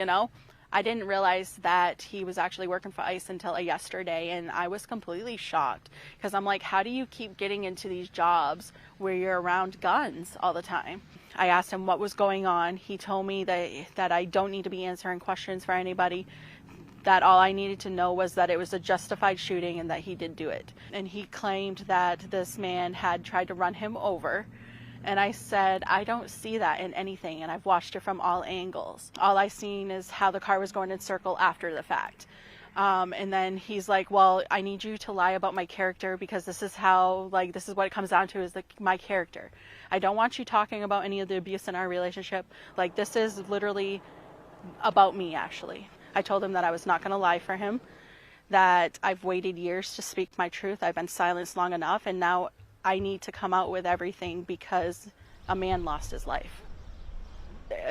you know? I didn't realize that he was actually working for ICE until yesterday, and I was completely shocked because I'm like, how do you keep getting into these jobs where you're around guns all the time? I asked him what was going on. He told me that I don't need to be answering questions for anybody, that all I needed to know was that it was a justified shooting and that he did do it. And he claimed that this man had tried to run him over. And I said, I don't see that in anything, and I've watched it from all angles. All I seen is how the car was going in circle after the fact. And then he's like, well, I need you to lie about my character because this is how, like, this is what it comes down to is my character. I don't want you talking about any of the abuse in our relationship. Like, this is literally about me, actually. I told him that I was not going to lie for him, that I've waited years to speak my truth. I've been silenced long enough, and now I need to come out with everything because a man lost his life.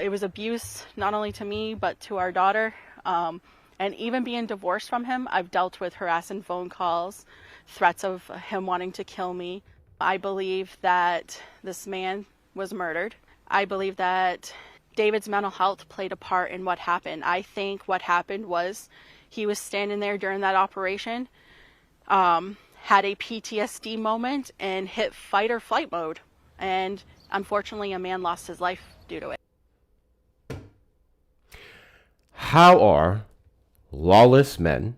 It was abuse not only to me but to our daughter, and even being divorced from him, I've dealt with harassing phone calls, threats of him wanting to kill me. I believe that this man was murdered. I believe that David's mental health played a part in what happened. I think what happened was he was standing there during that operation, had a PTSD moment and hit fight or flight mode. And unfortunately, a man lost his life due to it. How are lawless men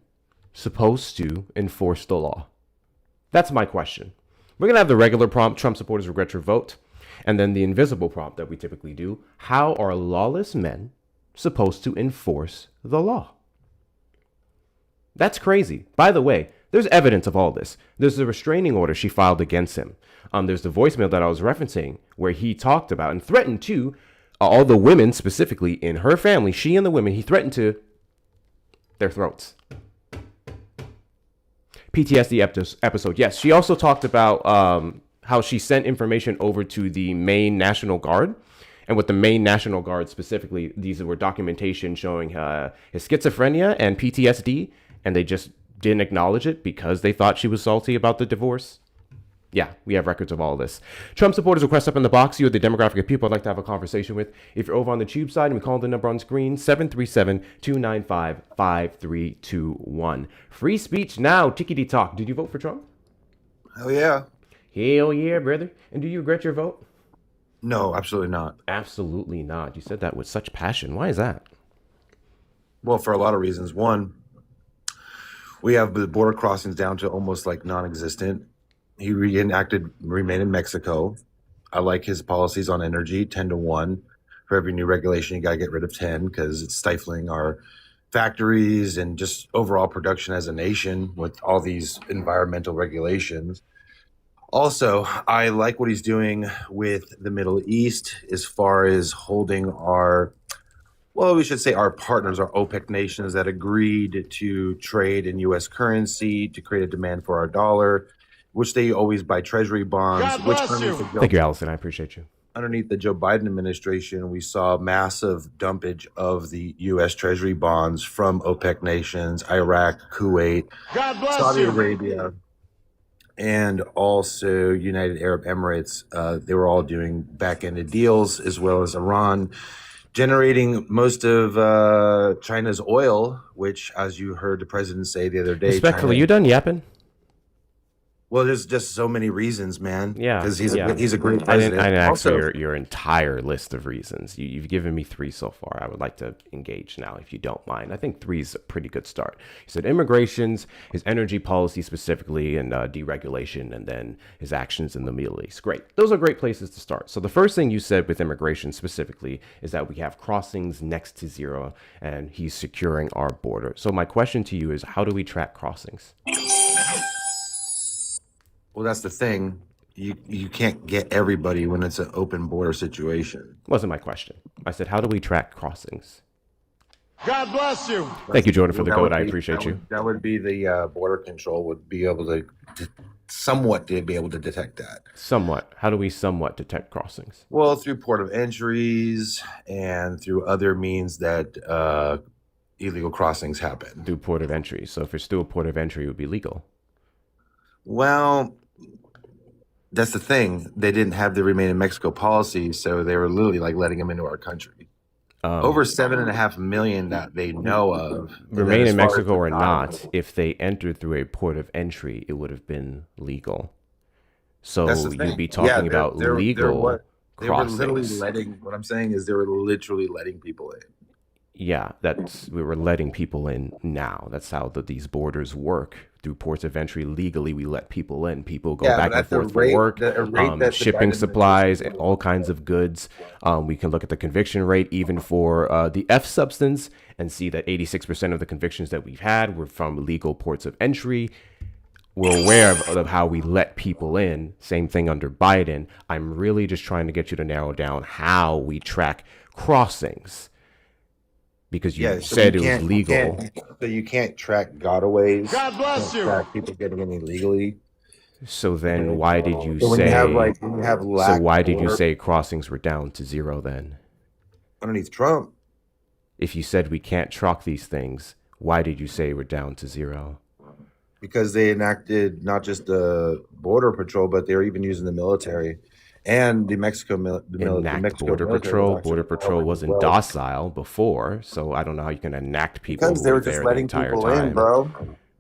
supposed to enforce the law? That's my question. We're going to have the regular prompt, Trump supporters regret your vote, and then the invisible prompt that we typically do. How are lawless men supposed to enforce the law? That's crazy. By the way, there's evidence of all this. There's a restraining order she filed against him. There's the voicemail that I was referencing where he talked about and threatened to all the women specifically in her family, she and the women, he threatened to their throats. PTSD episode. Yes, she also talked about how she sent information over to the Maine National Guard. And with the Maine National Guard specifically, these were documentation showing his schizophrenia and PTSD, and they just didn't acknowledge it because they thought she was salty about the divorce. Yeah, we have records of all of this. Trump supporters request up in the box. You are the demographic of people I'd like to have a conversation with. If you're over on the tube side, we call the number on screen, 737-295-5321. Free speech now, tickety talk. Did you vote for Trump? Hell yeah. Hell yeah, brother. And do you regret your vote? No, absolutely not. Absolutely not. You said that with such passion. Why is that? Well, for a lot of reasons. One, we have the border crossings down to almost like non-existent. He reenacted Remain in Mexico. I like his policies on energy, 10-1. For every new regulation, you got to get rid of 10 because it's stifling our factories and just overall production as a nation with all these environmental regulations. Also, I like what he's doing with the Middle East as far as holding our, well, we should say our partners, our OPEC nations that agreed to trade in U.S. currency to create a demand for our dollar, which they always buy treasury bonds. God bless you. Thank you, Allison. I appreciate you. Underneath the Joe Biden administration, we saw massive dumpage of the U.S. treasury bonds from OPEC nations, Iraq, Kuwait, God bless Saudi you. Arabia, and also United Arab Emirates. They were all doing back-ended deals, as well as Iran, generating most of China's oil, which, as you heard the president say the other day, Respectfully, China, you done yapping? well, there's just so many reasons, man. Yeah, because he's yeah. a great I didn't president. ask Also, for your entire list of reasons. You've given me 3 so far. I would like to engage now, if you don't mind. I think 3 is a pretty good start. You said immigrations, his energy policy specifically, and deregulation, and then his actions in the Middle East. Great. Those are great places to start. So the first thing you said with immigration specifically is that we have crossings next to zero, and he's securing our border. So my question to you is, how do we track crossings? well, that's the thing. You can't get everybody when it's an open border situation. Wasn't my question. I said, how do we track crossings? God bless you. Thank you, Jordan, for the That code. would I be- appreciate that you. would- That would be the border control would be able to somewhat to be able to detect that. Somewhat. How do we somewhat detect crossings? Well, through port of entries and through other means that illegal crossings happen. Through port of entry. So if it's through a port of entry, it would be legal. Well, that's the thing. They didn't have the Remain in Mexico policy, so they were literally like letting them into our country. Over 7.5 million that they know of. And then Remain as in far as Mexico the or not, dialogue, if they entered through a port of entry, it would have been legal. that's So the you'd thing. be Yeah, talking about they're legal what they were literally crossings. letting. What I'm saying is they were literally letting people in. Yeah, that's we were letting people in now. That's how these borders work. Through ports of entry legally, we let people in. People go Yeah, but back and at forth for work, the rate that the shipping Biden supplies, administration and all kinds of goods. We can look at the conviction rate even for the F substance and see that 86% of the convictions that we've had were from legal ports of entry. We're aware of how we let people in. Same thing under Biden. I'm really just trying to get you to narrow down how we track crossings because you Yeah, so said it was legal. you can't track gotaways. God bless you. Track people getting in illegally. So then Okay. why did you So when you have say when you have so lack why did you order say crossings were down to zero then? underneath Trump, If you said we can't track these things, why did you say we're down to zero? because they enacted not just the border patrol, but they were even using the military, and the the Enact Mexico border military was patrol. actually Border patrol involved as wasn't well docile before, so I don't know how you can enact people because who they were were just there the letting entire people in, time. bro.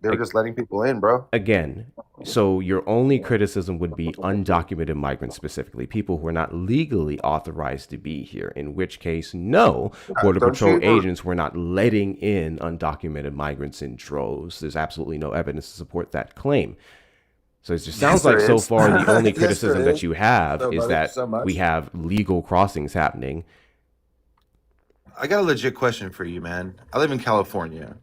They were A- just letting people in, bro. Again, so your only criticism would be undocumented migrants specifically, people who are not legally authorized to be here, in which case, no, Border Don't you Patrol ever? agents were not letting in undocumented migrants in droves. There's absolutely no evidence to support that claim. So it just Yes, sounds like there so is. far the only Yes, there criticism that is. you have So is much. that So we much. have legal crossings happening. I got a legit question for you, man. I live in California.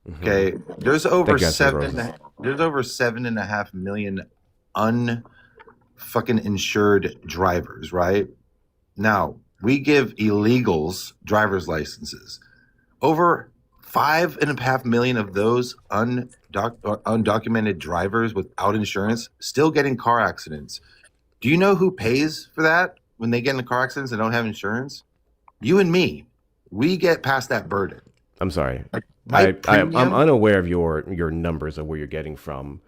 Hmm. Okay, there's over Thank you, Anthony Roses. there's over 7.5 million unfucking insured drivers, right? Now we give illegals driver's licenses. Over 5.5 million of those undocumented drivers without insurance still getting car accidents. Do you know who pays for that when they get in car accidents and don't have insurance? You and me. We get past that burden. I'm sorry. My I'm premium. unaware of your numbers of where you're getting from,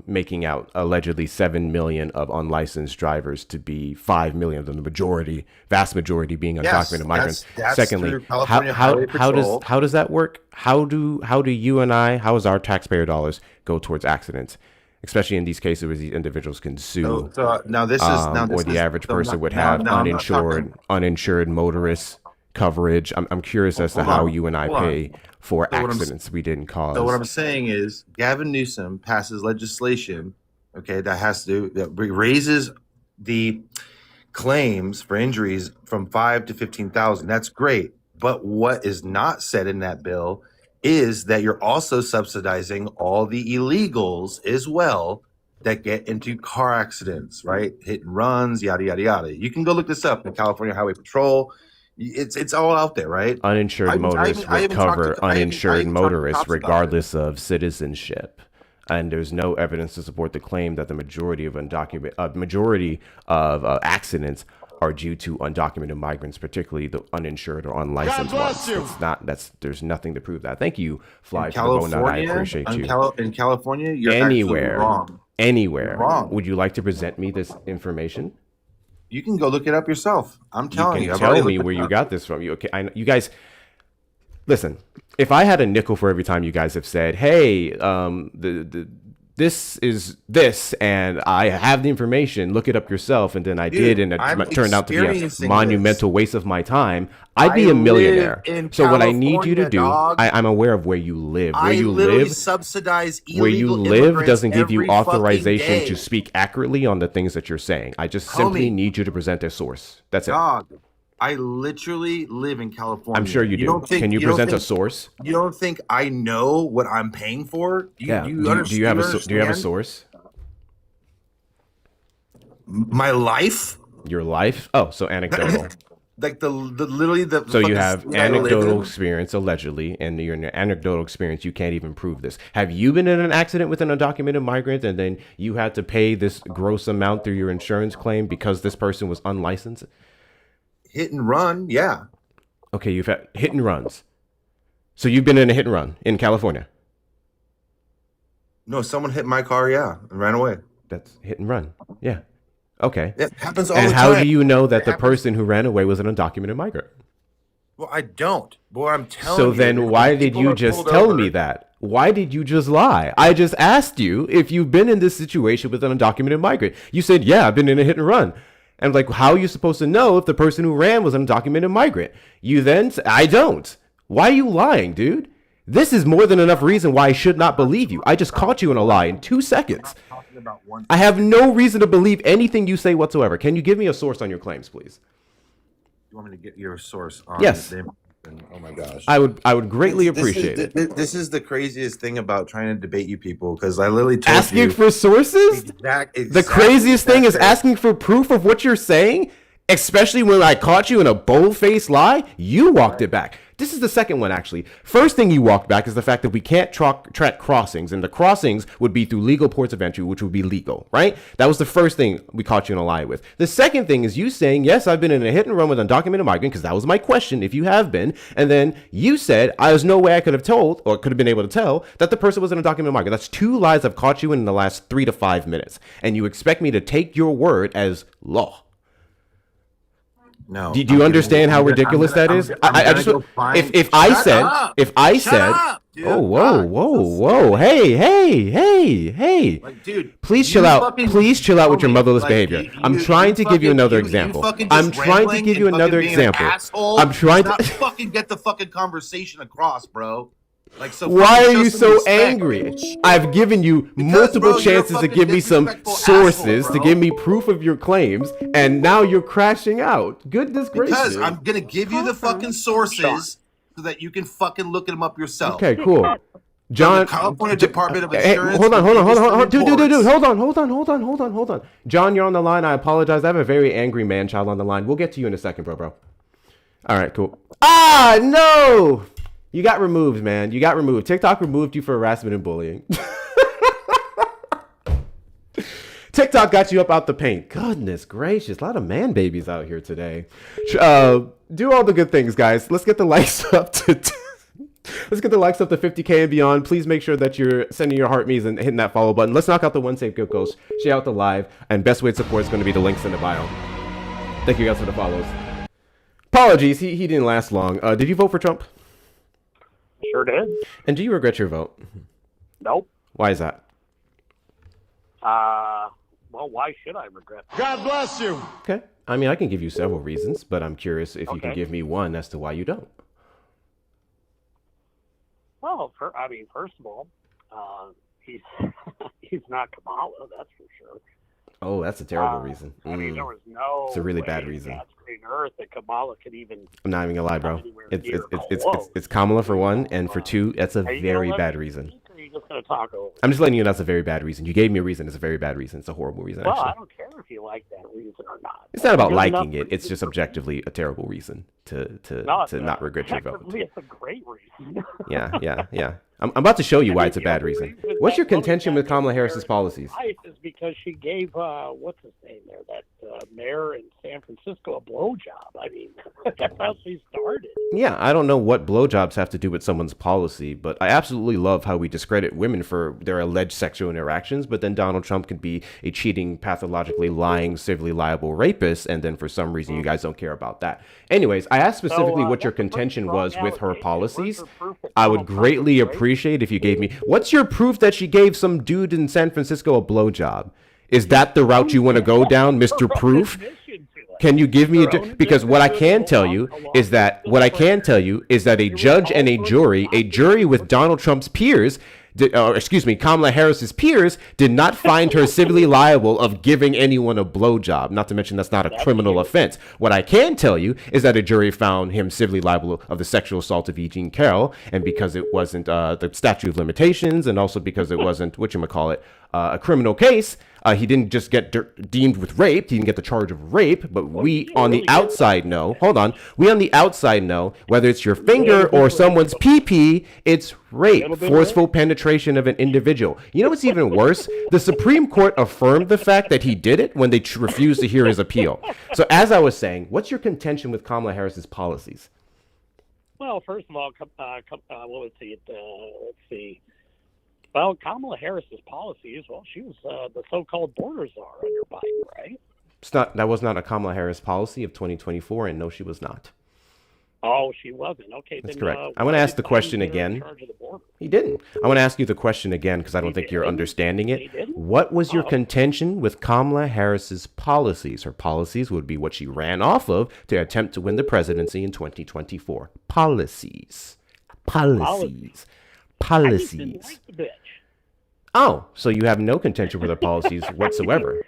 making out allegedly 7 million of unlicensed drivers to be 5 million of them, the majority, vast majority being Yes, undocumented migrants. that's Secondly, through California Highway Patrol. how does that work? How do you and I, how does our taxpayer dollars go towards accidents? Especially in these cases where these individuals can sue, Now or this the is average so person would now, have now I'm not talking. uninsured motorist coverage. I'm curious as to Hold how on, you and I hold on. pay for So what I'm accidents we didn't so what cause. I'm saying is Gavin Newsom passes legislation, okay, that raises the claims for injuries from 5 to 15,000. That's great. But what is not said in that bill is that you're also subsidizing all the illegals as well that get into car accidents, right? Hit and runs, yada yada yada. You can go look this up in California Highway Patrol. It's all out there, right? Uninsured motorists would cover I uninsured even talked to motorists cops about it. regardless of citizenship. And there's no evidence to support the claim that the majority of accidents are due to undocumented migrants, particularly the uninsured or God unlicensed bless ones. you. There's nothing to prove that. Thank you, In Fly to the Bone Nut. I California, appreciate you. in California, you're absolutely wrong. You're Anywhere. wrong. Would you like to present me this information? You can go look it up yourself. I'm You telling can you. I've already tell me looked where it you up. got this from. You guys, listen. If I had a nickel for every time you guys have said, "Hey, this is this," and I have the information, look it up yourself, and then I did, and I'm it turned out to be a experiencing monumental this. waste of my time, I'd I be a live millionaire. in So what I need you to California, do, dog. I'm aware of where you live. Where I you literally live, subsidize where you illegal live immigrants doesn't give you every fucking authorization day. to speak accurately on the things that you're saying. I just simply Homie. need you to present a source. That's it. Dog, I literally live in California. I'm sure you do. don't think Can you don't present a think- source? You don't think I know what I'm paying for? Yeah. Do you Do you have a understand? source? My life, Your life? Oh, so anecdotal. like the literally the. So you fucking have state I live anecdotal in. experience allegedly, and in your anecdotal experience, you can't even prove this. Have you been in an accident with an undocumented migrant, and then you had to pay this gross amount through your insurance claim because this person was unlicensed? Hit and run, yeah. Okay, you've had hit and runs. So you've been in a hit and run in California. No, someone hit my car, yeah, and ran away. That's hit and run. Yeah. Okay. It happens all And the how time. do you know that It the happens- person who ran away was an undocumented migrant? Well, I don't. Boy, I'm telling So you. then why did people you are just pulled tell over. me that? Why did you just lie? I just asked you if you've been in this situation with an undocumented migrant. You said, yeah, I've been in a hit and run. And like, how are you supposed to know if the person who ran was an undocumented migrant? You then say, I don't. Why are you lying, dude? This is more than enough reason why I should not believe you. I just caught you in a lie in 2 seconds. Talking about one. I have no reason to believe anything you say whatsoever. Can you give me a source on your claims, please? You want me to get your source on Yes. them? Oh my gosh. I would greatly appreciate it. This is the craziest thing about trying to debate you people, because I literally told Asking you for sources? The craziest thing is asking for proof of what you're saying, especially when I caught you in a bold-faced lie. You walked it back. This is the second one, actually. First thing you walked back is the fact that we can't track crossings, and the crossings would be through legal ports of entry, which would be legal, right? That was the first thing we caught you in a lie with. The second thing is you saying, yes, I've been in a hit and run with undocumented migrant, because that was my question, if you have been. And then you said, there's no way I could have told, or could have been able to tell, that the person was an undocumented migrant. That's 2 lies I've caught you in the last 3 to 5 minutes. And you expect me to take your word as law. No. Do you understand how ridiculous that is? I just if I said oh whoa hey Like, dude, please chill out with your motherless behavior. I'm trying to give you another example. I'm trying to give you another example. I'm trying to fucking get the fucking conversation across, bro. Like, so why are you so angry? I've given you multiple chances to give me some sources, to give me proof of your claims, and now you're crashing out. Goodness gracious. Because I'm gonna give you the fucking sources so that you can fucking look them up yourself. Okay, cool. John, the California Department of Insurance. hold on, dude, hold on. John, you're on the line. I apologize. I have a very angry man child on the line. We'll get to you in a second, bro. All right, cool. No. You got removed, man. You got removed. TikTok removed you for harassment and bullying. TikTok got you up out the paint. Goodness gracious. A lot of man babies out here today. Do all the good things, guys. Let's get the likes up to... Let's get the likes up to 50K and beyond. Please make sure that you're sending your heart me's and hitting that follow button. Let's knock out the one save good goals. Share out the live. And best way to support is going to be the links in the bio. Thank you guys for the follows. Apologies. He didn't last long. Did you vote for Trump? Sure did. And do you regret your vote? Nope. Why is that? Well, why should I regret that? God bless you. Okay. I mean, I can give you several reasons, but I'm curious if you can give me one as to why you don't. Well, first of all, he's he's not Kamala, that's for sure. Oh, that's a terrible reason. I mean, there was no. It's a really way bad reason. on God's green earth that Kamala could even. I'm not even gonna lie, bro. It's It's Kamala for one, and for two, that's a very bad reason. Or are you just gonna talk over? I'm just letting you know that's a very bad reason. You gave me a reason. It's a very bad reason. It's a horrible reason. Well, actually. I don't care if you like that reason or not. It's not about Good liking enough it. It's just objectively a terrible reason to not regret your vote. It's a great reason. Yeah. I'm about to show you why it's a bad reason. What's your contention with Kamala Harris's policies? Is because she gave what's his name there, that mayor in San Francisco, a blowjob. I mean, that's how she started. Yeah, I don't know what blowjobs have to do with someone's policy, but I absolutely love how we discredit women for their alleged sexual interactions, but then Donald Trump could be a cheating, pathologically lying, civilly liable rapist, and then for some reason you guys don't care about that. Anyways, I asked specifically what your contention was with her policies. I would greatly appreciate if you gave me... What's your proof that she gave some dude in San Francisco a blowjob? Is that the route you want to go down, Mr. Proof? Can you give me because what I can tell you is that a judge and a jury with Donald Trump's peers, Kamala Harris's peers, did not find her civilly liable of giving anyone a blowjob. Not to mention that's not a criminal offense. What I can tell you is that a jury found him civilly liable of the sexual assault of Eugene Carroll, and because it wasn't the statute of limitations, and also because it wasn't a criminal case. He didn't just get deemed with rape. He didn't get the charge of rape, but we on the outside know, whether it's your finger or someone's pee-pee, it's rape, forceful penetration of an individual. You know what's even worse? The Supreme Court affirmed the fact that he did it when they refused to hear his appeal. So as I was saying, what's your contention with Kamala Harris's policies? Well, first of all, let's see. Well, Kamala Harris's policies, she was the so-called border czar under Biden, right? That was not a Kamala Harris policy of 2024, and no, she was not. Oh, she wasn't. Okay, That's then, correct. I why want to ask did the Biden question get her in again. charge of the border? He didn't. I want to ask you the question again because I don't He think you're didn't? understanding He it. didn't? What was your Oh. contention with Kamala Harris's policies? Her policies would be what she ran off of to attempt to win the presidency in 2024. Policies. Policies. I just didn't Policies. like the bitch. Oh, so you have no contention with her policies whatsoever.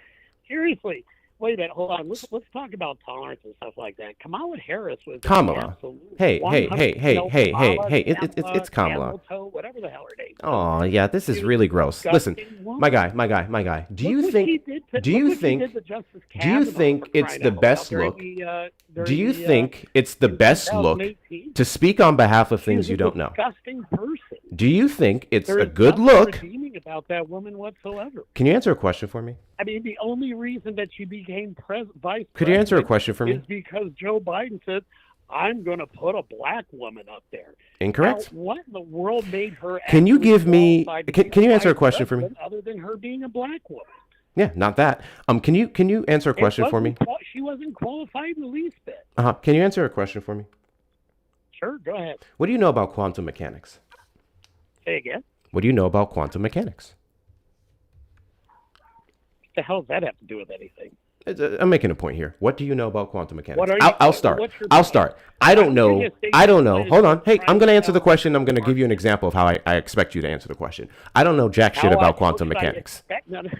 Seriously. Wait a minute, hold on. Let's talk about tolerance and stuff like that. Kamala Harris was Kamala. Hey, Kamala, it's Kamala. Camel toe, whatever the hell her name is. Oh, yeah, this is She was really a gross. Listen, disgusting woman. my guy. Do you Look what think she did to- do look you what she think did to Justice do you Kavanaugh, think for it's crying the out best loud, look? during Do you the, think it's the in best look 2018? to speak on behalf of She things was you a don't know? disgusting person. Do you think it's There a is good nothing look? redeeming about that woman whatsoever. Can you answer a question for me? I mean, the only reason that she became vice president. Could you answer a question for me? Is because Joe Biden said, "I'm going to put a black woman up there." Incorrect. Now, what in the world made her? Can you actually give me? qualified to Can be you answer a vice question for me? president Other than her being a black woman. Yeah, not that. Can you answer a question for me? She wasn't qualified in the least bit. Can you answer a question for me? Sure, go ahead. What do you know about quantum mechanics? Say again. What do you know about quantum mechanics? What the hell does that have to do with anything? I'm making a point here. What do you know about quantum mechanics? What are you- I'll start. what's your I'll point? start. I don't know. Give me a I don't know. statement Hold on. Hey, trying I'm going to to answer the tell question. I'm going to the give you an example of how I expect you to answer the question. I don't know jack shit How about I- quantum what should I mechanics. expect? No, no.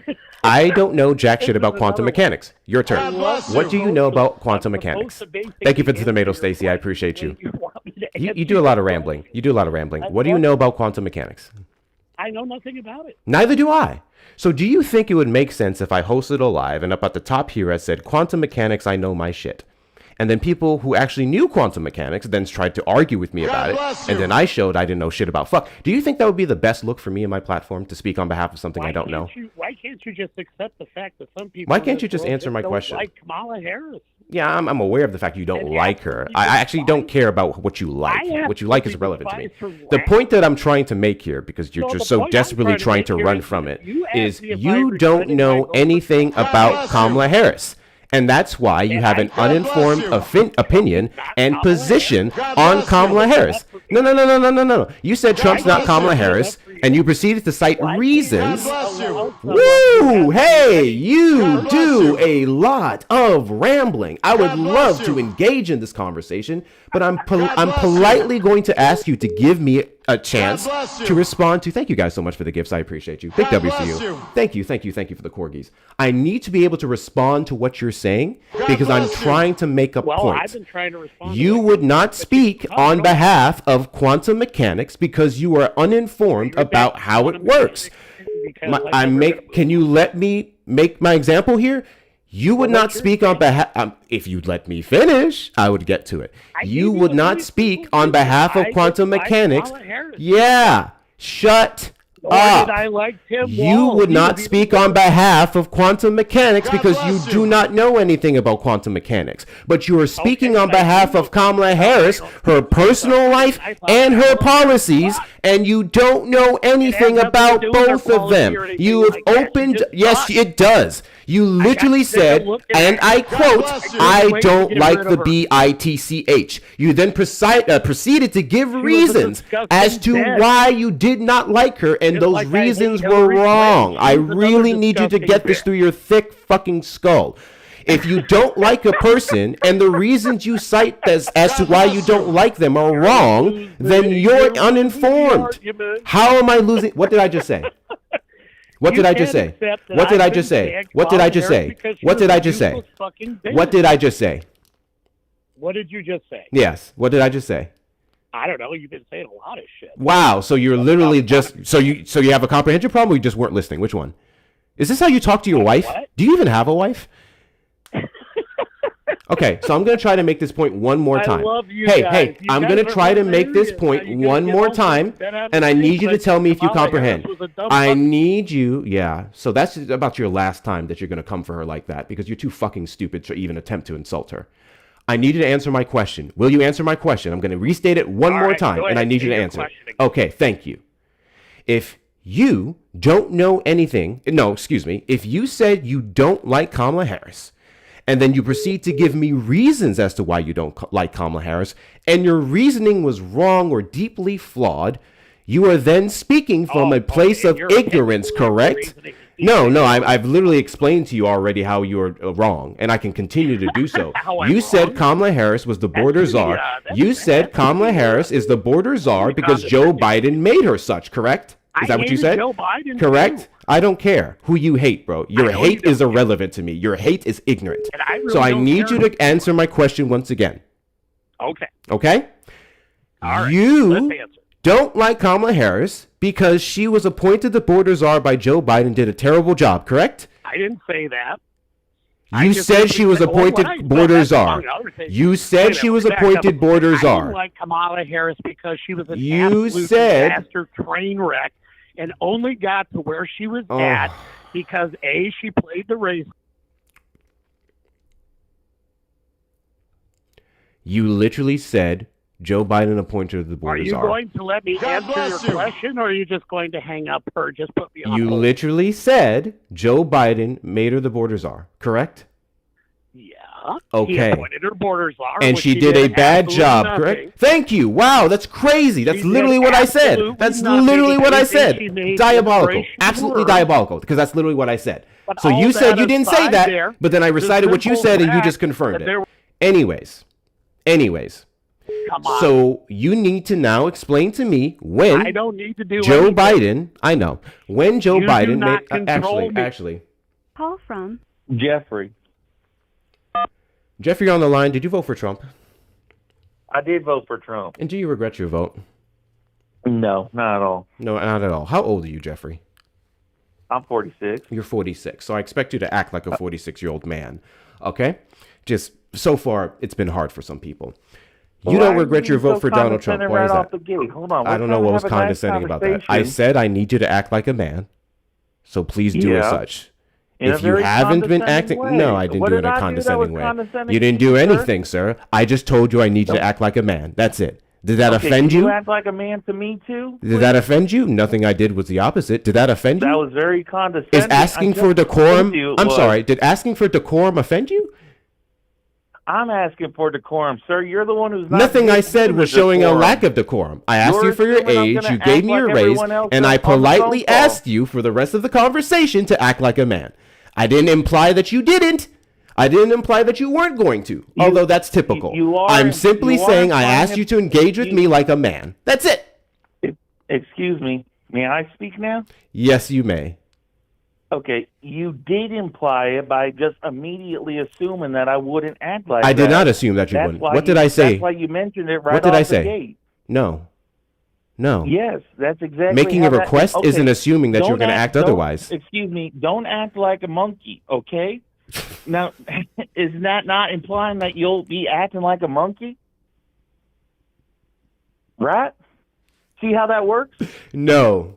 I don't know jack shit This about is quantum another- mechanics. Your turn. God bless What do you know about quantum I'm supposed mechanics? to basically Thank you for the answer tomato, your Stacey. I question, appreciate you. and you want me to You answer do a lot of your rambling. question. You do a lot of rambling. That's What do you what- know about quantum mechanics? I know nothing about it. Neither do I. So do you think it would make sense if I hosted a live and up at the top here I said, quantum mechanics, I know my shit. And then people who actually knew quantum mechanics then tried to argue with me about it. bless And you. then I showed I didn't know shit about fuck. Do you think that would be the best look for me and my platform to speak on behalf of something I don't know? Why can't you just accept the fact that some people? Why in can't this you just world answer my don't question? Like Kamala Harris. Yeah, I'm aware of the fact you don't And like ask her. if you I can actually don't find- care about what you like. I What you like is absolutely irrelevant to me. despise her The rant. point that I'm trying to make here, because you're No, just the so point I'm desperately trying trying to to make run here from is it, you is asked me if I you regretted don't my know vote for anything Trump. about bless you. Kamala Harris. And that's why you And have I- an God uninformed bless you. opinion Not and Kamala position God on bless you. Kamala Harris. No. You said Trump's not bless Kamala you. Harris, and you proceeded to cite Why can't reasons. you God bless you. allow someone who Woo! has Hey, you God bless do you. a lot of rambling. I would God bless love to you. engage in this conversation, but I'm God bless you. politely going to ask you to give me a chance bless you. to respond to. Thank you guys so much for the gifts. I appreciate you. Big God W to bless you. you. Thank you for the corgis. I need to be able to respond to what you're saying because I'm bless you. trying to make a Well, point. I've been trying to respond. You to would not speak on behalf of quantum mechanics because you are uninformed about how it works. Can you let me make my example here? You would Well, not what's your speak on behalf. If you'd let me finish, I would get to it. I You gave would you not a speak reasonable on behalf of reason. I quantum despise mechanics. Kamala Harris. Yeah, shut Or up. did I like Tim You Walz? would He not was speak even on behalf of quantum mechanics God because you bless do you. not know anything about quantum mechanics. But you are speaking on but I behalf do of know Kamala something Harris, about her personal life, I thought and her Kamala policies, and you don't know anything nothing to about do with her both of policy them. or anything You have like that. She opened, just yes, thought- it does. You literally to take a said, look at and it. I quote, bless you. I Wait to don't get like rid the of her. bitch. You then proceeded to give was a reasons disgusting as to bitch. why you did not like her, and Just those like I hate reasons Hillary were Clinton. wrong. She's I another really need you to disgusting get this bitch. through your thick fucking skull. If you don't like a person and the reasons you cite as to why you don't like them are wrong, then you're uninformed. How am I losing? What did I just say? What did I just say? What did I just say? What did I just say? What did I just say? What did I just say? What did you just say? Yes. What did I just say? I don't know. You've been saying a lot of shit. Wow. So you're literally just so you have a comprehension problem or you just weren't listening? Which one? Is this how you talk to your wife? What? Do you even have a wife? Okay, so I'm going to try to make this point one more I time. love you hey, guys. hey, You I'm guys going to are try to make this hilarious. point Now you one gotta more get all time, that out of and I the need you to face, tell me if you Kamala comprehend. Harris was a dumb I fuck. need you, yeah. So that's about your last time that you're going to come for her like that because you're too fucking stupid to even attempt to insult her. I need you to answer my question. Will you answer my question? I'm going to restate it one All more right, time, go and I ahead. need you Say to your answer it. question again. Okay, thank you. If you don't know anything, no, excuse me, if you said you don't like Kamala Harris, And then you proceed to give me reasons as to why you don't like Kamala Harris, and your reasoning was wrong or deeply flawed. You are then speaking from a place of ignorance, correct? No, I've literally explained to you already how you're wrong, and I can continue to do so. You said Kamala Harris was the border czar. You said Kamala Harris is the border czar because Joe Biden made her such, correct? Is that what you said? Joe Biden correct? I don't care who you hate, bro. Your hate is irrelevant to me. Your hate is ignorant. So I need you to answer my question once again. Okay. Okay? All right. You Let's answer. Don't like Kamala Harris because she was appointed the border czar by Joe Biden and did a terrible job, correct? I didn't say that. You said she was appointed border czar. You said she was appointed border I czar. didn't like Kamala Harris because she was an You absolute said- disaster train wreck and only got to where she was at because, A, she played the race. You literally said Joe Biden appointed her the Are border you czar. going to let me God answer bless your you. question, or are you just going to hang up or just put me on You hold? literally said Joe Biden made her the border czar, correct? Yeah. Okay. He appointed her border czar, And which she did a bad absolutely job, nothing. correct? Thank you. Wow, that's crazy. That's She literally did what I said. absolutely That's nothing. literally what I Anything said. she made Diabolical. inspiration Absolutely were. diabolical, because that's literally what I said. But So all you said that you didn't say aside that, there, but then I recited the what you simple said and you fact just confirmed that there- it. Anyways. Come on. So you need to now explain to me when I don't need to do Joe anything. Biden, I know, when Joe You do Biden not made, control me. actually, Call from Jeffrey. Jeffrey on the line, did you vote for Trump? I did vote for Trump. And do you regret your vote? No, not at all. No, not at all. How old are you, Jeffrey? I'm 46. You're 46, so I expect you to act like a 46-year-old man, okay? Just, so far, it's been hard for some people. You Why don't are regret you your vote so for Donald Trump. condescending Why is right off that? the gate? Hold on. I don't know what was condescending about that. I said I need you to act like a man, so please do as Yeah. such. In a If you very haven't been condescending acting, way. no, I didn't What do it did in a I do that condescending was way. condescending You didn't to do you, sir? anything, sir. I just told you I need you to act like a man. That's it. Did that Okay, offend can you? you act like a man to me, too? Did that offend you? Nothing I did was the opposite. Did that offend That you? was very condescending. Is asking I for just decorum? told you it I'm was. sorry. Did asking for decorum offend you? I'm asking for decorum, sir. You're the one who's not Nothing I giving said the was showing a decorum. lack of decorum. I asked You're you for your assuming I'm age, gonna you gave act me like your raise, everyone else and I on the politely phone call. asked you for the rest of the conversation to act like a man. I didn't imply that you didn't. I didn't imply that you weren't going to, although that's typical. I'm simply saying I asked you to engage with me like a man. That's it. Excuse me. May I speak now? Yes, you may. Okay, you did imply it by just immediately assuming that I wouldn't act like I that. did not assume that you That's wouldn't. why What did I say? That's why you mentioned it right What did off I the say? gate. No. No. Yes, that's exactly Making how a that- request okay, isn't assuming that you're don't going to act don't- otherwise. Excuse me, don't act like a monkey, okay? Now, is that not implying that you'll be acting like a monkey? Right? See how that works? No.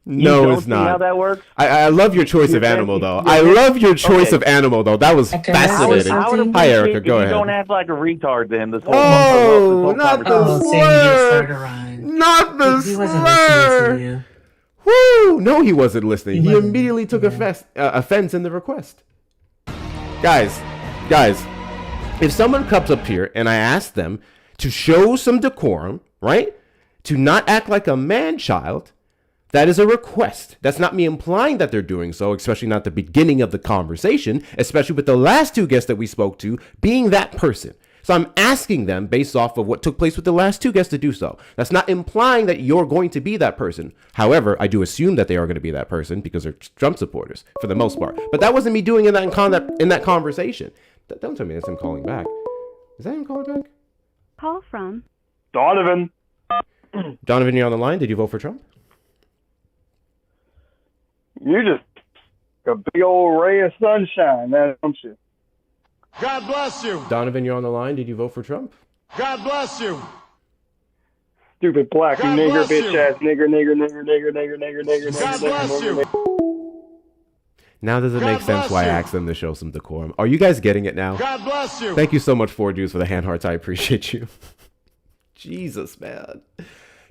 You No, don't it's see not. how that works? I love your choice of You're animal, saying- though. I you're love your choice okay. of animal, though. That was Can I say fascinating. I would something? Hi, appreciate Erica. if Go you ahead. don't act like a retard then. This whole, Oh, this whole not the Oh, conversation. saying you just slur. started Ryan. Not the He wasn't listening to slur. you. Woo! No, he wasn't listening. He He wasn't, immediately took yeah. offense in the request. Guys, if someone comes up here and I ask them to show some decorum, right? To not act like a man-child, that is a request. That's not me implying that they're doing so, especially not the beginning of the conversation, especially with the last two guests that we spoke to being that person. So I'm asking them based off of what took place with the last two guests to do so. That's not implying that you're going to be that person. However, I do assume that they are going to be that person because they're Trump supporters for the most part. But that wasn't me doing in that conversation. Don't tell me that's him calling back. Is that him calling back? Call from Donovan. Donovan, you're on the line. Did you vote for Trump? You're just a big old ray of sunshine, don't you? God bless you. Donovan, you're on the line. Did you vote for Trump? God bless you. Stupid black God nigger, bless bitch you. ass nigger. God bless you. Now does it God make sense bless why I you. asked them to show some decorum? Are you guys getting it now? God bless you. Thank you so much, 4 Jews, for the hand hearts. I appreciate you. Jesus, man.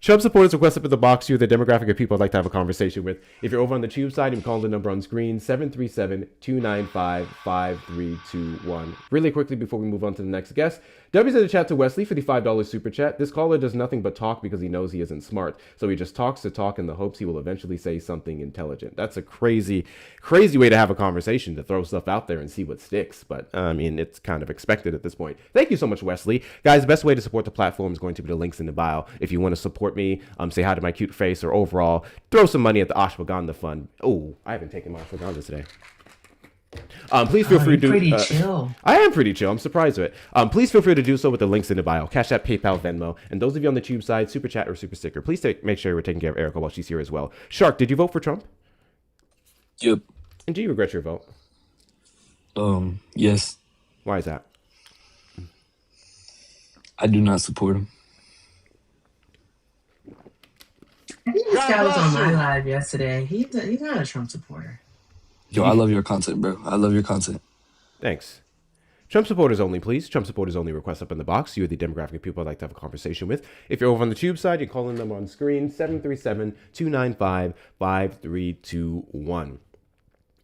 Trump supporters request up in the box. You're the demographic of people I'd like to have a conversation with. If you're over on the tube side, you can call the number on screen, 737-295-5321. Really quickly before we move on to the next guest, W's in the chat to Wesley for the $5 super chat. This caller does nothing but talk because he knows he isn't smart. So he just talks to talk in the hopes he will eventually say something intelligent. That's a crazy, crazy way to have a conversation, to throw stuff out there and see what sticks. But I mean, it's kind of expected at this point. Thank you so much, Wesley. Guys, the best way to support the platform is going to be the links in the bio. If you want to support me, say hi to my cute face, or overall throw some money at the Ashwagandha fund. Oh, I haven't taken my Ashwagandha today. Please feel free to do. Pretty chill. I am pretty chill. I'm surprised with it. Please feel free to do so with the links in the bio. Cash App, PayPal, Venmo, and those of you on the tube side, super chat or super sticker. Please make sure we're taking care of Erica while she's here as well. Shark, did you vote for Trump? Yep. And do you regret your vote? Yes. Why is that? I do not support him. I think this guy was on my live yesterday. He's not a Trump supporter. Yo, I love your content, bro. I love your content. Thanks. Trump supporters only, please. Trump supporters only request up in the box. You are the demographic of people I'd like to have a conversation with. If you're over on the tube side, you call the number on screen, 737-295-5321.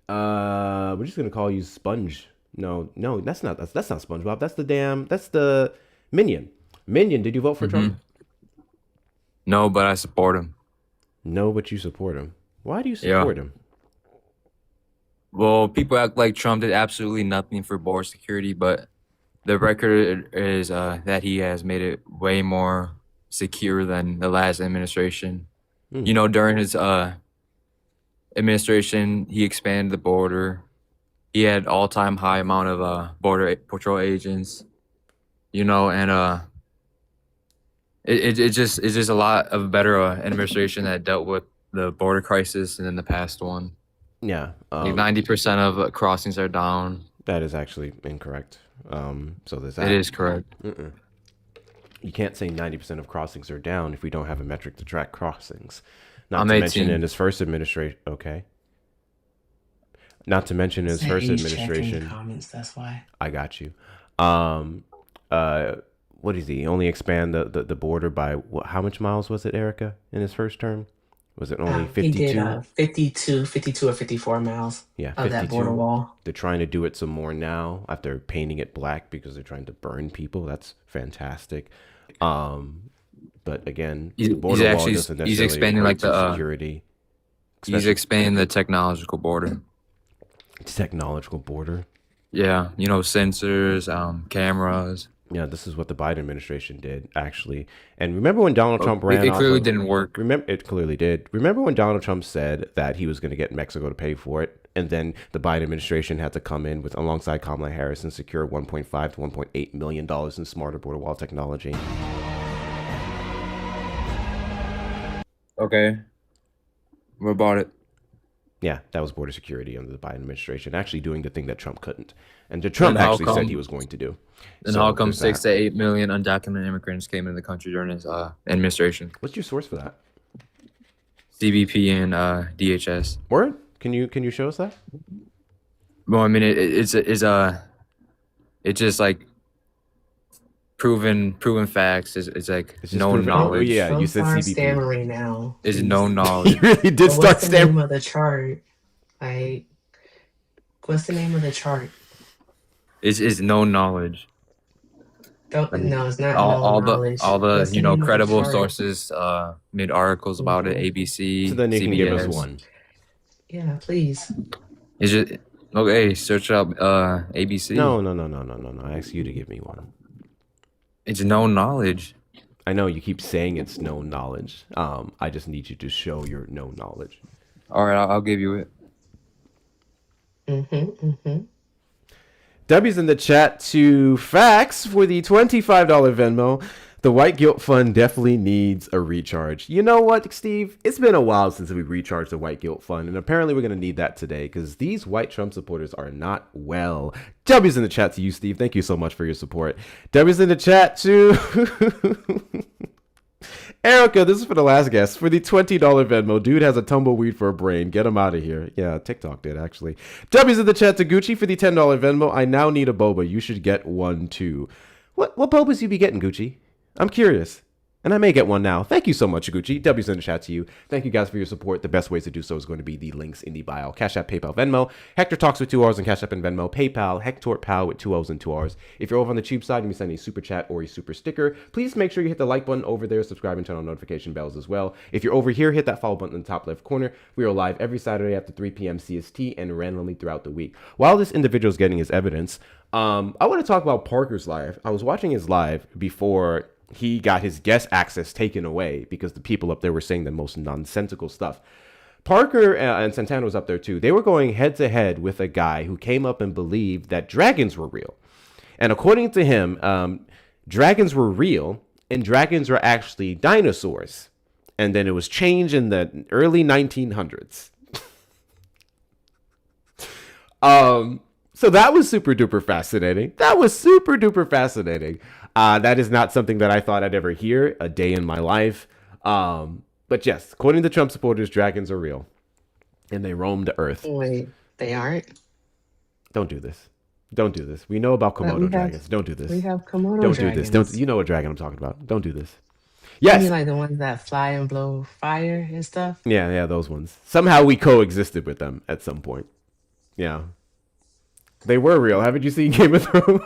We're just going to call you Sponge. No, that's not SpongeBob. That's the Minion. Minion, did you vote for Trump? No, but I support him. No, but you support him. Why do you support him? Well, people act like Trump did absolutely nothing for border security, but the record is that he has made it way more secure than the last administration. You know, during his administration, he expanded the border. He had all-time high amount of border patrol agents. You know, and it's just a lot of better administration that dealt with the border crisis than the past one. Yeah. Like 90% of crossings are down. That is actually incorrect. So there's that. It is correct. You can't say 90% of crossings are down if we don't have a metric to track crossings. Not to mention in his first administration. Okay. Not to mention his first administration. Comments, that's why. I got you. What is he? Only expand the border by how much miles was it, Erica, in his first term? Was it only 52? He did 52 or 54 miles of that border wall. They're trying to do it some more now after painting it black because they're trying to burn people. That's fantastic. But again, the border wall doesn't necessarily he's expanding like the security. He's expanding the technological border. Technological border. Yeah, you know, sensors, cameras. Yeah, this is what the Biden administration did, actually. And remember when Donald Trump ran It clearly didn't work. It clearly did. Remember when Donald Trump said that he was going to get Mexico to pay for it, and then the Biden administration had to come in with, alongside Kamala Harris, and secure $1.5 to $1.8 million in smarter border wall technology. Okay. What about it? Yeah, that was border security under the Biden administration, actually doing the thing that Trump couldn't. And Trump actually said he was going to do. And how come 6 to 8 million undocumented immigrants came into the country during his administration? What's your source for that? CBP and DHS. Word? Can you show us that? Well, I mean, it's just like proven facts. It's like known knowledge. Oh, yeah, you said CBP. Stammering now. Is known knowledge. You really did start stammering. What's the name of the chart? What's the name of the chart? Is known knowledge. No, it's not all knowledge. All the What's name of credible chart? Sources made articles about it. ABC. So then you CBS. can give us one. Yeah, please. Is it okay? Search up ABC. No. I asked you to give me one. It's known knowledge. I know you keep saying it's known knowledge. I just need you to show your known knowledge. All right, I'll give you it. W's in the chat to facts for the $25 Venmo. The White Guilt Fund definitely needs a recharge. You know what, Steve? It's been a while since we recharged the White Guilt Fund, and apparently we're going to need that today because these white Trump supporters are not well. W's in the chat to you, Steve. Thank you so much for your support. W's in the chat to Erica. This is for the last guest. For the $20 Venmo, dude has a tumbleweed for a brain. Get him out of here. Yeah, TikTok did, actually. W's in the chat to Gucci for the $10 Venmo. I now need a boba. You should get one, too. What bobas you be getting, Gucci? I'm curious. And I may get one now. Thank you so much, Iguchi. W's in the chat to you. Thank you guys for your support. The best ways to do so is going to be the links in the bio. Cash App, PayPal, Venmo. Hector Talks with 2 R's and Cash App and Venmo. PayPal, Hector Pal with 2 O's and 2 R's. If you're over on the cheap side and you send a super chat or a super sticker, please make sure you hit the like button over there, subscribe, and turn on notification bells as well. If you're over here, hit that follow button in the top left corner. We are live every Saturday after 3 p.m. CST and randomly throughout the week. While this individual is getting his evidence, I want to talk about Parker's live. I was watching his live before he got his guest access taken away because the people up there were saying the most nonsensical stuff. Parker and Santana was up there too. They were going head to head with a guy who came up and believed that dragons were real. And according to him, dragons were real and dragons were actually dinosaurs. And then it was changed in the early 1900s. So that was super duper fascinating. That is not something that I thought I'd ever hear a day in my life. But yes, according to Trump supporters, dragons are real. And they roam the earth. Wait, they aren't? Don't do this. We know about Komodo dragons. Don't do this. We have Komodo Don't dragons. do this. You know what dragon I'm talking about. Don't do this. You Yes. mean like the ones that fly and blow fire and stuff? Yeah, those ones. Somehow we coexisted with them at some point. Yeah. They were real. Haven't you seen Game of Thrones?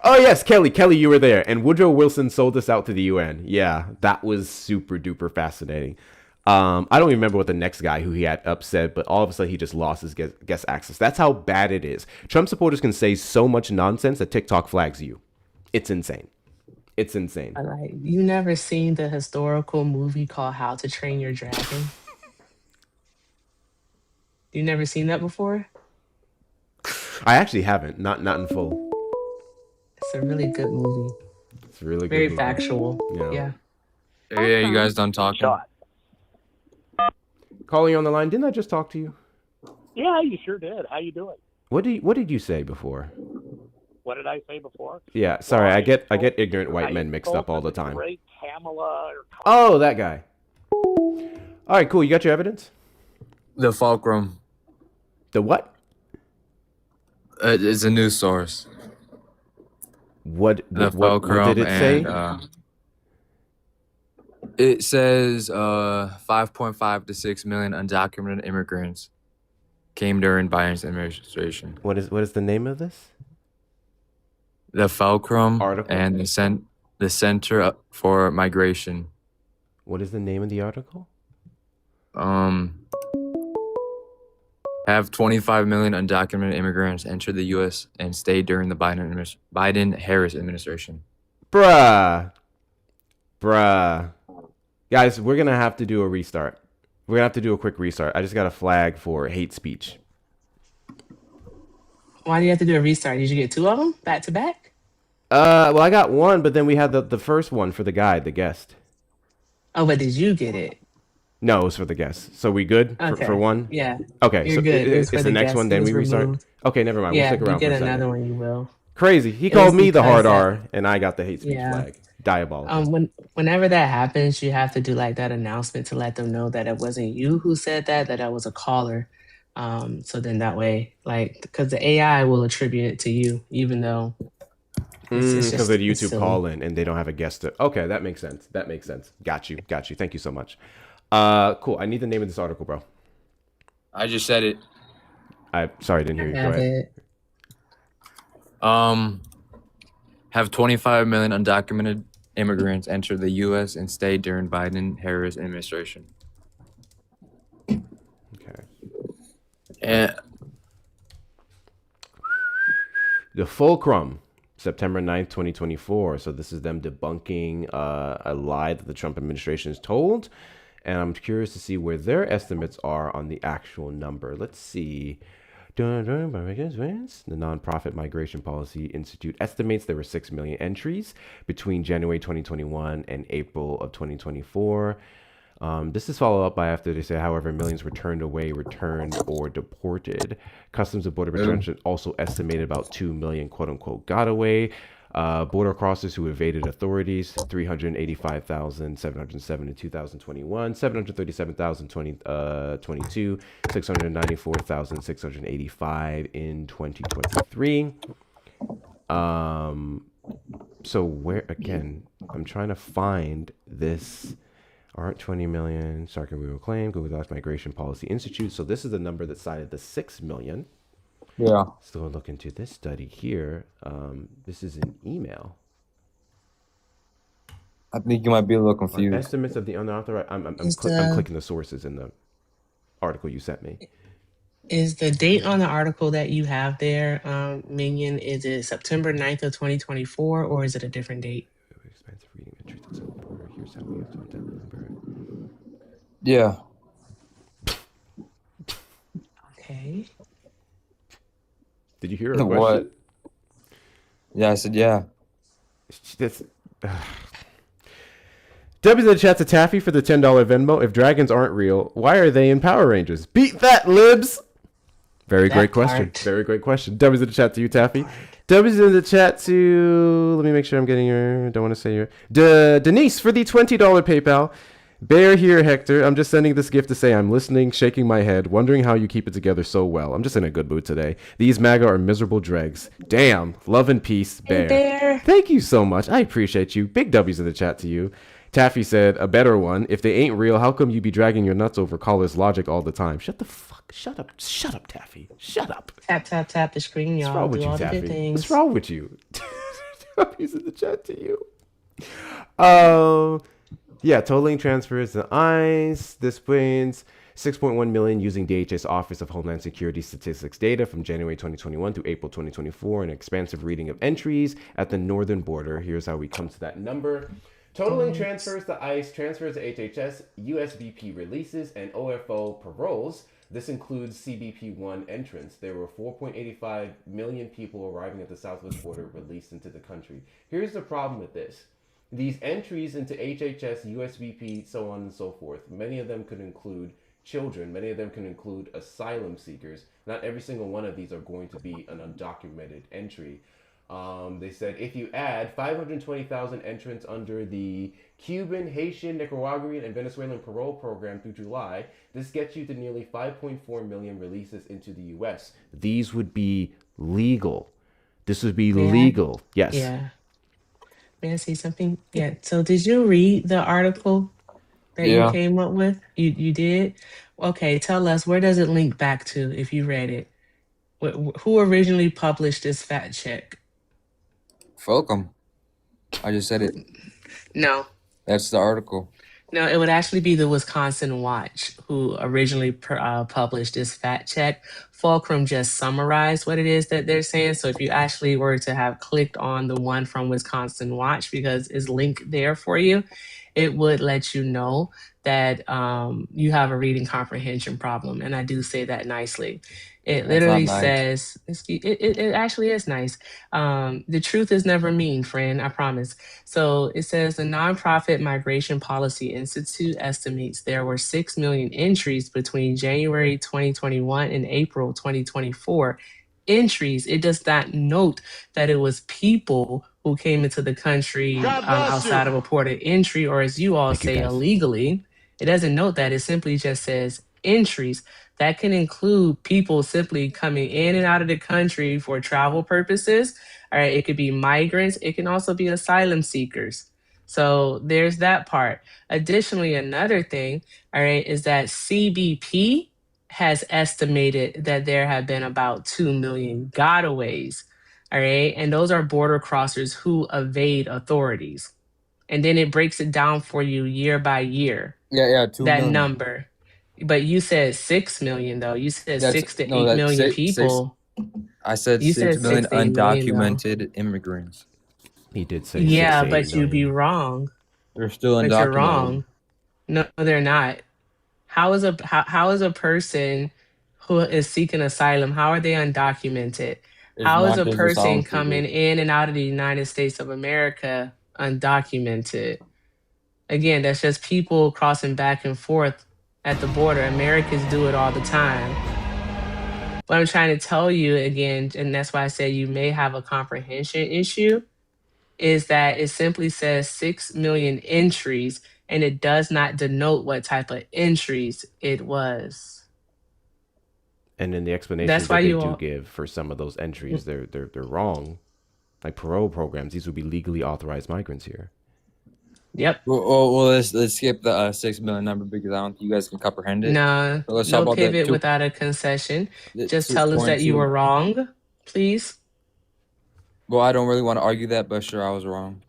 Oh, yes, Kelly, you were there. And Woodrow Wilson sold us out to the UN. Yeah, that was super duper fascinating. I don't even remember what the next guy who he had upset, but all of a sudden he just lost his guest access. That's how bad it is. Trump supporters can say so much nonsense that TikTok flags you. It's insane. Like, you never seen the historical movie called How to Train Your Dragon? You never seen that before? I actually haven't. Not in full. It's a really good movie. It's really good. Very movie. factual. Yeah. Yeah, you guys done talking? Calling you on the line. Didn't I just talk to you? Yeah, you sure did. How you doing? What did you say before? What did I say before? Yeah, sorry, I get ignorant white men mixed up all the time. Great Pamela. Oh, that guy. All right, cool. You got your evidence? The fulcrum. The what? It's a news source. What The fulcrum did it say? It says 5.5 to 6 million undocumented immigrants came during Biden's administration. What is the name of this? The fulcrum Article? and the Center for Migration. What is the name of the article? Have 25 million undocumented immigrants entered the U.S. and stayed during the Biden-Harris administration. Bruh. Guys, we're going to have to do a restart. We're going to have to do a quick restart. I just got a flag for hate speech. Why do you have to do a restart? Did you get two of them back to back? Well, I got one, but then we had the first one for the guy, the guest. Oh, but did you get it? No, it was for the guest. So we good for one? Yeah. Okay, You're so good. it's the next guest. one, then It we was restart? removed. Okay, never mind. Yeah, we'll stick around you for get a second. another one, you will. Crazy. He It called was me the because hard R, and I got the hate speech Yeah. flag. Diabolical. Whenever that happens, you have to do like that announcement to let them know that it wasn't you who said that it was a caller. So then that way, like, because the AI will attribute it to you, even though Because of the it's YouTube silly. call in and they don't have a guest. Okay, that makes sense. Got you. Thank you so much. Cool. I need the name of this article, bro. I just said it. Sorry, I didn't hear you. Go Have ahead. it. Have 25 million undocumented immigrants enter the U.S. and stay during Biden-Harris administration. Okay. And The Fulcrum, September 9th, 2024. So this is them debunking a lie that the Trump administration is told. And I'm curious to see where their estimates are on the actual number. Let's see. The Nonprofit Migration Policy Institute estimates there were 6 million entries between January 2021 and April of 2024. This is followed up by after they say, however, millions were turned away, returned, or deported. Customs and Border Protection also estimated about 2 million, quote unquote, got away. Border crossers who evaded authorities, 385,707 in 2021, 737,022, 694,685 in 2023. So where again? I'm trying to find this. Aren't 20 million. Sarkin we will claim Google Docs Migration Policy Institute. So this is the number that cited the 6 million. Yeah. Still look into this study here. This is an email. I think you might be a little On confused. estimates of the unauthorized. I'm Is the clicking the sources in the article you sent me. is the date on the article that you have there, Minion? Is it September 9th of 2024, or is it a different date? Expensive reading entries at some border. Here's how we have to remember. Yeah. Did Okay. you hear a question? What? Yeah, I said yeah. That's. W's in the chat to Taffy for the $10 Venmo. If dragons aren't real, why are they in Power Rangers? Beat that, libs! Very That great question. part. Very great question. W's in the chat to you, Taffy. W's in the chat to... Let me make sure I'm getting your... Don't want to say your... Denise for the $20 PayPal. Bear here, Hector. I'm just sending this gift to say I'm listening, shaking my head, wondering how you keep it together so well. I'm just in a good mood today. These MAGA are miserable dregs. Damn. Love and peace, Bear. Hey, Bear. Thank you so much. I appreciate you. Big W's in the chat to you. Taffy said, a better one. If they ain't real, how come you be dragging your nuts over Caller's logic all the time? Shut the fuck. Shut up. Shut up, Taffy. Shut up. Tap, tap, tap the screen, What's y'all. wrong with Do you, all the good Taffy? things. What's wrong with you? Taffy's in the chat to you. Yeah, totaling transfers to ICE. This brings 6.1 million using DHS Office of Homeland Security statistics data from January 2021 through April 2024, an expansive reading of entries at the northern border. Here's how we come to that number. Totaling transfers to ICE, transfers to HHS, USVP releases, and OFO paroles. This includes CBP-1 entrants. There were 4.85 million people arriving at the southwest border released into the country. Here's the problem with this. These entries into HHS, USVP, so on and so forth, many of them could include children. Many of them can include asylum seekers. Not every single one of these are going to be an undocumented entry. They said if you add 520,000 entrants under the Cuban, Haitian, Nicaraguan, and Venezuelan parole program through July, this gets you to nearly 5.4 million releases into the U.S. These would be legal. This would be legal. Yes. Yeah. May I say something? Yeah. So did you read the article that you came up with? You did? Okay. Tell us, where does it link back to if you read it? Who originally published this fact check? Fulcum. I just said it. No. That's the article. No, it would actually be the Wisconsin Watch who originally published this fact check. Fulcrum just summarized what it is that they're saying. So if you actually were to have clicked on the one from Wisconsin Watch, because it's linked there for you, it would let you know that you have a reading comprehension problem. And I do say that nicely. It literally says, it actually is nice. The truth is never mean, friend, I promise. So it says the nonprofit Migration Policy Institute estimates there were 6 million entries between January 2021 and April 2024. Entries, it does not note that it was people who came into the country outside of a port of entry, or as you all say, illegally. It doesn't note that. It simply just says entries. That can include people simply coming in and out of the country for travel purposes. All right, it could be migrants. It can also be asylum seekers. So there's that part. Additionally, another thing, all right, is that CBP has estimated that there have been about 2 million gotaways. All right, and those are border crossers who evade authorities. And then it breaks it down for you year by year. Yeah, 2 that million. number. But you said 6 million though. You said That's- 6 to no, 8 that's million six- people. I said You 6 said million 6 to 8 million, though. undocumented immigrants. He did say Yeah, 6 to 8 but you'd be million. wrong. They're still undocumented. But you're wrong. No, they're not. How is a person who is seeking asylum, how are they undocumented? It's How is not a just person asylum coming seekers. in and out of the United States of America undocumented? Again, that's just people crossing back and forth at the border. Americans do it all the time. What I'm trying to tell you again, and that's why I said you may have a comprehension issue, is that it simply says 6 million entries and it does not denote what type of entries it was. And in the explanations That's that why they you do all, give for some of those entries, they're wrong. like parole programs. These would be legally authorized migrants here. Yep. Well, let's skip the 6 million number because I don't think you guys can comprehend it. Nah, So let's talk no about pivot without a concession. Just tell us that you were wrong, please. Well, I don't really want to argue that, but sure, I was wrong.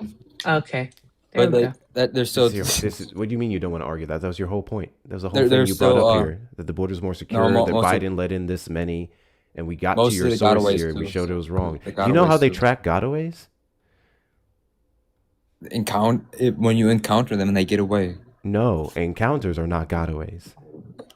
Okay. There But we go. that there's still what do you mean you don't want to argue that? That was your whole point. That was the whole There- thing there's you brought still, up here. That the border's more secure, mo- that most of- Biden let in this many, and we got to Mostly your the source gotaways here, and we too. showed it was wrong. The Do you know how gotaways they too. track gotaways? When you encounter them and they get away. No, encounters are not gotaways.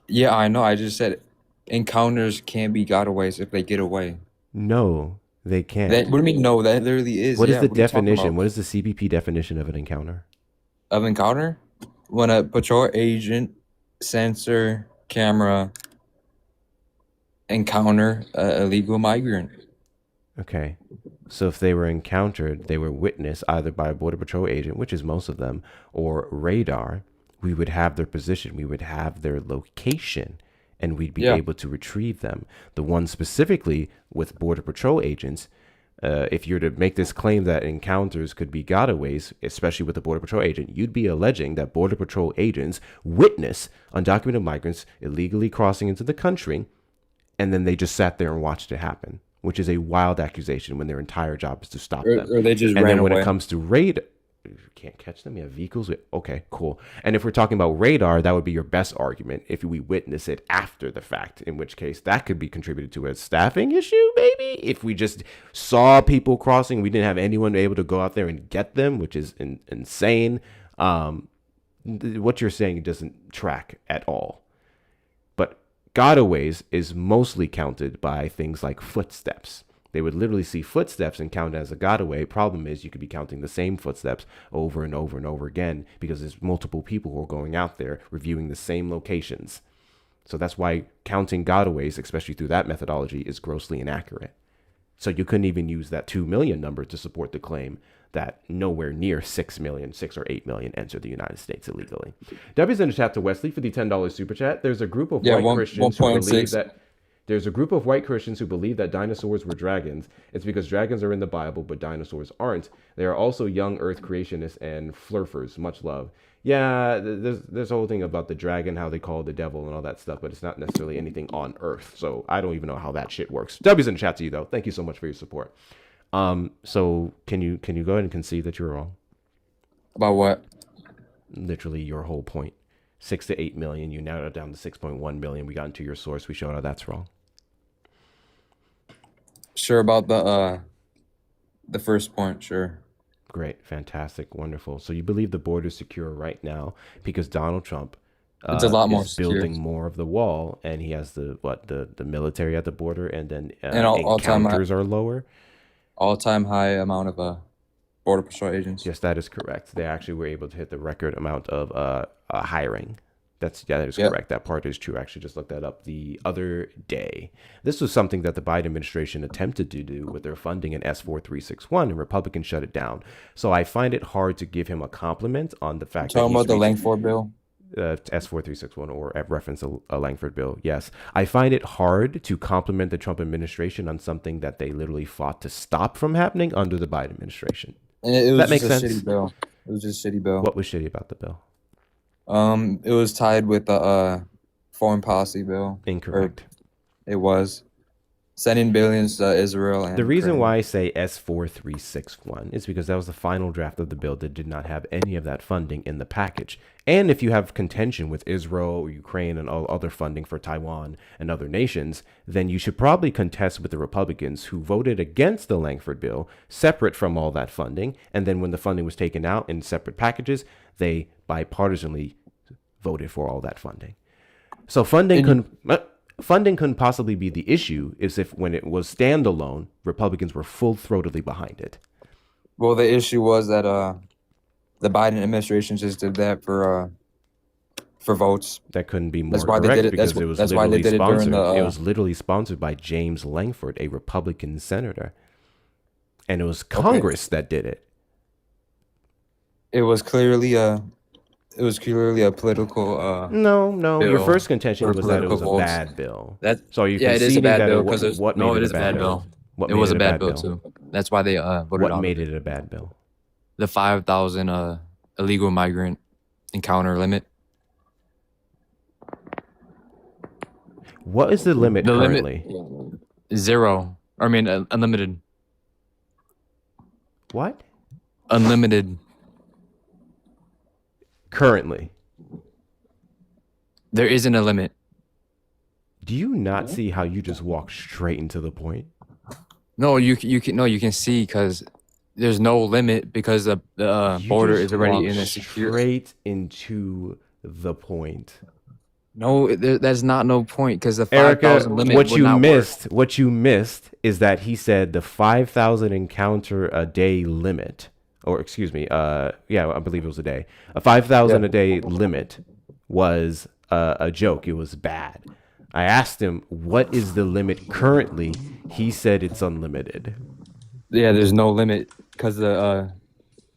Yeah, I know. I just said encounters can be gotaways if they get away. No, they can't. What do you mean? No, that literally is. What is Yeah, the what are you talking definition? about? What is the CBP definition of an encounter? Of encounter? When a patrol agent, sensor, camera encounter a illegal migrant. Okay. So if they were encountered, they were witnessed either by a Border Patrol agent, which is most of them, or radar, we would have their position, we would have their location, and we'd be able to retrieve them. The one specifically with Border Patrol agents, if you're to make this claim that encounters could be gotaways, especially with a Border Patrol agent, you'd be alleging that Border Patrol agents witness undocumented migrants illegally crossing into the country, and then they just sat there and watched it happen, which is a wild accusation when their entire job is to stop them. Or they just and ran then when away. it comes to radar, you can't catch them. You have vehicles. Okay, cool. And if we're talking about radar, that would be your best argument if we witness it after the fact, in which case that could be contributed to a staffing issue, maybe. If we just saw people crossing, we didn't have anyone able to go out there and get them, which is insane. What you're saying doesn't track at all. But gotaways is mostly counted by things like footsteps. They would literally see footsteps and count it as a gotaway. Problem is, you could be counting the same footsteps over and over and over again because there's multiple people who are going out there reviewing the same locations. So that's why counting gotaways, especially through that methodology, is grossly inaccurate. So you couldn't even use that 2 million number to support the claim that nowhere near 6 or 8 million entered the United States illegally. W's in the chat to Wesley for the $10 super chat. There's a group of white Christians who believe that there's a group of white Christians who believe that dinosaurs were dragons. It's because dragons are in the Bible, but dinosaurs aren't. They are also young Earth creationists and flurfers. Much love. Yeah, there's a whole thing about the dragon, how they call it the devil and all that stuff, but it's not necessarily anything on Earth. So I don't even know how that shit works. W's in the chat to you though. Thank you so much for your support. So can you go ahead and concede that you're wrong? About what? Literally your whole point. 6 to 8 million. You narrowed it down to 6.1 million. We got into your source. We showed how that's wrong. Sure about the first point, sure. Great, fantastic, wonderful. So you believe the border is secure right now because Donald Trump it's a lot more is secure. building more of the wall, and he has the military at the border, and then And all-time encounters are lower. All-time high amount of Border Patrol agents. Yes, that is correct. They actually were able to hit the record amount of hiring. That is correct. That part is true. I actually just looked that up the other day. This was something that the Biden administration attempted to do with their funding in S4361, and Republicans shut it down. So I find it hard to give him a compliment on the fact that Talking about the Langford bill? S4361, or at reference a Langford bill. Yes. I find it hard to compliment the Trump administration on something that they literally fought to stop from happening under the Biden administration. And it was that makes just a sense. shitty bill. It was just a shitty bill. What was shitty about the bill? It was tied with the foreign policy bill. Incorrect. It was sending billions to Israel. And the reason Ukraine. why I say S4361 is because that was the final draft of the bill that did not have any of that funding in the package. And if you have contention with Israel or Ukraine and all other funding for Taiwan and other nations, then you should probably contest with the Republicans who voted against the Langford bill, separate from all that funding. And then when the funding was taken out in separate packages, they bipartisanly voted for all that funding. So funding couldn't possibly be the issue if when it was standalone, Republicans were full-throatedly behind it. Well, the issue was that the Biden administration just did that for votes. That couldn't be more That's why correct they did it. because it was That's why literally they did it during sponsored. the. It was literally sponsored by James Langford, a Republican senator, and it was Congress that did it. It was clearly a political. No. bill Your first contention for was that it was a political votes. bad bill. That So you yeah, it is a conceding bad that bill it because what made no, it it is a bad bill. What It made was it a bad bill too. That's why they voted What out made of it a bad bill? the 5,000 illegal migrant encounter limit. What is the limit The currently? limit zero. I mean unlimited. What? Unlimited. Currently. There isn't a limit. Do you not see how you just walk straight into the point? No, you can see because there's no limit because the border is already in a secure. Straight into the point. No, that's not no point because the Erica, 5,000 limit what would you not missed, work. what you missed is that he said the 5,000 encounter a day limit, or excuse me, yeah, I believe it was a day. A 5,000 a day limit was a joke. It was bad. I asked him, what is the limit currently? He said it's unlimited. Yeah, there's no limit because the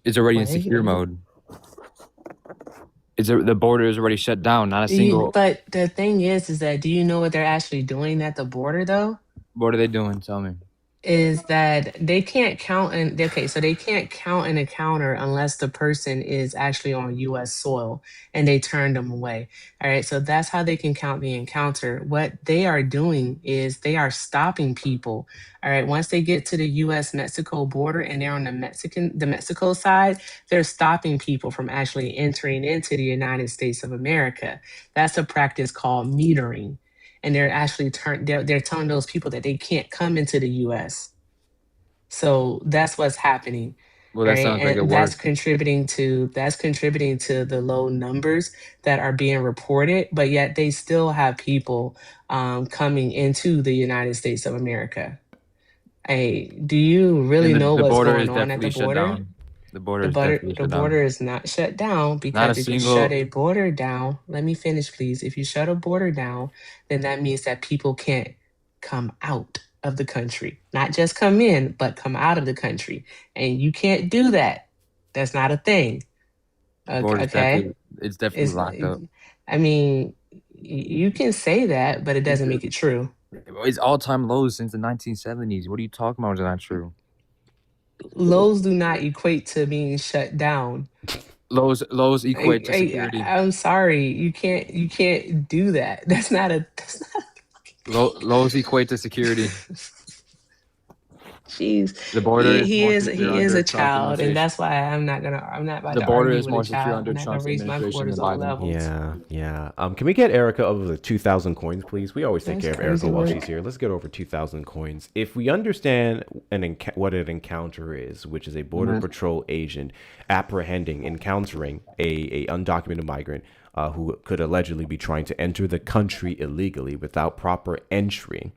it's already in secure mode. The border is already shut down. Not a single. But the thing is that do you know what they're actually doing at the border though? What are they doing? Tell me. Is that they can't count so they can't count an encounter unless the person is actually on US soil and they turn them away. All right, so that's how they can count the encounter. What they are doing is they are stopping people. All right, once they get to the US Mexico border and they're on the Mexico side, they're stopping people from actually entering into the United States of America. That's a practice called metering. And they're actually they're telling those people that they can't come into the U.S. So that's what's happening. Well, that sounds like it that's works. contributing to the low numbers that are being reported. But yet they still have people coming into the United States of America. Hey, do you really know what's going on at the border? The border is definitely shut down. The border is not shut down because if you shut a border down, let me finish, please. If you shut a border down, then that means that people can't come out of the country. Not just come in, but come out of the country. And you can't do that. That's not a thing. Okay? It's definitely locked up. I mean, you can say that, but it doesn't make it true. It's all-time lows since the 1970s. What are you talking about? Is not true. Lows do not equate to being shut down. Lows equate to security. I'm sorry, you can't do that. That's not Lows equate to security. Jeez, the border he is a child, and that's why I'm not about the to border argue is with more a secure child. under I'm not Trump's gonna raise my administration than cortisol Biden. levels. Yeah. Can we get Erica over the 2,000 coins, please? We always take care of Erica while she's here. Let's get over 2,000 coins. If we understand what an encounter is, which is a border patrol agent encountering a undocumented migrant who could allegedly be trying to enter the country illegally without proper entry,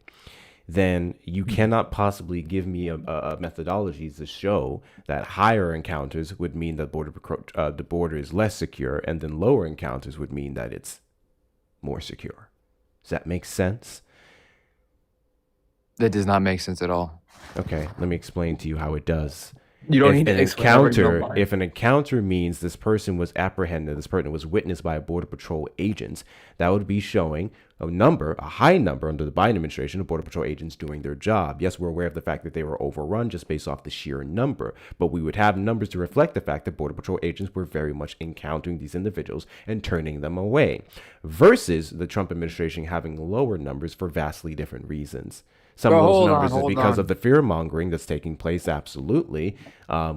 then you cannot possibly give me a methodology to show that higher encounters would mean that the border is less secure, and then lower encounters would mean that it's more secure. Does that make sense? That does not make sense at all. Okay, let me explain to you how it does. You don't need to explain. If an encounter means this person was apprehended, this person was witnessed by a border patrol agents, that would be showing a high number under the Biden administration of border patrol agents doing their job. Yes, we're aware of the fact that they were overrun just based off the sheer number, but we would have numbers to reflect the fact that border patrol agents were very much encountering these individuals and turning them away, versus the Trump administration having lower numbers for vastly different reasons. Some of those numbers is because of the fear mongering that's taking place. Absolutely.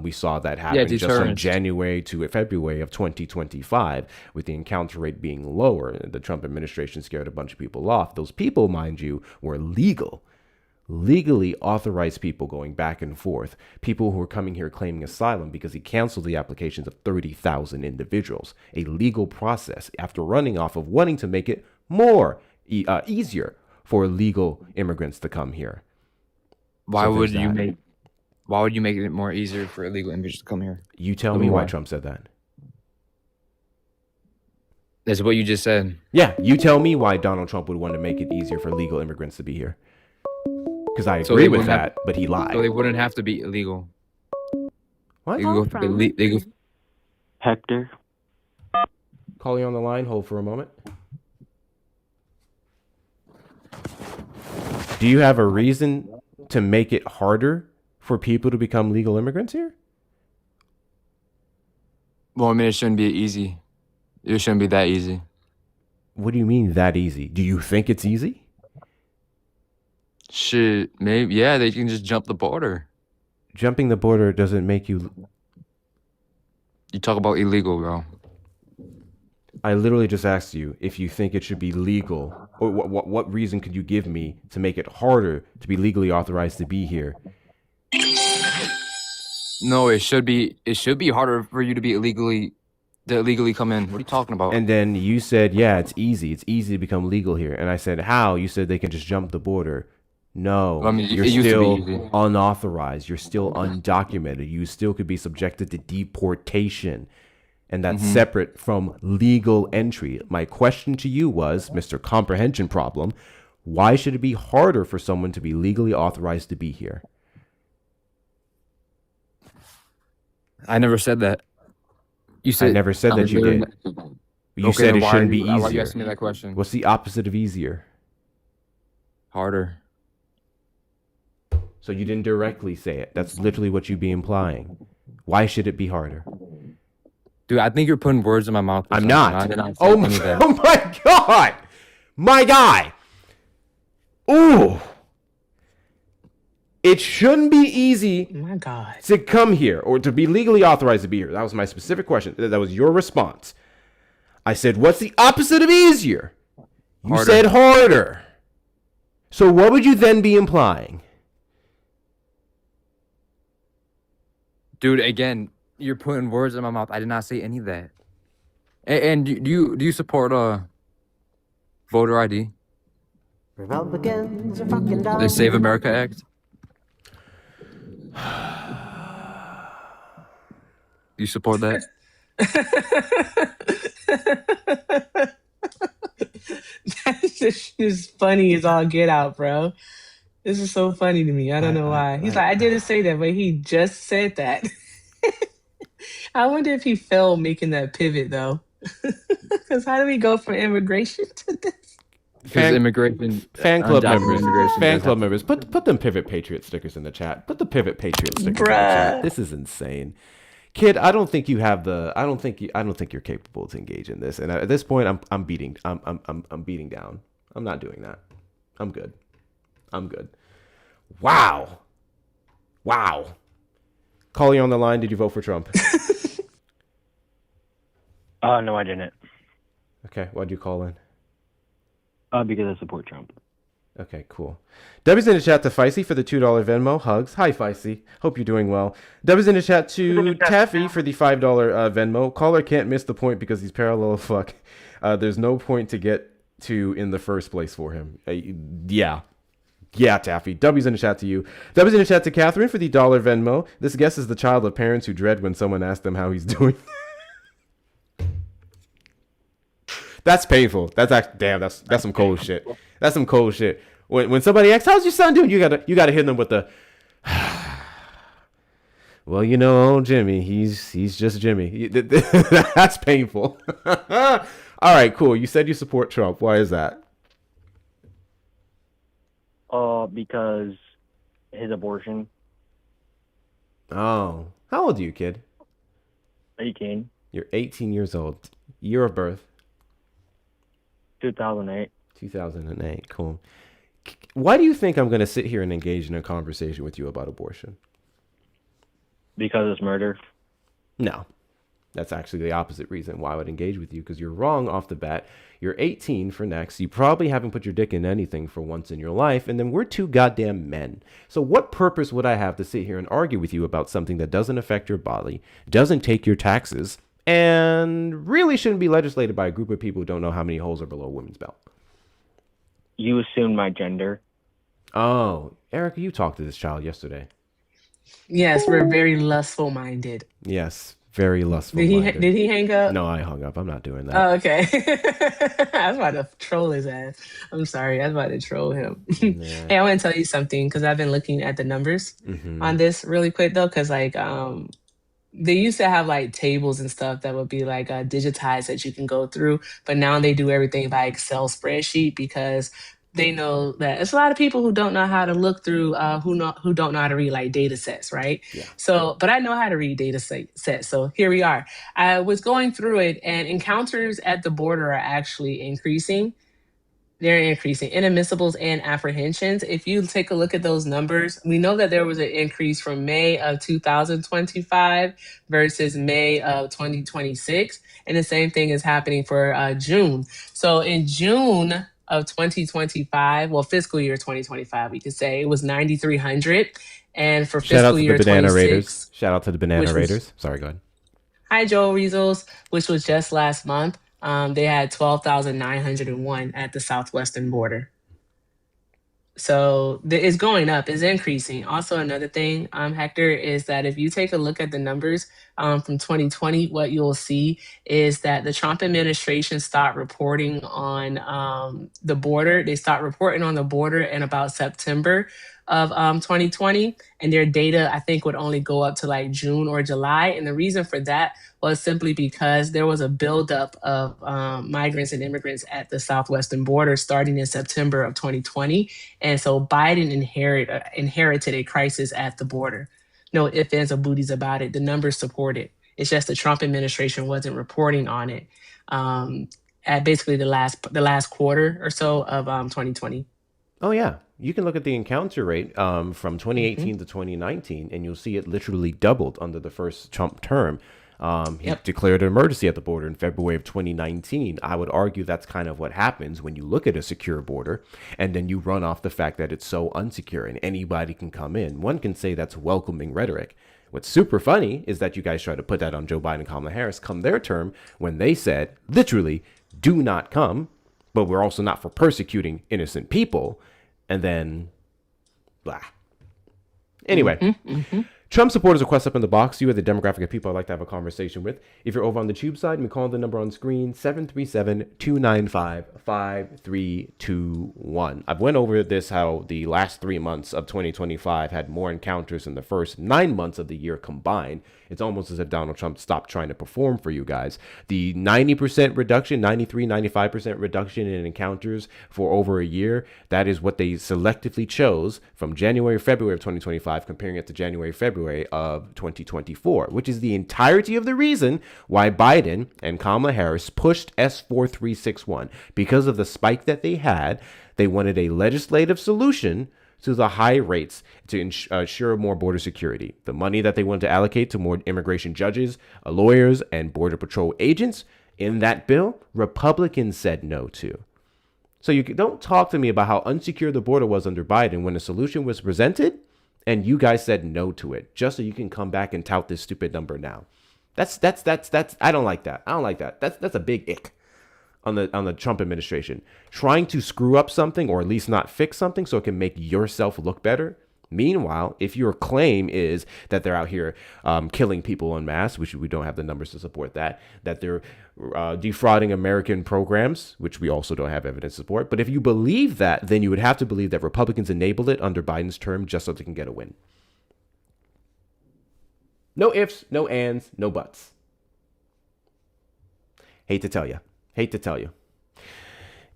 We saw that happen just from January to February of 2025 with the encounter rate being lower. The Trump administration scared a bunch of people off. Those people, mind you, were legally authorized people going back and forth, people who were coming here claiming asylum because he canceled the applications of 30,000 individuals. A legal process after running off of wanting to make it more easier for illegal immigrants to come here. Why would you make it more easier for illegal immigrants to come here? You tell me why Trump said that. That's what you just said. Yeah, you tell me why Donald Trump would want to make it easier for legal immigrants to be here. Because I agree with that, but he lied. So they wouldn't have to be illegal. What? They go Hector. Call you on the line. Hold for a moment. Do you have a reason to make it harder for people to become legal immigrants here? Well, I mean, it shouldn't be easy. It shouldn't be that easy. What do you mean that easy? Do you think it's easy? Shit, maybe. Yeah, they can just jump the border. Jumping the border doesn't make you... You talk about illegal, bro. I literally just asked you if you think it should be legal, or what reason could you give me to make it harder to be legally authorized to be here? No, it should be harder for you to illegally come in. What are you talking about? And then you said, yeah, it's easy. It's easy to become legal here. And I said, how? You said they can just jump the border. No, I mean, you're it used to be still easy. unauthorized. You're still undocumented. You still could be subjected to deportation. And that's separate from legal entry. My question to you was, Mr. Comprehension Problem, why should it be harder for someone to be legally authorized to be here? I never said that. You said I never said that you did. You said it shouldn't be Why are you easier. asking me that question? What's the opposite of easier? Harder. So you didn't directly say it. That's literally what you'd be implying. Why should it be harder? Dude, I think you're putting words in my mouth. I'm not. I did not say Oh any of that. my God. My guy. Ooh. It shouldn't be easy My God. to come here or to be legally authorized to be here. That was my specific question. That was your response. I said, what's the opposite of easier? You Harder. said harder. So what would you then be implying? Dude, again, you're putting words in my mouth. I did not say any of that. And do you support voter ID? Republicans are fucking dumb. The Save America Act? You support that? That's just funny as all get out, bro. This is so funny to me. I don't know why. He's like, I didn't say that, but he just said that. I wonder if he failed making that pivot, though. Because how do we go from immigration to this? Because immigration, Fan club undocumented members, immigration fan does club have- members, put them Pivot Patriot stickers in the chat. Put the Pivot Patriot stickers in the Bruh. chat. This is insane, kid. I don't think you have the. I don't think you're capable to engage in this. And at this point, I'm beating down. I'm not doing that. I'm good. Wow. Call you on the line. Did you vote for Trump? No, I didn't. Okay. Why'd you call in? Because I support Trump. Okay, cool. Debbie's in the chat to Feisty for the $2 Venmo. Hugs. Hi, Feisty. Hope you're doing well. Debbie's in the chat to Taffy for the $5 Venmo. Caller can't miss the point because he's parallel fuck. There's no point to get to in the first place for him. Yeah, Taffy. W's in the chat to you. W's in the chat to Catherine for the $1 Venmo. This guest is the child of parents who dread when someone asks them how he's doing. That's painful. That's some cold shit. That's some cold shit. When somebody asks, "How's your son doing?" You gotta hit them with the, well, you know, Jimmy, he's just Jimmy. That's painful. All right, cool. You said you support Trump. Why is that? Because his abortion. Oh, how old are you, kid? 18. You're 18 years old. Year of birth? 2008. 2008. Cool. Why do you think I'm going to sit here and engage in a conversation with you about abortion? Because it's murder. No. That's actually the opposite reason why I would engage with you, because you're wrong off the bat. You're 18 for next. You probably haven't put your dick in anything for once in your life, and then we're two goddamn men. So what purpose would I have to sit here and argue with you about something that doesn't affect your body, doesn't take your taxes, and really shouldn't be legislated by a group of people who don't know how many holes are below a women's belt? You assumed my gender. Oh, Erica, you talked to this child yesterday. Yes, we're very lustful minded. Yes, very lustful. Did he hang up? No, I hung up. I'm not doing that. Oh, okay. I was about to troll his ass. I'm sorry. I was about to troll him. Yeah. Hey, I want to tell you something because I've been looking at the numbers on this really quick though, because like they used to have like tables and stuff that would be like digitized that you can go through, but now they do everything by Excel spreadsheet because they know that it's a lot of people who don't know how to look through, who don't know how to read like data sets, right? Yeah. So, but I know how to read data sets. So here we are. I was going through it, and encounters at the border are actually increasing. They're increasing inadmissibles and apprehensions. If you take a look at those numbers, we know that there was an increase from May of 2025 versus May of 2026. And the same thing is happening for June. So in June of 2025, well, fiscal year 2025, we could say it was 9,300. And for Shout out fiscal to the year Banana 26, Raiders. Shout out to the Banana which was Raiders. Sorry, go ahead. Hi, Joel Rezos, which was just last month. They had 12,901 at the southwestern border. So it's going up, it's increasing. Also, another thing, Hector, is that if you take a look at the numbers from 2020, what you'll see is that the Trump administration stopped reporting on the border. They stopped reporting on the border in about September of 2020, and their data, I think, would only go up to like June or July. And the reason for that was simply because there was a buildup of migrants and immigrants at the southwestern border starting in September of 2020. And so Biden inherited a crisis at the border. No ifs, ands, or booties about it. The numbers support it. It's just the Trump administration wasn't reporting on it at basically the last quarter or so of 2020. Oh, yeah. You can look at the encounter rate from 2018 to 2019, and you'll see it literally doubled under the first Trump term. He declared an emergency at the border in February of 2019. I would argue that's kind of what happens when you look at a secure border and then you run off the fact that it's so unsecure and anybody can come in. One can say that's welcoming rhetoric. What's super funny is that you guys try to put that on Joe Biden and Kamala Harris come their term when they said, literally, do not come, but we're also not for persecuting innocent people. And then, blah. Anyway. Trump supporters request up in the box. You are the demographic of people I'd like to have a conversation with. If you're over on the tube side, we call the number on screen 737-295-5321. I've went over this, how the last 3 months of 2025 had more encounters than the first 9 months of the year combined. It's almost as if Donald Trump stopped trying to perform for you guys. The 90% reduction, 93, 95% reduction in encounters for over a year, that is what they selectively chose from January, February of 2025, comparing it to January, February of 2024, which is the entirety of the reason why Biden and Kamala Harris pushed S4361. Because of the spike that they had, they wanted a legislative solution to the high rates to ensure more border security. The money that they wanted to allocate to more immigration judges, lawyers, and Border Patrol agents in that bill, Republicans said no to. So you don't talk to me about how unsecure the border was under Biden when a solution was presented and you guys said no to it, just so you can come back and tout this stupid number now. That's I don't like that. I don't like that. That's a big ick on the Trump administration. Trying to screw up something or at least not fix something so it can make yourself look better. Meanwhile, if your claim is that they're out here killing people en masse, which we don't have the numbers to support that they're defrauding American programs, which we also don't have evidence to support. But if you believe that, then you would have to believe that Republicans enabled it under Biden's term just so they can get a win. No ifs, no ands, no buts. Hate to tell you.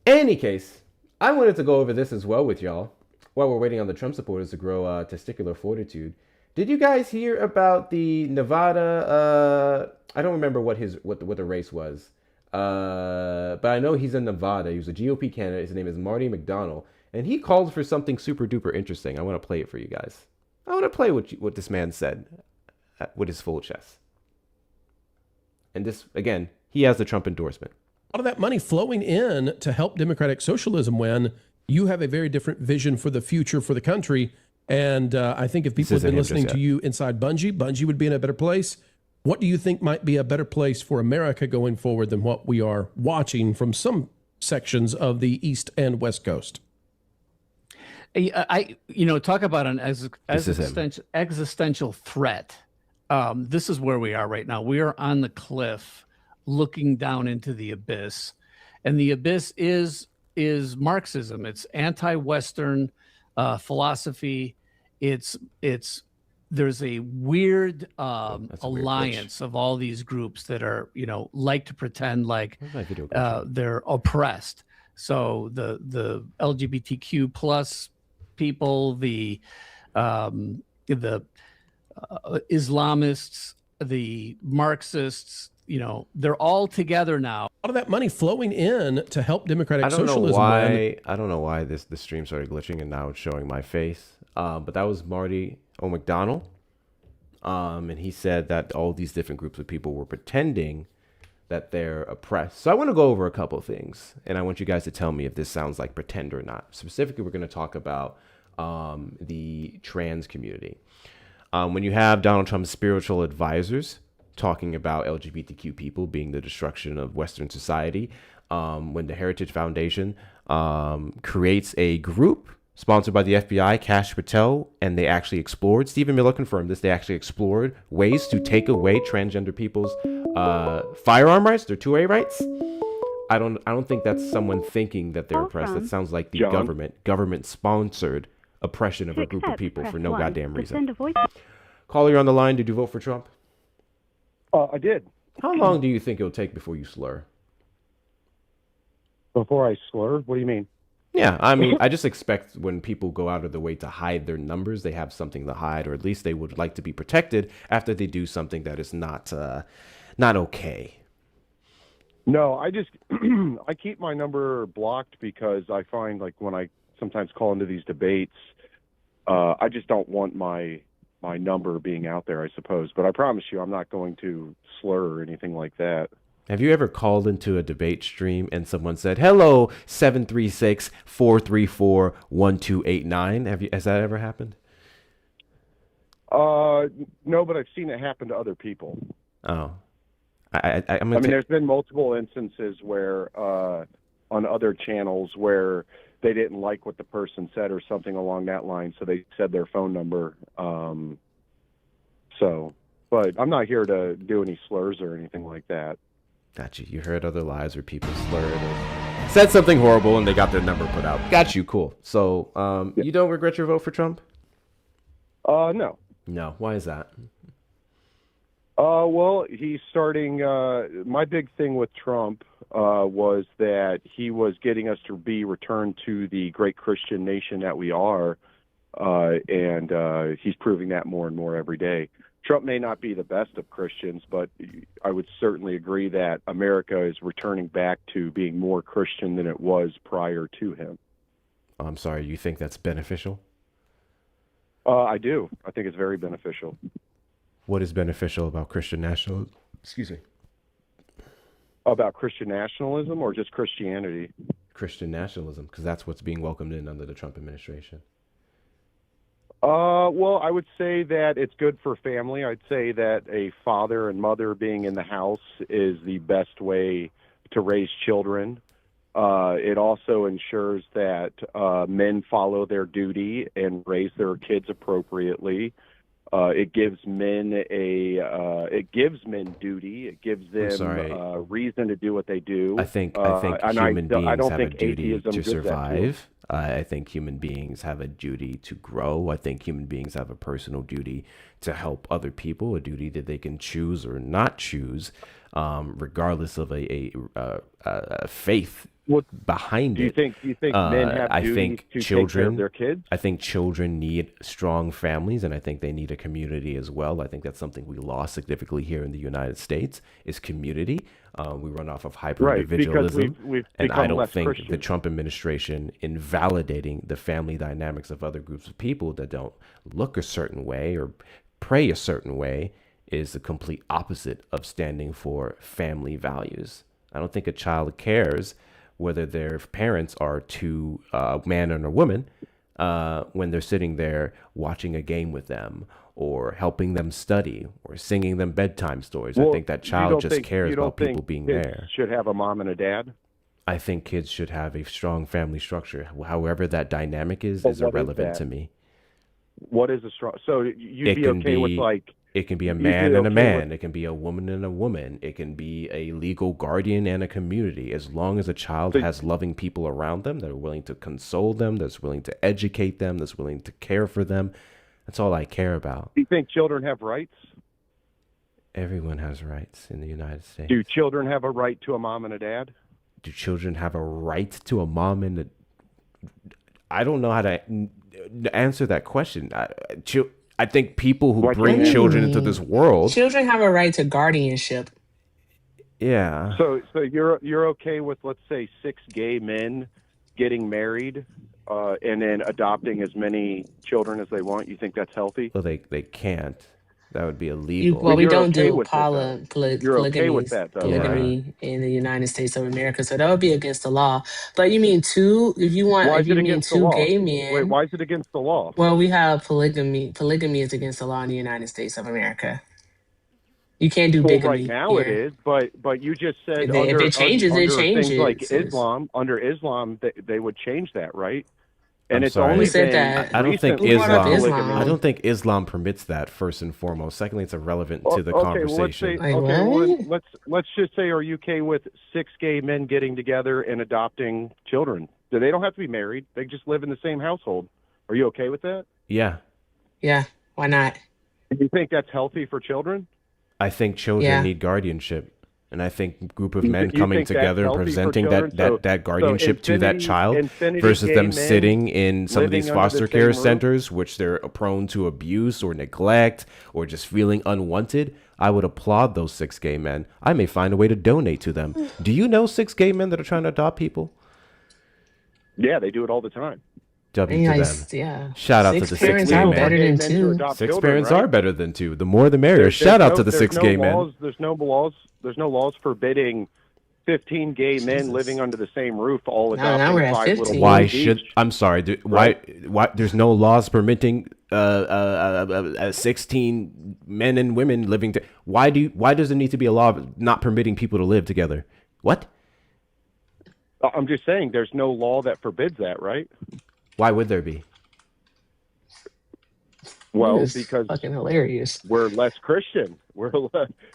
Any case, I wanted to go over this as well with y'all while we're waiting on the Trump supporters to grow testicular fortitude. Did you guys hear about the Nevada? I don't remember what the race was, but I know he's in Nevada. He was a GOP candidate. His name is Marty McDonald, and he called for something super duper interesting. I want to play it for you guys. I want to play what this man said with his full chest. And this, again, he has the Trump endorsement. A lot of that money flowing in to help democratic socialism when you have a very different vision for the future for the country. And I think if people have been listening to you inside Bungie would be in a better place. What do you think might be a better place for America going forward than what we are watching from some sections of the East and West Coast? Talk about an existential threat. This is where we are right now. We are on the cliff looking down into the abyss, and the abyss is Marxism. It's anti-Western philosophy. There's a weird alliance of all these groups that are like to pretend like they're oppressed. So the LGBTQ plus people, the Islamists, the Marxists, they're all together now. A lot of that money flowing in to help democratic I don't know socialism win. why the stream started glitching and now it's showing my face. But that was Marty O'McDonnell. And he said that all these different groups of people were pretending that they're oppressed. So I want to go over a couple of things, and I want you guys to tell me if this sounds like pretend or not. Specifically, we're going to talk about the trans community. When you have Donald Trump's spiritual advisors talking about LGBTQ people being the destruction of Western society, when the Heritage Foundation creates a group sponsored by the FBI, Kash Patel, and they actually explored, Stephen Miller confirmed this, they actually explored ways to take away transgender people's firearm rights, their 2A rights. I don't think that's someone thinking that they're oppressed. That sounds like the government sponsored oppression of a group of people for no goddamn reason. Caller, you're on the line. Did you vote for Trump? I did. How long do you think it'll take before you slur? Before I slur? What do you mean? Yeah, I mean, I just expect when people go out of their way to hide their numbers, they have something to hide, or at least they would like to be protected after they do something that is not okay. No, I just I keep my number blocked because I find like when I sometimes call into these debates, I just don't want my number being out there, I suppose. But I promise you, I'm not going to slur or anything like that. Have you ever called into a debate stream and someone said, "Hello, 736-434-1289"? Has that ever happened? No, but I've seen it happen to other people. Oh, I mean, there's been multiple instances where on other channels where they didn't like what the person said or something along that line, so they said their phone number. But I'm not here to do any slurs or anything like that. Got you. You heard other lives where people slurred or said something horrible and they got their number put out. Got you. Cool. So you don't regret your vote for Trump? No. No. Why is that? Well, he's starting. My big thing with Trump was that he was getting us to be returned to the great Christian nation that we are, and he's proving that more and more every day. Trump may not be the best of Christians, but I would certainly agree that America is returning back to being more Christian than it was prior to him. I'm sorry, you think that's beneficial? I do. I think it's very beneficial. What is beneficial about Christian nationalism? Excuse me. About Christian nationalism or just Christianity? Christian nationalism, because that's what's being welcomed in under the Trump administration. Well, I would say that it's good for family. I'd say that a father and mother being in the house is the best way to raise children. It also ensures that men follow their duty and raise their kids appropriately. It gives men duty. It gives them reason to do what they do. I think human beings have a duty to survive. I think human beings have a duty to grow. I think human beings have a personal duty to help other people, a duty that they can choose or not choose, regardless of a faith behind it. Do you think men have duties to take care of their kids? I think children need strong families, and I think they need a community as well. I think that's something we lost significantly here in the United States is community. We run off of hyper-individualism, and I don't think the Trump administration invalidating the family dynamics of other groups of people that don't look a certain way or pray a certain way is the complete opposite of standing for family values. I don't think a child cares whether their parents are two, a man and a woman, when they're sitting there watching a game with them or helping them study or singing them bedtime stories. I think that child just cares about people being there. Should have a mom and a dad? I think kids should have a strong family structure. However that dynamic is irrelevant to me. What is a strong? So you'd be okay with like... It can be a man and a man. It can be a woman and a woman. It can be a legal guardian and a community. As long as a child has loving people around them that are willing to console them, that's willing to educate them, that's willing to care for them, that's all I care about. Do you think children have rights? Everyone has rights in the United States. Do children have a right to a mom and a dad? do children have a right to a mom and I don't know how to answer that question. I think people who bring children into this world. Children have a right to guardianship. Yeah. So you're okay with, let's say, 6 gay men getting married and then adopting as many children as they want? You think that's healthy? Well, they can't. That would be illegal. We don't okay do You're okay with that, though, polygamy in the United States of America, so that would be against the law. But you mean two? If you want, Why if is you it mean against the two law? gay men, Wait, why is it against the law? well, we have polygamy. Polygamy is against the law in the United States of America. You can't do bigamy. Well, right now here. it is, but you just said If under, it changes, under it changes. things like Islam, under Islam, they would change that, right? And I'm it's sorry. only Who said been that? I don't think recently that Islam. polygamy- I don't think Islam permits that. First and foremost. Secondly, it's irrelevant to the conversation. Let's just say, are you okay with 6 gay men getting together and adopting children? So they don't have to be married; they just live in the same household. Are you okay with that? Yeah. Yeah. Why not? Do you think that's healthy for children? I think children need guardianship. And I think a group of men coming together and presenting that guardianship to that child versus them sitting in some of these foster care centers, which they're prone to abuse or neglect or just feeling unwanted. I would applaud those 6 gay men. I may find a way to donate to them. Do you know 6 gay men that are trying to adopt people? Yeah, they do it all the time. W to them. Yeah. Shout out to the 6 gay men. Better than 2. 6 parents are better than 2. The more the merrier. Shout out to the 6 gay men. There's no laws forbidding 15 gay men living under the same roof all adopting 5 little boys. Why should I'm sorry? Why there's no laws permitting 16 men and women living to why does there need to be a law not permitting people to live together? What? I'm just saying there's no law that forbids that, right? Why would there be? Well, because fucking hilarious. We're less Christian. We're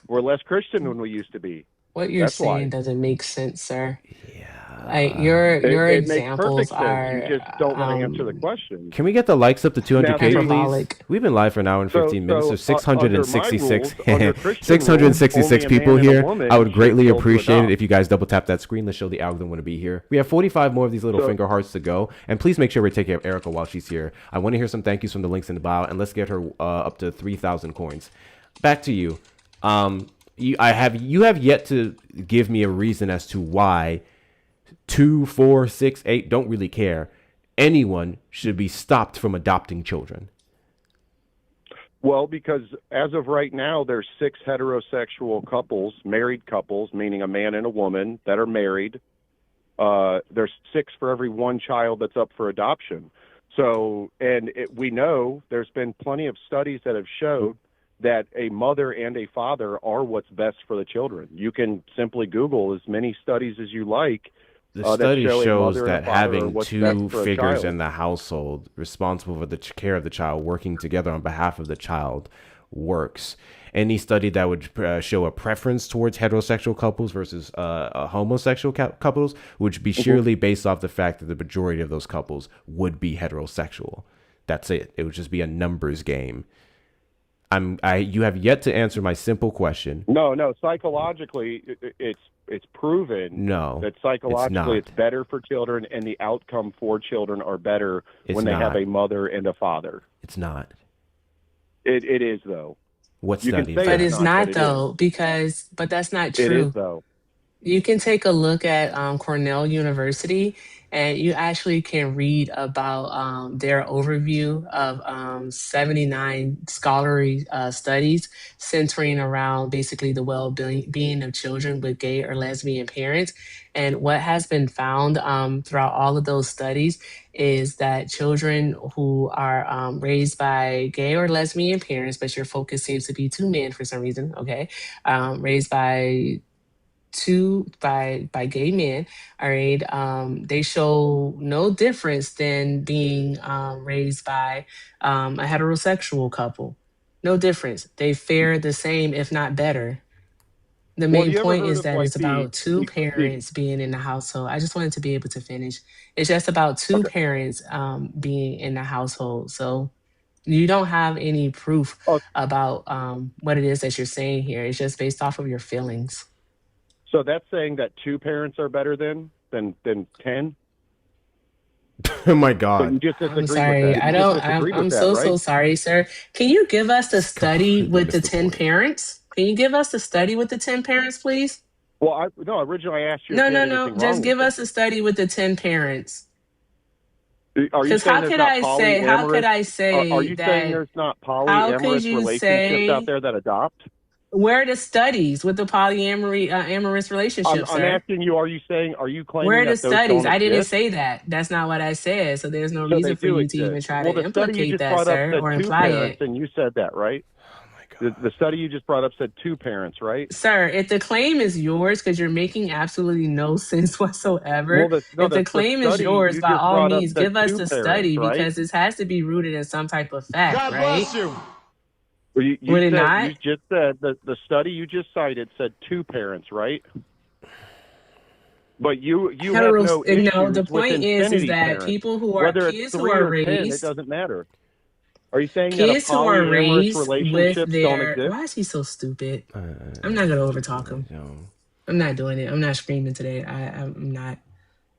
less Christian than we used to be. What you're That's saying why. doesn't make sense, sir. Yeah. Like your It examples makes perfect are. sense. You just don't want to answer the question. Can we get the likes up to 200K, Hyperbolic. please? We've been live for an hour and 15 minutes. There's 666, under Christian 666 rules, only a people man and a here. woman I would greatly should be able to appreciate it adopt. if you guys double tap that screen. Let's show the algorithm want to be here. We have 45 more of these little finger hearts to go. And please make sure we take care of Erica while she's here. I want to hear some thank yous from the links in the bio. And let's get her up to 3,000 coins. Back to you. You have yet to give me a reason as to why 2, 4, 6, 8, don't really care. Anyone should be stopped from adopting children. Well, because as of right now, there's 6 heterosexual couples, married couples, meaning a man and a woman that are married. There's 6 for every 1 child that's up for adoption. So, we know there's been plenty of studies that have showed that a mother and a father are what's best for the children. You can simply Google as many studies as you like. The study that show a shows mother and a that father are having what's 2 best for a figures child. in the household responsible for the care of the child working together on behalf of the child works. Any study that would show a preference towards heterosexual couples versus homosexual couples would be surely based off the fact that the majority of those couples would be heterosexual. That's it. It would just be a numbers game. You have yet to answer my simple question. No. Psychologically, it's proven that psychologically it's better for children, and the outcome for children are better when they have a mother and a father. It's not. It is though. What You can study? say But it's not but it though, but that's not true. It is though. You can take a look at Cornell University, and you actually can read about their overview of 79 scholarly studies centering around basically the well-being of children with gay or lesbian parents. And what has been found throughout all of those studies is that children who are raised by gay or lesbian parents, but your focus seems to be 2 men for some reason, okay, raised by gay men, all right, they show no difference than being raised by a heterosexual couple. No difference. They fare the same, if not better. The Well, main you ever point heard is of, that like, it's about 2 parents being in the household. I just wanted to be able to finish. It's just about 2 parents being in the household. So you don't have any proof about what it is that you're saying here. It's just based off of your feelings. So that's saying that 2 parents are better than 10. Oh my So God! you just I'm disagree with sorry. that. I You just don't. disagree with I'm that, so right? sorry, sir. Can you give us the study Completely with the missed the 10 point. parents? Can you give us the study with the 10 parents, please? Well, no. Originally, I asked you if No, you no, had no. anything Just wrong with give that. us a study with the 10 parents. Are you Because saying there's not how could polyamorous? I Are say you saying that? there's not How could polyamorous you relationships out say there that adopt? where are the studies with the polyamory, amorous relationship, I'm sir? asking you. Are you Where claiming are the that those studies? don't I didn't exist? say that. That's not what I said. So there's no So they reason for do you to even exist. try Well, to the study you implicate just that, brought up sir, said or 2 imply parents, it. and you said that, right? The study you just brought up said 2 parents, right? Sir, if the claim is yours, because you're making absolutely no sense whatsoever, Well, if the the claim is study yours, you by just all brought up means, said give us 2 the parents, study right? because this has to be rooted in some type of fact, God right? bless you. Well, Would it you not? just said the study you just cited said 2 parents, right? But you have no No, the issues with point is infinity that parents. people who are Whether it's kids who 3 are or 10, it raised, doesn't matter. Are you saying that a kids who are polyamorous raised with relationships don't their, exist? why is he so stupid? I'm not gonna overtalk him. I'm not doing it. I'm not screaming today. I'm not.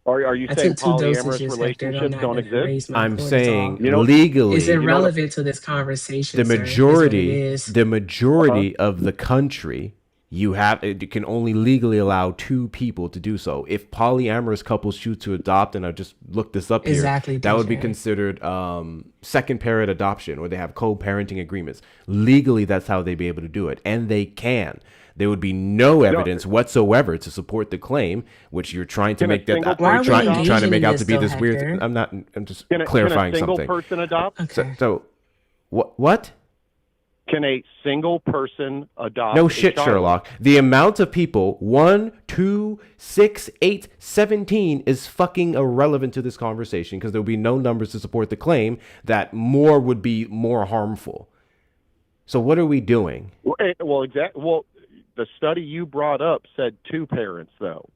Are you I saying took 2 polyamorous dosages, Hector. I'm relationships not don't gonna exist? raise my I'm cortisol. saying You know, It's legally, you know what? irrelevant to this conversation, the sir. Is what it majority, is. the majority of the country, you can only legally allow 2 people to do so. If polyamorous couples choose to adopt, and I just looked this up here, Exactly, that would be DJ. considered second parent adoption, or they have co-parenting agreements. Legally, that's how they'd be able to do it, and they can. There would be no evidence whatsoever to support the claim, which you're trying to make that Why you're are we trying to engaging make in out this to be though, this weird. Hector? I'm not. I'm just Can a clarifying single something. person adopt? Okay. So what? Can a single person adopt? No a shit, child? Sherlock. The amount of people, 1, 2, 6, 8, 17, is fucking irrelevant to this conversation because there will be no numbers to support the claim that more would be more harmful. So what are we doing? Well, exactly. Well, the study you brought up said 2 parents, though,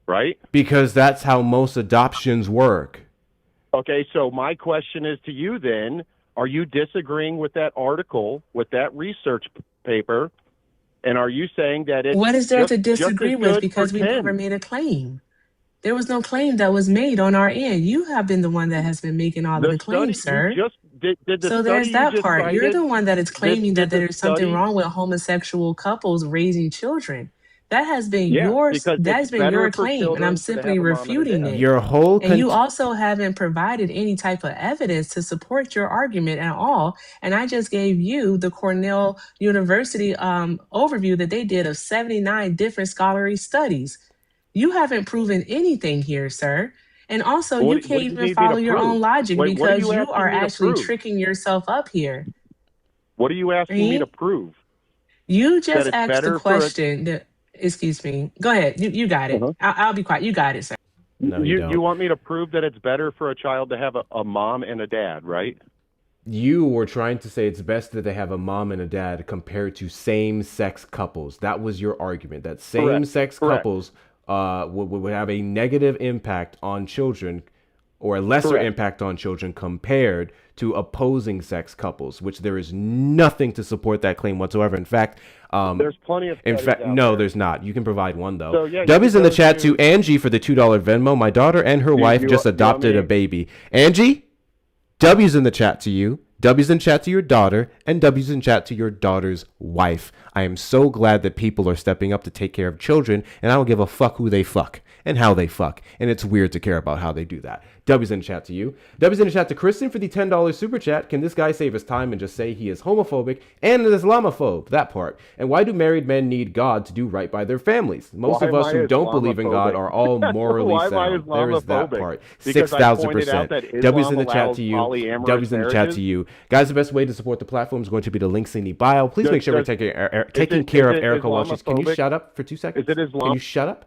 right? Because that's how most adoptions work. Okay, so my question is to you then, are you disagreeing with that article, with that research paper, and are you saying that it's What is there to just as disagree with? good for Because we 10? never made a claim. There was no claim that was made on our end. You have been the one that has been making all of The the claims, study you sir. just did the So study there's you that just part. You're cited, the one that is claiming that did the there is something study? wrong with homosexual couples raising children. That has been Yeah, yours. because That it's has been better your for claim, and I'm children to simply have a mom and a refuting dad. it. Your whole And you also haven't provided any type of evidence to support your argument at all. And I just gave you the Cornell University overview that they did of 79 different scholarly studies. You haven't proven anything here, sir. And also, you What can't do you even need me follow to your prove? own logic Wait, what are because you you are asking me to actually prove? tricking yourself up here. What are you asking me to Right? prove? You That just it's asked the better for a question that, excuse me. Go ahead. You got it. I'll be quiet. You got it, sir. No, you you don't. want me to prove that it's better for a child to have a mom and a dad, right? You were trying to say it's best that they have a mom and a dad compared to same-sex couples. That was your argument, that same-sex Correct. couples would have a negative impact on children or a lesser Correct. impact on children compared to opposing sex couples, which there is nothing to support that claim whatsoever. In fact, There's plenty of in studies fact, out no, there. there's not. You can provide one though. So, yeah, you W's can in the go chat to to- Angie for the $2 Venmo. My daughter and her wife just you want adopted me a to- baby. Angie, W's in the chat to you. W's in chat to your daughter, and W's in chat to your daughter's wife. I am so glad that people are stepping up to take care of children, and I don't give a fuck who they fuck and how they fuck. And it's weird to care about how they do that. W's in the chat to you. W's in the chat to Kristen for the $10 super chat. Can this guy save his time and just say he is homophobic and an Islamophobe? That part. And why do married men need God to do right by their families? Most Why of us am I who don't believe in God Islamophobic? are all morally Why am I sound. There is that Islamophobic? part. Because I pointed out 6,000%. that W's in the Islam chat allows to you. polyamorous W's in the chat marriages. to you. Guys, the best way to support the platform is going to be the links in the bio. Please make sure we're taking care of Erica while she's... Can you Islamophobic? shut up for 2 seconds? Is it Islam? Can you shut up?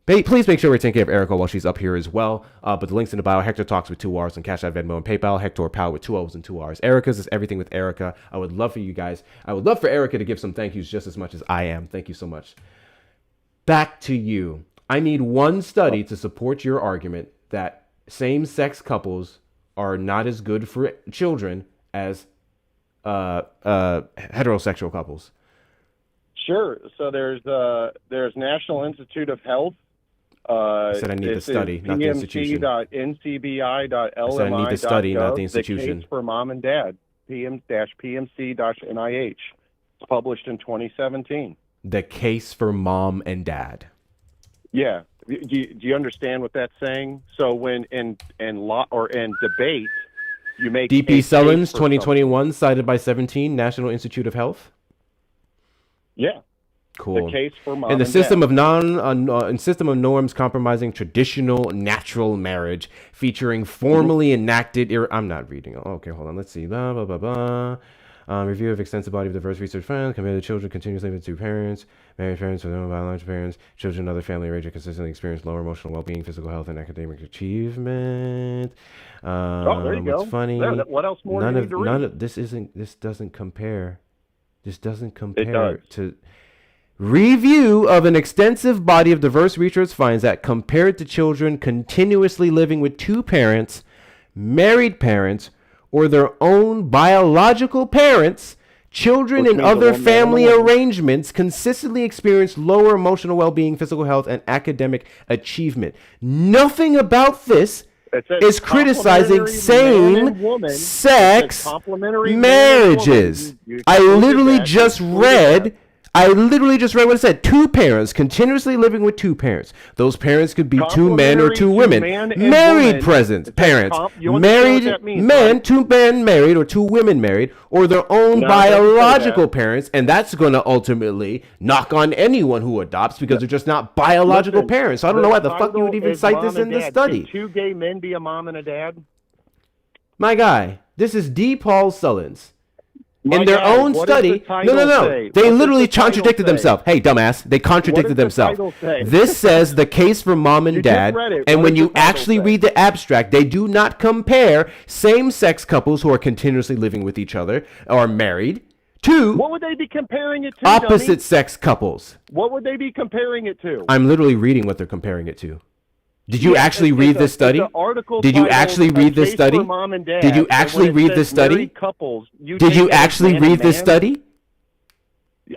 Please make sure we're taking care of Erica while she's up here as well. But the links in the bio. Hector talks with 2 R's on Cash App, Venmo, and PayPal. Hector Powell with 2 O's and 2 R's. Erica's is everything with Erica. I would love for you guys. I would love for Erica to give some thank yous just as much as I am. Thank you so much. Back to you. I need one study to support your argument that same-sex couples are not as good for children as heterosexual couples. Sure. So there's National Institute of Health. Said I need the study, not the institution. pmc.ncbi.lmi.gov. I said I need the study, not the institution. The Case for Mom and Dad, pmc-nih. It's published in 2017. The Case for Mom and Dad. Yeah. Do you understand what that's saying? So when in law or in debate, you make DP Sullins, 2021, cited by 17, National Institute of Health. Yeah. Cool. The Case for Mom in the and system Dad. of system of norms compromising traditional natural marriage, featuring formally enacted. I'm not reading. Okay, hold on. Let's see. Blah blah blah blah. Review of extensive body of diverse research funds, compared to children continuously with two parents, married parents with no biological parents, children and other family arrangements consistently experience lower emotional well-being, physical health, and academic achievement. There you go. What's funny? What else more do you need to read? This doesn't compare. This doesn't compare to. Review of an extensive body of diverse research finds that compared to children continuously living with two parents, married parents, or their own biological parents, children in other family arrangements consistently experience lower emotional well-being, physical health, and academic achievement. Nothing about this is criticizing same-sex marriages. I literally just read what it said. Two parents continuously living with two parents. Those parents could be two men or two women. Married parents. Married men, two men married or two women married, or their own biological parents. And that's going to ultimately knock on anyone who adopts because they're just not biological parents. So I don't know why the fuck you would even cite this in the study. Can two gay men be a mom and a dad? My guy, this is D. Paul Sullins. In their own study, no. They literally contradicted themselves. Hey, dumbass, they contradicted themselves. This says the case for mom and dad, and when you actually read the abstract, they do not compare same-sex couples who are continuously living with each other or married to what would they be comparing it to? Opposite-sex couples. What would they be comparing it to? I'm literally reading what they're comparing it to. Did you actually read this study? Did you actually read this study? Did you actually read this study? Did you actually read this study?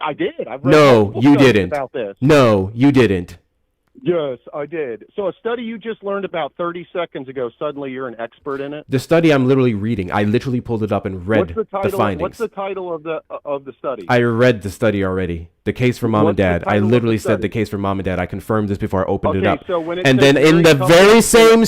I did. No, you didn't. No, you didn't. Yes, I did. So a study you just learned about 30 seconds ago, suddenly you're an expert in it? The study I'm literally reading. I literally pulled it up and read the findings. What's the title of the study? I read the study already. The Case for Mom and Dad. I literally said the Case for Mom and Dad. I confirmed this before I opened it up. So and then in the very same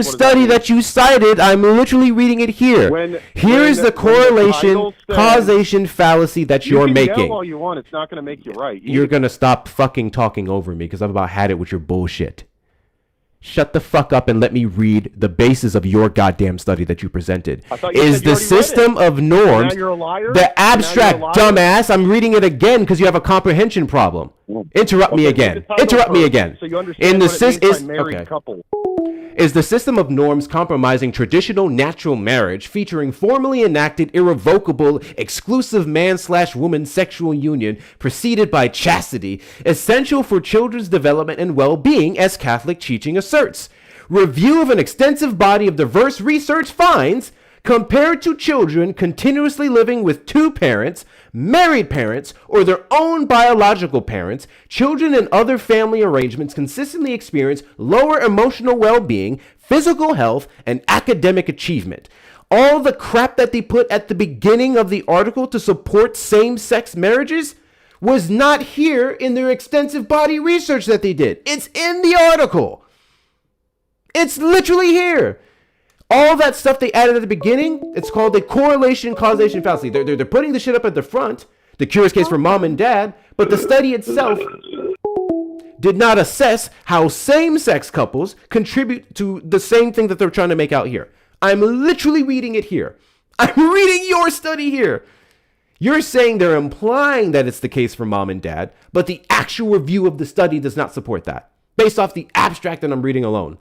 study, that you cited, I'm literally reading it here. Here's the correlation, causation fallacy that you're making. You can yell all you want. It's not going to make you right. You're going to stop fucking talking over me because I've about had it with your bullshit. Shut the fuck up and let me read the basis of your goddamn study that you presented. Is the system of norms the abstract, dumbass? I'm reading it again because you have a comprehension problem. Interrupt me again. Interrupt me again. So you understand what it means by married couple. Is the system of norms compromising traditional natural marriage, featuring formally enacted, irrevocable, exclusive man/woman sexual union preceded by chastity, essential for children's development and well-being, as Catholic teaching asserts? Review of an extensive body of diverse research finds, compared to children continuously living with two parents, married parents, or their own biological parents, children in other family arrangements consistently experience lower emotional well-being, physical health, and academic achievement. All the crap that they put at the beginning of the article to support same-sex marriages was not here in their extensive body research that they did. It's in the article. It's literally here. All that stuff they added at the beginning, it's called a correlation causation fallacy. They're putting the shit up at the front, the curious case for mom and dad, but the study itself did not assess how same-sex couples contribute to the same thing that they're trying to make out here. I'm literally reading it here. I'm reading your study here. You're saying they're implying that it's the case for mom and dad, but the actual review of the study does not support that, based off the abstract that I'm reading alone.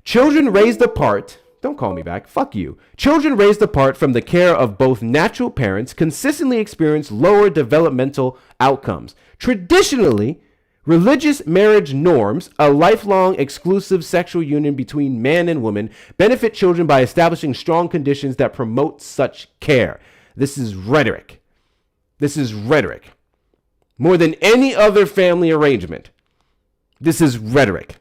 Children raised apart, don't call me back, fuck you. Children raised apart from the care of both natural parents consistently experience lower developmental outcomes. Traditionally, religious marriage norms, a lifelong exclusive sexual union between man and woman, benefit children by establishing strong conditions that promote such care. This is rhetoric. This is rhetoric. More than any other family arrangement. This is rhetoric.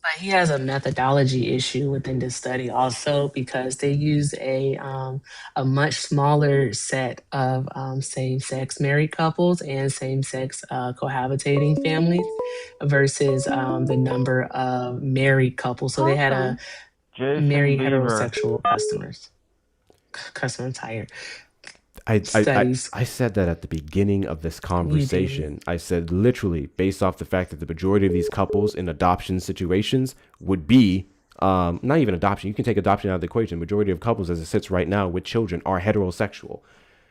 But he has a methodology issue within this study also because they use a much smaller set of same-sex married couples and same-sex cohabitating families versus the number of married couples. So they had a Jason married Bieber. heterosexual customers. Customer, I'm tired. I Studies. said that at the beginning of this conversation. I said literally based off the fact that the majority of these couples in adoption situations would be not even adoption. You can take adoption out of the equation. Majority of couples as it sits right now with children are heterosexual.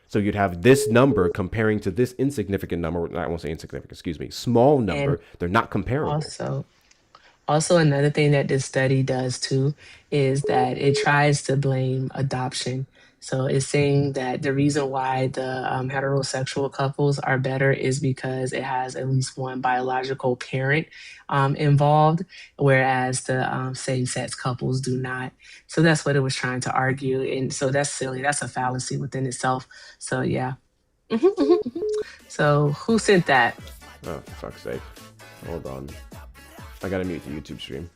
So you'd have this number comparing to this insignificant number. I won't say insignificant, excuse me, small number. And They're not comparable. Also, another thing that this study does too is that it tries to blame adoption. So it's saying that the reason why the heterosexual couples are better is because it has at least one biological parent involved, whereas the same-sex couples do not. So that's what it was trying to argue. And so that's silly. That's a fallacy within itself. So yeah. So who sent that? Oh, for fuck's sake. Hold on. I gotta mute the YouTube stream.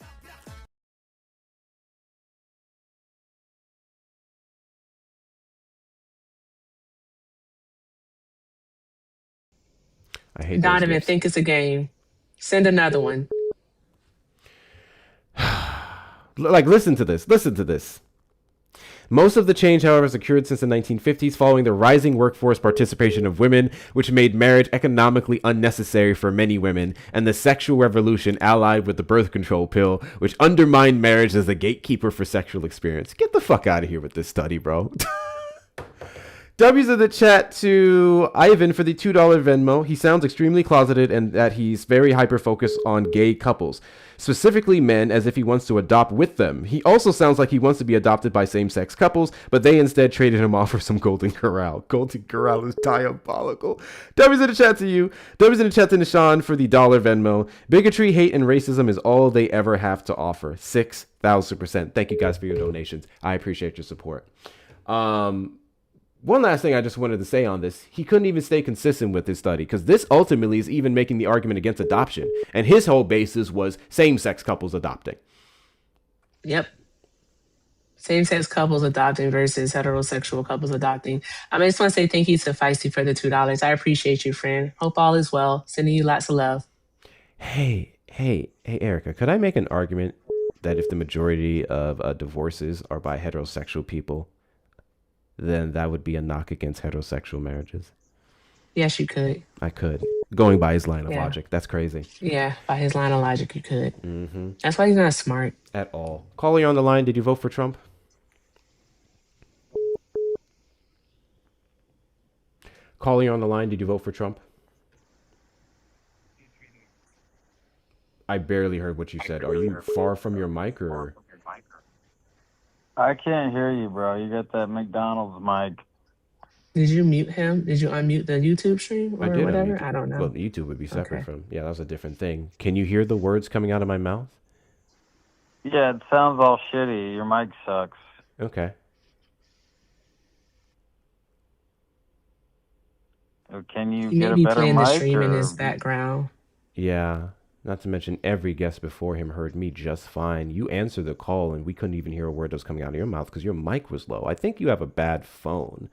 I hate Donovan, think it's a game. Send another one. Like, listen to this. Listen to this. Most of the change, however, has occurred since the 1950s following the rising workforce participation of women, which made marriage economically unnecessary for many women, and the sexual revolution allied with the birth control pill, which undermined marriage as the gatekeeper for sexual experience. Get the fuck out of here with this study, bro. W's in the chat to Ivan for the $2 Venmo. He sounds extremely closeted and that he's very hyper-focused on gay couples, specifically men, as if he wants to adopt with them. He also sounds like he wants to be adopted by same-sex couples, but they instead traded him off for some Golden Corral. Golden Corral is diabolical. W's in the chat to you. W's in the chat to Nishan for the $1 Venmo. Bigotry, hate, and racism is all they ever have to offer. 6,000%. Thank you guys for your donations. I appreciate your support. One last thing I just wanted to say on this. He couldn't even stay consistent with his study because this ultimately is even making the argument against adoption. And his whole basis was same-sex couples adopting. Yep. Same-sex couples adopting versus heterosexual couples adopting. I just want to say thank you to Feisty for the $2. I appreciate you, friend. Hope all is well. Sending you lots of love. Hey, Erica, could I make an argument that if the majority of divorces are by heterosexual people, then that would be a knock against heterosexual marriages? Yes, you could. I could. Going by his line of logic. That's crazy. Yeah, by his line of logic, you could. Mm-hmm. That's why he's not smart. At all. Caller, you're on the line. Did you vote for Trump? Caller, you're on the line. Did you vote for Trump? I barely heard what you said. Are you far from your mic or? I can't hear you, bro. You got that McDonald's mic. Did you mute him? Did you unmute the YouTube stream or I did whatever? unmute. I don't know. Well, YouTube would be separate from. Yeah, that was a different thing. Can you hear the words coming out of my mouth? Yeah, it sounds all shitty. Your mic sucks. Okay. Can you He get may a be better playing the mic? stream in Or... his background. Yeah. Not to mention every guest before him heard me just fine. You answered the call and we couldn't even hear a word that was coming out of your mouth because your mic was low. I think you have a bad phone.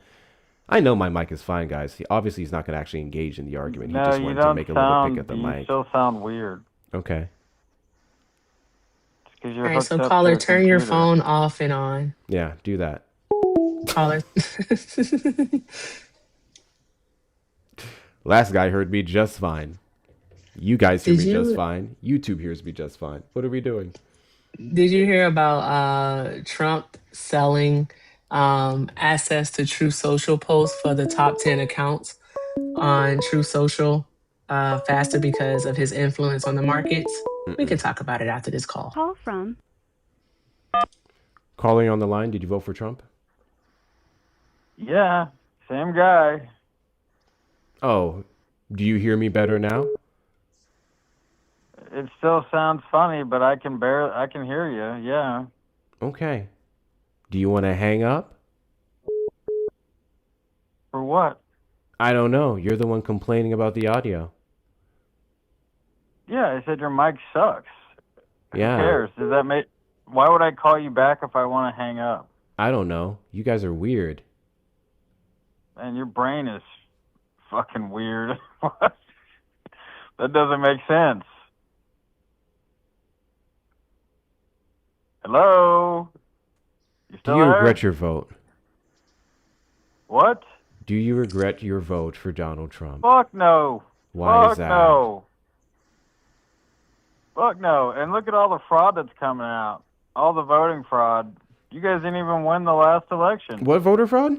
I know my mic is fine, guys. Obviously, he's not going to actually engage in the argument. He just wanted to make a little pick at the mic. You still sound weird. Okay. All right, so caller, turn your phone off and on. Yeah, do that. Caller. Last guy heard me just fine. You guys hear me just fine. YouTube hears me just fine. What are we doing? Did you hear about Trump selling access to True Social posts for the top 10 accounts on True Social faster because of his influence on the markets? We can talk about it after this call. Call from. Calling on the line. Did you vote for Trump? Yeah, same guy. Oh, do you hear me better now? It still sounds funny, but I can hear you. Yeah. Okay. Do you want to hang up? For what? I don't know. You're the one complaining about the audio. Yeah, I said your mic sucks. Yeah. Who cares? Does that make? Why would I call you back if I want to hang up? I don't know. You guys are weird. And your brain is fucking weird. What? That doesn't make sense. Hello? You Do still you there? regret your vote? What? Do you regret your vote for Donald Trump? Fuck no. Why Fuck is that? no. Fuck no. And look at all the fraud that's coming out. All the voting fraud. You guys didn't even win the last election. What voter fraud?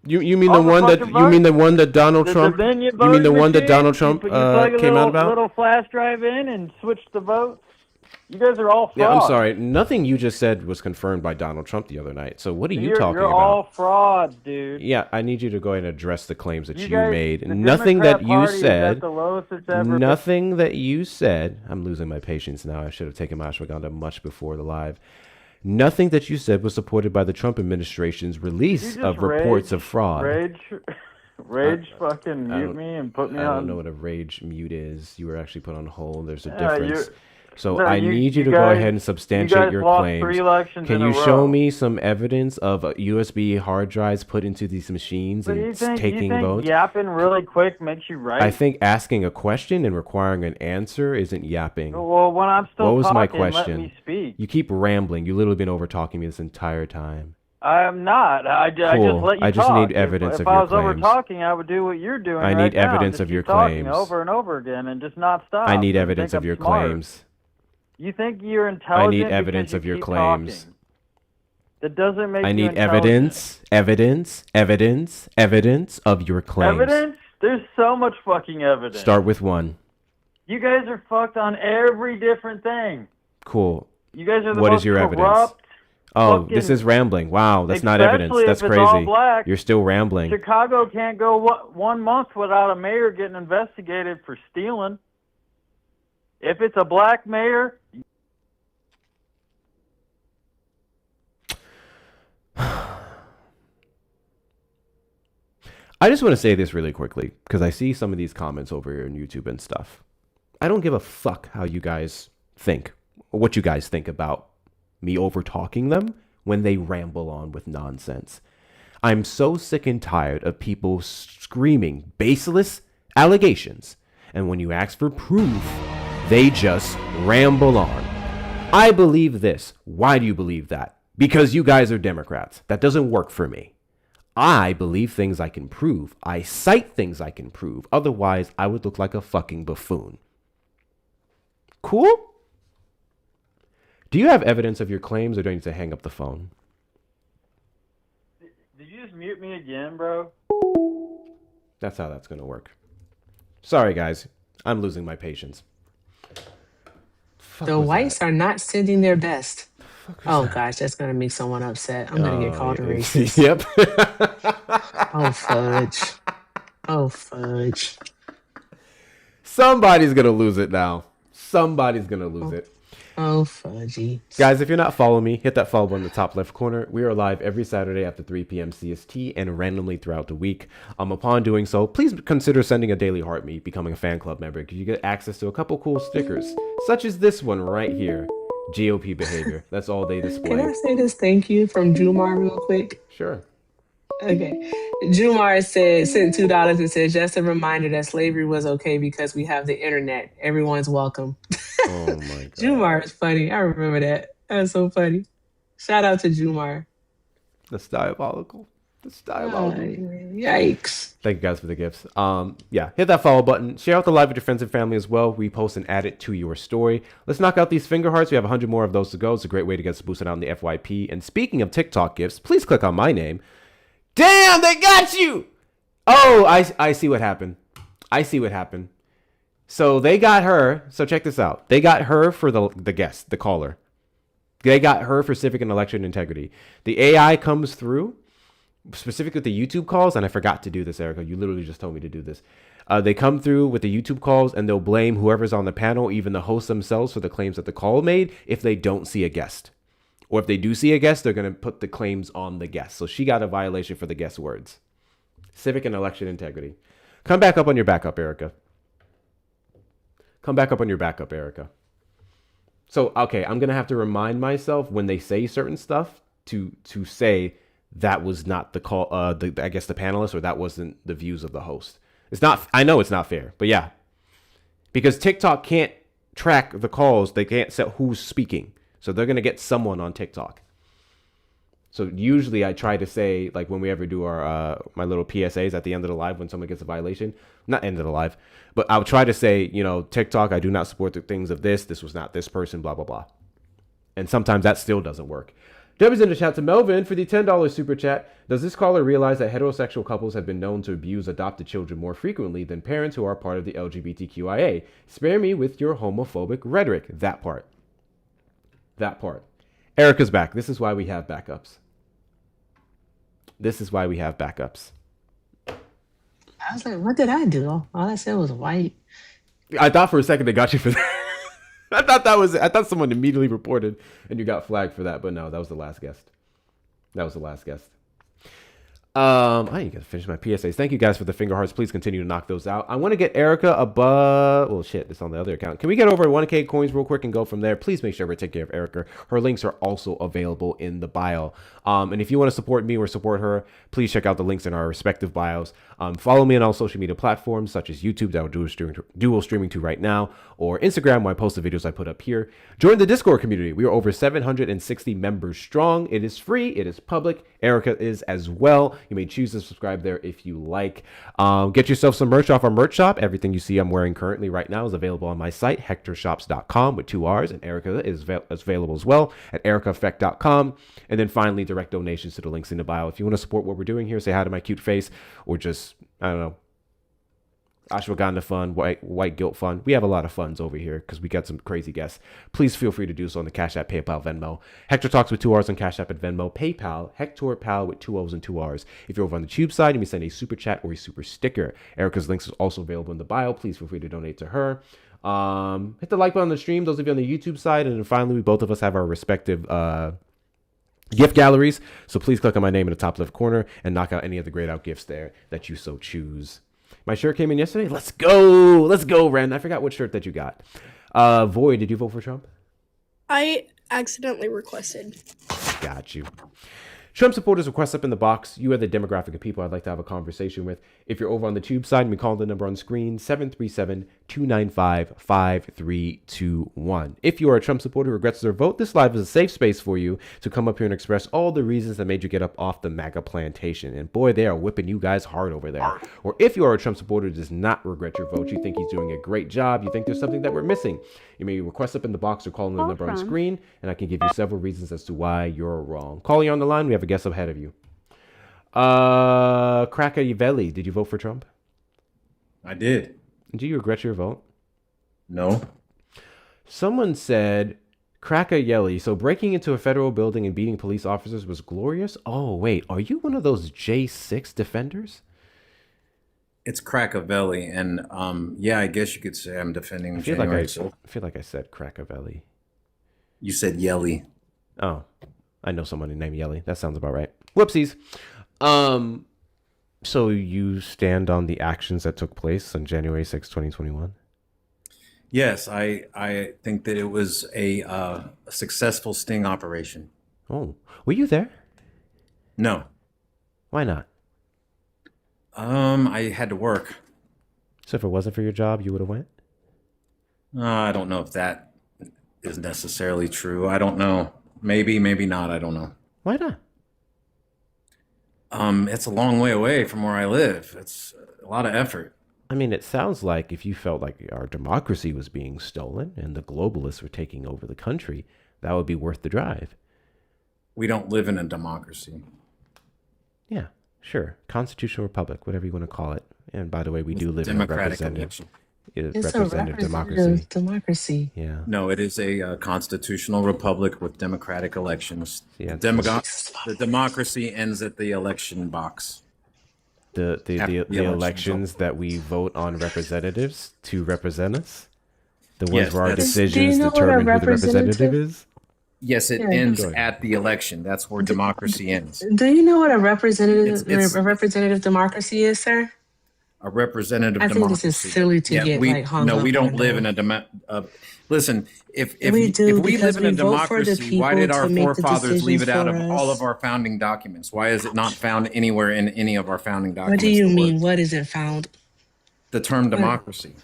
You mean All the the one that fucking you mean the vote- one that Donald the Trump? Dominion You mean the voting one that machine? Donald Trump You plug a came out about? little flash drive in and switch the votes. You guys are all fraud. Yeah, I'm sorry. Nothing you just said was confirmed by Donald Trump the other night. So what are you talking You're about? all frauds, dude. Yeah, I need you to go ahead and address the claims that you guys- made. the Nothing Democrat that you Party is at said. the lowest it's ever been. Nothing that you said. I'm losing my patience now. I should have taken my ashwagandha much before the live. Nothing that you said was supported by the Trump administration's release You of just reports of fraud. Rage fucking I mute don't- me and put me I on. don't know what a rage mute is. You were actually put on hold. There's a Yeah, difference. So no, I need you to go guys- ahead and you substantiate guys your lost claims. 3 elections Can in a you show row. me some evidence of USB hard drives put into these machines But and you taking think votes? yapping really quick makes you right? I think asking a question and requiring an answer isn't yapping. Well, when I'm still What was my talking, let question? me speak. You keep rambling. You literally been over talking me this entire time. I'm not. I just Cool. let you I just talk. need evidence if of I your was over claims. talking, I would do what you're doing. I right need now, evidence just of your keep talking claims. over and over again, and just not stop. I need and evidence think of I'm your smart. claims. You think you're I intelligent? need because evidence you of your keep claims. talking. That doesn't make I you need intelligent. evidence of your claims. Evidence? There's so much fucking evidence. Start with one. You guys are fucked on every different thing. Cool. You guys are the What most is your evidence? corrupt. Oh, fucking- this is rambling. Wow, that's not evidence. Especially That's if it's all crazy. black. You're still rambling. Chicago can't go 1 month without a mayor getting investigated for stealing. If it's a black mayor, I just want to say this really quickly because I see some of these comments over here on YouTube and stuff. I don't give a fuck how you guys think or what you guys think about me over talking them when they ramble on with nonsense. I'm so sick and tired of people screaming baseless allegations, and when you ask for proof, they just ramble on. I believe this. Why do you believe that? Because you guys are Democrats. That doesn't work for me. I believe things I can prove. I cite things I can prove. Otherwise, I would look like a fucking buffoon. Cool? Do you have evidence of your claims, or do I need to hang up the phone? did you just mute me again, bro? That's how that's going to work. Sorry, guys. I'm losing my patience. The whites are not sending their best. Oh gosh, that's gonna make someone upset. I'm gonna get called a racist. Yep. Oh fudge. Oh fudge. Somebody's going to lose it now. Somebody's going to lose it. Oh fudgy. Guys, if you're not following me, hit that follow button in the top left corner. We are live every Saturday after 3 p.m. CST and randomly throughout the week. Upon doing so, please consider sending a daily heart me, becoming a fan club member, because you get access to a couple cool stickers, such as this one right here. GOP behavior. That's all they display. Can I say this thank you from Jumar real quick? Sure. Okay. Jumar sent $2 and said, just a reminder that slavery was okay because we have the internet. Everyone's welcome. Oh my God. Jumar is funny. I remember that. That's so funny. Shout out to Jumar. That's diabolical. That's diabolical. Yikes. Thank you guys for the gifts. Yeah, hit that follow button. Share out the live with your friends and family as well. Repost and add it to your story. Let's knock out these finger hearts. We have 100 more of those to go. It's a great way to get us boosted out in the FYP. And speaking of TikTok gifts, please click on my name. Damn, they got you. Oh, I see what happened. I see what happened. So they got her. So check this out. They got her for the guest, the caller. They got her for civic and election integrity. The AI comes through, specifically with the YouTube calls, and I forgot to do this, Erica. You literally just told me to do this. They come through with the YouTube calls, and they'll blame whoever's on the panel, even the hosts themselves, for the claims that the call made if they don't see a guest. Or if they do see a guest, they're going to put the claims on the guest. So she got a violation for the guest words. Civic and election integrity. Come back up on your backup, Erica. Come back up on your backup, Erica. So, okay, I'm going to have to remind myself when they say certain stuff to say that was not the call, I guess the panelists, or that wasn't the views of the host. It's not, I know it's not fair, but yeah. Because TikTok can't track the calls. They can't set who's speaking. So they're going to get someone on TikTok. So usually I try to say, like when we ever do our my little PSAs at the end of the live when someone gets a violation, not end of the live, but I'll try to say, you know, TikTok, I do not support the things of this. This was not this person, blah, blah, blah. And sometimes that still doesn't work. W's in the chat to Melvin for the $10 super chat. Does this caller realize that heterosexual couples have been known to abuse adopted children more frequently than parents who are part of the LGBTQIA? Spare me with your homophobic rhetoric. That part. That part. Erica's back. This is why we have backups. This is why we have backups. I was like, what did I do? All I said was white. I thought for a second they got you for that. I thought someone immediately reported and you got flagged for that, but no, that was the last guest. That was the last guest. I ain't gonna finish my PSAs. Thank you guys for the finger hearts. Please continue to knock those out. I want to get Erica above. Well, shit, it's on the other account. Can we get over 1K coins real quick and go from there? Please make sure we take care of Erica. Her links are also available in the bio. And if you want to support me or support her, please check out the links in our respective bios. Follow me on all social media platforms such as YouTube that we're dual streaming to right now, or Instagram where I post the videos I put up here. Join the Discord community. We are over 760 members strong. It is free. It is public. Erica is as well. You may choose to subscribe there if you like. Get yourself some merch off our merch shop. Everything you see I'm wearing currently right now is available on my site, hectorshops.com with 2 R's. And Erica is available as well at ericaeffect.com. And then finally, direct donations to the links in the bio. If you want to support what we're doing here, say hi to my cute face, or just, I don't know, ashwagandha fun, white guilt fun. We have a lot of funds over here because we got some crazy guests. Please feel free to do so on the Cash App, PayPal, Venmo. Hector Talks with 2 R's on Cash App and Venmo. PayPal, Hector Pal with 2 O's and 2 R's. If you're over on the Tube side, you may send a super chat or a super sticker. Erica's links is also available in the bio. Please feel free to donate to her. Hit the like button on the stream, those of you on the YouTube side. And then finally, we both of us have our respective gift galleries. So please click on my name in the top left corner and knock out any of the grayed out gifts there that you so choose. My shirt came in yesterday. Let's go. Let's go, Ren. I forgot what shirt that you got. Void, did you vote for Trump? I accidentally requested. Got you. Trump supporters request up in the box. You are the demographic of people I'd like to have a conversation with. If you're over on the Tube side, we call the number on screen, 737-295-5321. If you are a Trump supporter who regrets their vote, this live is a safe space for you to come up here and express all the reasons that made you get up off the MAGA plantation. And boy, they are whipping you guys hard over there. Or if you are a Trump supporter who does not regret your vote, you think he's doing a great job, you think there's something that we're missing, you may request up in the box or call in the number on screen, and I can give you several reasons as to why you're wrong. Calling you on the line, we have a guest ahead of you. Krakavelli, did you vote for Trump? I did. Do you regret your vote? No. Someone said Krakavelli, so breaking into a federal building and beating police officers was glorious? Oh, wait, are you one of those J6 defenders? It's Krakavelli, and yeah, I guess you could say I'm defending I feel January. I feel like I said Krakavelli. You said Yelly. Oh, I know someone named Yelly. That sounds about right. Whoopsies. So you stand on the actions that took place on January 6, 2021? Yes, I think that it was a successful sting operation. Oh, were you there? No. Why not? I had to work. So if it wasn't for your job, you would have went? I don't know if that is necessarily true. I don't know. Maybe, maybe not. I don't know. Why not? It's a long way away from where I live. It's a lot of effort. I mean, it sounds like if you felt like our democracy was being stolen and the globalists were taking over the country, that would be worth the drive. We don't live in a democracy. Yeah, sure. Constitutional republic, whatever you want to call it. And by the way, we do live in a representative, democracy. Yeah. No, it is a constitutional republic with democratic elections. Yeah, the democracy ends at the election box. The elections that we vote on representatives to represent us. The ones where our decisions determine who the representative is. Yes, it Yeah. ends Go ahead. at the election. That's where democracy ends. Do you know what a It's a representative democracy is, sir? a representative I think this is democracy. silly to Yeah, get like hung no, up we don't on, live though. in a listen. If We do, we live because in we a vote for the democracy, why people did our to make the forefathers leave decisions it out for of all us. of our founding documents? Why is it not found anywhere in any of our founding What do documents? you mean? What isn't found? The term What? democracy.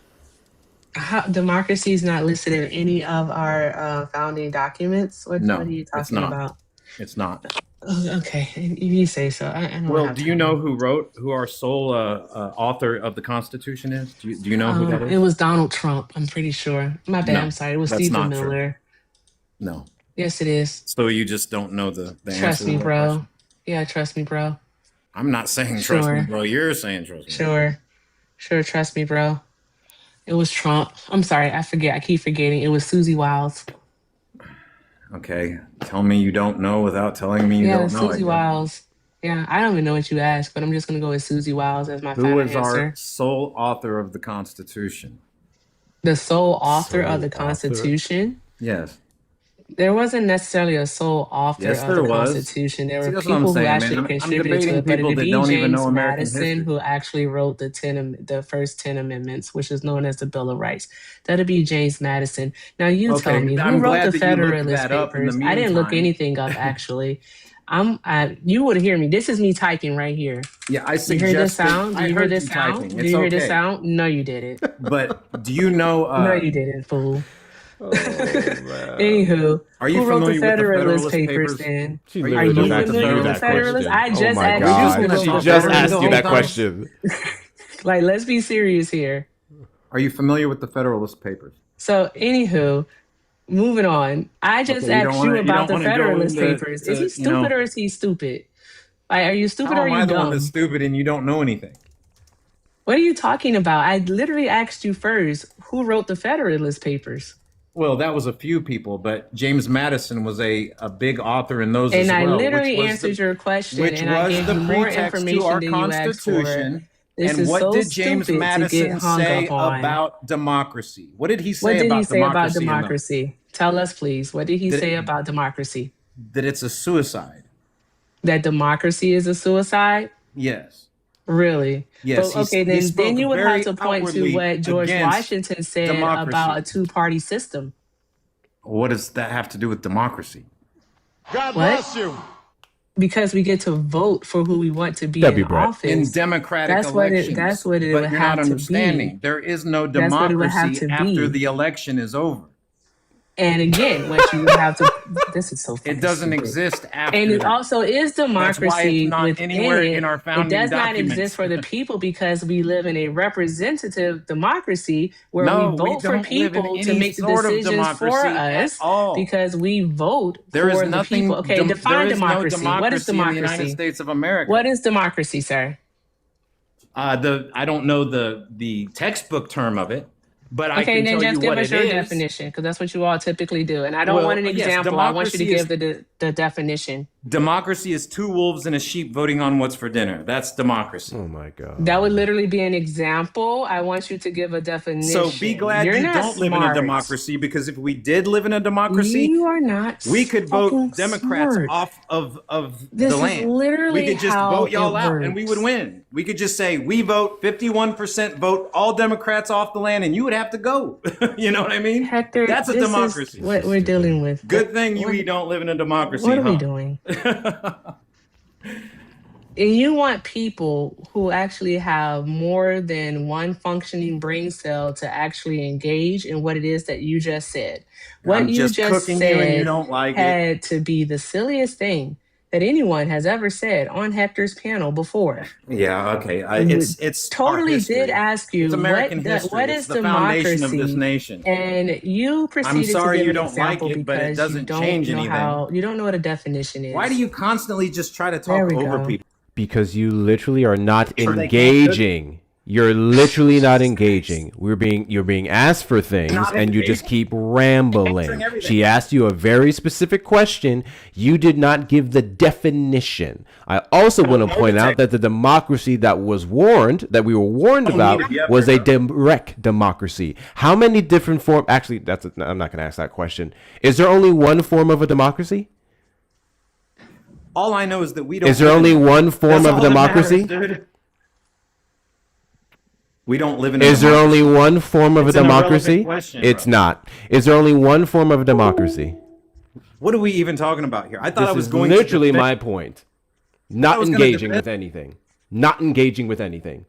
Democracy is not listed in any of our founding documents. What No, are you it's talking not. about? It's not. Oh, okay, if you say so. I don't Well, have do you time. know who our sole author of the Constitution is? Do you know who that It is? was Donald Trump. I'm pretty sure. My bad. No, I'm sorry. It was that's Stephen not true. Miller. No. Yes, it is. So you just don't know the answer Trust to me, that bro. question? Yeah, trust me, bro. I'm not saying trust me, Sure. bro. You're saying trust me. Sure. Trust me, bro. It was Trump. I'm sorry. I forget. I keep forgetting. It was Susie Wiles. Okay. Tell me you don't know without telling me you Yeah, don't know. Susie Wiles. Yeah, I don't even know what you asked, but I'm just gonna go with Susie Wiles as my Who final was our answer. sole author of the Constitution? The sole author Sole of the author? Constitution. Yes. There wasn't necessarily a sole author Yes, of there the was. Constitution. There See, were that's what I'm people who saying, man. actually I'm contributed to debating it, but people it'd that be don't even know James American Madison history. who actually wrote the first 10 amendments, which is known as the Bill of Rights. That'd be James Madison. Now you tell me, who I'm wrote the glad that you looked Federalist that up in the Papers? I didn't look meantime. anything up actually. You would hear me. This is me typing right here. Yeah, I You hear this suggested. sound? Do I you hear heard this you sound? typing. Do It's you hear this okay. sound? No, you didn't. But do you know? No, you didn't, fool. Oh, man. Anywho, Are you who wrote the familiar with the Federalist Federalist Papers Papers? then? She Are you Are literally you just asked familiar you with the that Federalist? question. I Oh just my asked God. you who She wrote the just Federalist asked you that Papers. question. Like, let's be serious here. Are you familiar with the Federalist Papers? So, anywho, moving on. I just Okay, asked you about the wanna go Federalist into Papers. Is he stupid or is he stupid? Like, are you stupid How or are am you I the one dumb? that's stupid and you don't know anything? What are you talking about? I literally asked you first, who wrote the Federalist Papers? Well, that was a few people, but James Madison was a big author in those And as I well. literally answered your question, which and I was gave the you more pretext to information our than you asked for. Constitution. This And is what so did James stupid to get Madison hung say up on. about democracy? What did he What say did he about say about democracy? democracy? Tell us, please. What did he That say it- about democracy? That it's a suicide. That democracy is a suicide? Yes. Really? Yes, But, okay, he then spoke you would have very to point to outwardly what George against Washington said democracy. about a two-party system. What does that have to do with democracy? God What? bless you. Because we get to vote for who we want to be W. in Brett. office. In democratic That's elections. That's what it but would you're have not to understanding. be. There is no That's what it would have democracy to after be. the election is over. And again, what you would have to. This is so. It doesn't stupid. exist after. And it that. also is That's why democracy it's not within anywhere it. in our It founding does not documents. exist for the people because we live in a representative democracy where No, we we vote for don't live in people to any make the sort of decisions for democracy at us all. because we vote There is for the nothing. people. Okay, There define is no democracy. What is democracy in the United democracy? States of America. What is democracy, sir? I don't know the textbook term of it, but I Okay, can then tell just you give what us it your is. definition because that's what you all typically do. And I don't Well, want an yes, example. I want you to democracy give the definition. Democracy is two wolves and a sheep voting on what's for dinner. That's democracy. Oh my God. That would literally be an example. I want you to give a definition. So be glad You're you not don't live in a smart. democracy, because if we did live in a democracy, You are not. we could fucking vote Democrats smart. off of This the is land. literally We could just how vote y'all it out and we would works. win. We could just say we vote 51% vote all Democrats off the land, and you would have to go. You know what I mean? Hector, That's a this democracy. is what we're dealing with. Good thing you don't live in a democracy. What are we huh? doing? And you want people who actually have more than one functioning brain cell to actually engage in what it is that you just said. What I'm you just just cooking said you and you don't like it. had to be the silliest thing that anyone has ever said on Hector's panel before. Yeah, okay. It's Totally our history. did ask you It's American history. what It's is the foundation of this democracy, nation. and you proceeded sorry to give you an don't like example it, but it because doesn't you don't change know anything. how you don't know what a definition is. Why do you constantly just try to There talk we over go. people? Because you literally are not So they can't engaging. You're literally not engaging. You're being asked for things, and you just keep rambling. She asked you a very specific question. You did not give the definition. I also want to point out that the democracy that we were warned about, was a direct democracy. How many different forms? Actually, I'm not going to ask that question. Is there only one form of a democracy? All I know is that we don't. Is there only one form of a democracy? We don't live in a Is there only one form of a It's an irrelevant democracy? question, It's bro. not. Is there only one form of a democracy? What are we even talking about here? I thought This I was is going literally to my point. Not was gonna engaging defend- with anything. Not engaging with anything.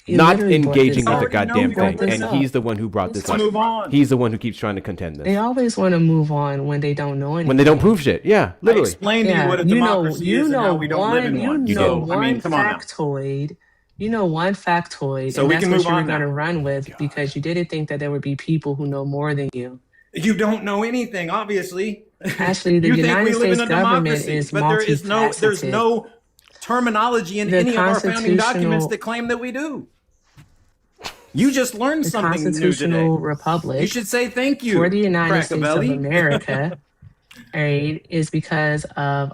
You Not literally brought engaging this with the up. goddamn You brought thing. this And up. he's the one who brought this Let's up. move on. He's the one who keeps trying to contend this. They always want to move on when they don't know anything. When they don't prove shit. Yeah, I literally. explained to you what a democracy is and how we don't live in one. You So, did. I mean, come on now. factoid. You know one factoid, So and we that's can what move you were on going to now. run with because you didn't think that there would be people who know more than you. You don't know anything, obviously. Actually, the You think United we live in States a government democracy, is but there's multifaceted. no terminology in The any of our founding documents constitutional- that claim that we do. You just learned The something new constitutional today. republic You should say thank you, for the United States of Crackabelly. America, right, is because of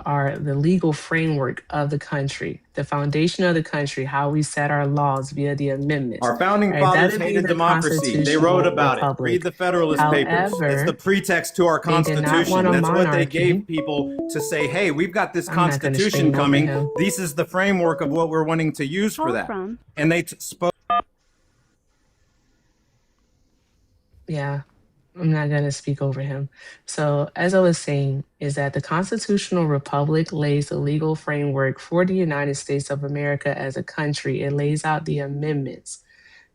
the legal framework of the country, the foundation of the country, how we set our laws via the amendments. Our founding right? fathers That'd be hated the democracy. They wrote constitutional about republic. it. Read the Federalist Papers. However, It's the pretext to our they did not Constitution. want a That's what they monarchy. gave people to say, hey, we've got this I'm not gonna Constitution straighten over coming. him. This is the framework of what we're wanting to use for Call that. from. And they spoke. Yeah, I'm not going to speak over him. So, as I was saying, is that the constitutional republic lays the legal framework for the United States of America as a country. It lays out the amendments.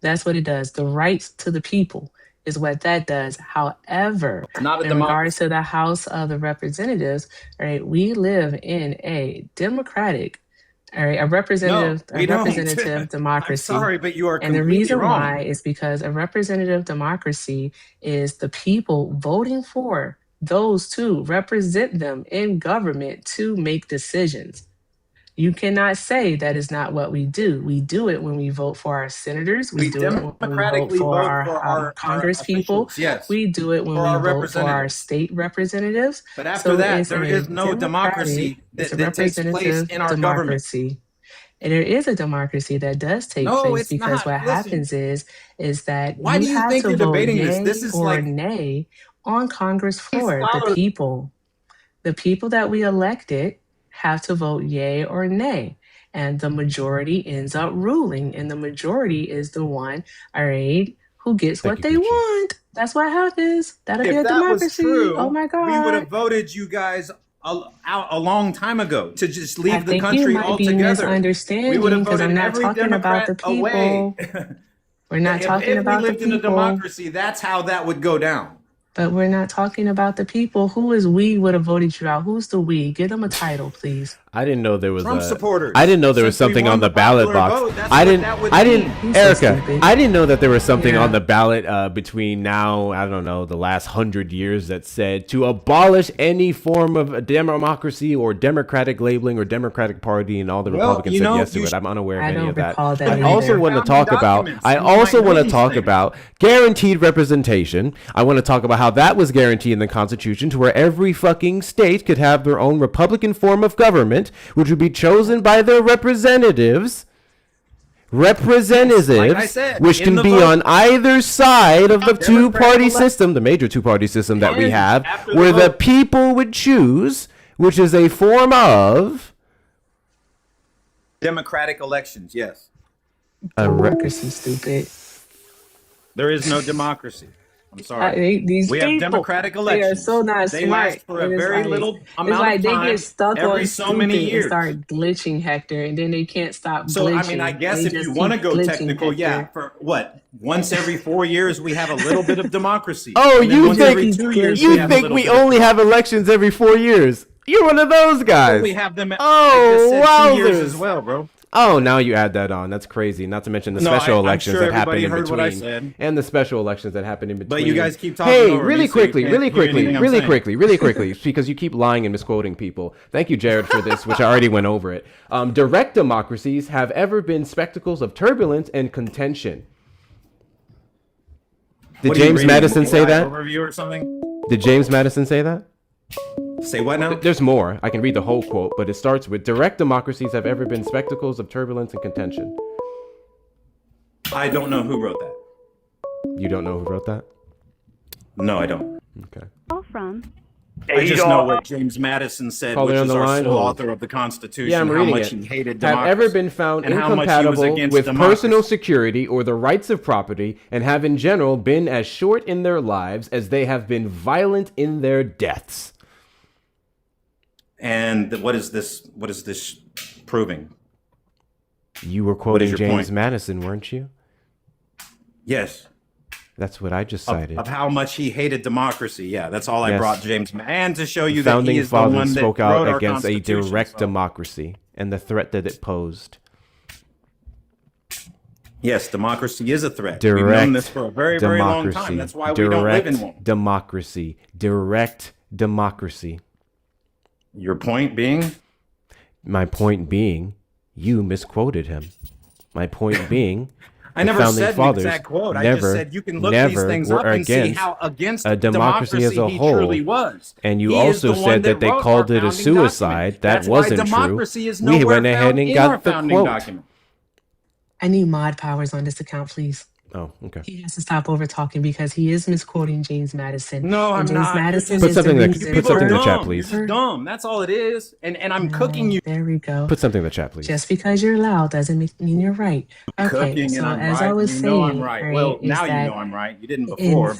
That's what it does. The rights to the people is what that does. However, Not a in regards to the House of the Representatives, right, we live in a democratic, all right, a representative we don't. democracy. I'm sorry, but you are And the completely reason wrong. why is because a representative democracy is the people voting for those to represent them in government to make decisions. You cannot say that is not what we do. We do it when we vote for our senators. We do it when we vote democratically for vote our, for our Congress people. officials, yes. We do it when For we our vote for our representatives. state representatives. But after So that, it's there a is no democracy it's a that takes place representative in our government. democracy. And there is a democracy that does take No, place it's because not. what Listen. happens is that Why do you have think to you're vote debating this? yay This is or like- nay on Congress floor. The scholars- people that we elected have to vote yay or nay. And the majority ends up ruling. And the majority is the one, all right, who gets what they want. That's what happens. That'll be If a that was democracy. true, Oh my God. we would have voted you guys out a long time ago to just I leave the think country you might be altogether. misunderstanding We would have because I'm voted not every talking about the Democrat people. away. We're not talking if about we the lived in a people. democracy, that's how that would go down. But we're not talking about the people. Who is we would have voted you out? Who's the we? Give them a title, please. I didn't know there was Trump supporters. I didn't know there was Since we something won on the the ballot popular box. vote, that's I what didn't. that would I mean. didn't. He's so Erica, stupid. I didn't know that there was something Yeah. on the ballot between now, I don't know, the last 100 years that said to abolish any form of a democracy or democratic labeling or Democratic Party, and all the Well, Republicans you said know, yes to you it. I'm unaware of I any don't of that. recall that I also either. want to Founding talk about. documents. I You also might want know to these talk things. about guaranteed representation. I want to talk about how that was guaranteed in the Constitution, to where every fucking state could have their own Republican form of government, which would be chosen by their representatives. Representatives, Like I said, which in can the be vote. on either side of the Democratic two-party elect- system, the major two-party system that we And have, after the where the vote. people would choose, which is a form of Democratic elections, yes. a Democracy, stupid. There is no democracy. I'm sorry. These We have people, democratic they are elections. so not They smart. last for a And it's very like- little It's amount like of they time get stuck every on so many stupid years. and start glitching, Hector, and then they can't stop So glitching. I mean, I guess They if just you want to keep go glitching, technical, yeah, Hector. for what? Once every 4 years we have a little bit of democracy. Oh, And then you once think every 2 years you have a think little we bit of only have elections every 4 years? You're one of those guys. We have them. Oh, I just said 2 years wowzers. as well, bro. Oh, now you add that on. That's crazy. Not to mention the special elections that happen in heard what I between, said. and the special elections that happen in between. But you guys keep talking Hey, over really me, so you quickly, can't really hear quickly, anything I'm really saying. quickly, really quickly, because you keep lying and misquoting people. Thank you, Jared, for this, which I already went over it. Direct democracies have ever been spectacles of turbulence and contention. Did What are you James reading, Madison say AI that? Overview or something? Did James Madison say that? Say what now? There's more. I can read the whole quote, but it starts with direct democracies have ever been spectacles of turbulence and contention. I don't know who wrote that. You don't know who wrote that? No, I don't. Okay. Call from. I just know what James Madison said, Caller which on is the our line? sole Hold. author of the Constitution, Yeah, I'm how reading much it. he hated Have democracy. ever been found and how much he was incompatible against with democracy. personal security or the rights of property, and have in general been as short in their lives as they have been violent in their deaths. And what is this proving? You were quoting your James point? Madison, weren't you? Yes. That's what I just cited. Of how much he hated democracy. Yeah, that's all I Yes. brought James. And to show you The that he founding is the one fathers that spoke wrote out our against a Constitution, direct so- democracy and the threat that it posed. Yes, democracy is a threat. Direct We've known this for a very, very long democracy. time. That's why we don't live in one. Direct democracy. Direct democracy. Your point being? My point being, you misquoted him. My point being, I never said the exact quote. I just said you can look these things up and see how against a democracy as a he whole. truly was. And you He is also the one said that they wrote called our it a founding suicide. document. That That's why wasn't true. democracy is We nowhere went ahead found and in our got the founding quote. document. I need mod powers on this account, please. Oh, okay. He has to stop over talking because he is misquoting James Madison. No, And I'm James not. Madison Put is something the that- reason put something in the for- chat, please. You're just dumb. That's all it is. And I'm cooking you. There we go. Put something in the chat, please. Just because you're loud doesn't mean you're right. Okay, Cooking so and I'm as right. I was you saying, know I'm right. Well, is now you that know I'm right. You didn't in before. But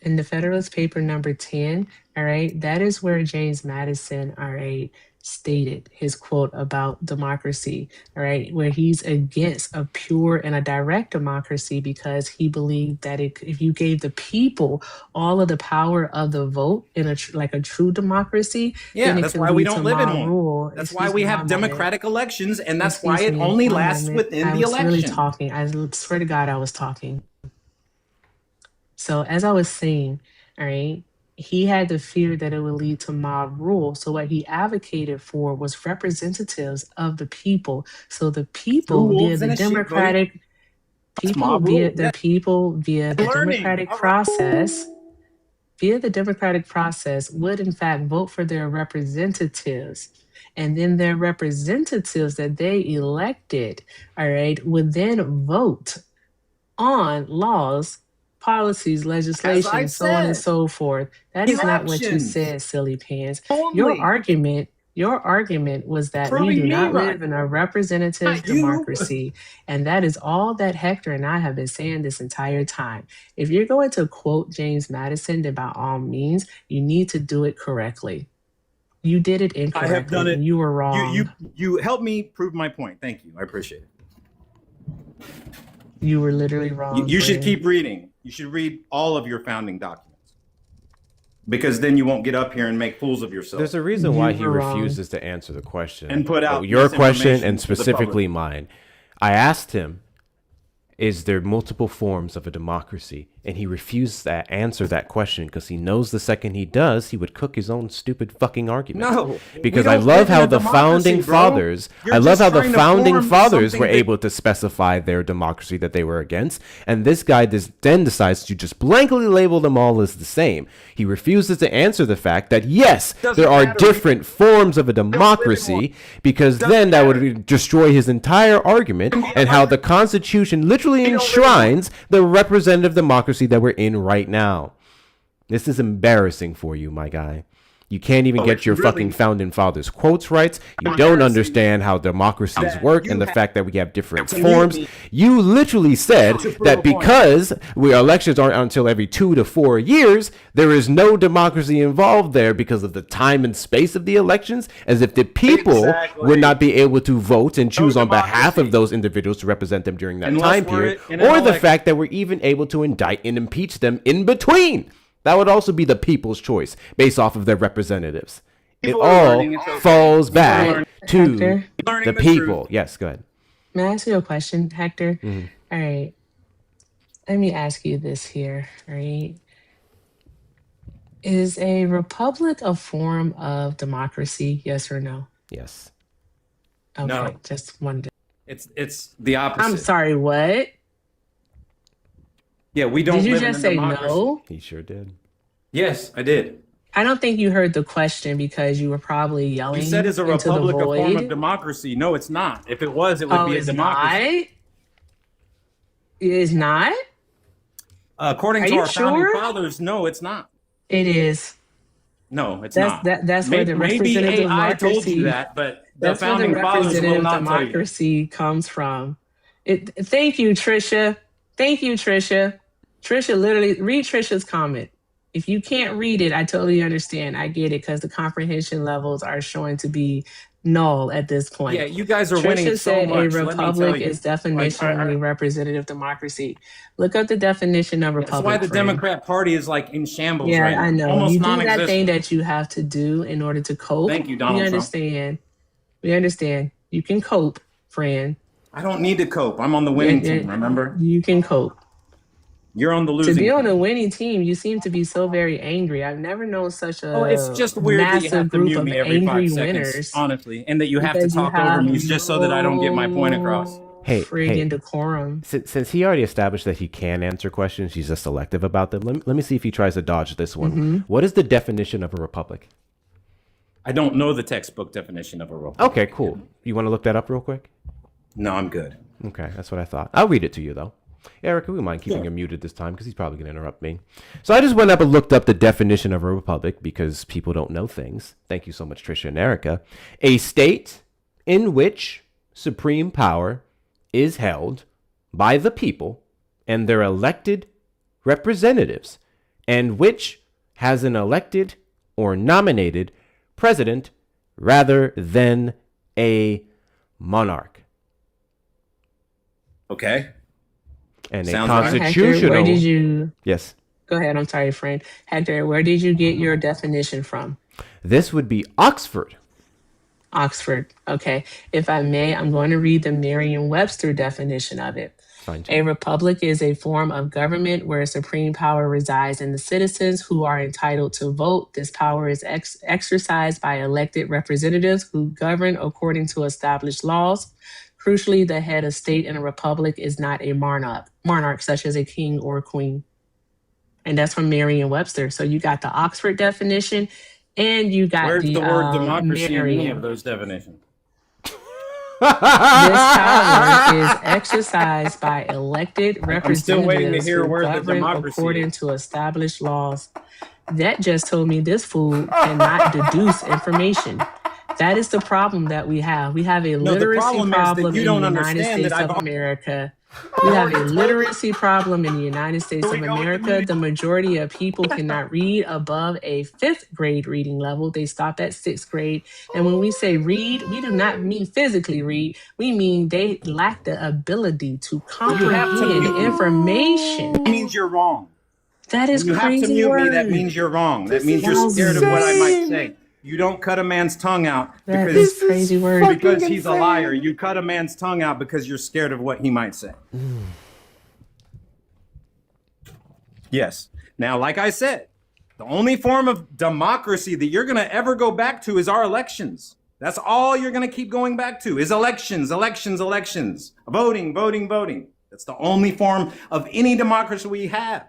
the Federalist Paper number 10, all right, that is where James Madison, all right, stated his quote about democracy, all right, where he's against a pure and a direct democracy because he believed that if you gave the people all of the power of the vote in like a true democracy, yeah, then it that's could why we lead don't to live in mob one. rule. That's why Excuse we me, have one moment. democratic elections, and that's why Excuse it me, only one lasts moment. within I the was really election. talking. I swear to God, I was talking. So as I was saying, all right, he had the fear that it would lead to mob rule. So what he advocated for was representatives of the people. So the people via wolves the in a sheep, buddy. democratic people mob via rule. the Yeah. people via the Learning. democratic All right. process would in fact vote for their representatives. And then their representatives that they elected, all right, would then vote on laws, policies, legislation, so on and said. so forth. That is not what you Elections. said, silly pants. Only. Your argument was that we Proving do me not right. live in a representative Not you. democracy. And that is all that Hector and I have been saying this entire time. If you're going to quote James Madison, then by all means, you need to do it correctly. You did it I incorrectly. have done it. And you were wrong. You helped me prove my point. Thank you. I appreciate it. You were literally wrong. You should Brandon. keep reading. You should read all of your founding documents. Because then you won't get up here and make fools of yourself. There's a reason why You he were wrong. refuses to answer the question. And put out your question misinformation and to the specifically public. mine. I asked him, is there multiple forms of a democracy? And he refused to answer that question because he knows the second he does, he would cook his own stupid fucking argument. No, because we I don't love live in how a the democracy, founding bro. fathers, You're I love just how the trying to founding form fathers something were that- able to specify their democracy that they were against. And this guy then decides to just blankly label them all as the same. He refuses to answer the fact that yes, Doesn't there are matter. different forms of a democracy, because then that would destroy his entire argument and how the Constitution literally enshrines the representative democracy that we're in right now. This is embarrassing for you, my guy. You can't even get your fucking founding fathers' quotes right. You don't understand how democracies work and the fact that we have different forms. You literally said that because elections aren't until every 2 to 4 years, there is no democracy involved there because of the time and space of the elections, as if the people would not be able to vote and choose on behalf of those individuals to represent them during that Unless time we're period, in an or the election. fact that we're even able to indict and impeach them in between. That would also be the people's choice based off of their representatives. It People are all learning. It's okay. falls People are back learning. to Hector, the people. Yes, go ahead. may I ask you a question, Hector? Mhm. All right. Let me ask you this here. All right. Is a republic a form of democracy? Yes or no? Yes. Okay, No. just wondered. It's the opposite. I'm sorry, what? Yeah, we don't Did you live in just a say democracy. no? He sure did. Yes, I did. I don't think you heard the question because you were probably You yelling said is a into the republic a form of void. democracy? No, it's not. If it was, it would Oh, be a it's democracy. not? It is not? According Are to you our founding sure? fathers, no, it's not. It is. No, it's That's not. that's where the Maybe representative AI told you democracy. that, but the That's where the founding fathers will representative not tell you. democracy comes from. Thank you, Trisha. Thank you, Trisha. Trisha, literally read Trisha's comment. If you can't read it, I totally understand. I get it because the comprehension levels are showing to be null at this point. Yeah, you guys are Trisha winning so said a much. Let me tell republic you. is definitionally representative democracy. Look up the definition of That's republic. why the friend. Democrat Party is like in shambles Yeah, right now. I know. Almost You do that non-existent. thing that you have to do in order to cope. Thank you, Donald We Trump. understand. We understand. You can cope, friend. I don't need to cope. I'm on the winning team, remember? You can cope. You're on the To losing be team. on a winning team, you seem to be so very angry. I've never known such a Oh, it's just weird that you massive have to group mute of me every 5 angry seconds, winners. honestly, and that you have to Because you talk over me have just so that I don't get my point across. Hey, friggin' decorum. Since he already established that he can answer questions, he's just selective about them. Let me see if he tries to dodge this one. Mhm. What is the definition of a republic? I don't know the textbook definition of a republic. Okay, cool. You want to look that up real quick? No, I'm good. Okay, that's what I thought. I'll read it to you, though. Erica, we mind keeping him muted this time because he's probably going to interrupt me. So I just went up and looked up the definition of a republic because people don't know things. Thank you so much, Trisha and Erica. A state in which supreme power is held by the people and their elected representatives, and which has an elected or nominated president rather than a monarch. Okay. And Sounds a right. constitutional. Hector, where did you? Yes. Go ahead. I'm sorry, friend. Hector, where did you get your definition from? This would be Oxford. Oxford. Okay. If I may, I'm going to read the Merriam-Webster definition of it. Fine. A republic is a form of government where supreme power resides in the citizens who are entitled to vote. This power is exercised by elected representatives who govern according to established laws. Crucially, the head of state in a republic is not a monarch such as a king or a queen. And that's from Merriam-Webster. So you got the Oxford definition and you got Where's the word democracy in any Merriam. of those definitions? This power is exercised by elected I'm still waiting to representatives hear who where the govern democracy according is. to established laws. That just told me this fool cannot deduce information. That is the problem that we have. We have a No, the literacy problem is that problem you in don't the United understand States that of I've America. We have a literacy problem in the United States of America. The majority of people cannot read above a 5th grade reading level. They stop at 6th grade. And when we say read, we do not mean physically read. We mean they lack the ability to comprehend information. That means you're wrong. That is When you crazy have to mute word. me, that means you're wrong. That means you're is scared of what I might insane. say. You don't cut a man's tongue out That because is crazy word. because he's a liar. You cut a man's tongue out because you're scared of what he might say. Yes. Now, like I said, the only form of democracy that you're going to ever go back to is our elections. That's all you're going to keep going back to is elections, elections, elections. Voting, voting, voting. That's the only form of any democracy we have.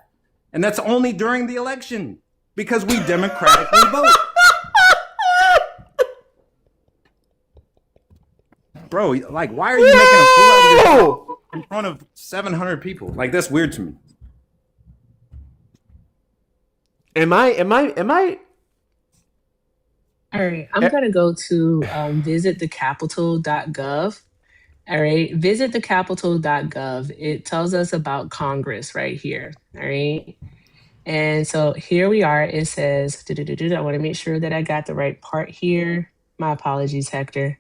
And that's only during the election because we democratically vote. Bro, like, why are you making a fool out of yourself in front of 700 people? Like, that's weird to me. Am I? All right, I'm going to go to visitthecapital.gov. All right, visitthecapital.gov. It tells us about Congress right here. All right. And so here we are. It says, I want to make sure that I got the right part here. My apologies, Hector.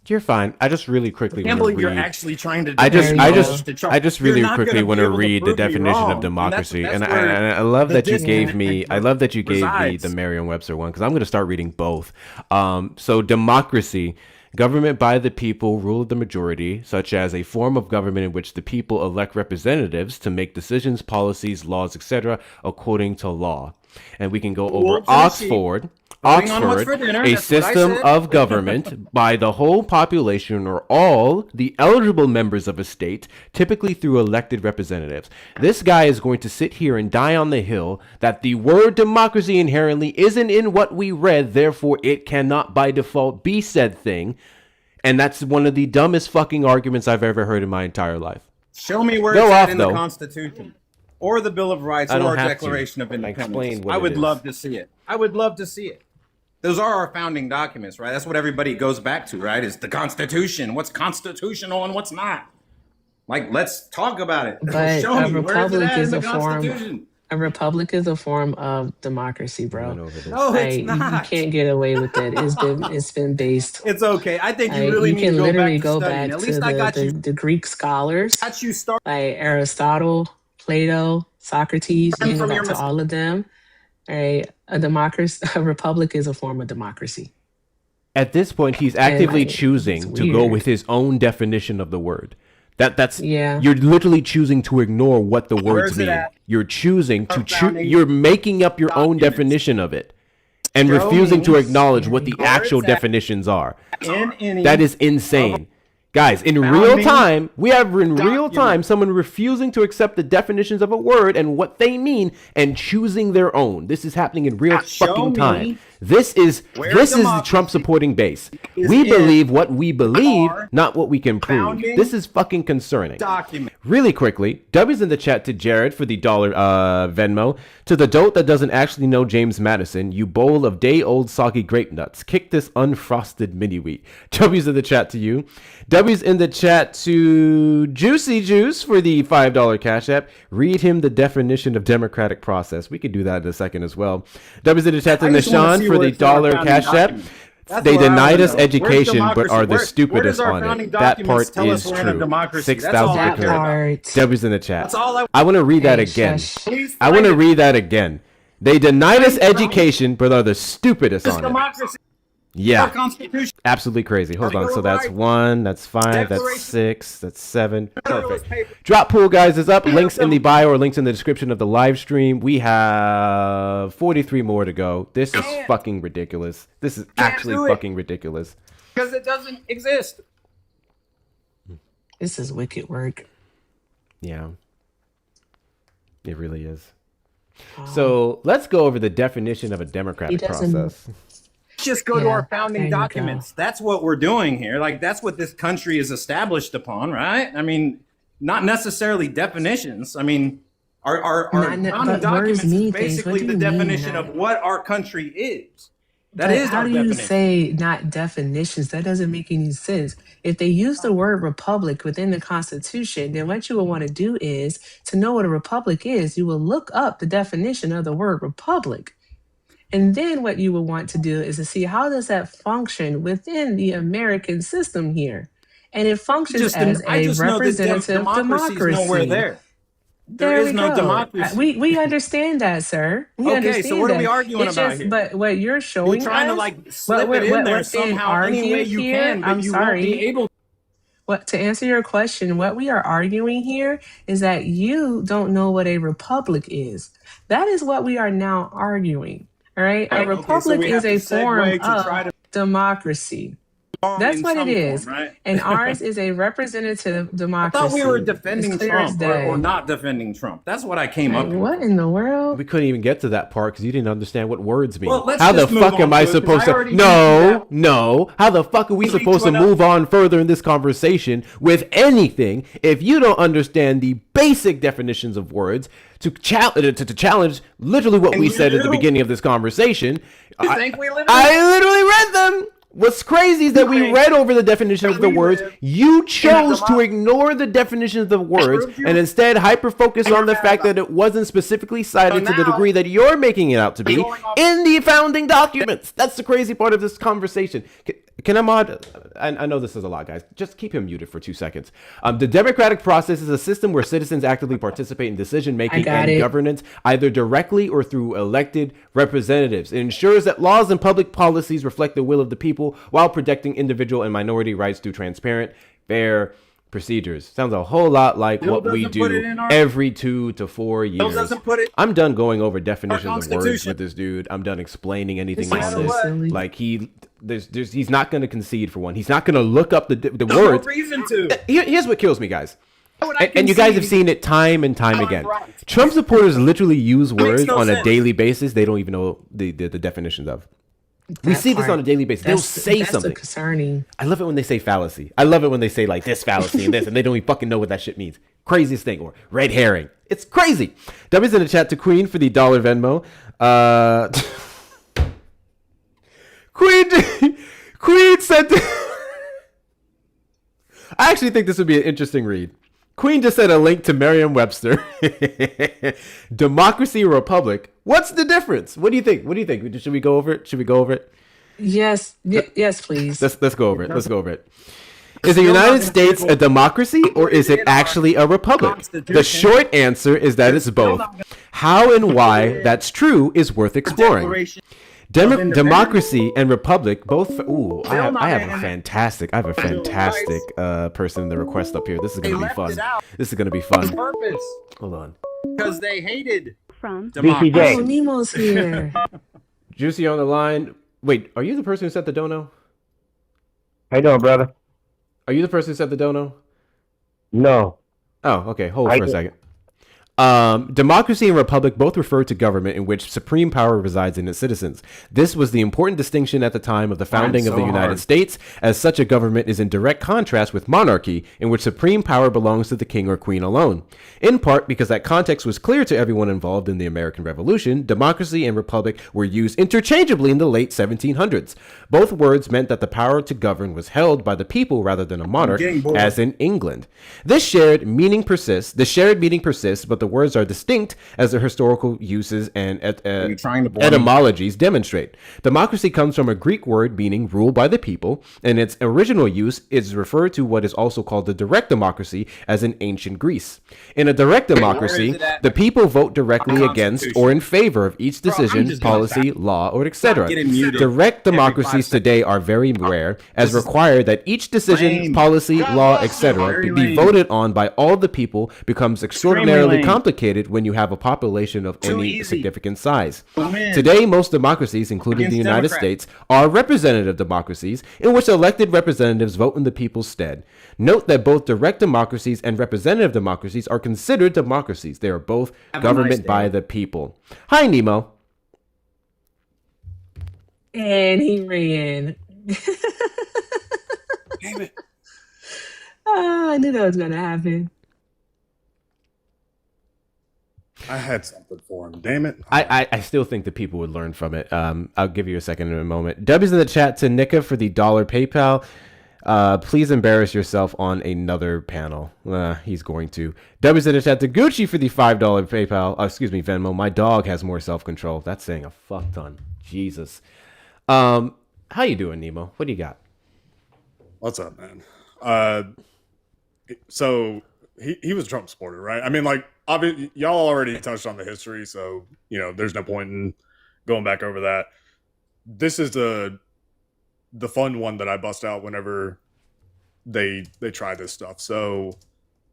You're fine. I just really quickly I can't want to believe you're read. actually trying to. I just really You're not quickly gonna want be to able read the prove me definition wrong. of democracy, That's and where I love the that you gave me. disconnect I love that you gave me resides. the Merriam-Webster one because I'm going to start reading both. So democracy. Government by the people, rule of the majority, such as a form of government in which the people elect representatives to make decisions, policies, laws, etc., according to law. And we can go over Oxford. Voting on what's for dinner, A that's what I system said. of government by the whole population or all the eligible members of a state, typically through elected representatives. This guy is going to sit here and die on the hill that the word democracy inherently isn't in what we read, therefore it cannot by default be said thing. And that's one of the dumbest fucking arguments I've ever heard in my entire life. Show me where Go it's off, at in though. the Constitution, or the Bill of Rights, I or don't our have to. Declaration of Independence. Explain what I it would is. love to see it. I would love to see it. Those are our founding documents, right? That's what everybody goes back to, right? Is the Constitution. What's constitutional and what's not? Like, let's talk about it. But Show a me where is it republic at in is the a form. Constitution. A republic is a form of democracy, bro. No, it's Like, not. You can't get away with it. It's been based. It's okay. I think you Like, really you need can to go literally back to go studying. back At to least I got you. the Greek scholars, Got you start. like Aristotle, Plato, Socrates. You And can go from back your to mis- all of them. All right, a democracy, a republic is a form of democracy. At this point, he's actively like, choosing it's to go weird. with his own definition of the word. That's Yeah. You're literally choosing to ignore what the words is it mean. at? You're choosing to founding you're making up your own definition of it and Show refusing me to acknowledge what the where actual it's at. definitions are. In any That is insane. Guys, in real founding time, we have in real document. time someone refusing to accept the definitions of a word and what they mean and choosing their own. This is happening in real Show fucking me time. This is where the democracy Trump supporting base. is We in believe what we believe, our not what we can prove. founding This is fucking concerning. document. Really quickly, W's in the chat to Jared for the dollar Venmo. To the dope that doesn't actually know James Madison, you bowl of day-old soggy grape nuts. Kick this unfrosted mini wheat. W's in the chat to you. W's in the chat to Juicy Juice for the $5 Cash App. Read him the definition of democratic process. We could do that in a second as well. W's in the chat to I just wanna Nishan see for where the it's in our dollar founding Cash App. document. That's They what I denied wanna us know. Where's education, but democracy? are the Where does stupidest our on founding it. That documents part tell is us we're in a true. democracy? That's all I 6,000 care about. Part. W's in the chat. That's all I want to read that Hey, again. shush. Please I want to find it. read that again. They denied us education, but are the stupidest This on it. democracy. Our Yeah, Constitution. absolutely crazy. Hold Our on. Bill So of that's Rights. 1, that's 5, that's Declaration. 6, that's 7. Federalist Perfect. paper. Drop pool, guys, is up. Links in the bio or links in the description of the live stream. We have 43 more to go. This is fucking ridiculous. This is actually do it. fucking ridiculous. Because it doesn't exist. This is wicked work. Yeah, it really is. So let's go over the definition of a democratic doesn't- process. Just go to Yeah, our there founding you documents. That's what we're doing here. Like, that's what this country is established upon, right? I mean, not necessarily definitions. I mean, our Not ne- founding but documents words is mean things. What basically do the you mean definition that? of what our country is. That But is how our do you definition. say not definitions? That doesn't make any sense. If they use the word republic within the Constitution, then what you will want to do is to know what a republic is, you will look up the definition of the word republic. And then what you will want to do is to see how does that function within the American system here. And it functions as I a just know that representative democracy is nowhere democracy. there. There There is we no go. democracy. We understand that, sir. We Okay, understand so what are we that. arguing It's about just, here? But what you're showing You're trying to us, like slip what it in there what's being somehow any way argued you here, can, but I'm you won't sorry. be able. What to answer your question, what we are arguing here is that you don't know what a republic is. That is what we are now arguing. All right. Right, A okay, so republic we is have to a segue form to try of to democracy. That's in what it some is. form, right? And ours is a representative I democracy. thought we were It's defending clear as Trump or day. not defending Trump. That's what I came Like, up with. what in the world? We couldn't even get to that part because you didn't understand what words mean. Well, let's How the just move fuck on am I to it, 'cause supposed I to? already No, knew no. How the fuck are we Lead supposed to to another- move on further in this conversation with anything if you don't understand the basic definitions of words to challenge literally what And we you said at the do. beginning of this conversation? You think we live in I literally read them. What's crazy is that we read over the definition of the words. You chose to ignore the definition of the words and instead hyper-focus on the fact that it wasn't specifically cited to the degree that you're making it out to be in the founding documents. That's the crazy part of this conversation. Can I mod? I know this is a lot, guys. Just keep him muted for 2 seconds. The democratic process is a system where citizens actively participate in decision-making and governance, either directly or through elected representatives. It ensures that laws and public policies reflect the will of the people while protecting individual and minority rights through transparent, fair procedures. Sounds a whole lot like what we do every 2 to 4 years. I'm done going over definitions of words with this dude. I'm done explaining anything on this. Like he's not going to concede for one. He's not going to look up the words. No reason to. Here's what kills me, guys. And you guys have seen it time and time again. Trump supporters literally use words on a daily basis they don't even know the definitions of. We see this on a daily basis. They'll say something. Concerning. I love it when they say fallacy. I love it when they say like this fallacy and this, and they don't even fucking know what that shit means. Craziest thing. Or red herring. It's crazy. W's in the chat to Queen for the $1 Venmo. Queen said... I actually think this would be an interesting read. Queen just said a link to Merriam-Webster. Democracy or republic? What's the difference? What do you think? Should we go over it? Yes. Yes, please. Let's go over it. Is the United States a democracy or is it actually a republic? The short answer is that it's both. How and why that's true is worth exploring. Democracy and republic both. I have a fantastic person in the request up here. This is gonna be fun. Hold on. Because they hated from democracy. Oh, Nemo's here. Juicy on the line. Wait, are you the person who set the dono? How you doing, brother? Are you the person who set the dono? No. Oh, okay. Hold for a second. Democracy and republic both refer to government in which supreme power resides in its citizens. This was the important distinction at the time of the founding of the United States, as such a government is in direct contrast with monarchy, in which supreme power belongs to the king or queen alone. In part because that context was clear to everyone involved in the American Revolution, democracy and republic were used interchangeably in the late 1700s. Both words meant that the power to govern was held by the people rather than a monarch, as in England. This shared meaning persists, but the words are distinct as their historical uses and etymologies demonstrate. Democracy comes from a Greek word meaning rule by the people, and its original use is referred to what is also called the direct democracy as in ancient Greece. In a direct democracy, the people vote directly against or in favor of each decision, policy, law, or etc. Direct democracies today are very rare, as require that each decision, policy, law, etc. be voted on by all the people becomes extraordinarily complicated when you have a population of any significant size. Today, most democracies, including the United States, are representative democracies in which elected representatives vote in the people's stead. Note that both direct democracies and representative democracies are considered democracies. They are both government by the people. Hi, Nemo. And he ran. Damn it. Oh, I knew that was going to happen. I had something for him. Damn it. I still think the people would learn from it. I'll give you a second in a moment. W's in the chat to Nika for the $1 PayPal. Please embarrass yourself on another panel. He's going to. W's in the chat to Gucci for the $5 PayPal. Venmo. My dog has more self-control. That's saying a fuck ton. Jesus. How you doing, Nemo? What do you got? What's up, man? So he was a Trump supporter, right? I mean, like, obviously, y'all already touched on the history, so there's no point in going back over that. This is the fun one that I bust out whenever they try this stuff. So,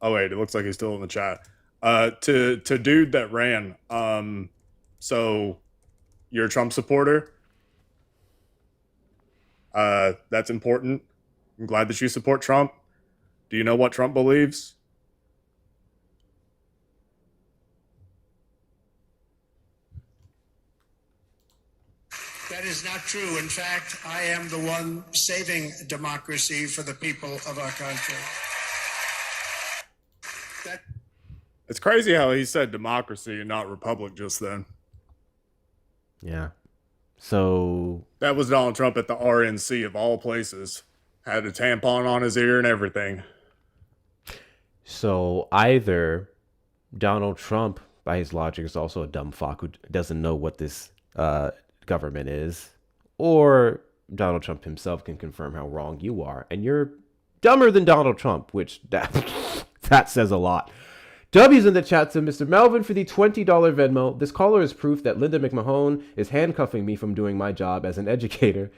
oh wait, it looks like he's still in the chat. To dude that ran. So you're a Trump supporter. That's important. I'm glad that you support Trump. Do you know what Trump believes? That is not true. In fact, I am the one saving democracy for the people of our country. It's crazy how he said democracy and not republic just then. Yeah. So that was Donald Trump at the RNC of all places. Had a tampon on his ear and everything. So either Donald Trump, by his logic, is also a dumb fuck who doesn't know what this government is, or Donald Trump himself can confirm how wrong you are, and you're dumber than Donald Trump, which that says a lot. W's in the chat to Mr. Melvin for the $20 Venmo. This caller is proof that Linda McMahon is handcuffing me from doing my job as an educator.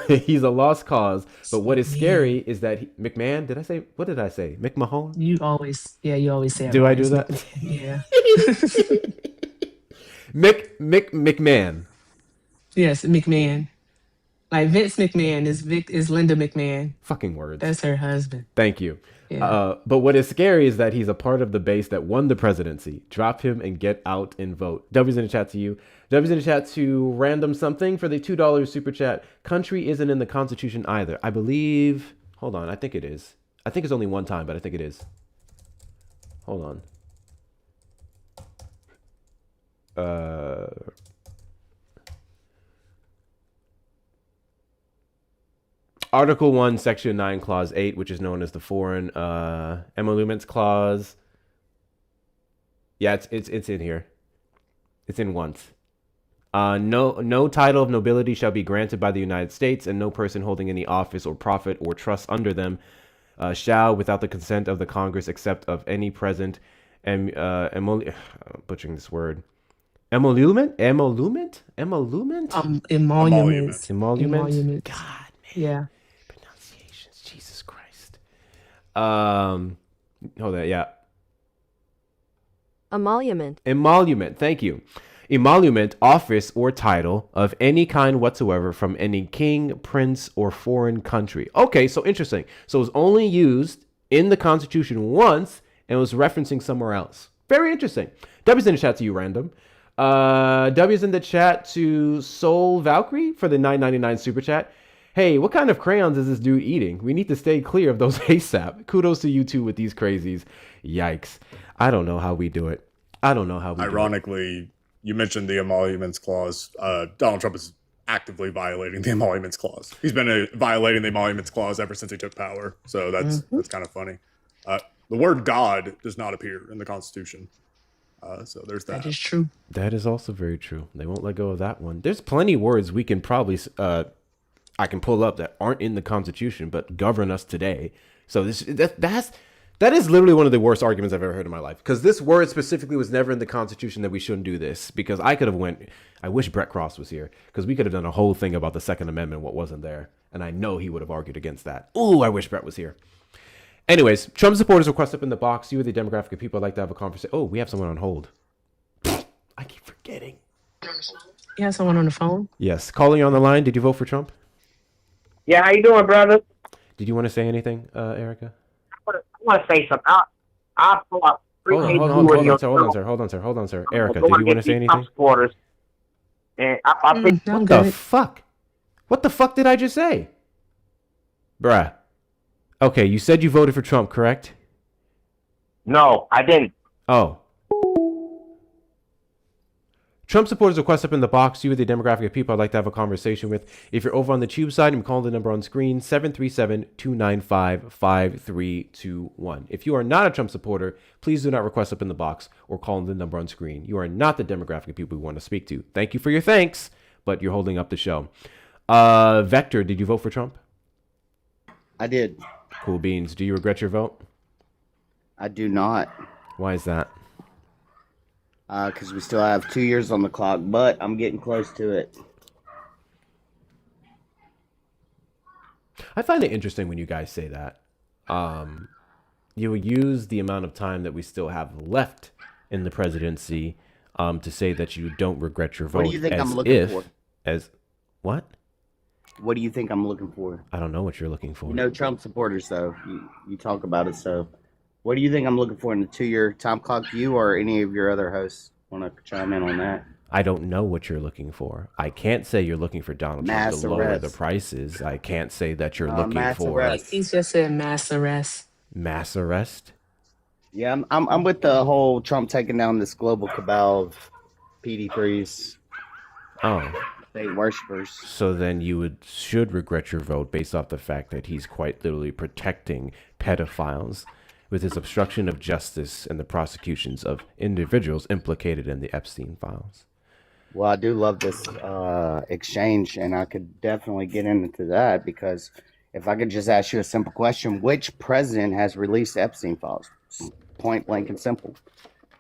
He's a lost cause, but what is scary is that McMahon, what did I say? McMahon? You always say it. Do I right. do that? Yeah. McMahon. Yes, McMahon. Like Vince McMahon is Linda McMahon. Fucking words. That's her husband. Thank you. Yeah. But what is scary is that he's a part of the base that won the presidency. Drop him and get out and vote. W's in the chat to you. W's in the chat to Random Something for the $2 super chat. Country isn't in the Constitution either. I believe. Hold on. I think it is. I think it's only one time, but I think it is. Hold on. Article 1, Section 9, Clause 8, which is known as the Foreign Emoluments Clause. Yeah, it's in here. It's in once. No title of nobility shall be granted by the United States, and no person holding any office or profit or trust under them shall, without the consent of the Congress, except of any present butchering this word. Emolument? Emolument? Emoluments. Emolument? God, man. Yeah. Pronunciations. Jesus Christ. Hold on, yeah. Emolument. Emolument. Thank you. Emolument, office or title of any kind whatsoever from any king, prince, or foreign country. Okay, so interesting. So it was only used in the Constitution once and was referencing somewhere else. Very interesting. W's in the chat to you, Random. W's in the chat to Soul Valkyrie for the $9.99 super chat. Hey, what kind of crayons is this dude eating? We need to stay clear of those ASAP. Kudos to you two with these crazies. Yikes. I don't know how we do it. Ironically, you mentioned the Emoluments Clause. Donald Trump is actively violating the Emoluments Clause. He's been violating the Emoluments Clause ever since he took power. So that's kind of funny. The word God does not appear in the Constitution. So there's that. That is true. That is also very true. They won't let go of that one. There's plenty of words we can probably I can pull up that aren't in the Constitution but govern us today. So that is literally one of the worst arguments I've ever heard in my life, because this word specifically was never in the Constitution that we shouldn't do this. Because I wish Brett Cross was here, because we could have done a whole thing about the Second Amendment, what wasn't there, and I know he would have argued against that. Ooh, I wish Brett was here. Anyways, Trump supporters request up in the box. You are the demographic of people I'd like to have a conversation. Oh, we have someone on hold. I keep forgetting. You have someone on the phone? Yes. Calling you on the line. Did you vote for Trump? Yeah, how you doing, brother? Did you want to say anything, Erica? I want to say something. I thought. Hold on, sir. Erica, did you want to say anything? And I think what the fuck? What the fuck did I just say? Bruh. Okay, you said you voted for Trump, correct? No, I didn't. Oh. Trump supporters request up in the box. You are the demographic of people I'd like to have a conversation with. If you're over on the tube side, I'm calling the number on screen, 737-295-5321. If you are not a Trump supporter, please do not request up in the box or call the number on screen. You are not the demographic of people we want to speak to. Thank you for your thanks, but you're holding up the show. Vector, did you vote for Trump? I did. Cool beans. Do you regret your vote? I do not. Why is that? Because we still have 2 years on the clock, but I'm getting close to it. I find it interesting when you guys say that. You will use the amount of time that we still have left in the presidency to say that you don't regret your vote. What do you think I'm looking for? What? What do you think I'm looking for? I don't know what you're looking for. You know Trump supporters, though. You talk about it, so... What do you think I'm looking for in the 2-year time clock? You or any of your other hosts want to chime in on that? I don't know what you're looking for. I can't say you're looking for Donald Trump to lower the prices. I can't say that you're looking for... He's just said mass arrest. Mass arrest? Yeah, I'm with the whole Trump taking down this global cabal of PD3s. Oh. state worshippers. So then you should regret your vote based off the fact that he's quite literally protecting pedophiles with his obstruction of justice and the prosecutions of individuals implicated in the Epstein files. Well, I do love this exchange, and I could definitely get into that, because if I could just ask you a simple question, which president has released Epstein files? Point blank and simple.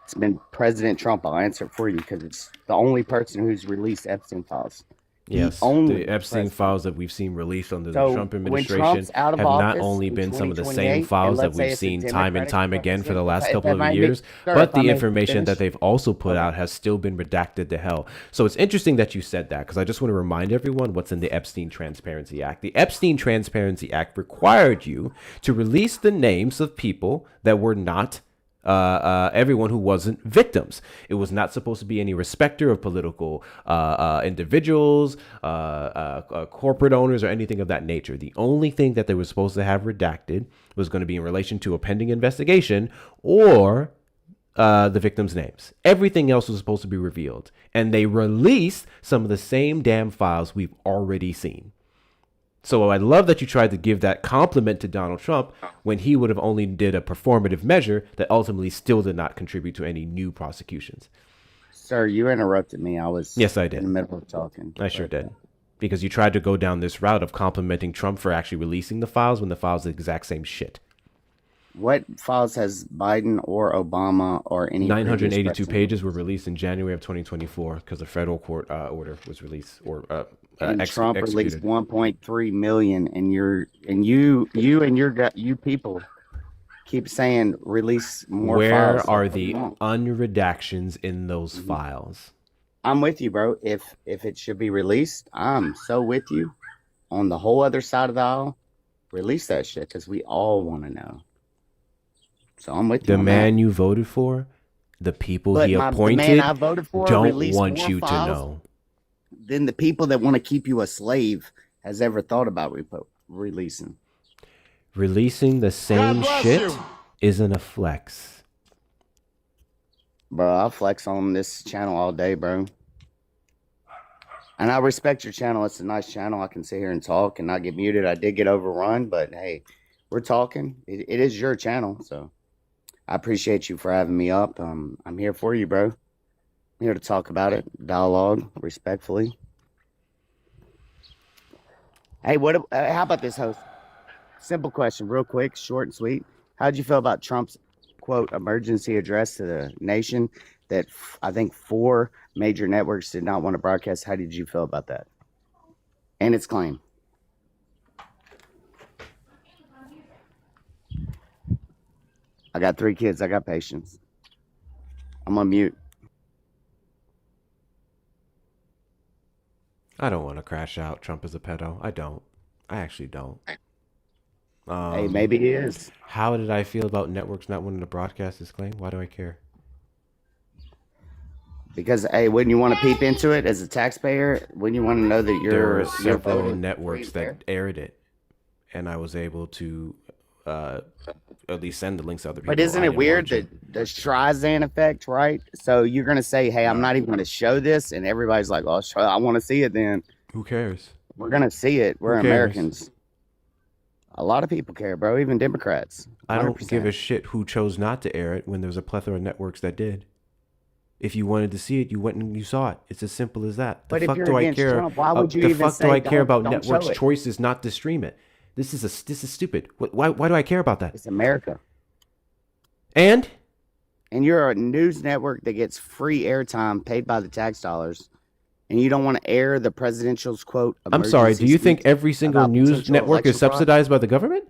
It's been President Trump. I'll answer it for you because it's the only person who's released Epstein files. Yes, the Epstein files that we've seen released under the Trump administration have not only been some of the same files that we've seen time and time again for the last couple of years, but the information that they've also put out has still been redacted to hell. So it's interesting that you said that, because I just want to remind everyone what's in the Epstein Transparency Act. The Epstein Transparency Act required you to release the names of people that were not everyone who wasn't victims. It was not supposed to be any respecter of political individuals, corporate owners, or anything of that nature. The only thing that they were supposed to have redacted was going to be in relation to a pending investigation or the victims' names. Everything else was supposed to be revealed. And they released some of the same damn files we've already seen. So I love that you tried to give that compliment to Donald Trump when he would have only did a performative measure that ultimately still did not contribute to any new prosecutions. Sir, you interrupted me. I was Yes, I did. in the middle of talking. I sure did. Because you tried to go down this route of complimenting Trump for actually releasing the files when the files are the exact same shit. What files has Biden or Obama or any 982 pages were released in January of 2024 because the federal court order was released or and Trump released executed. 1.3 million, and you people keep saying release more Where files. are the unredactions in those files? I'm with you, bro. If it should be released, I'm so with you. On the whole other side of the aisle, release that shit because we all want to know. So I'm with you. The on man that. you voted for, the people But he the man appointed, I voted for don't released want more you to files know. Then the people that want to keep you a slave has ever thought about releasing. Releasing the same bless shit you. isn't a flex. Bro, I'll flex on this channel all day, bro. And I respect your channel. It's a nice channel. I can sit here and talk and not get muted. I did get overrun, but hey, we're talking. It is your channel, so I appreciate you for having me up. I'm here for you, bro. I'm here to talk about it, dialogue, respectfully. Hey, how about this, host? Simple question, real quick, short and sweet. How'd you feel about Trump's, quote, emergency address to the nation that I think 4 major networks did not want to broadcast? How did you feel about that? And its claim. I got 3 kids. I got patience. I'm on mute. I don't want to crash out Trump is a pedo. I don't. I actually don't. Hey, maybe he is. How did I feel about networks not wanting to broadcast this claim? Why do I care? Because, hey, wouldn't you want to peep into it as a taxpayer? Wouldn't you want to know that There were you're several voting networks free that aired it, and I was able to at least send the links to other people. But isn't I it didn't weird want that the Streisand effect, right? So you're going to say, hey, I'm not even going to show this. And everybody's like, oh, I want to see it then. Who cares? We're going to see it. We're Who cares? Americans. A lot of people care, bro. Even Democrats. 100%. I don't give a shit who chose not to air it when there was a plethora of networks that did. If you wanted to see it, you went and you saw it. It's as simple as that. But The if fuck you're do I against care? Trump, why would you the even fuck do say I care don't about show networks' it? choices not to stream it? This is stupid. Why do I care about that? It's America. And you're a news network that gets free airtime paid by the tax dollars, and you don't want to air the presidential's quote. I'm sorry. Do you think every single about news potential network is election fraud? subsidized by the government?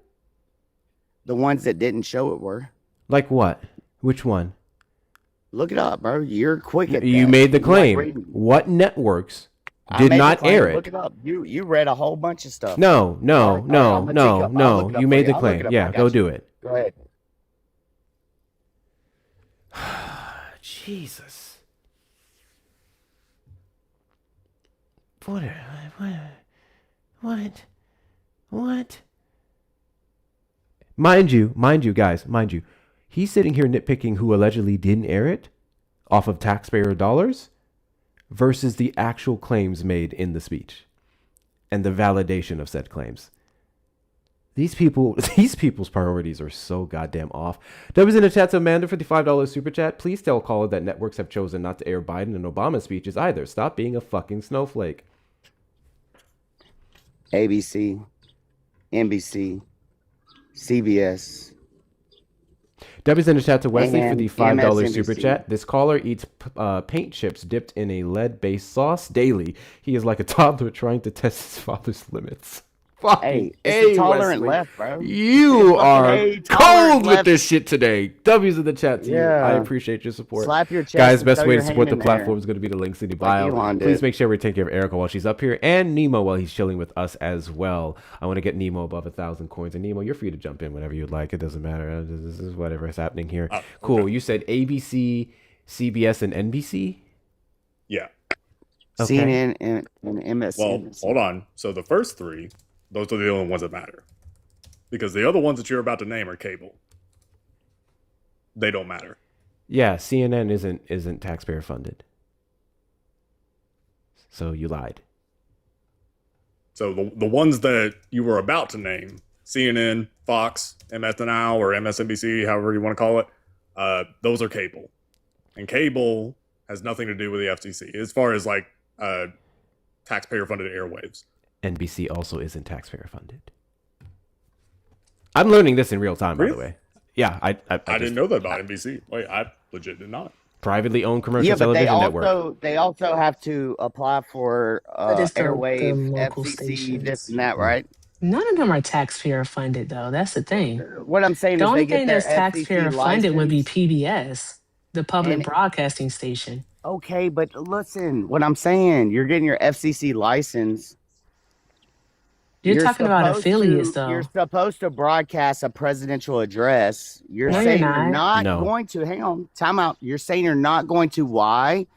The ones that didn't show it were. Like what? Which one? Look it up, bro. You're quick at You that. made the You like claim. reading. What networks I did made the not claim. air Look it? it up. You read a whole bunch of stuff. No. All right, I'm gonna take up- I'll look it up You for made the I'll look it claim. up. Yeah, I got go you. do it. Go ahead. Jesus. What? Mind you, guys, he's sitting here nitpicking who allegedly didn't air it off of taxpayer dollars versus the actual claims made in the speech and the validation of said claims. These people's priorities are so goddamn off. W's in the chat to Amanda for the $5 super chat. Please tell caller that networks have chosen not to air Biden and Obama speeches either. Stop being a fucking snowflake. ABC, NBC, CBS. W's in the chat to Wesley for the $5 MSNBC. super chat. This caller eats paint chips dipped in a lead-based sauce daily. He is like a toddler trying to test his father's limits. Hey, it's the tolerant Wesley. left, bro. You are tolerant cold with left. this shit today. W's in the chat to you. Yeah. I appreciate your support. Slap your chest Guys, and best throw way your to support the hand in there. platform is going to be the links in the Like bio. Elon did. Please make sure we take care of Erica while she's up here and Nemo while he's chilling with us as well. I want to get Nemo above 1,000 coins. And Nemo, you're free to jump in whenever you'd like. It doesn't matter. This is whatever is happening here. Cool. You said ABC, CBS, and NBC? Yeah. Okay. CNN and MSNBC. Well, hold on. So the first three, those are the only ones that matter. Because the other ones that you're about to name are cable. They don't matter. Yeah, CNN isn't taxpayer funded. So you lied. So the ones that you were about to name, CNN, Fox, MSNBC or MSNBC, however you want to call it, those are cable. And cable has nothing to do with the FCC as far as like taxpayer funded airwaves. NBC also isn't taxpayer funded. I'm learning this in real time, by the way. Yeah, I didn't know that about NBC. Wait, I legit did not. Privately owned commercial Yeah, but television network. they also have to apply for But it's the airwave, local FCC, stations. this and that, right? None of them are taxpayer funded, though. That's the thing. What I'm saying The is only they get thing their that's taxpayer FCC funded would be license. PBS, the public And- broadcasting station. Okay, but listen, what I'm saying, you're getting your FCC license. You're talking about supposed affiliates, to- though. You're supposed to broadcast a presidential address. You're No, you're saying you're not. not No. going to. Hang on, time out. You're saying you're not going to. Why?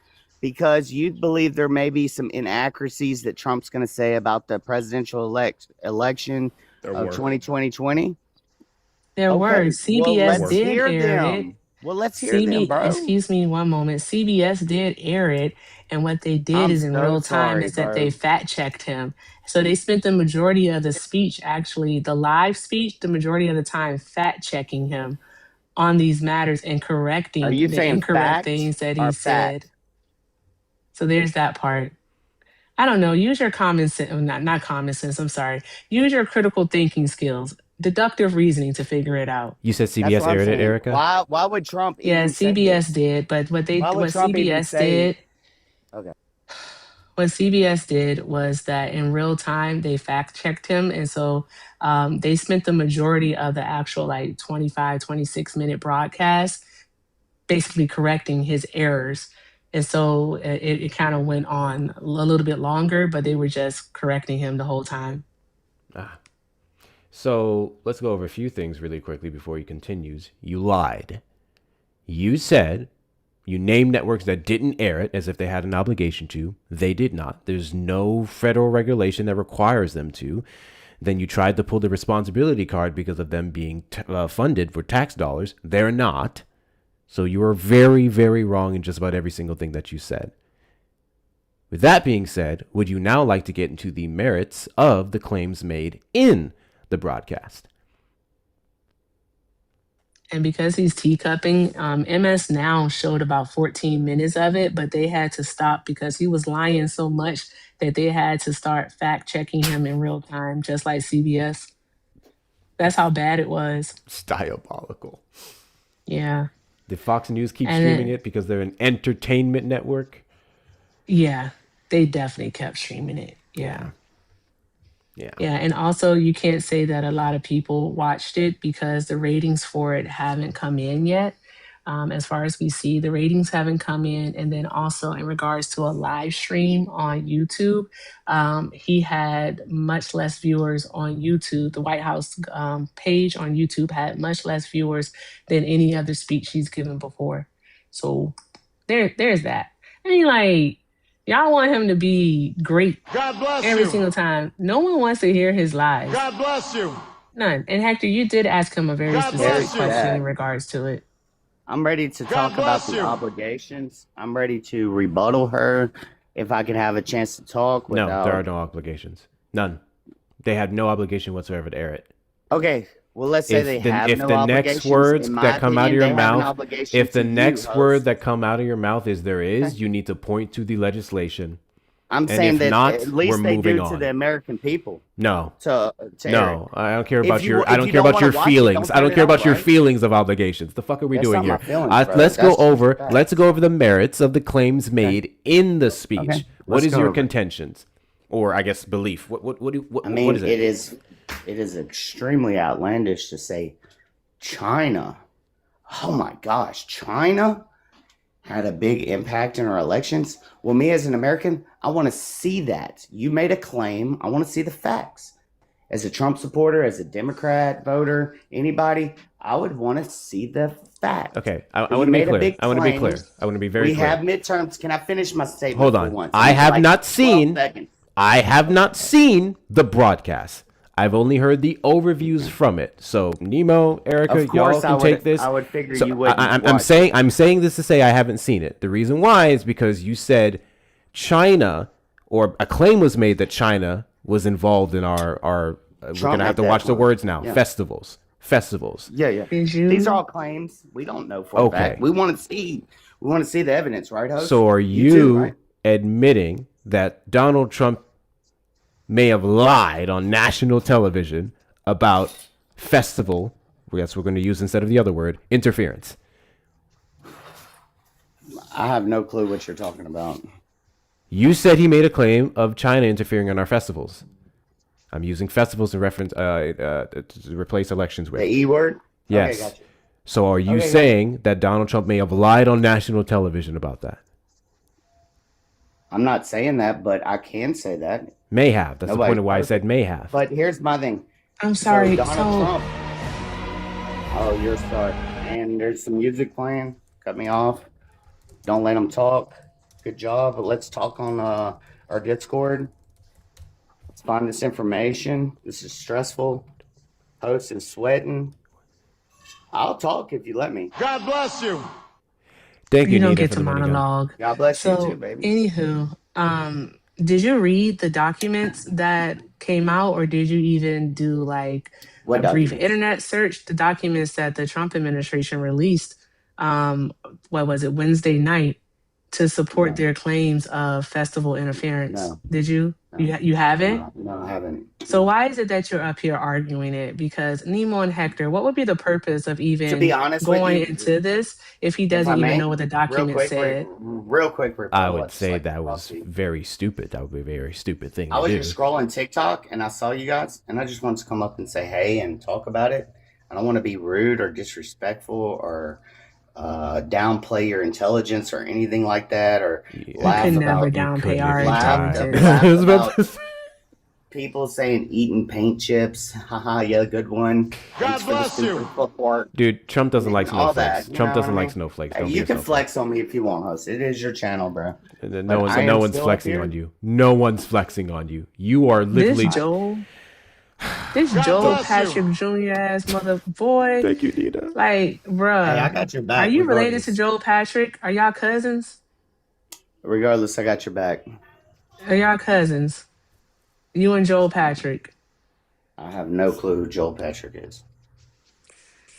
Because you believe there may be some inaccuracies that Trump's going to say about the presidential election There of were. 2020. There Okay, were. well, CBS let's did hear air them. it. Well, let's hear them, bro. Excuse me one moment. CBS did air it, and what they did I'm is in so real time sorry, is that bro. they fact checked him. So they spent the majority of the speech, actually the live speech, the majority of the time fact checking him on these matters and correcting Are you the saying incorrect fact things that or he fact? said. So there's that part. I don't know. Use your common sense. Not common sense. I'm sorry. Use your critical thinking skills, deductive reasoning to figure it out. You said That's CBS what I'm aired it, saying. Erica? Why would Trump Yeah, even say CBS this? did, but what Why would Trump even CBS say? did, Okay. what CBS did was that in real time they fact checked him, and so they spent the majority of the actual like 25, 26-minute broadcast basically correcting his errors. And so it kind of went on a little bit longer, but they were just correcting him the whole time. So let's go over a few things really quickly before he continues. You lied. You said you named networks that didn't air it as if they had an obligation to. They did not. There's no federal regulation that requires them to. Then you tried to pull the responsibility card because of them being funded for tax dollars. They're not. So you are very, very wrong in just about every single thing that you said. With that being said, would you now like to get into the merits of the claims made in the broadcast? And because he's teacupping, MS Now showed about 14 minutes of it, but they had to stop because he was lying so much that they had to start fact checking him in real time, just like CBS. That's how bad it was. It's diabolical. Yeah. Did Fox News keep And streaming it because they're an entertainment network? Yeah, they definitely kept streaming it. Yeah. Yeah. Yeah, and also you can't say that a lot of people watched it because the ratings for it haven't come in yet. As far as we see, the ratings haven't come in. And then also in regards to a live stream on YouTube, he had much less viewers on YouTube. The White House page on YouTube had much less viewers than any other speech he's given before. So there's that. I mean, like, y'all want him to be great God bless every you. single time. No one wants to hear his lies. God bless you. None. And Hector, you did ask him a very God specific bless you. question in regards to it. I'm ready to God talk about bless the you. obligations. I'm ready to rebuttal her if I could have a chance to talk No, without... there are no obligations. None. They have no obligation whatsoever to air it. Okay, well, let's say they have if no the obligations. next words In my that come out of opinion, your they have an mouth, obligation if the to you, next host. word that come out of your mouth is there is, you need to point to the legislation. I'm And saying if that not, at least we're they moving do to on. the American people. No. To air No, it. I don't care If about you- your. if I don't you care don't about wanna your watch it, feelings. don't I don't turn care it about off, your right? feelings of obligations. The fuck are we That's doing not here? my feelings, bro. Let's That's go just over. facts. Let's go over the merits of the claims made in the speech. Okay. What Let's is go your over it. contentions, or I guess belief? I mean, what is it? it is extremely outlandish to say China. Oh my gosh, China had a big impact in our elections. Well, me as an American, I want to see that. You made a claim. I want to see the facts. As a Trump supporter, as a Democrat voter, anybody, I would want to see the facts. Okay, I You want to be made a clear. big I want to be claim. clear. I want to be very We clear. have midterms. Can I finish my statement Hold for on. once? I Give me have like not 12 seen. seconds. I have not seen the broadcast. I've only heard the overviews from it. So Nemo, Erica, Of course, y'all can take this. I would figure So you wouldn't I'm watch saying I'm saying this to say I haven't seen it. The reason why is because you said China, or a claim was made that China was involved in our we're gonna have to watch the words now. Yeah. Festivals. Yeah, yeah. Did you- These are all claims. We don't know for a Okay. fact. We want to see. We want to see the evidence, right, host? So are You you, too, right? admitting that Donald Trump may have lied on national television about festival, that's what we're going to use instead of the other word, interference? I have no clue what you're talking about. You said he made a claim of China interfering in our festivals. I'm using festivals in reference to replace elections with. The E word? Yes. Okay, gotcha. So are you Okay, gotcha. saying that Donald Trump may have lied on national television about that? I'm not saying that, but I can say that. May have. That's the Nobody point of why I knows. said may have. But here's my thing. I'm sorry. So Donald So, Trump. Oh, you're sorry. And there's some music playing. Cut me off. Don't let them talk. Good job. But let's talk on our Discord. Let's find this information. This is stressful. Host is sweating. I'll talk if you let me. God bless you. Thank you, you don't Nita, get for to the money gun. monologue. God bless So, you too, baby. anywho, did you read the documents that came out, or did you even do like What a brief documents? internet search? The documents that the Trump administration released, what was it, Wednesday night, to support their claims of festival interference. No. Did you? You haven't? No, I haven't. So why is it that you're up here arguing it? Because Nemo and Hector, what would be the purpose of even be honest with going you, into this if he If I doesn't even may, know what the document said? Real quick. I would say that was very stupid. That would be a very stupid thing I to was do. just scrolling TikTok and I saw you guys, and I just wanted to come up and say hey and talk about it. I don't want to be rude or disrespectful or downplay your intelligence or anything like that, or laugh could about never downplay our laugh intelligence. about people saying eating paint chips. Haha, yeah, good one. God bless you. Support. Dude, Trump doesn't like All snowflakes. that, you Trump know doesn't what I like mean? snowflakes. Hey, Don't you be a can snowflake. flex on me if you want, host. It is your channel, bro. No But one's I am no one's still flexing here. on you. No one's flexing on you. You are literally. This God Joel bless Patrick Jr. ass mother boy. Thank you, Nita. Like, bruh. Hey, I got your back. Are you related regardless. to Joel Patrick? Are y'all cousins? Regardless, I got your back. Are y'all cousins? You and Joel Patrick. I have no clue who Joel Patrick is.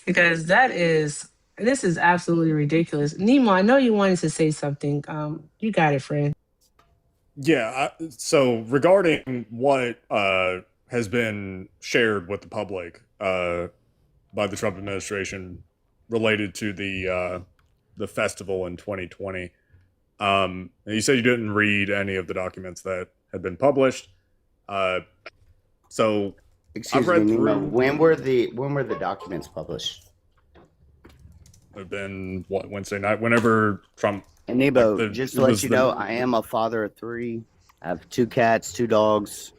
Because this is absolutely ridiculous. Nemo, I know you wanted to say something. You got it, friend. Yeah. So regarding what has been shared with the public by the Trump administration related to the festival in 2020, you said you didn't read any of the documents that had been published. So Excuse I've read me, through. Nemo. When were the documents published? Have been what, Wednesday night? Whenever Trump. And Nebo, like, just it to let was you the- know, I am a father of 3. I have 2 cats, 2 dogs.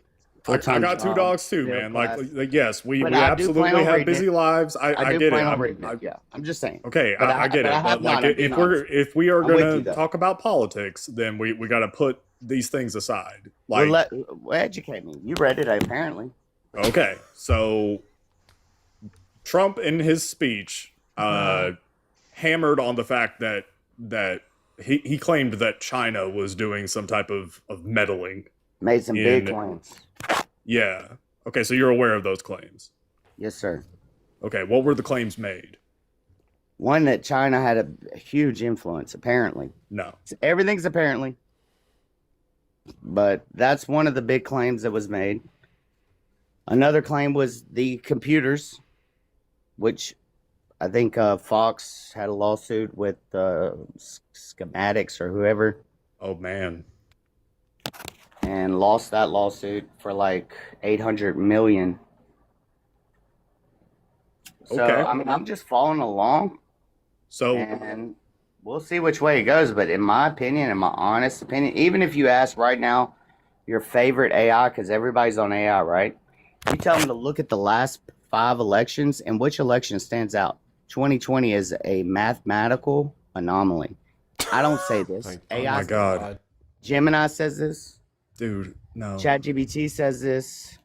I got 2 dogs too, man. Like yes, we But I do plan absolutely on have reading busy it. lives. I do get plan it. on reading it. Yeah, I'm just saying. Okay, But I get but it. I have But like, not, I'm being honest. if we are I'm with gonna you, though. talk about politics, then we got to put these things aside. Well, Like, educate me. You read it, apparently. okay, so Trump in his speech hammered on the fact that he claimed that China was doing some type of meddling. Made some big claims. Yeah. Okay, so you're aware of those claims? Yes, sir. Okay, what were the claims made? One, that China had a huge influence, apparently. No. Everything's apparently. But that's one of the big claims that was made. Another claim was the computers, which I think Fox had a lawsuit with Schematics or whoever. Oh, man. And lost that lawsuit for like $800 million. So, Okay. I mean, I'm just following along. So, and we'll see which way it goes. But in my opinion, in my honest opinion, even if you ask right now your favorite AI, because everybody's on AI, right? You tell them to look at the last 5 elections and which election stands out. 2020 is a mathematical anomaly. I don't say this. AI. Oh my God. Gemini says this. Dude, no. ChatGPT says this.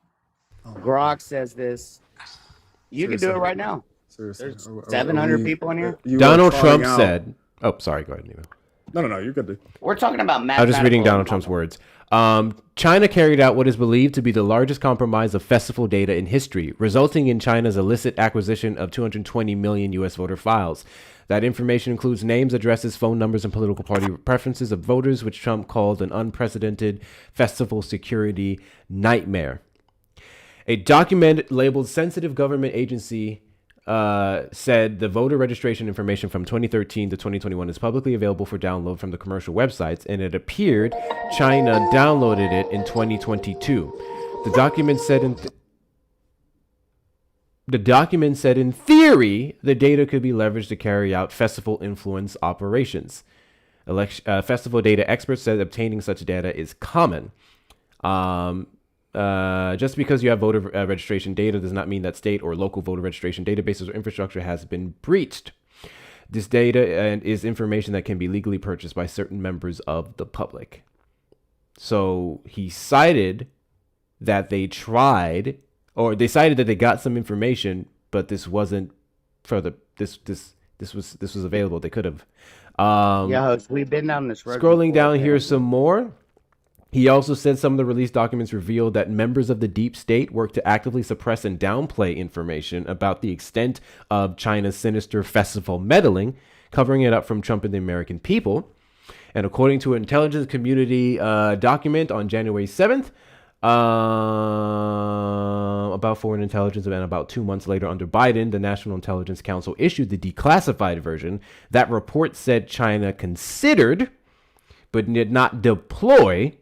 Grok says this. You can do it right now. Seriously. There's 700 people in here. Donald Trump said, oh, sorry, go ahead, Nemo. No, you're good, dude. We're talking about I was just reading mathematical Donald Trump's words. China carried out what is believed to be the largest compromise of festival data in history, resulting in China's illicit acquisition of 220 million U.S. voter files. That information includes names, addresses, phone numbers, and political party preferences of voters, which Trump called an unprecedented festival security nightmare. A document labeled Sensitive Government Agency said the voter registration information from 2013 to 2021 is publicly available for download from the commercial websites, and it appeared China downloaded it in 2022. The document said in theory the data could be leveraged to carry out festival influence operations. Festival data experts said obtaining such data is common. Just because you have voter registration data does not mean that state or local voter registration databases or infrastructure has been breached. This data is information that can be legally purchased by certain members of the public. So he cited that they tried, or they cited that they got some information, but this wasn't for the this was available. They could have. Yeah, we've been down this road. Scrolling down here some more. He also said some of the released documents revealed that members of the deep state work to actively suppress and downplay information about the extent of China's sinister festival meddling, covering it up from Trump and the American people. And according to an intelligence community document on January 7th, about foreign intelligence, and about 2 months later under Biden, the National Intelligence Council issued the declassified version. That report said China considered, but did not deploy,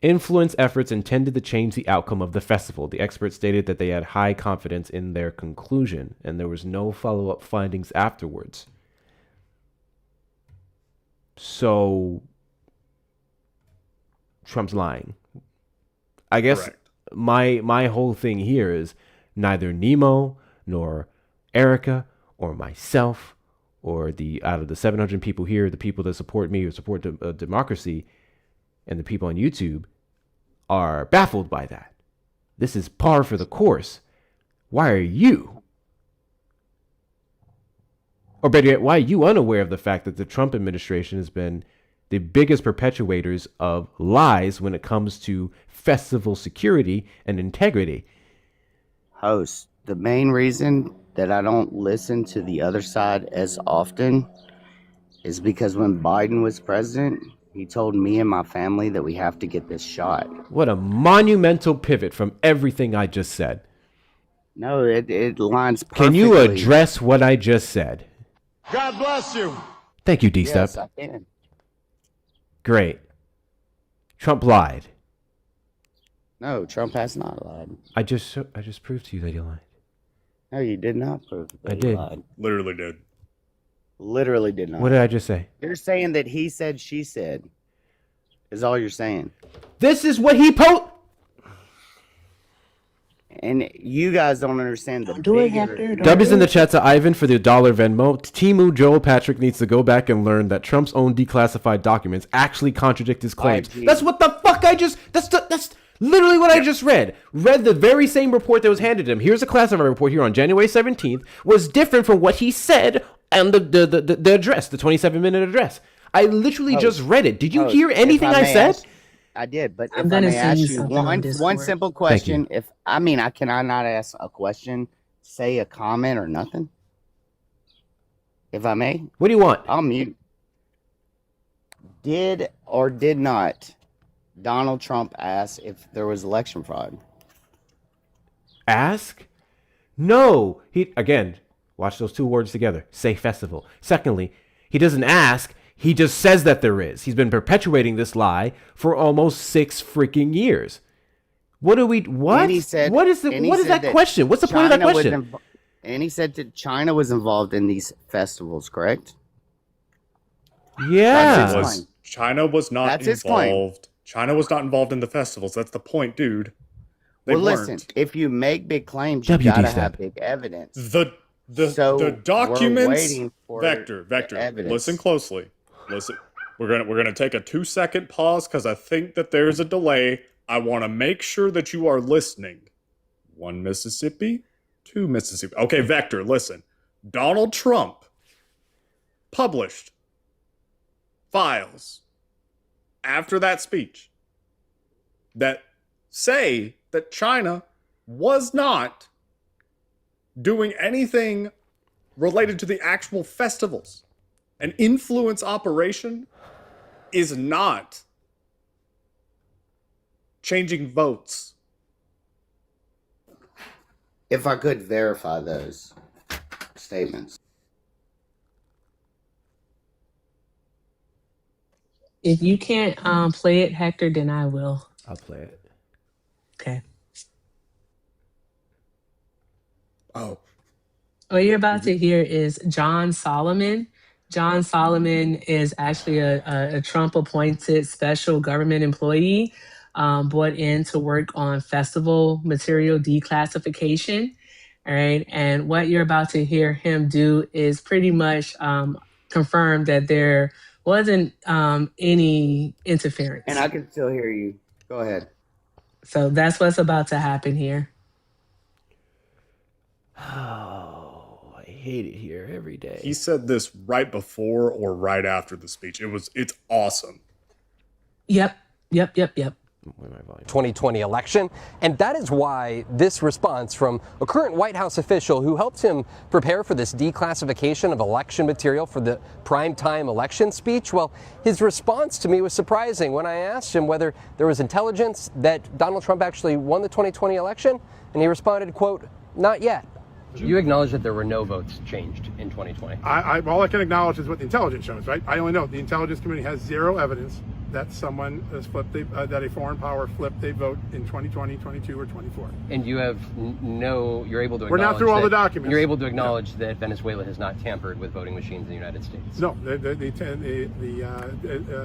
influence efforts intended to change the outcome of the festival. The experts stated that they had high confidence in their conclusion, and there was no follow-up findings afterwards. So, Trump's lying. I guess Correct. my whole thing here is neither Nemo nor Erica or myself or out of the 700 people here, the people that support me or support democracy, and the people on YouTube are baffled by that. This is par for the course. Why are you? Or better yet, why are you unaware of the fact that the Trump administration has been the biggest perpetuators of lies when it comes to festival security and integrity? Host, the main reason that I don't listen to the other side as often is because when Biden was president, he told me and my family that we have to get this shot. What a monumental pivot from everything I just said. No, it lines perfectly. Can you address what I just said? God bless you. Thank you, D-Step. Yes, I can. Great. Trump lied. No, Trump has not lied. I just proved to you that he lied. No, you did not prove that I he did. lied. Literally did. Literally did not. What did I just say? You're saying that he said, she said, is all you're saying. This is what he And you guys don't understand the Do it, bigger... Hector. Don't Dub is do in the it. chat to Ivan for the $1 Venmo. Timu Joel Patrick needs to go back and learn that Trump's own declassified documents actually contradict his claims. Gee. That's what the fuck I just... That's literally what I just read. Read the very same report that was handed to him. Here's a classified report here on January 17th. Was different from what he said on the address, the 27-minute address. I literally Host, just read it. Did you host, hear anything I may said? ask- I did, but I'm if I gonna may send you ask you something on one Discord. simple Thank you. question. Can I not ask a question, say a comment or nothing? If I may? What do you want? I'll mute. Did or did not Donald Trump ask if there was election fraud? Ask? No. He again, watch those two words together. Say festival. Secondly, he doesn't ask. He just says that there is. He's been perpetuating this lie for almost 6 freaking years. What? And he said, What is that question? What's the point of that question? And he said that China was involved in these festivals, correct? Yeah. China was not That's his claim. involved. China was not involved in the festivals. That's the point, dude. They Well, weren't. listen, if you make big claims, you WD gotta step. have big evidence. The So documents, we're waiting for Vector, the evidence. listen closely. Listen, we're gonna take a 2-second pause because I think that there's a delay. I want to make sure that you are listening. 1 Mississippi, 2 Mississippi. Okay, Vector, listen. Donald Trump published files after that speech that say that China was not doing anything related to the actual festivals. An influence operation is not changing votes. If I could verify those statements. If you can't play it, Hector, then I will. I'll play it. Okay. Oh. What you're about to hear is John Solomon. John Solomon is actually a Trump-appointed special government employee brought in to work on festival material declassification. All right. And what you're about to hear him do is pretty much confirm that there wasn't any interference. And I can still hear you. Go ahead. So that's what's about to happen here. Oh, I hate it here every day. He said this right before or right after the speech. It's awesome. Yep. 2020 election. And that is why this response from a current White House official who helped him prepare for this declassification of election material for the primetime election speech, well, his response to me was surprising when I asked him whether there was intelligence that Donald Trump actually won the 2020 election. And he responded, quote, "Not yet." You acknowledge that there were no votes changed in 2020. All I can acknowledge is what the intelligence shows, right? I only know the intelligence community has zero evidence that someone has flipped, that a foreign power flipped a vote in 2020, 22, or 24. And you have you're able to acknowledge We're not through all the documents. You're able to acknowledge that Venezuela has not tampered with voting machines in the United States. No, the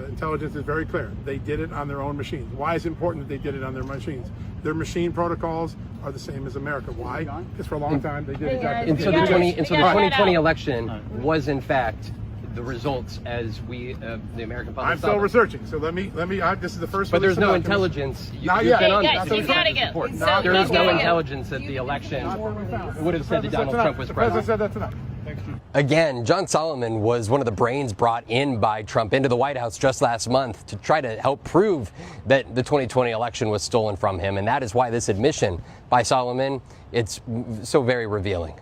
intelligence is very clear. They did it on their own machines. Why is it important that they did it on their machines? Their machine protocols are the same as America. Why? Because for a long time they did exactly And so the 2020 election was in fact the results as we, the American public. I'm still researching, so let me. This is the first. But there's no intelligence. Not yet. There is no intelligence that the election would have said that Donald Trump was president. Said that tonight. Thanks. Again, John Solomon was one of the brains brought in by Trump into the White House just last month to try to help prove that the 2020 election was stolen from him. And that is why this admission by Solomon, it's so very revealing.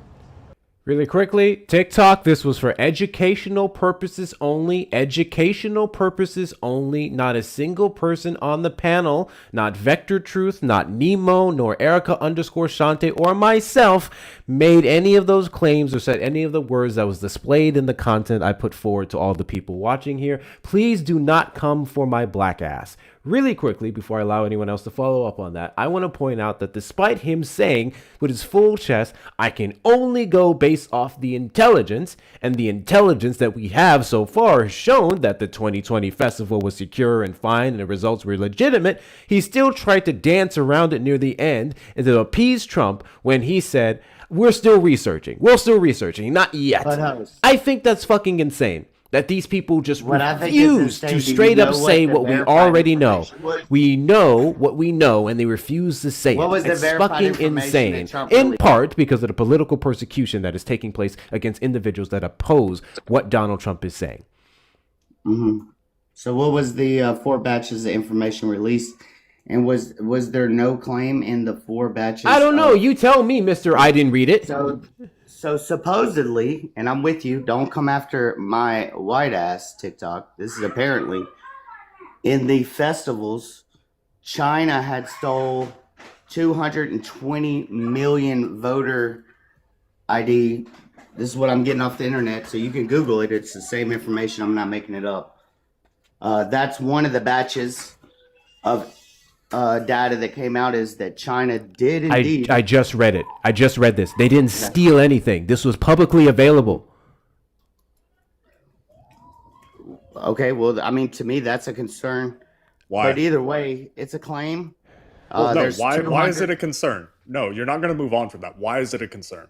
Really quickly, TikTok, this was for educational purposes only. Educational purposes only. Not a single person on the panel, not Vector Truth, not Nemo, nor Erica_Shante, or myself made any of those claims or said any of the words that was displayed in the content I put forward to all the people watching here. Please do not come for my black ass. Really quickly, before I allow anyone else to follow up on that, I want to point out that despite him saying with his full chest, I can only go based off the intelligence, and the intelligence that we have so far has shown that the 2020 festival was secure and fine and the results were legitimate, he still tried to dance around it near the end and to appease Trump when he said, we're still researching, not yet. I think that's fucking insane. That these people just refuse to straight up say what we already know. We know what we know, and they refuse to say it. It's fucking insane. In part because of the political persecution that is taking place against individuals that oppose what Donald Trump is saying. So what was the 4 batches of information released? And was there no claim in the 4 batches? I don't know. You tell me, Mister. I didn't read it. So supposedly, and I'm with you. Don't come after my white ass TikTok. This is apparently in the festivals. China had stole 220 million voter ID. This is what I'm getting off the internet, so you can Google it. It's the same information. I'm not making it up. That's one of the batches of data that came out, is that China did indeed. I just read it. I just read this. They didn't steal anything. This was publicly available. Okay, well, I mean, to me, that's a concern. Why? But either way, it's a claim. Well, no, why is it a concern? No, you're not going to move on from that. Why is it a concern?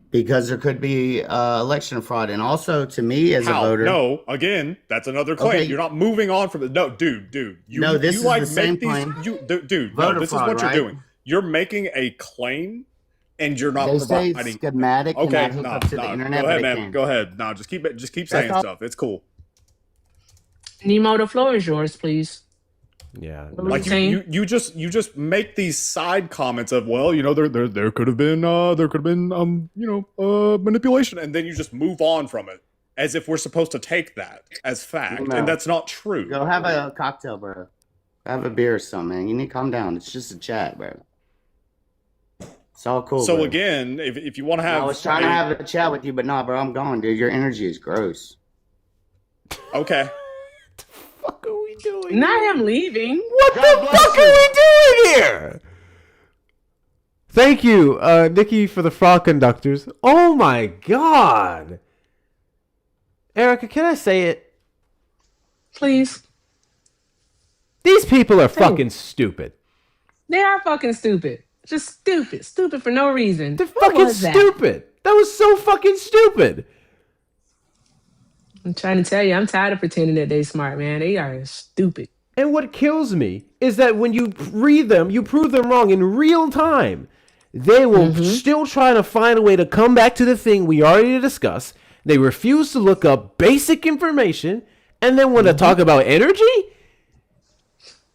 Because there could be election fraud. And also, to me, as How? a voter... No, again, that's another claim. Okay. You're not moving on from it. No, dude. No, this is the same make these, claim. Dude, Voter this fraud, is what right? you're doing. You're making a claim, and you're not They say providing. schematic Okay, cannot hook up to the internet, Go but ahead, it man. can. Go ahead. No, just keep saying all. stuff. It's cool. Nemo, the floor is yours, please. Yeah. What were Like you saying? you just make these side comments of, well, there could have been manipulation, and then you just move on from it as if we're supposed to take that as fact, No. and that's not true. Go have a cocktail, bro. Have a beer or something, man. You need to calm down. It's just a chat, bro. It's all cool, So bro. again, if you want to have, I was trying to have a chat with you, but nah, bro, I'm gone, dude. Your energy is gross. Okay. Not him leaving. What the fuck are we doing here? Thank you, Nikki, for the frog conductors. Oh my god. Erica, can I say it? Please. These people are fucking stupid. They are fucking stupid. Just stupid. Stupid for no reason. They're fucking stupid. That was so fucking stupid. I'm trying to tell you, I'm tired of pretending that they smart, man. They are stupid. And what kills me is that when you read them, you prove them wrong in real time. They will still try to find a way to come back to the thing we already discussed. They refuse to look up basic information and then want to talk about energy?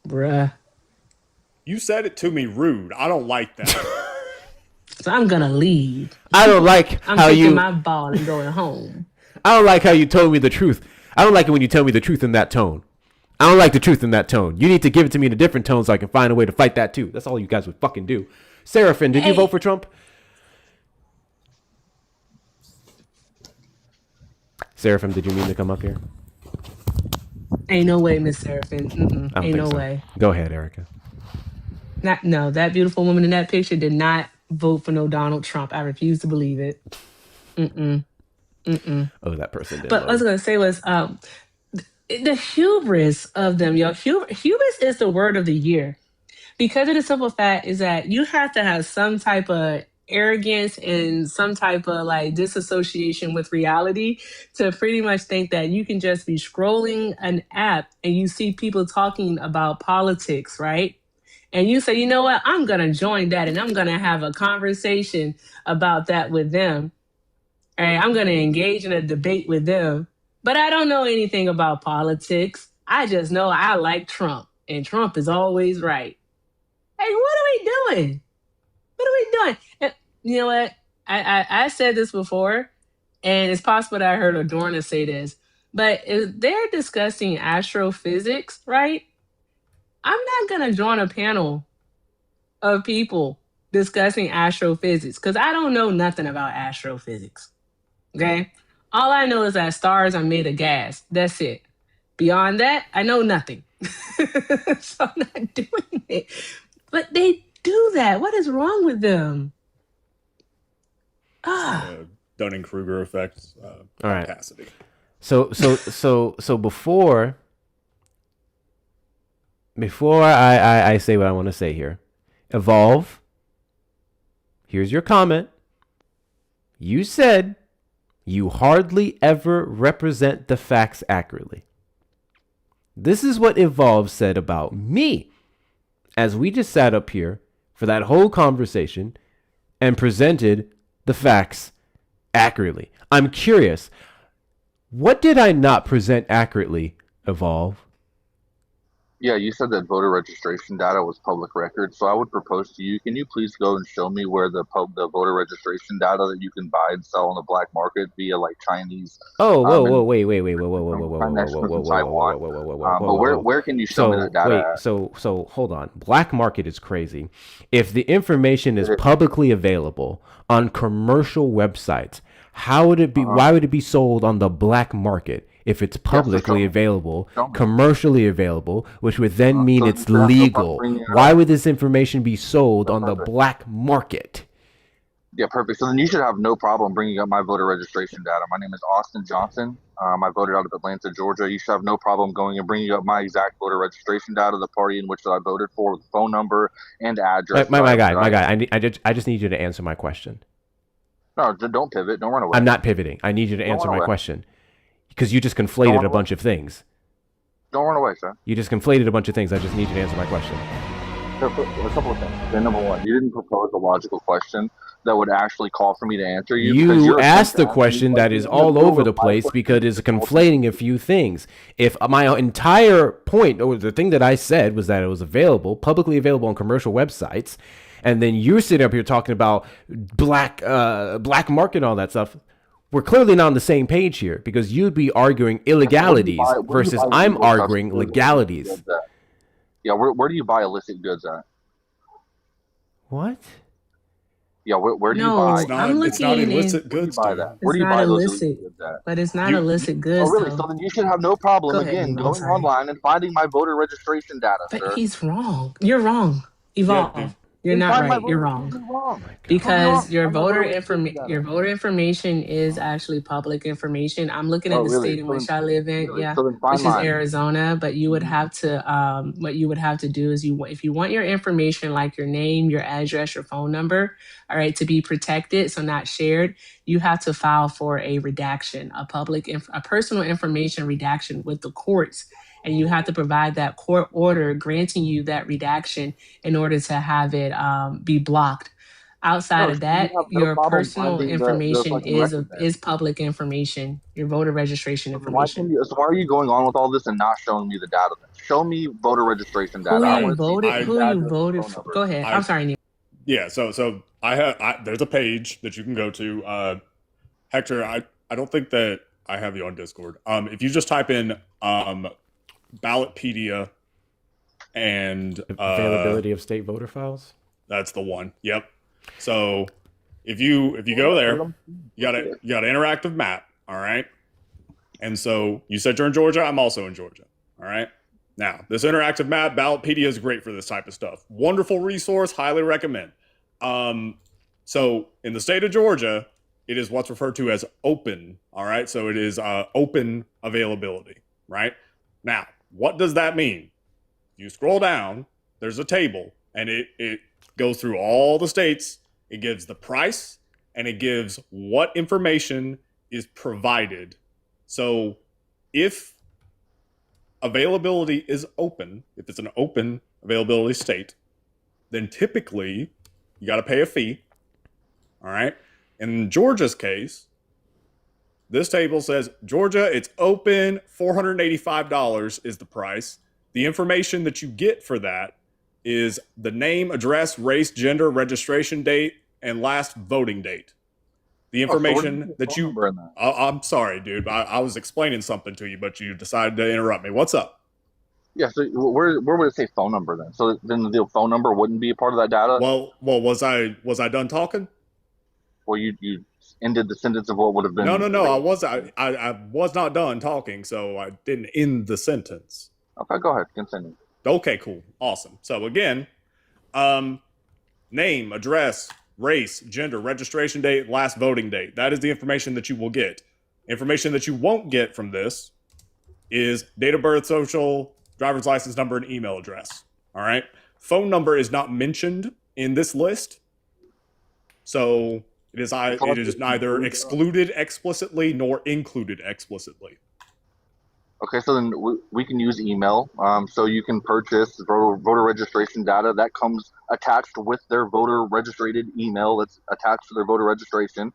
Bruh. You said it to me rude. I don't like that. So I'm gonna leave. I don't like I'm how taking you... my ball and going home. I don't like how you told me the truth. I don't like it when you tell me the truth in that tone. I don't like the truth in that tone. You need to give it to me in a different tone so I can find a way to fight that too. That's all you guys would fucking do. Seraphin, did you vote for Trump? Seraphim, did you mean to come up here? Ain't no way, Miss Seraphin. I don't Ain't think no so. way. Go ahead, Erica. No, that beautiful woman in that picture did not vote for no Donald Trump. I refuse to believe it. Oh, that person did. But what I was gonna say was the hubris of them, yo. Hubris is the word of the year, because of the simple fact is that you have to have some type of arrogance and some type of like disassociation with reality to pretty much think that you can just be scrolling an app and you see people talking about politics, right? And you say, you know what, I'm gonna join that and I'm gonna have a conversation about that with them. All right, I'm gonna engage in a debate with them. But I don't know anything about politics. I just know I like Trump, and Trump is always right. Hey, what are we doing? What are we doing? And you know what? I said this before, and it's possible that I heard Adorna say this, but if they're discussing astrophysics, right? I'm not going to join a panel of people discussing astrophysics because I don't know nothing about astrophysics. Okay? All I know is that stars are made of gas. That's it. Beyond that, I know nothing. So I'm not doing it. But they do that. What is wrong with them? Dunning-Kruger effect. All right. Capacity. So before I say what I want to say here, Evolve. Here's your comment. You said you hardly ever represent the facts accurately. This is what Evolve said about me as we just sat up here for that whole conversation and presented the facts accurately. I'm curious. What did I not present accurately, Evolve? Yeah, you said that voter registration data was public record, so I would propose to you, can you please go and show me where the voter registration data that you can buy and sell on the black market via like Chinese Oh, whoa, and whoa, wait, whoa, whoa, whoa, whoa, whoa, whoa, whoa, experts whoa, in whoa, Taiwan. whoa, whoa, whoa, But whoa, whoa. where can you show me that data at? So hold on. Black market is crazy. If the information is publicly available on commercial websites, how would it be? Why would it be sold on the black market? If it's publicly available, commercially available, which would then mean it's legal. Why would this information be sold on the black market? Yeah, perfect. So then you should have no problem bringing up my voter registration data. My name is Austin Johnson. I voted out of Atlanta, Georgia. You should have no problem going and bringing up my exact voter registration data, the party in which I voted for, the phone number and address. My guy. I just need you to answer my question. No, don't pivot. Don't run away. I'm not pivoting. I need you to answer my question. Because you just conflated a bunch of things. Don't run away, sir. You just conflated a bunch of things. I just need you to answer my question. A couple of things. Okay, number one, you didn't propose a logical question that would actually call for me to answer you. You asked a question that is all over the place because it's conflating a few things. If my entire point, or the thing that I said, was that it was available, publicly available on commercial websites, and then you're sitting up here talking about black market and all that stuff. We're clearly not on the same page here because you'd be arguing illegalities versus I'm arguing legalities. Yeah, where do you buy illicit goods at? What? Yeah, where do you buy? It's not illicit goods. Where do you buy that? It's not illicit, but it's not illicit goods. Oh, really? Though. So then you should have no problem Go ahead, Evo, going sorry. online and finding my voter registration data. But sir. he's wrong. You're wrong. Evolve. You're not right. You're wrong. Because your voter information is actually public information. I'm looking at the state in which I live in, which is Arizona. But you would have to, what you would have to do is if you want your information like your name, your address, your phone number, all right, to be protected, so not shared, you have to file for a redaction, a personal information redaction with the courts. And you have to provide that court order granting you that redaction in order to have it be blocked. Outside of that, your personal information is public information, your voter registration information. So why are you going on with all this and not showing me the data? Show me voter registration data. Who you voted for? Go ahead. I'm sorry, Neil. Yeah, so there's a page that you can go to. Hector, I don't think that I have you on Discord. If you just type in Ballotpedia and availability of state voter files, that's the one. Yep. So if you go there, you got an interactive map. All right. And so you said you're in Georgia. I'm also in Georgia. All right. Now this interactive map, Ballotpedia, is great for this type of stuff. Wonderful resource. Highly recommend. So in the state of Georgia, it is what's referred to as open. All right. So it is open availability. Right now. What does that mean? You scroll down, there's a table, and it goes through all the states. It gives the price, and it gives what information is provided. So if availability is open, if it's an open availability state, then typically you got to pay a fee. All right. In Georgia's case, this table says, Georgia, it's open, $485 is the price. The information that you get for that is the name, address, race, gender, registration date, and last voting date. The information that you... I'm sorry, dude. I was explaining something to you, but you decided to interrupt me. What's up? Yeah, so where would it say phone number then? So then the phone number wouldn't be a part of that data? Well, was I done talking? Well, you ended the sentence of what would have been. No. I was not done talking, so I didn't end the sentence. Okay, go ahead. Continue. Okay, cool, awesome. So again, name, address, race, gender, registration date, last voting date. That is the information that you will get. Information that you won't get from this is date of birth, social, driver's license number, and email address. All right. Phone number is not mentioned in this list, so. It is neither excluded explicitly nor included explicitly. Okay, so then we can use email. So you can purchase voter registration data that comes attached with their voter registered email that's attached to their voter registration.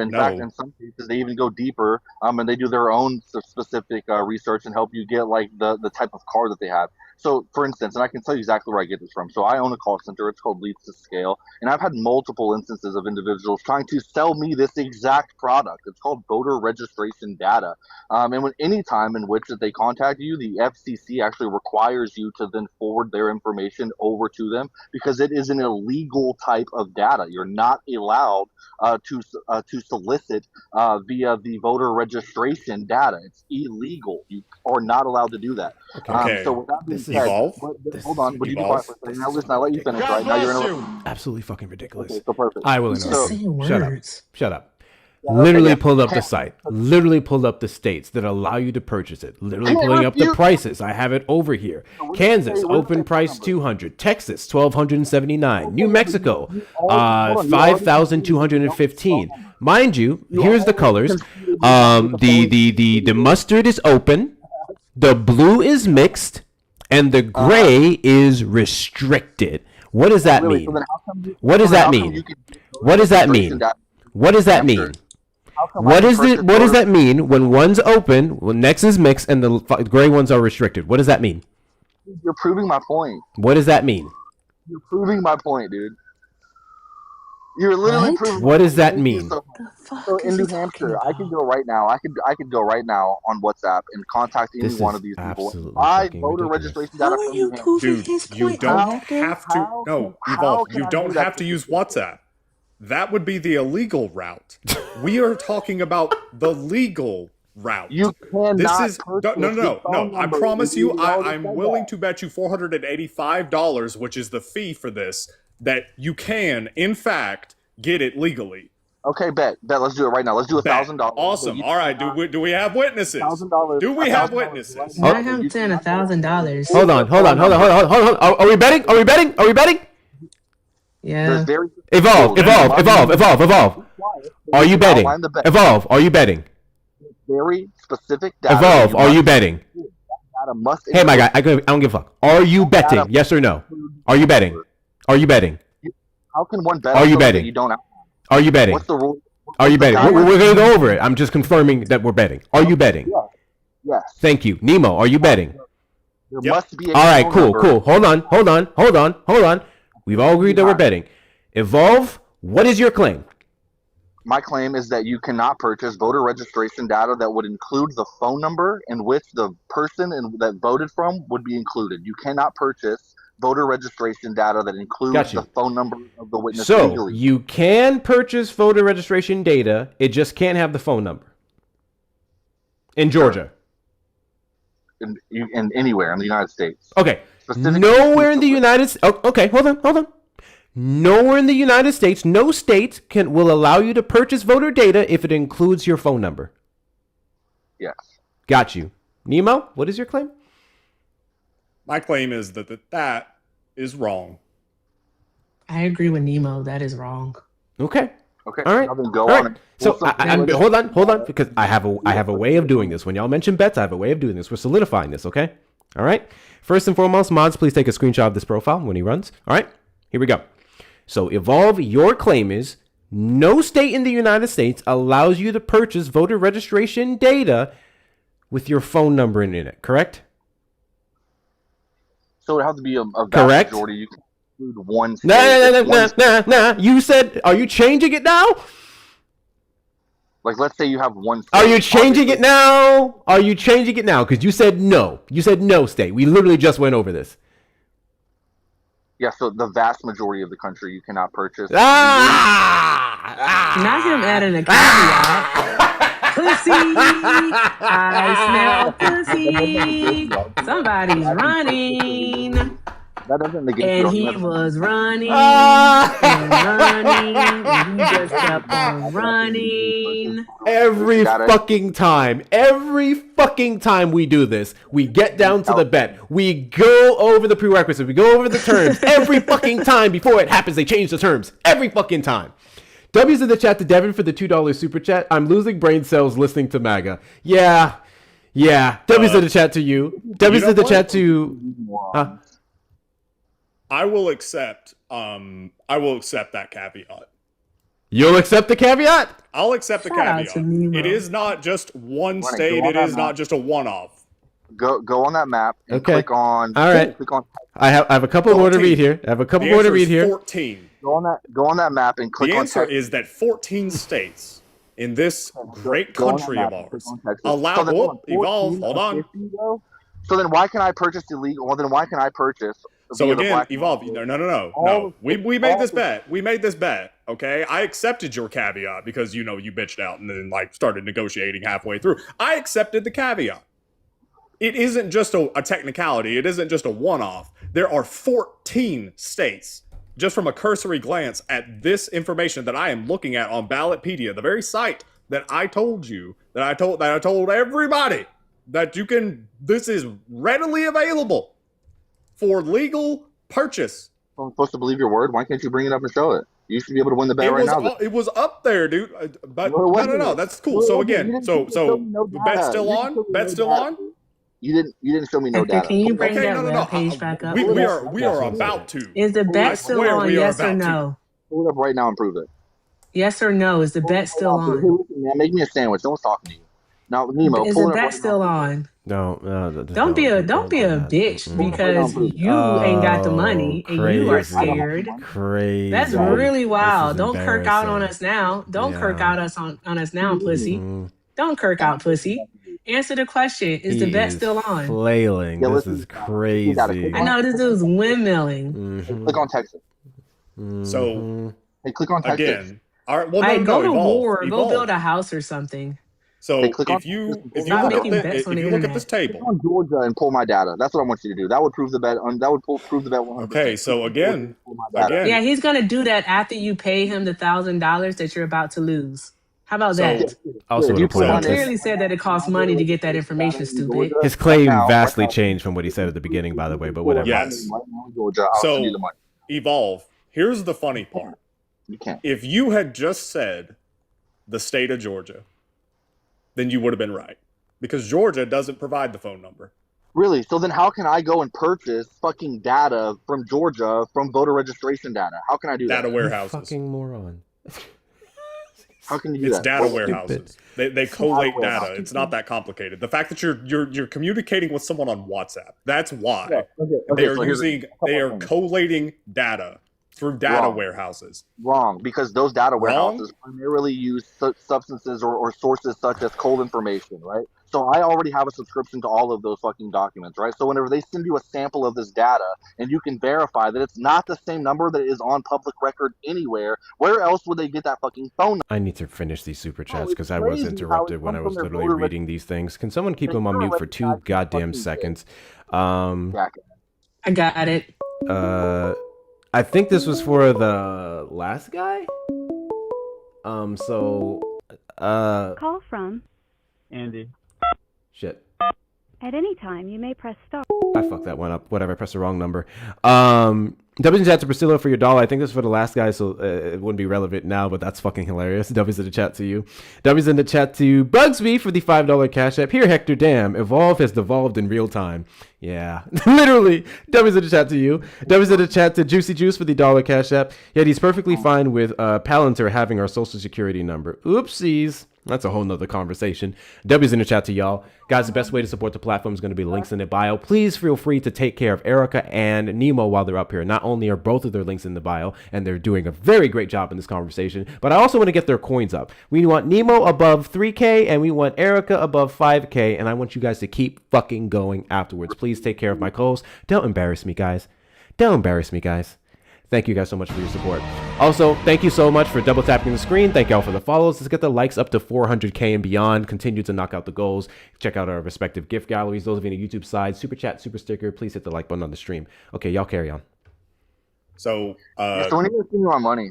In fact, in some cases, they even go deeper and they do their own specific research and help you get like the type of car that they have. So, for instance, and I can tell you exactly where I get this from. So I own a call center. It's called Leads to Scale. And I've had multiple instances of individuals trying to sell me this exact product. It's called voter registration data. And when any time in which that they contact you, the FCC actually requires you to then forward their information over to them because it is an illegal type of data. You're not allowed to solicit via the voter registration data. It's illegal. You are not allowed to do that. Okay. So with that being This said, evolve. hold on. Would you be quiet for a second? Now listen, I'll let you finish. God Right now, you're bless interrupting. Absolutely fucking ridiculous. Okay, so perfect. I will So- interrupt. Shut up. Shut up. okay, Literally yeah. pulled up the site. Literally pulled up the states that allow you to purchase it. Literally pulling up the prices. I have it over here. Kansas, open price 200. Texas, 1,279. New Mexico, 5,215. Mind you, here's the colors. The mustard is open. The blue is mixed. And the gray is restricted. What does that mean? What does that mean? What does that mean? What does that mean? What does that mean when one's open, when next is mixed, and the gray ones are restricted? What does that mean? You're proving my point. What does that mean? You're proving my point, dude. You're literally proving. What does that mean? So in New Hampshire, I could go right now. I could go right now on WhatsApp and contact any one of these people. I voter registration data from New Hampshire. Dude, you don't have to. No, Evolve. You don't have to use WhatsApp. That would be the illegal route. We are talking about the legal route. You cannot. This is purchase no. the phone I number promise if you, already I'm said willing that. to bet you $485, which is the fee for this, that you can, in fact, get it legally. Okay, bet. Let's do it right now. Let's do $1,000. Awesome. All right. Do we have witnesses? $1,000. Do we have witnesses? Not him saying $1,000. Hold on. Are we betting? Yeah. Evolve. Are you betting? Evolve. Are you betting? Very specific data. Evolve. Are you betting? Data must Hey, my guy. I don't give a fuck. Are you betting? Yes or no? Are you betting? Are you betting? How can one bet? Are on you something betting? that you don't have? Are you betting? What's the rule? Are you betting? We're gonna go over it. I'm just confirming that we're betting. Are you betting? Yes. Thank you, Nemo. Are you betting? There must be. All right, cool. Hold on. We've all agreed that we're betting. Evolve. What is your claim? My claim is that you cannot purchase voter registration data that would include the phone number in which the person that voted from would be included. You cannot purchase voter registration data that includes the phone number of the witness So legally. you can purchase voter registration data. It just can't have the phone number. In Georgia. In anywhere in the United States. Okay. Nowhere in the United States. Okay, hold on. Nowhere in the United States, no state will allow you to purchase voter data if it includes your phone number. Yes. Got you. Nemo, what is your claim? My claim is that is wrong. I agree with Nemo. That is wrong. Okay. Okay. All right. Go All on. right. So hold on, because I have a way of doing this. When y'all mention bets, I have a way of doing this. We're solidifying this, okay? All right. First and foremost, mods, please take a screenshot of this profile when he runs. All right. Here we go. So Evolve, your claim is no state in the United States allows you to purchase voter registration data with your phone number in it. Correct? So it has to be a vast Correct. majority. You can include one state. Nah. You said, are you changing it now? Like, let's say you have one state. Are you changing it now? Are you changing it now? Because you said no. You said no state. We literally just went over this. Yeah, so the vast majority of the country you cannot purchase. Not him adding a caveat. Pussy. I smell pussy. Somebody's running. That doesn't negate. And he was running and running, and he just kept on running. Every fucking time we do this, we get down to the bet. We go over the prerequisites. We go over the terms. Every fucking time before it happens, they change the terms. Every fucking time. W's in the chat to Devin for the $2 super chat. I'm losing brain cells listening to MAGA. Yeah, Yeah, W's in the chat to you. W's in the chat to. I will accept that caveat. You'll accept the caveat? I'll accept the Shout out to caveat. Nemo. It is not just one Right, state. go on It that is map. not just a one-off. Go on that map and Okay. click on. All right. Click on. I have a couple more to 14. read here. I have a couple The more to answer read is here. 14. Go on that map and click The on. answer Texas. is that 14 states in this great Go on that country map of and click ours on Texas. allow. So then, Whoop, 14 evolve. Hold of on. 50, though? So then why can I purchase illegal? Well, then why can I purchase? So via the again, black evolve. market? No. We made this bet. We made this bet. Okay, I accepted your caveat because you bitched out and then started negotiating halfway through. I accepted the caveat. It isn't just a technicality. It isn't just a one-off. There are 14 states. Just from a cursory glance at this information that I am looking at on Ballotpedia, the very site that I told you, that I told everybody that you can. This is readily available for legal purchase. I'm supposed to believe your word. Why can't you bring it up and show it? You should be able to win the bet right now. It was up there, dude. But No, it wasn't. no. That's cool. No, So it wasn't. again, You didn't so show me no the bet's data. still You didn't on. show me Bet's no still data. on. You didn't show me no data. Can you bring Okay, that no. webpage back up? We are about to. Is the I bet still swear on? we are Yes or about to. no? Pull it up right now and prove it. Yes or no? Is the bet still Hey, on? listen, man, make me a sandwich. No one's talking to you. Now, Nemo, Is pull the it up bet right still now. on? No. Don't be a bitch because you ain't got the money and you are scared. Crazy. That's really This wild. is Don't kirk out on embarrassing. us now. Don't kirk Yeah. out on us now, pussy. Don't kirk out, pussy. Answer the question. Is the He bet is still on? flailing. Yeah, This listen, is you crazy. I know this dude's windmilling. Click on Texas. So Hey, click on Texas. again, all right. Well, All right, go to evolve. war. Go Evolve. build a house or something. So Hey, click on if you Stop look at making bets on the this internet. table. Click on Georgia and pull my data. That's what I want you to do. That would prove the bet. That would prove the bet 100%. Okay, so again, Pull my data. Yeah, he's gonna do that after you pay him the $1,000 that you're about to lose. How about that? Also, If you to point put out on this, Clearly said that it costs money to get that information, stupid. his claim vastly changed from what he said at the beginning, by the way. But whatever. Yes. Right now in Georgia, I'll send you the So money. evolve. Here's the funny part. You can't. If you had just said the state of Georgia, then you would have been right. Because Georgia doesn't provide the phone number. Really? So then how can I go and purchase fucking data from Georgia from voter registration data? How can I do that? Data warehouses. Fucking moron. How can you do It's that? data Stupid. warehouses. They collate Data data. warehouse. It's not that complicated. The fact that you're communicating with someone on WhatsApp, that's why. Yeah, okay, They so are here's a using couple they are things. collating data through data Wrong. warehouses. Wrong, because those data Wrong? warehouses primarily use substances or sources such as cold information, right? So I already have a subscription to all of those fucking documents, right? So whenever they send you a sample of this data and you can verify that it's not the same number that is on public record anywhere, where else would they get that fucking phone number? I need to finish these super chats it's because I was crazy how it interrupted when I comes was from their literally voter reading these things. Can someone keep They them on never mute for 2 goddamn fucking seconds? I got it. I think this was for the last guy. Call from Andy. Shit. at any time. You may press star. I fucked that one up. Whatever, I pressed the wrong number. W's in the chat to Priscilla for your $1. I think this is for the last guy, so it wouldn't be relevant now, but that's fucking hilarious. W's in the chat to you. W's in the chat to Bugsby for the $5 cash app. Here, Hector, damn. Evolve has devolved in real time. Yeah, literally. W's in the chat to you. W's in the chat to Juicy Juice for the $1 cash app. Yet he's perfectly fine with Palantir having our social security number. Oopsies. That's a whole nother conversation. W's in the chat to y'all. Guys, the best way to support the platform is going to be links in the bio. Please feel free to take care of Erica and Nemo while they're up here. Not only are both of their links in the bio, and they're doing a very great job in this conversation, but I also want to get their coins up. We want Nemo above 3K, and we want Erica above 5K, and I want you guys to keep fucking going afterwards. Please take care of my co-host. Don't embarrass me, guys. Don't embarrass me, guys. Thank you guys so much for your support. Also, thank you so much for double tapping the screen. Thank y'all for the follows. Let's get the likes up to 400K and beyond. Continue to knock out the goals. Check out our respective gift galleries. Those of you on the YouTube side, super chat, super sticker. Please hit the like button on the stream. Okay, y'all carry on. So, so when are you gonna send me my money?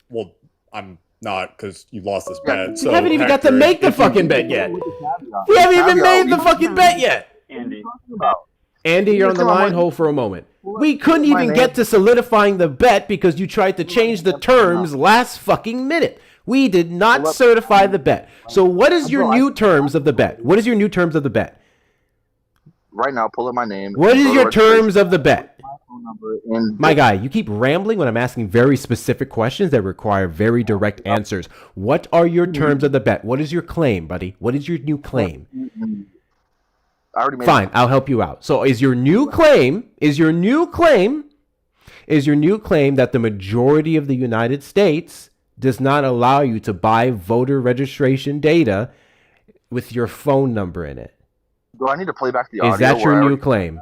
Well, I'm not because you lost this bet. So You haven't even got to Hector, make the if you- fucking bet yet. We haven't even made the fucking bet yet. Andy. Andy, you're on the line. Hold for a moment. We couldn't even get to solidifying the bet because you tried to change the terms last fucking minute. We did not certify the bet. So what is your new terms of the bet? What is your new terms of the bet? Right now, pull up my name. What is your terms of the bet? Phone number and My guy, you keep rambling when I'm asking very specific questions that require very direct answers. What are your terms of the bet? What is your claim, buddy? What is your new claim? I already made Fine, I'll help you out. So is your new claim that the majority of the United States does not allow you to buy voter registration data with your phone number in it? Do I need to play back the audio? Is that your new claim?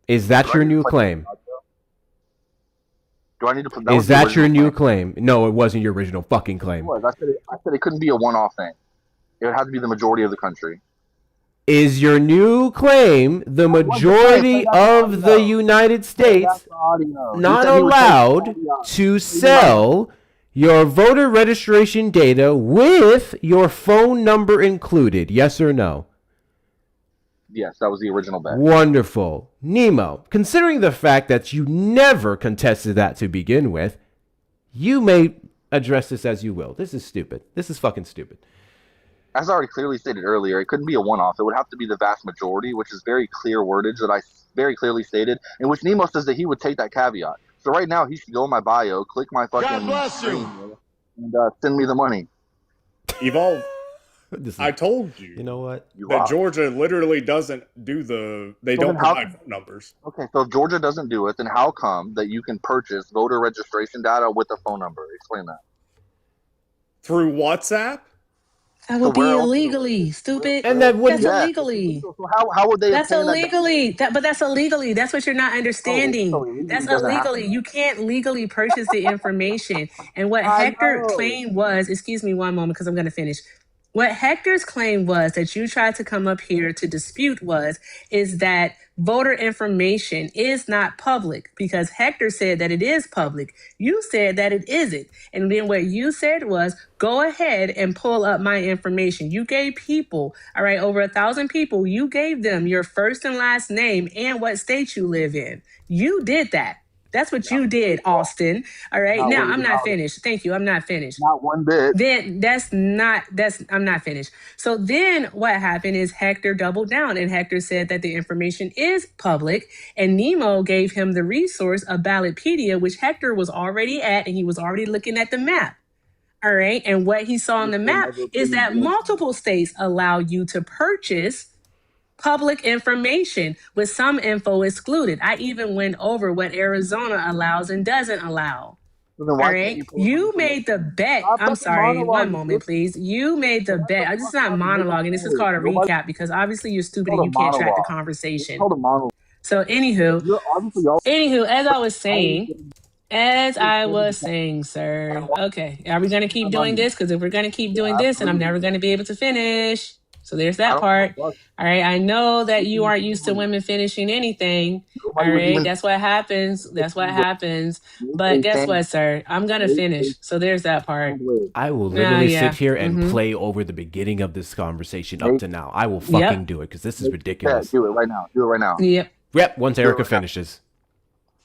Is that your new claim? Do I need to play? Is that your new claim? No, it wasn't your original fucking claim. I said it couldn't be a one-off thing. It would have to be the majority of the country. Is your new claim the majority of the United States not allowed to sell your voter registration data with your phone number included? Yes or no? Yes, that was the original bet. Wonderful. Nemo, considering the fact that you never contested that to begin with, you may address this as you will. This is stupid. This is fucking stupid. As I already clearly stated earlier, it couldn't be a one-off. It would have to be the vast majority, which is very clear wordage that I very clearly stated, in which Nemo says that he would take that caveat. So right now, he should go in my bio, click my fucking screen, and send me the money. Evolve. I told you. You know what? That Georgia literally doesn't do they don't provide phone numbers. Okay, so if Georgia doesn't do it, then how come that you can purchase voter registration data with a phone number? Explain that. Through WhatsApp? That would be illegally, stupid. And that wouldn't. That's illegally. So how would they? That's illegally. But that's illegally. That's what you're not understanding. That's illegally. You can't legally purchase the information. And what Hector claimed was, excuse me one moment, because I'm going to finish. What Hector's claim was that you tried to come up here to dispute is that voter information is not public, because Hector said that it is public. You said that it isn't. And then what you said was, go ahead and pull up my information. You gave people, all right, over 1,000 people, you gave them your first and last name and what state you live in. You did that. That's what you did, Austin. All right. Now I'm not finished. Thank you. I'm not finished. Not one bit. Then I'm not finished. So then what happened is Hector doubled down, and Hector said that the information is public, and Nemo gave him the resource of Ballotpedia, which Hector was already at, and he was already looking at the map. All right. And what he saw on the map is that multiple states allow you to purchase public information with some info excluded. I even went over what Arizona allows and doesn't allow. All right. You made the bet. I'm sorry. One moment, please. You made the bet. This is not monologuing. This is called a recap, because obviously you're stupid and you can't track the conversation. So anywho, as I was saying, sir. Okay. Are we going to keep doing this? Because if we're going to keep doing this, then I'm never going to be able to finish. So there's that part. All right. I know that you aren't used to women finishing anything. All right. That's what happens. But guess what, sir? I'm going to finish. So there's that part. I will literally sit here and play over the beginning of this conversation up to now. I will fucking do it, because this is ridiculous. Yeah, do it right now. Yep. Once Erica finishes.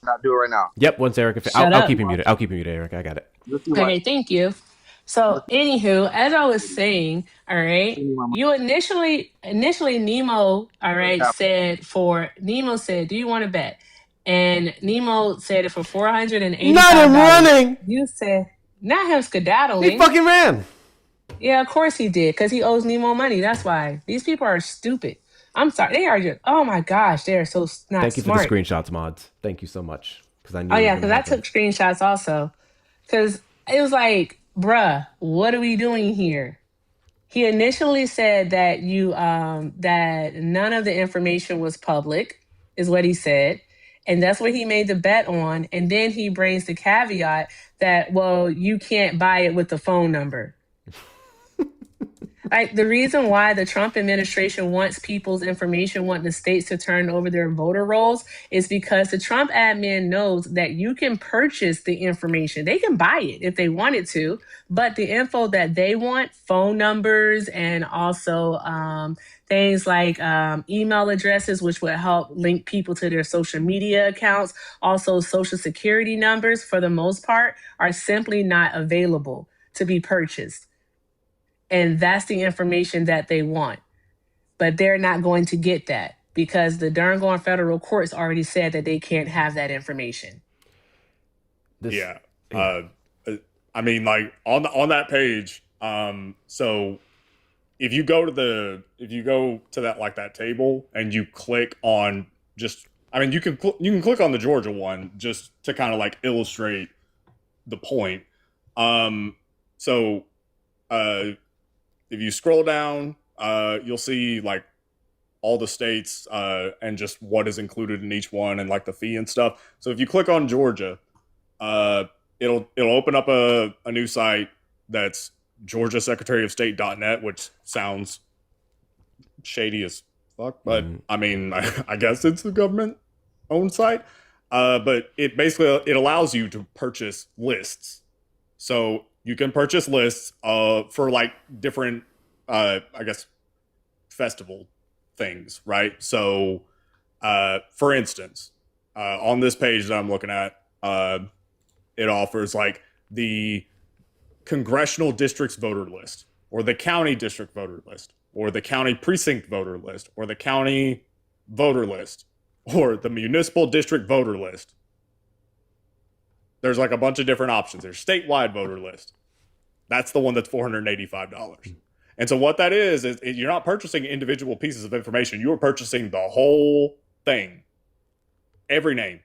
Not do it right now. Yep. Once Erica finishes. I'll keep you muted, Erica. I got it. Okay. Thank you. So, anywho, as I was saying, all right, you initially Nemo, all right, said, do you want to bet? And Nemo said it for $485. Not him running. You said, not him skedaddling. He fucking ran. Yeah, of course he did, because he owes Nemo money. That's why. These people are stupid. I'm sorry. They are just, oh my gosh, they are so not smart. Thank you for the screenshots, mods. Thank you so much. Because I knew. Oh, yeah, because I took screenshots also. Because it was like, bruh, what are we doing here? He initially said that that none of the information was public, is what he said. And that's what he made the bet on. And then he brings the caveat that, well, you can't buy it with the phone number. Like, the reason why the Trump administration wants people's information, want the states to turn over their voter rolls, is because the Trump admin knows that you can purchase the information. They can buy it if they wanted to, but the info that they want, phone numbers, and also things like email addresses, which would help link people to their social media accounts, also social security numbers, for the most part, are simply not available. to be purchased. And that's the information that they want. But they're not going to get that because the Durham federal courts already said that they can't have that information. Yeah. I mean, like on that page, so if you go to that like that table and you click on just, I mean, you can click on the Georgia one just to kind of like illustrate the point. So if you scroll down, you'll see like all the states and just what is included in each one and like the fee and stuff. So if you click on Georgia, it'll open up a new site that's georgiasecretaryofstate.net, which sounds shady as fuck, but I mean, I guess it's the government owned site. But it basically allows you to purchase lists. So you can purchase lists for like different I guess festival things, right? So for instance, on this page that I'm looking at, it offers like the congressional district's voter list, or the county district voter list, or the county precinct voter list, or the county voter list, or the municipal district voter list. There's like a bunch of different options. There's statewide voter list. That's the one that's $485. And so what that is you're not purchasing individual pieces of information. You are purchasing the whole thing, every name.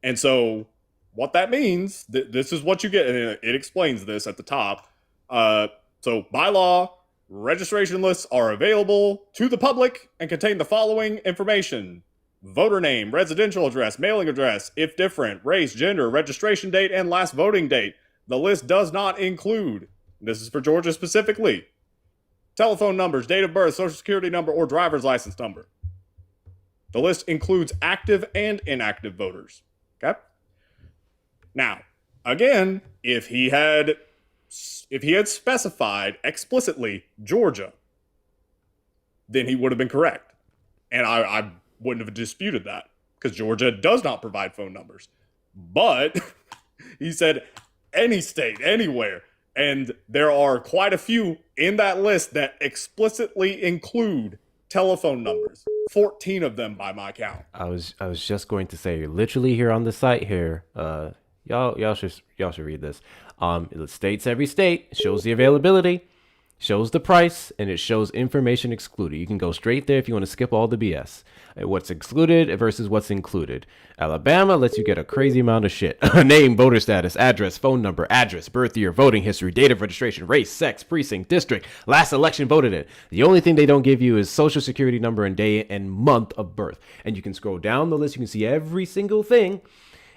And so what that means, this is what you get, and it explains this at the top. So by law, registration lists are available to the public and contain the following information: voter name, residential address, mailing address, if different, race, gender, registration date, and last voting date. The list does not include, this is for Georgia specifically, telephone numbers, date of birth, social security number, or driver's license number. The list includes active and inactive voters. Okay? Now, again, if he had specified explicitly Georgia, then he would have been correct. And I wouldn't have disputed that, because Georgia does not provide phone numbers. But he said any state, anywhere. And there are quite a few in that list that explicitly include telephone numbers. 14 of them by my count. I was just going to say, literally here on the site here, y'all should read this. It states every state, shows the availability, shows the price, and it shows information excluded. You can go straight there if you want to skip all the BS. What's excluded versus what's included. Alabama lets you get a crazy amount of shit. Name, voter status, address, phone number, address, birth year, voting history, date of registration, race, sex, precinct, district, last election voted in. The only thing they don't give you is social security number and day and month of birth. And you can scroll down the list. You can see every single thing.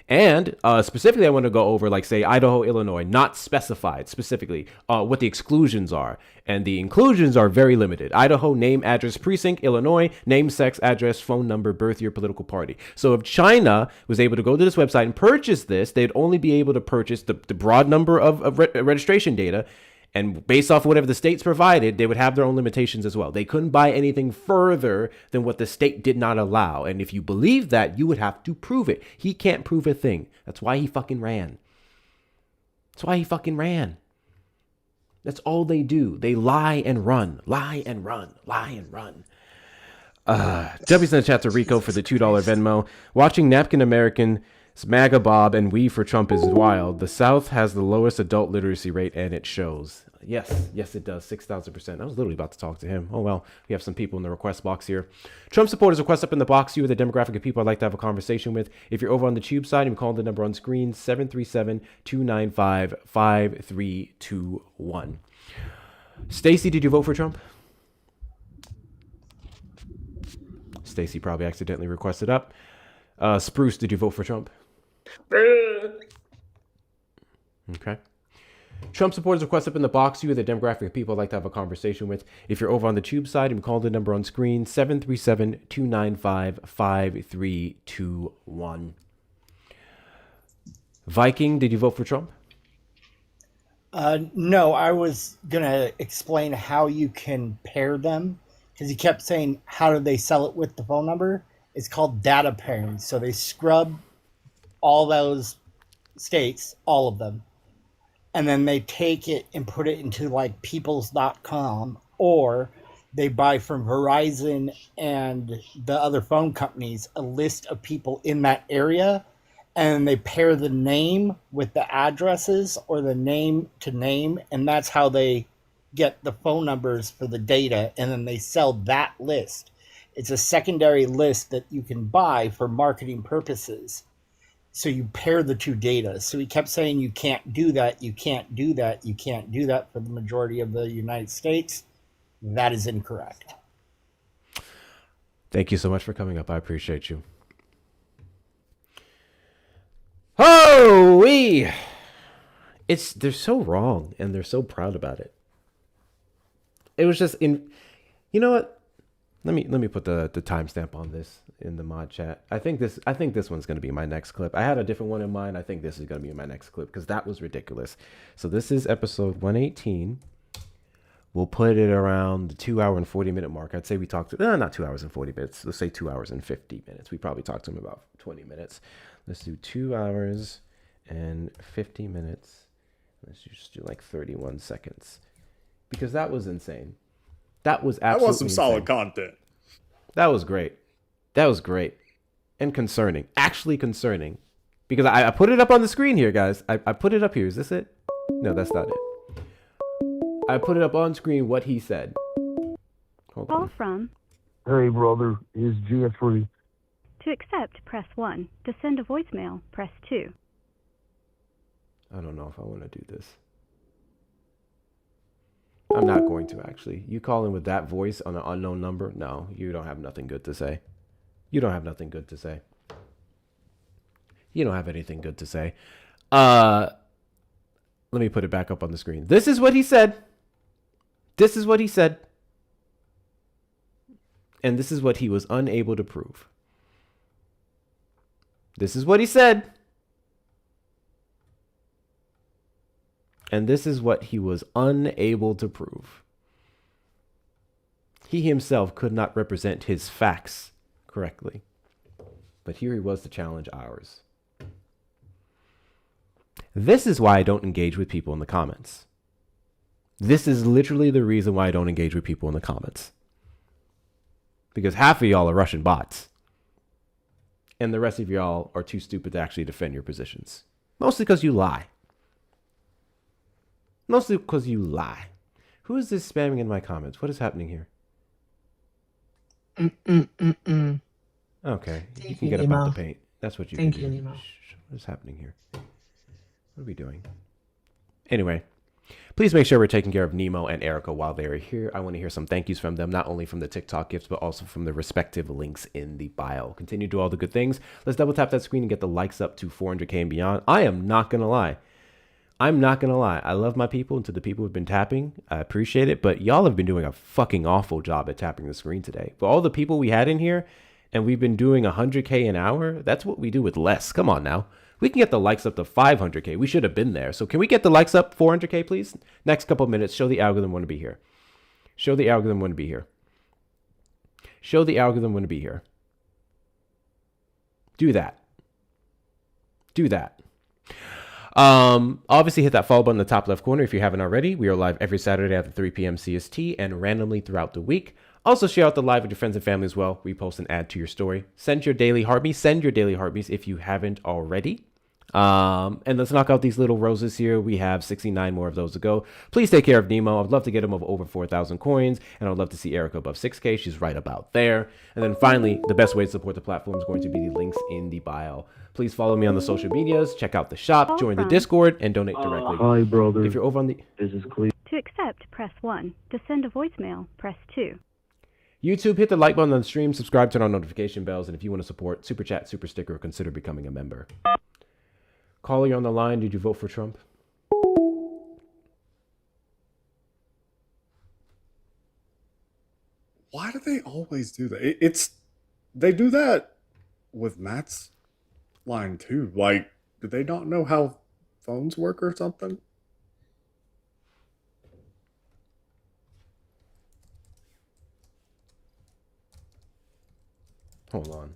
And specifically, I want to go over, like, say, Idaho, Illinois, not specified specifically what the exclusions are. And the inclusions are very limited. Idaho, name, address, precinct. Illinois, name, sex, address, phone number, birth year, political party. So if China was able to go to this website and purchase this, they'd only be able to purchase the broad number of registration data. And based off whatever the states provided, they would have their own limitations as well. They couldn't buy anything further than what the state did not allow. And if you believe that, you would have to prove it. He can't prove a thing. That's why he fucking ran. That's why he fucking ran. That's all they do. They lie and run. Lie and run. Lie and run. W's in the chat to Rico for the $2 Venmo. Watching Napkin American, MAGA Bob, and We for Trump is wild. The South has the lowest adult literacy rate, and it shows. Yes, it does. 6,000%. I was literally about to talk to him. Oh, well, we have some people in the request box here. Trump supporters request up in the box. You are the demographic of people I'd like to have a conversation with. If you're over on the tube side, I'm calling the number on screen, 737-295-5321. Stacy, did you vote for Trump? Stacy probably accidentally requested up. Spruce, did you vote for Trump? Okay. Trump supporters request up in the box. You are the demographic of people I'd like to have a conversation with. If you're over on the tube side, I'm calling the number on screen, 737-295-5321. Viking, did you vote for Trump? No, I was going to explain how you can pair them, because he kept saying, how do they sell it with the phone number? It's called data pairing. So they scrub all those states, all of them, and then they take it and put it into like peoples.com, or they buy from Verizon and the other phone companies a list of people in that area, and they pair the name with the addresses or the name to name, and that's how they get the phone numbers for the data, and then they sell that list. It's a secondary list that you can buy for marketing purposes. So you pair the two data. So he kept saying you can't do that, you can't do that, you can't do that for the majority of the United States. That is incorrect. Thank you so much for coming up. I appreciate you. They're so wrong and they're so proud about it. It was just you know what? Let me put the timestamp on this in the mod chat. I think this one's gonna be my next clip. I had a different one in mind. I think this is gonna be my next clip because that was ridiculous. So this is episode 118. We'll put it around the 2 hour and 40 minute mark. I'd say we talked not 2 hours and 40 minutes. Let's say 2 hours and 50 minutes. We probably talked to him about 20 minutes. Let's do 2 hours and 50 minutes. Let's just do like 31 seconds. Because that was insane. That was absolutely That was some solid content. That was great. That was great. And concerning. Actually concerning. Because I put it up on the screen here, guys. I put it up here. Is this it? No, that's not it. I put it up on screen what he said. Hold Call on. from. Hey, brother, is Jeffrey. To accept, press 1. To send a voicemail, press 2. I don't know if I want to do this. I'm not going to, actually. You calling with that voice on an unknown number? No, you don't have nothing good to say. You don't have nothing good to say. You don't have anything good to say. Let me put it back up on the screen. This is what he said. This is what he said. And this is what he was unable to prove. This is what he said. And this is what he was unable to prove. He himself could not represent his facts correctly. But here he was to challenge ours. This is why I don't engage with people in the comments. This is literally the reason why I don't engage with people in the comments. Because half of y'all are Russian bots. And the rest of y'all are too stupid to actually defend your positions. Mostly because you lie. Mostly because you lie. Who is this spamming in my comments? What is happening here? Okay, Thank you can you, get Nemo. about the paint. That's what you Thank can you, do. Nemo. What is happening here? What are we doing? Anyway, please make sure we're taking care of Nemo and Erica while they are here. I want to hear some thank yous from them, not only from the TikTok gifts, but also from the respective links in the bio. Continue to do all the good things. Let's double tap that screen and get the likes up to 400K and beyond. I am not going to lie. I'm not going to lie. I love my people, and to the people who've been tapping, I appreciate it. But y'all have been doing a fucking awful job at tapping the screen today. For all the people we had in here, and we've been doing 100K an hour, that's what we do with less. Come on now. We can get the likes up to 500K. We should have been there. So can we get the likes up 400K, please? Next couple of minutes, show the algorithm when to be here. Show the algorithm when to be here. Show the algorithm when to be here. Do that. Do that. Obviously hit that follow button in the top left corner if you haven't already. We are live every Saturday after 3 p.m. CST and randomly throughout the week. Also share out the live with your friends and family as well. Repost and add to your story. Send your daily heartbeats. Send your daily heartbeats if you haven't already. And let's knock out these little roses here. We have 69 more of those to go. Please take care of Nemo. I'd love to get him over 4,000 coins, and I'd love to see Erica above 6K. She's right about there. And then finally, the best way to support the platform is going to be the links in the bio. Please follow me on the social medias, check out the shop, join the Discord, and donate directly. Hi, brother. If you're over on the This is Cleve. To accept, press 1. To send a voicemail, press 2. YouTube, hit the like button on the stream, subscribe, turn on notification bells, and if you want to support, super chat, super sticker, or consider becoming a member. Caller, you're on the line. Did you vote for Trump? Why do they always do that? They do that with Matt's line too. Like, do they not know how phones work or something? Hold on.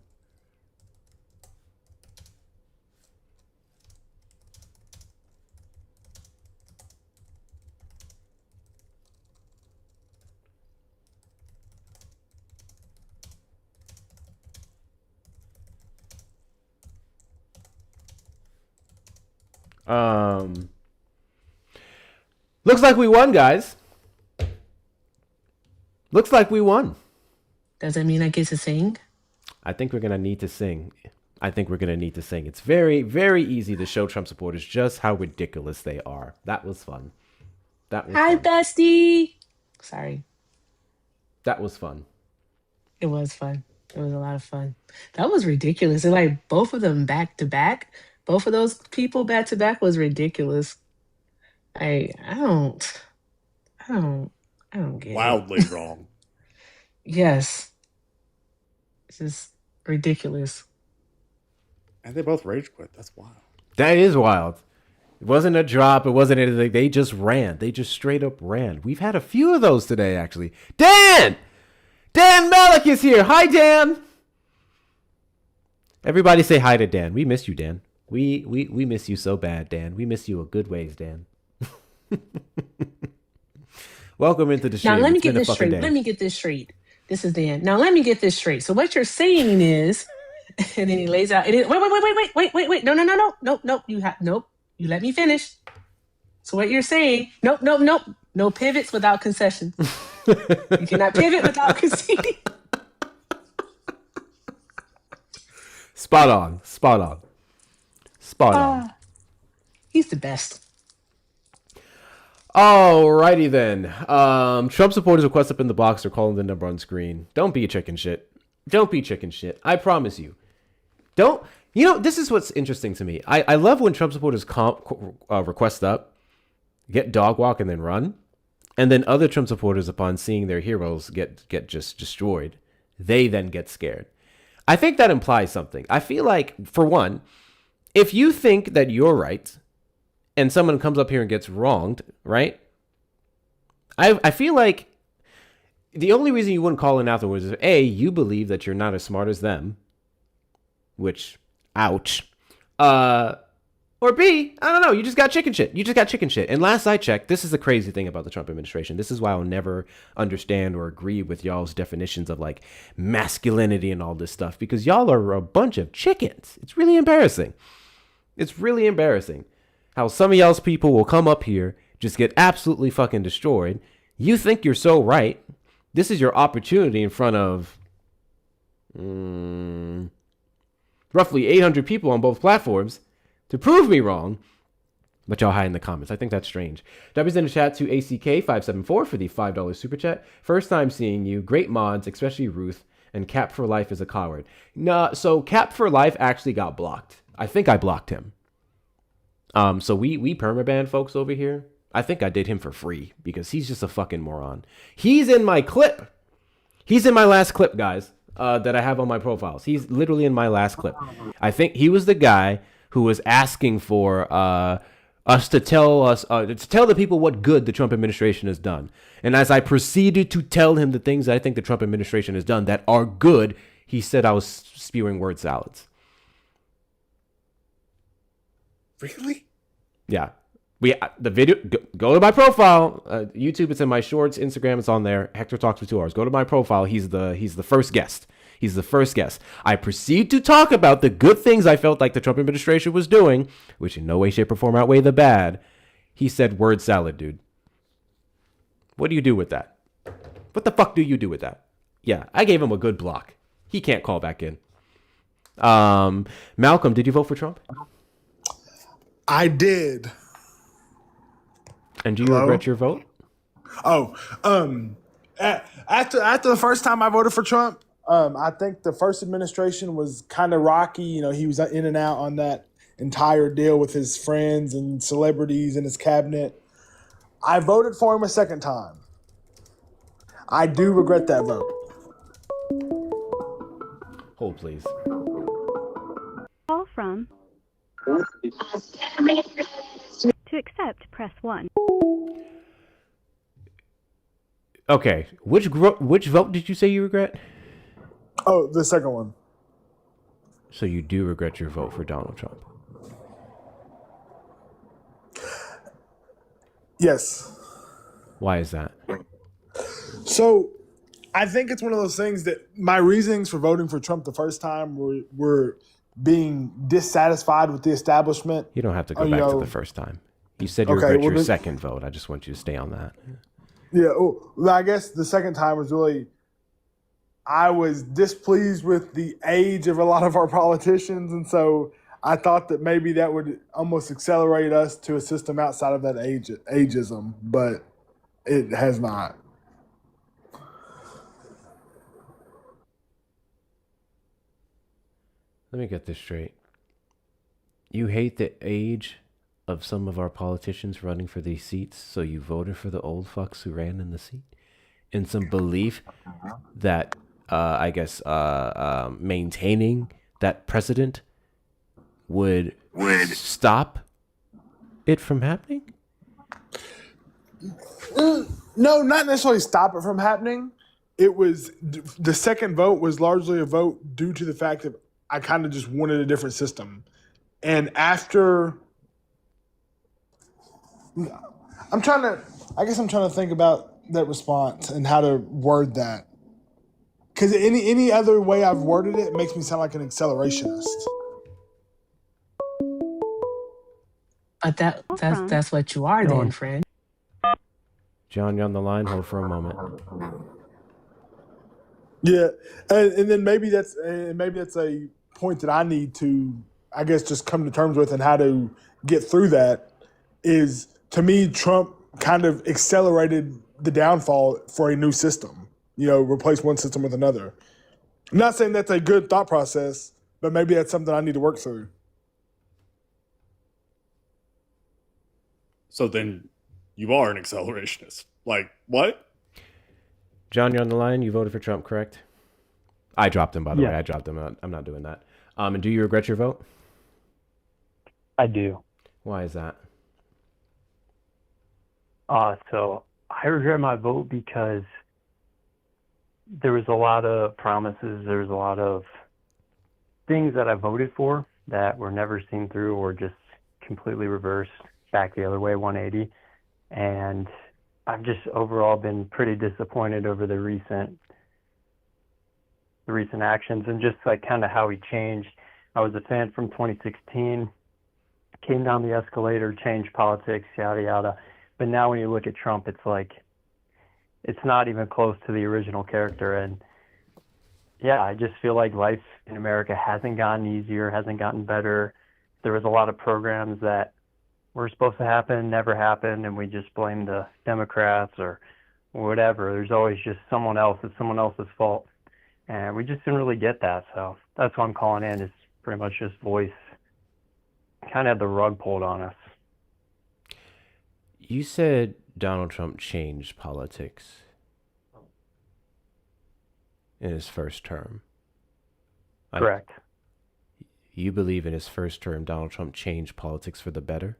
Looks like we won, guys. Looks like we won. Does that mean I get to sing? I think we're going to need to sing. It's very, very easy to show Trump supporters just how ridiculous they are. That was fun. Hi, bestie. Sorry. That was fun. It was fun. It was a lot of fun. That was ridiculous. And like both of them back to back, both of those people back to back was ridiculous. I don't get Wildly it. wrong. Yes. It's just ridiculous. And they both rage quit. That's wild. That is wild. It wasn't a drop. It wasn't anything. They just ran. They just straight up ran. We've had a few of those today, actually. Dan Malik is here. Hi, Dan. Everybody say hi to Dan. We miss you, Dan. We miss you so bad, Dan. We miss you a good ways, Dan. Welcome into the show. Now let me get this straight. Let me get this straight. This is Dan. Now let me get this straight. So what you're saying is, and then he lays out. Wait. No. Nope. You let me finish. So what you're saying? Nope. No pivots without concessions. You cannot pivot without conceding. Spot on. He's the best. Alrighty then. Trump supporters request up in the box or calling the number on screen. Don't be a chicken shit. I promise you. Don't. You know, this is what's interesting to me. I love when Trump supporters request up, get dog walk, and then run. And then other Trump supporters, upon seeing their heroes get just destroyed, they then get scared. I think that implies something. I feel like, for one, if you think that you're right and someone comes up here and gets wronged, right? I feel like the only reason you wouldn't call in afterwards is, A, you believe that you're not as smart as them, which, ouch. Or B, I don't know, you just got chicken shit. And last I checked, this is the crazy thing about the Trump administration. This is why I'll never understand or agree with y'all's definitions of like masculinity and all this stuff, because y'all are a bunch of chickens. It's really embarrassing. How some of y'all's people will come up here, just get absolutely fucking destroyed. You think you're so right. This is your opportunity in front of roughly 800 people on both platforms to prove me wrong, but y'all hide in the comments. I think that's strange. W's in the chat to ACK574 for the $5 super chat. First time seeing you. Great mods, especially Ruth. And Cap for Life is a coward. No, so Cap for Life actually got blocked. I think I blocked him. So we permaban folks over here. I think I did him for free because he's just a fucking moron. He's in my clip. He's in my last clip, guys, that I have on my profiles. He's literally in my last clip. I think he was the guy who was asking for us to tell the people what good the Trump administration has done. And as I proceeded to tell him the things I think the Trump administration has done that are good, he said I was spewing word salads. Really? Yeah. The video, go to my profile. YouTube, it's in my shorts. Instagram, it's on there. Hector Talks for 2 hours. Go to my profile. He's the first guest. He's the first guest. I proceed to talk about the good things I felt like the Trump administration was doing, which in no way, shape, or form outweigh the bad. He said word salad, dude. What do you do with that? What the fuck do you do with that? Yeah, I gave him a good block. He can't call back in. Malcolm, did you vote for Trump? I did. And do you regret your vote? After the first time I voted for Trump, I think the first administration was kind of rocky. You know, he was in and out on that entire deal with his friends and celebrities in his cabinet. I voted for him a second time. I do regret that vote. Hold, please. Call from. To accept, press 1. Okay, which vote did you say you regret? Oh, the second one. So you do regret your vote for Donald Trump? Yes. Why is that? So I think it's one of those things that my reasonings for voting for Trump the first time were being dissatisfied with the establishment. You don't have to go back to the first time. You said you regret your second vote. I just want you to stay on that. Yeah, well, I guess the second time was really, I was displeased with the age of a lot of our politicians, and so I thought that maybe that would almost accelerate us to a system outside of that ageism, but it has not. Let me get this straight. You hate the age of some of our politicians running for these seats, so you voted for the old fucks who ran in the seat in some belief that, maintaining that precedent would stop it from happening? No, not necessarily stop it from happening. It was, the second vote was largely a vote due to the fact that I kind of just wanted a different system. And after, I'm trying to think about that response and how to word that. Because any other way I've worded it makes me sound like an accelerationist. But that's what you are then, friend. John, you're on the line. Hold for a moment. Yeah, and then maybe that's a point that I need to, I guess, just come to terms with, and how to get through that is, to me, Trump kind of accelerated the downfall for a new system. Replace one system with another. I'm not saying that's a good thought process, but maybe that's something I need to work through. So then you are an accelerationist. Like, what? John, you're on the line. You voted for Trump, correct? I dropped him, by the way. Yeah. I dropped him. I'm not doing that. And do you regret your vote? I do. Why is that? So I regret my vote because there was a lot of promises. There was a lot of things that I voted for that were never seen through, or just completely reversed back the other way, 180. And I've just overall been pretty disappointed over the recent actions, and just like kind of how he changed. I was a fan from 2016, came down the escalator, changed politics, yada yada. But now when you look at Trump, it's like, it's not even close to the original character. And yeah, I just feel like life in America hasn't gotten easier, hasn't gotten better. There was a lot of programs that were supposed to happen, never happened, and we just blame the Democrats or whatever. There's always just someone else. It's someone else's fault. And we just didn't really get that. So that's why I'm calling in, is pretty much just voice kind of had the rug pulled on us. You said Donald Trump changed politics in his first term. Correct. You believe in his first term, Donald Trump changed politics for the better?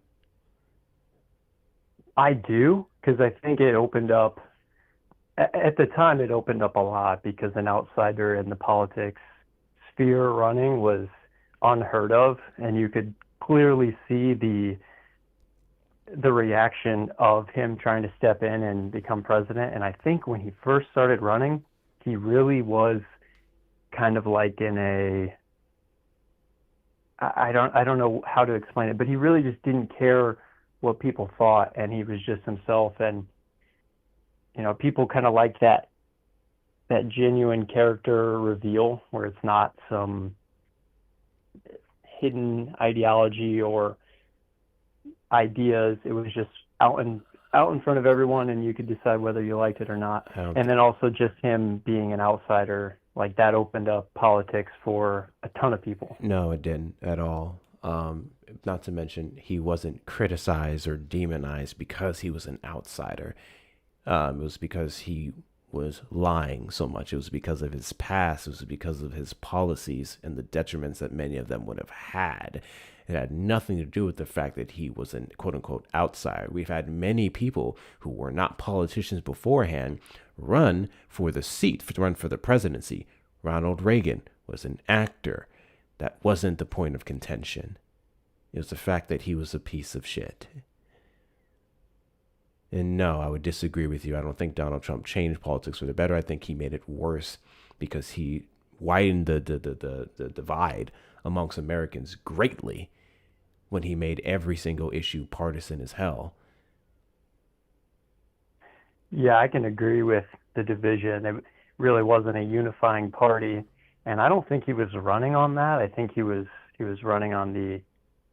I do, because I think it opened up, at the time it opened up a lot, because an outsider in the politics sphere running was unheard of, and you could clearly see the reaction of him trying to step in and become president. And I think when he first started running, he really was kind of like in a, I don't know how to explain it, but he really just didn't care what people thought, and he was just himself. And people kind of like that genuine character reveal, where it's not some hidden ideology or ideas. It was just out in front of everyone, and you could decide whether you liked it or not. And then also just him being an outsider, like that opened up politics for a ton of people. No, it didn't at all. Not to mention, he wasn't criticized or demonized because he was an outsider. It was because he was lying so much. It was because of his past. It was because of his policies and the detriments that many of them would have had. It had nothing to do with the fact that he was an quote-unquote outsider. We've had many people who were not politicians beforehand run for the seat, run for the presidency. Ronald Reagan was an actor. That wasn't the point of contention. It was the fact that he was a piece of shit. And no, I would disagree with you. I don't think Donald Trump changed politics for the better. I think he made it worse because he widened the divide amongst Americans greatly when he made every single issue partisan as hell. Yeah, I can agree with the division. It really wasn't a unifying party, and I don't think he was running on that. I think he was running on the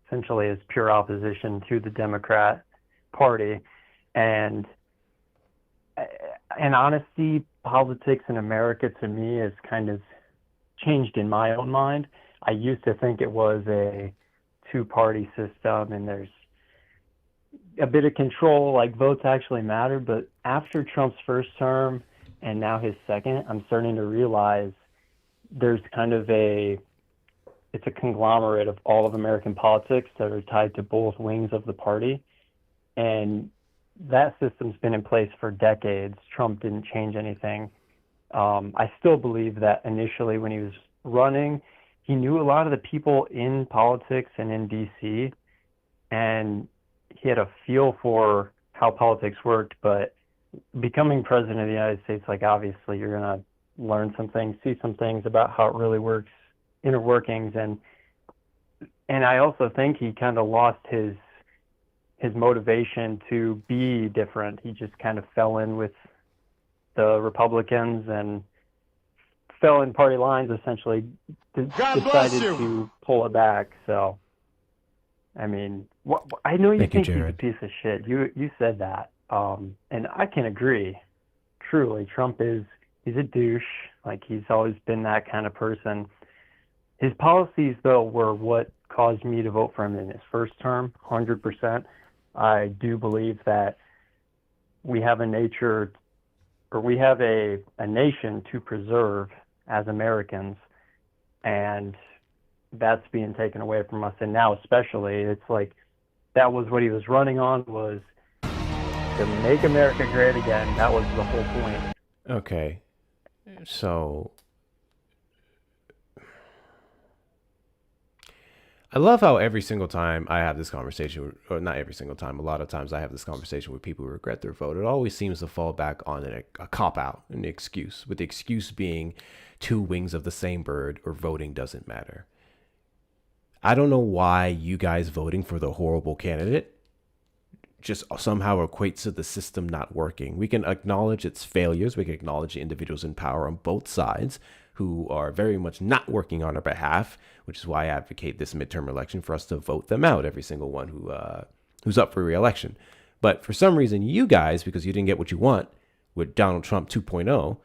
essentially as pure opposition to the Democrat Party, and in honesty, politics in America to me has kind of changed in my own mind. I used to think it was a two-party system, and there's a bit of control, like votes actually matter. But after Trump's first term and now his second, I'm starting to realize there's kind of it's a conglomerate of all of American politics that are tied to both wings of the party. And that system's been in place for decades. Trump didn't change anything. I still believe that initially when he was running, he knew a lot of the people in politics and in DC, and he had a feel for how politics worked. But becoming president of the United States, like, obviously you're going to learn some things, see some things about how it really works, inner workings. And I also think he kind of lost his motivation to be different. He just kind of fell in with the Republicans and fell in party lines, essentially decided to pull it back. So, I mean, I know you think he's a piece of shit. You said that. And I can agree. Truly, Trump he's a douche. Like, he's always been that kind of person. His policies, though, were what caused me to vote for him in his first term, 100%. I do believe that we have a nation to preserve as Americans, and that's being taken away from us. And now especially, it's like that was what he was running on, was to make America great again. That was the whole point. Okay, so I love how every single time I have this conversation, or not every single time, a lot of times I have this conversation with people who regret their vote, it always seems to fall back on a cop-out, an excuse, with the excuse being two wings of the same bird or voting doesn't matter. I don't know why you guys voting for the horrible candidate just somehow equates to the system not working. We can acknowledge its failures. We can acknowledge the individuals in power on both sides who are very much not working on our behalf, which is why I advocate this midterm election for us to vote them out, every single one who's up for re-election. But for some reason, you guys, because you didn't get what you want with Donald Trump 2.0,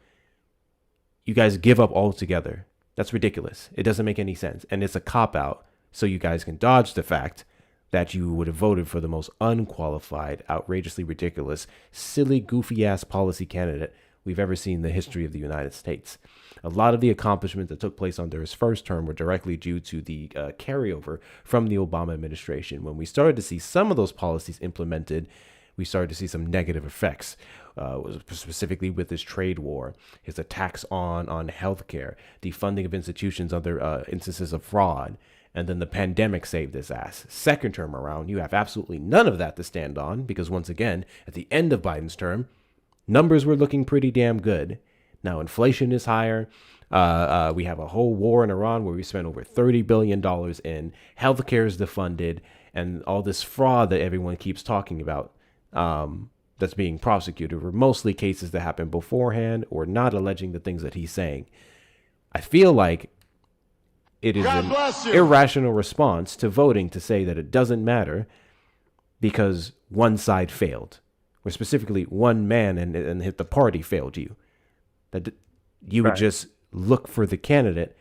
you guys give up altogether. That's ridiculous. It doesn't make any sense. And it's a cop-out, so you guys can dodge the fact that you would have voted for the most unqualified, outrageously ridiculous, silly, goofy-ass policy candidate we've ever seen in the history of the United States. A lot of the accomplishments that took place under his first term were directly due to the carryover from the Obama administration. When we started to see some of those policies implemented, we started to see some negative effects, specifically with his trade war, his attacks on healthcare, defunding of institutions under instances of fraud, and then the pandemic saved his ass. Second term around, you have absolutely none of that to stand on, because once again, at the end of Biden's term, numbers were looking pretty damn good. Now inflation is higher. We have a whole war in Iran where we spent over $30 billion in. Healthcare is defunded, and all this fraud that everyone keeps talking about that's being prosecuted were mostly cases that happened beforehand or not alleging the things that he's saying. I feel like it is an irrational response to voting to say that it doesn't matter because one side failed, or specifically one man and hit the party failed you. That you would just look for the candidate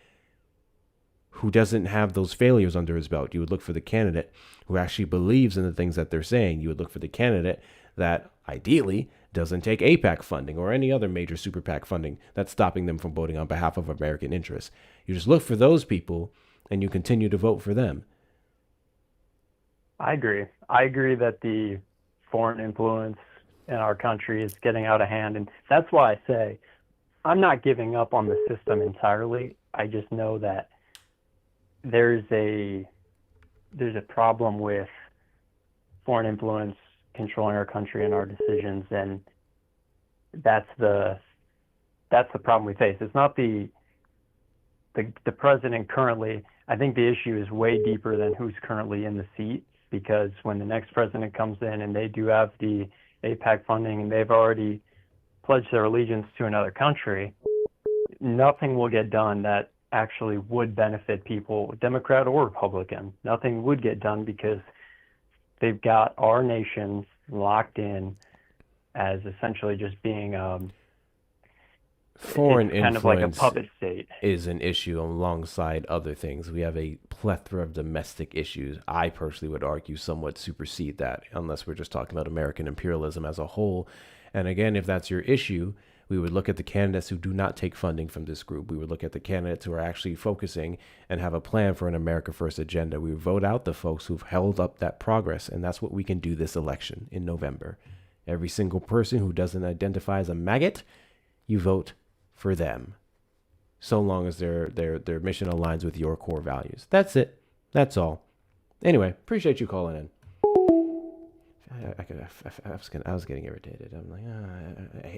who doesn't have those failures under his belt. You would look for the candidate who actually believes in the things that they're saying. You would look for the candidate that ideally doesn't take APAC funding or any other major super PAC funding that's stopping them from voting on behalf of American interests. You just look for those people and you continue to vote for them. I agree. I agree that the foreign influence in our country is getting out of hand. And that's why I say I'm not giving up on the system entirely. I just know that there's a problem with foreign influence controlling our country and our decisions, and that's the problem we face. It's not the president currently. I think the issue is way deeper than who's currently in the seat, because when the next president comes in and they do have the APAC funding and they've already pledged their allegiance to another country, nothing will get done that actually would benefit people, Democrat or Republican. Nothing would get done because they've got our nations locked in as essentially just being foreign it's kind influence of like a puppet state. is an issue alongside other things. We have a plethora of domestic issues. I personally would argue somewhat supersede that, unless we're just talking about American imperialism as a whole. And again, if that's your issue, we would look at the candidates who do not take funding from this group. We would look at the candidates who are actually focusing and have a plan for an America First agenda. We would vote out the folks who've held up that progress, and that's what we can do this election in November. Every single person who doesn't identify as a maggot, you vote for them, so long as their mission aligns with your core values. That's it. That's all. Anyway, appreciate you calling in. I was getting irritated. I'm like,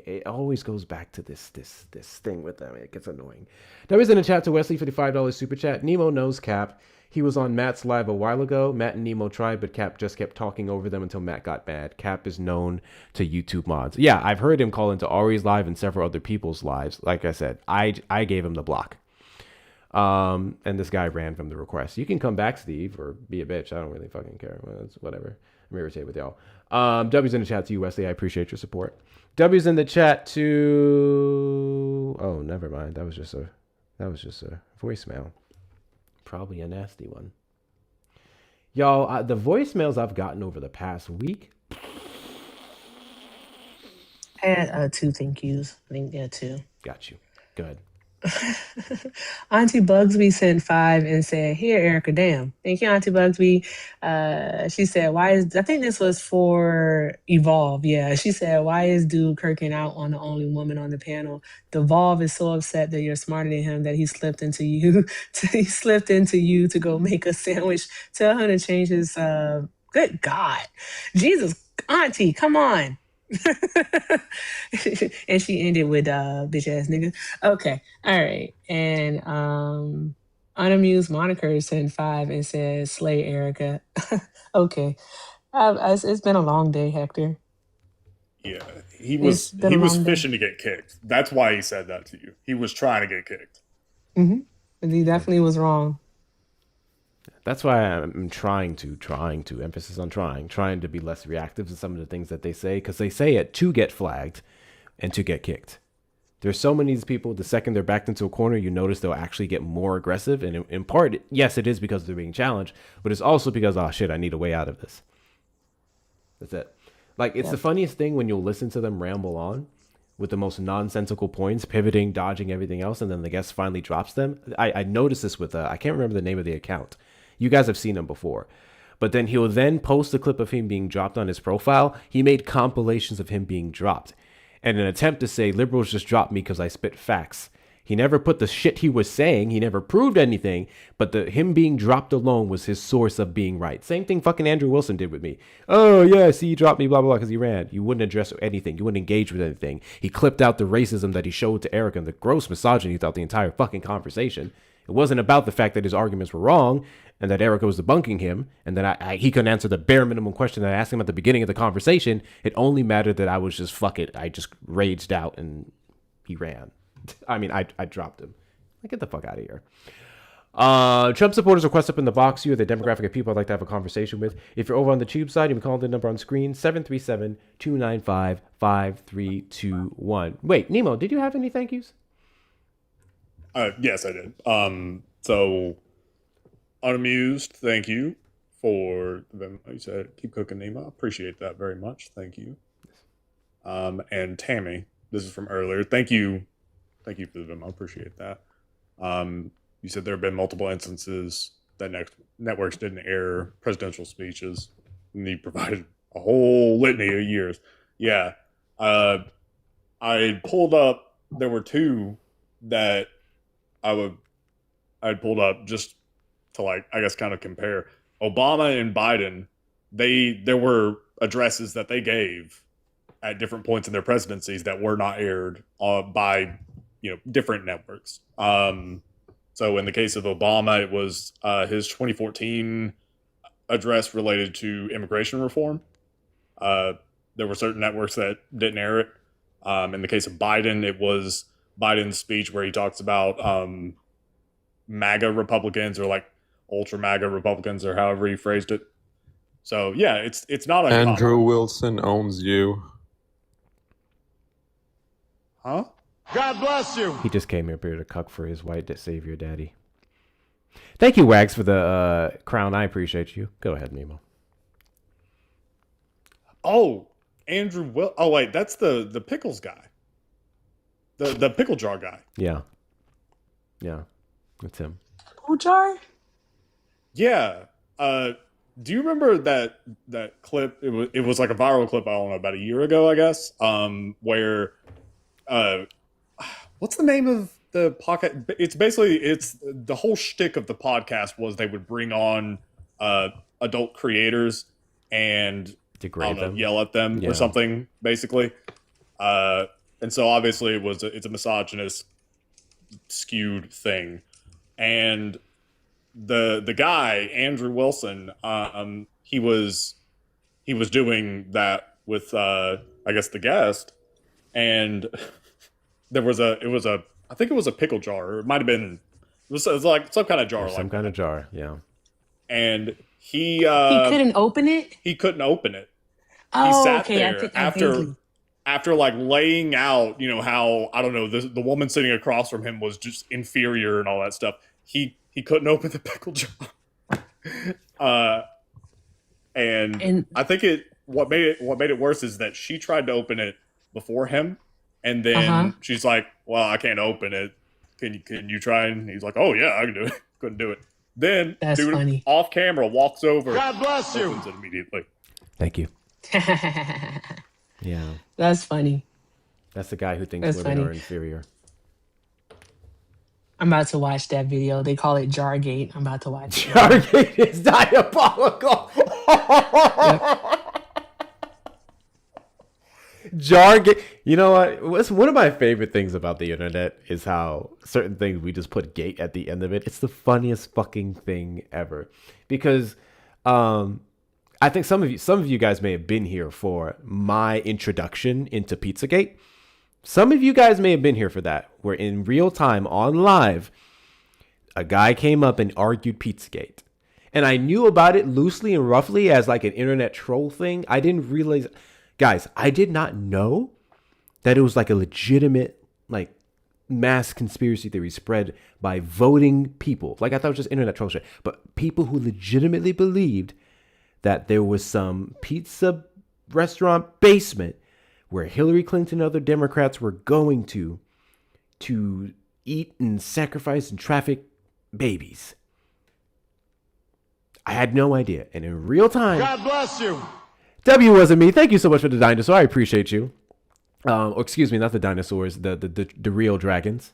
it always goes back to this thing with them. It gets annoying. Now he's in the chat to Wesley, $55 super chat. Nemo knows Cap. He was on Matt's live a while ago. Matt and Nemo tried, but Cap just kept talking over them until Matt got mad. Cap is known to YouTube mods. Yeah, I've heard him call into Ari's live and several other people's lives. Like I said, I gave him the block. And this guy ran from the request. You can come back, Steve, or be a bitch. I don't really fucking care. It's whatever. I'm irritated with y'all. W's in the chat to you, Wesley. I appreciate your support. W's in the chat to... Oh, never mind. That was just a voicemail. Probably a nasty one. Y'all, the voicemails I've gotten over the past week. I had 2 thank yous. I think, yeah, 2. Got you. Good. Auntie Bugsby sent 5 and said, "Here, Erica, damn." Thank you, Auntie Bugsby. She said, I think this was for Evolve. Yeah, she said, "Why is dude kirking out on the only woman on the panel? Devolve is so upset that you're smarter than him that he slipped into you. To go make a sandwich. Tell him to change his, good God. Jesus, Auntie, come on." And she ended with bitch ass nigga. Okay, all right. And unamused moniker sent 5 and says, "Slay Erica." Okay, it's been a long day, Hector. Yeah, he was fishing to get kicked. That's why he said that to you. He was trying to get kicked. And he definitely was wrong. That's why I'm trying to, emphasis on trying to be less reactive to some of the things that they say, because they say it to get flagged and to get kicked. There's so many of these people, the second they're backed into a corner, you notice they'll actually get more aggressive. And in part, yes, it is because they're being challenged, but it's also because, oh shit, I need a way out of this. That's it. Like, it's the funniest thing when you'll listen to them ramble on with the most nonsensical points, pivoting, dodging everything else, and then the guest finally drops them. I noticed this with, I can't remember the name of the account. You guys have seen him before. But then he'll then post a clip of him being dropped on his profile. He made compilations of him being dropped. And an attempt to say, liberals just dropped me because I spit facts. He never put the shit he was saying. He never proved anything. But him being dropped alone was his source of being right. Same thing fucking Andrew Wilson did with me. Oh, yeah, see, you dropped me, blah, blah, blah, because he ran. You wouldn't address anything. You wouldn't engage with anything. He clipped out the racism that he showed to Eric and the gross misogyny throughout the entire fucking conversation. It wasn't about the fact that his arguments were wrong and that Erica was debunking him and that he couldn't answer the bare minimum question that I asked him at the beginning of the conversation. It only mattered that I was just, fuck it. I just raged out and he ran. I mean, I dropped him. Like, get the fuck out of here. Trump supporters request up in the box. You are the demographic of people I'd like to have a conversation with. If you're over on the tube side, you can call the number on screen, 737-295-5321. Wait, Nemo, did you have any thank yous? Yes, I did. So unamused, thank you for them. You said keep cooking, Nemo. I appreciate that very much. Thank you. And Tammy, this is from earlier. Thank you for the Venmo. I appreciate that. You said there have been multiple instances that networks didn't air presidential speeches, and you provided a whole litany of years. Yeah. I pulled up, there were 2 that I'd pulled up just to, like, I guess kind of compare. Obama and Biden, there were addresses that they gave at different points in their presidencies that were not aired by different networks. So in the case of Obama, it was his 2014 address related to immigration reform. There were certain networks that didn't air it. In the case of Biden, it was Biden's speech where he talks about MAGA Republicans, or like ultra MAGA Republicans, or however he phrased it. So yeah, it's not uncommon. Andrew Wilson owns you. Huh? God bless you. He just came up here to cuck for his white savior daddy. Thank you, Wags, for the crown. I appreciate you. Go ahead, Nemo. Oh, Andrew Will. Oh wait, that's the pickles guy. The pickle jar guy. Yeah. Yeah. That's him. Pickle jar? Yeah. Do you remember that clip? It was like a viral clip, I don't know, about a year ago, I guess. Where what's the name of the podcast? It's the whole shtick of the podcast was they would bring on adult creators and degrade them, yell at them or something, basically. And so obviously it's a misogynist, skewed thing. And the guy, Andrew Wilson, he was doing that with I guess the guest, and I think it was a pickle jar, or it might have been it was like some kind of jar, some kind of jar, yeah. And he couldn't open it. He couldn't open it. Oh, he sat okay. there after like laying out, how, I don't know, the woman sitting across from him was just inferior and all that stuff. He couldn't open the pickle jar. And I think what made it worse is that she tried to open it before him, and then she's like, "Well, I can't open it. Can you try?" And he's like, "Oh yeah, I can do it." Couldn't do it. Then dude funny. off camera walks over. God bless you. Opens it immediately. Thank you. Yeah. That's funny. That's the guy who thinks That's women funny. are inferior. I'm about to watch that video. They call it Jargate. I'm about to watch it. Jargate is diabolical. Jargate. You know what? One of my favorite things about the internet is how certain things we just put gate at the end of it. It's the funniest fucking thing ever. Because I think some of you guys may have been here for my introduction into Pizzagate. Some of you guys may have been here for that, where in real time on live, a guy came up and argued Pizzagate. And I knew about it loosely and roughly as like an internet troll thing. I didn't realize, guys, I did not know that it was like a legitimate, like, mass conspiracy theory spread by voting people. Like, I thought it was just internet troll shit. But people who legitimately believed that there was some pizza restaurant basement where Hillary Clinton and other Democrats were going to eat and sacrifice and traffic babies. I had no idea. And in real time... God bless you. W wasn't me. Thank you so much for the dinosaur. I appreciate you. Excuse me, not the dinosaurs, the real dragons.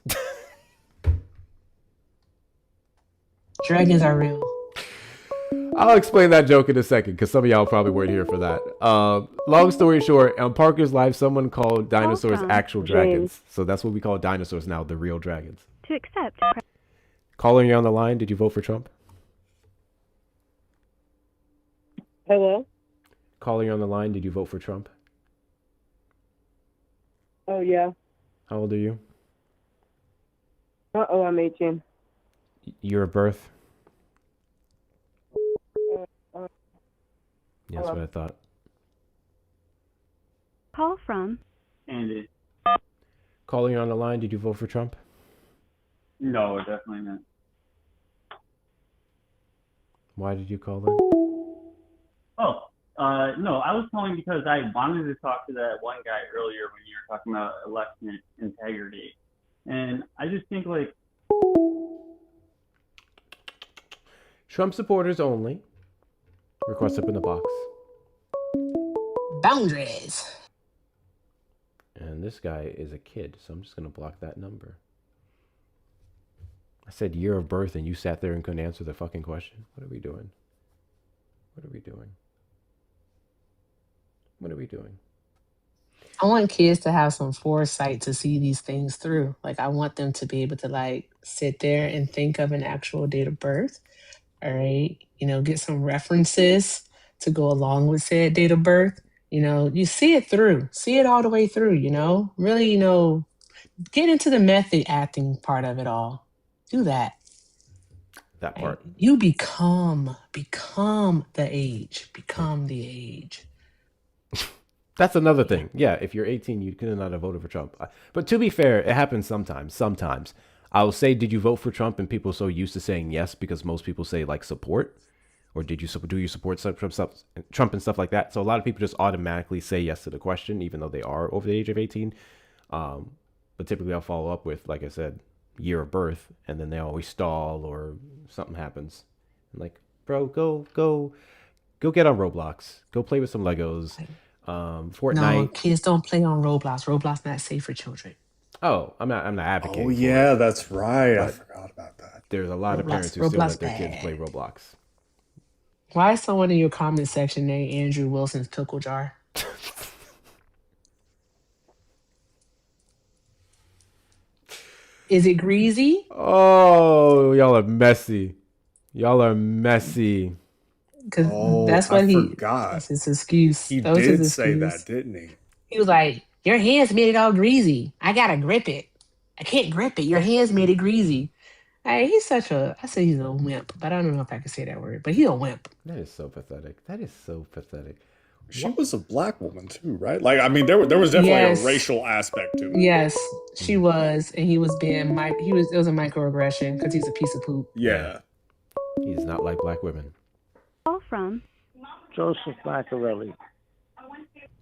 Dragons are real. I'll explain that joke in a second because some of y'all probably weren't here for that. Long story short, on Parker's Live, someone called dinosaurs actual dragons. So that's what we call dinosaurs now, the real dragons. To accept. Caller, you're on the line. Did you vote for Trump? Hello? Caller, you're on the line. Did you vote for Trump? Oh, yeah. How old are you? Uh-oh, I'm 18. Year of birth? Yeah, that's hello. what I thought. Call from. Andy. Caller, you're on the line. Did you vote for Trump? No, definitely not. Why did you call in? Oh, no, I was calling because I wanted to talk to that one guy earlier when you were talking about election integrity. And I just think, like... Trump supporters only. Request up in the box. Boundaries. And this guy is a kid, so I'm just going to block that number. I said year of birth and you sat there and couldn't answer the fucking question. What are we doing? What are we doing? What are we doing? I want kids to have some foresight to see these things through. Like I want them to be able to like sit there and think of an actual date of birth. All right. Get some references to go along with said date of birth. You see it through, see it all the way through, really, get into the method acting part of it all. Do that. That part. You become the age. Become the age. That's another thing. Yeah, if you're 18, you could not have voted for Trump. But to be fair, it happens sometimes. Sometimes I'll say, "Did you vote for Trump?" And people are so used to saying yes because most people say like support, or do you support Trump and stuff like that. So a lot of people just automatically say yes to the question, even though they are over the age of 18. But typically, I'll follow up with, like I said, year of birth, and then they always stall or something happens. I'm like, bro, go get on Roblox. Go play with some Legos. Fortnite. No, kids don't play on Roblox. Roblox not safe for children. Oh, I'm not advocating. Oh yeah, that's right. I But forgot about that. there's a lot of parents who still let their kids play Roblox. Why is someone in your comment section named Andrew Wilson's pickle jar? Is it greasy? Oh, y'all are messy. Because that's what that's his excuse. He That was his did say excuse. that, didn't he? He was like, your hands made it all greasy. I gotta grip it. I can't grip it. Your hands made it greasy. Hey, I say he's a wimp, but I don't know if I can say that word, but he's a wimp. That is so pathetic. She was a black woman too, right? Like, I mean, there was definitely Yes. a racial aspect to it. Yes, she was, and he was being it was a microaggression because he's a piece of poop. Yeah. He's not like black women. Call from Joseph Machiavelli.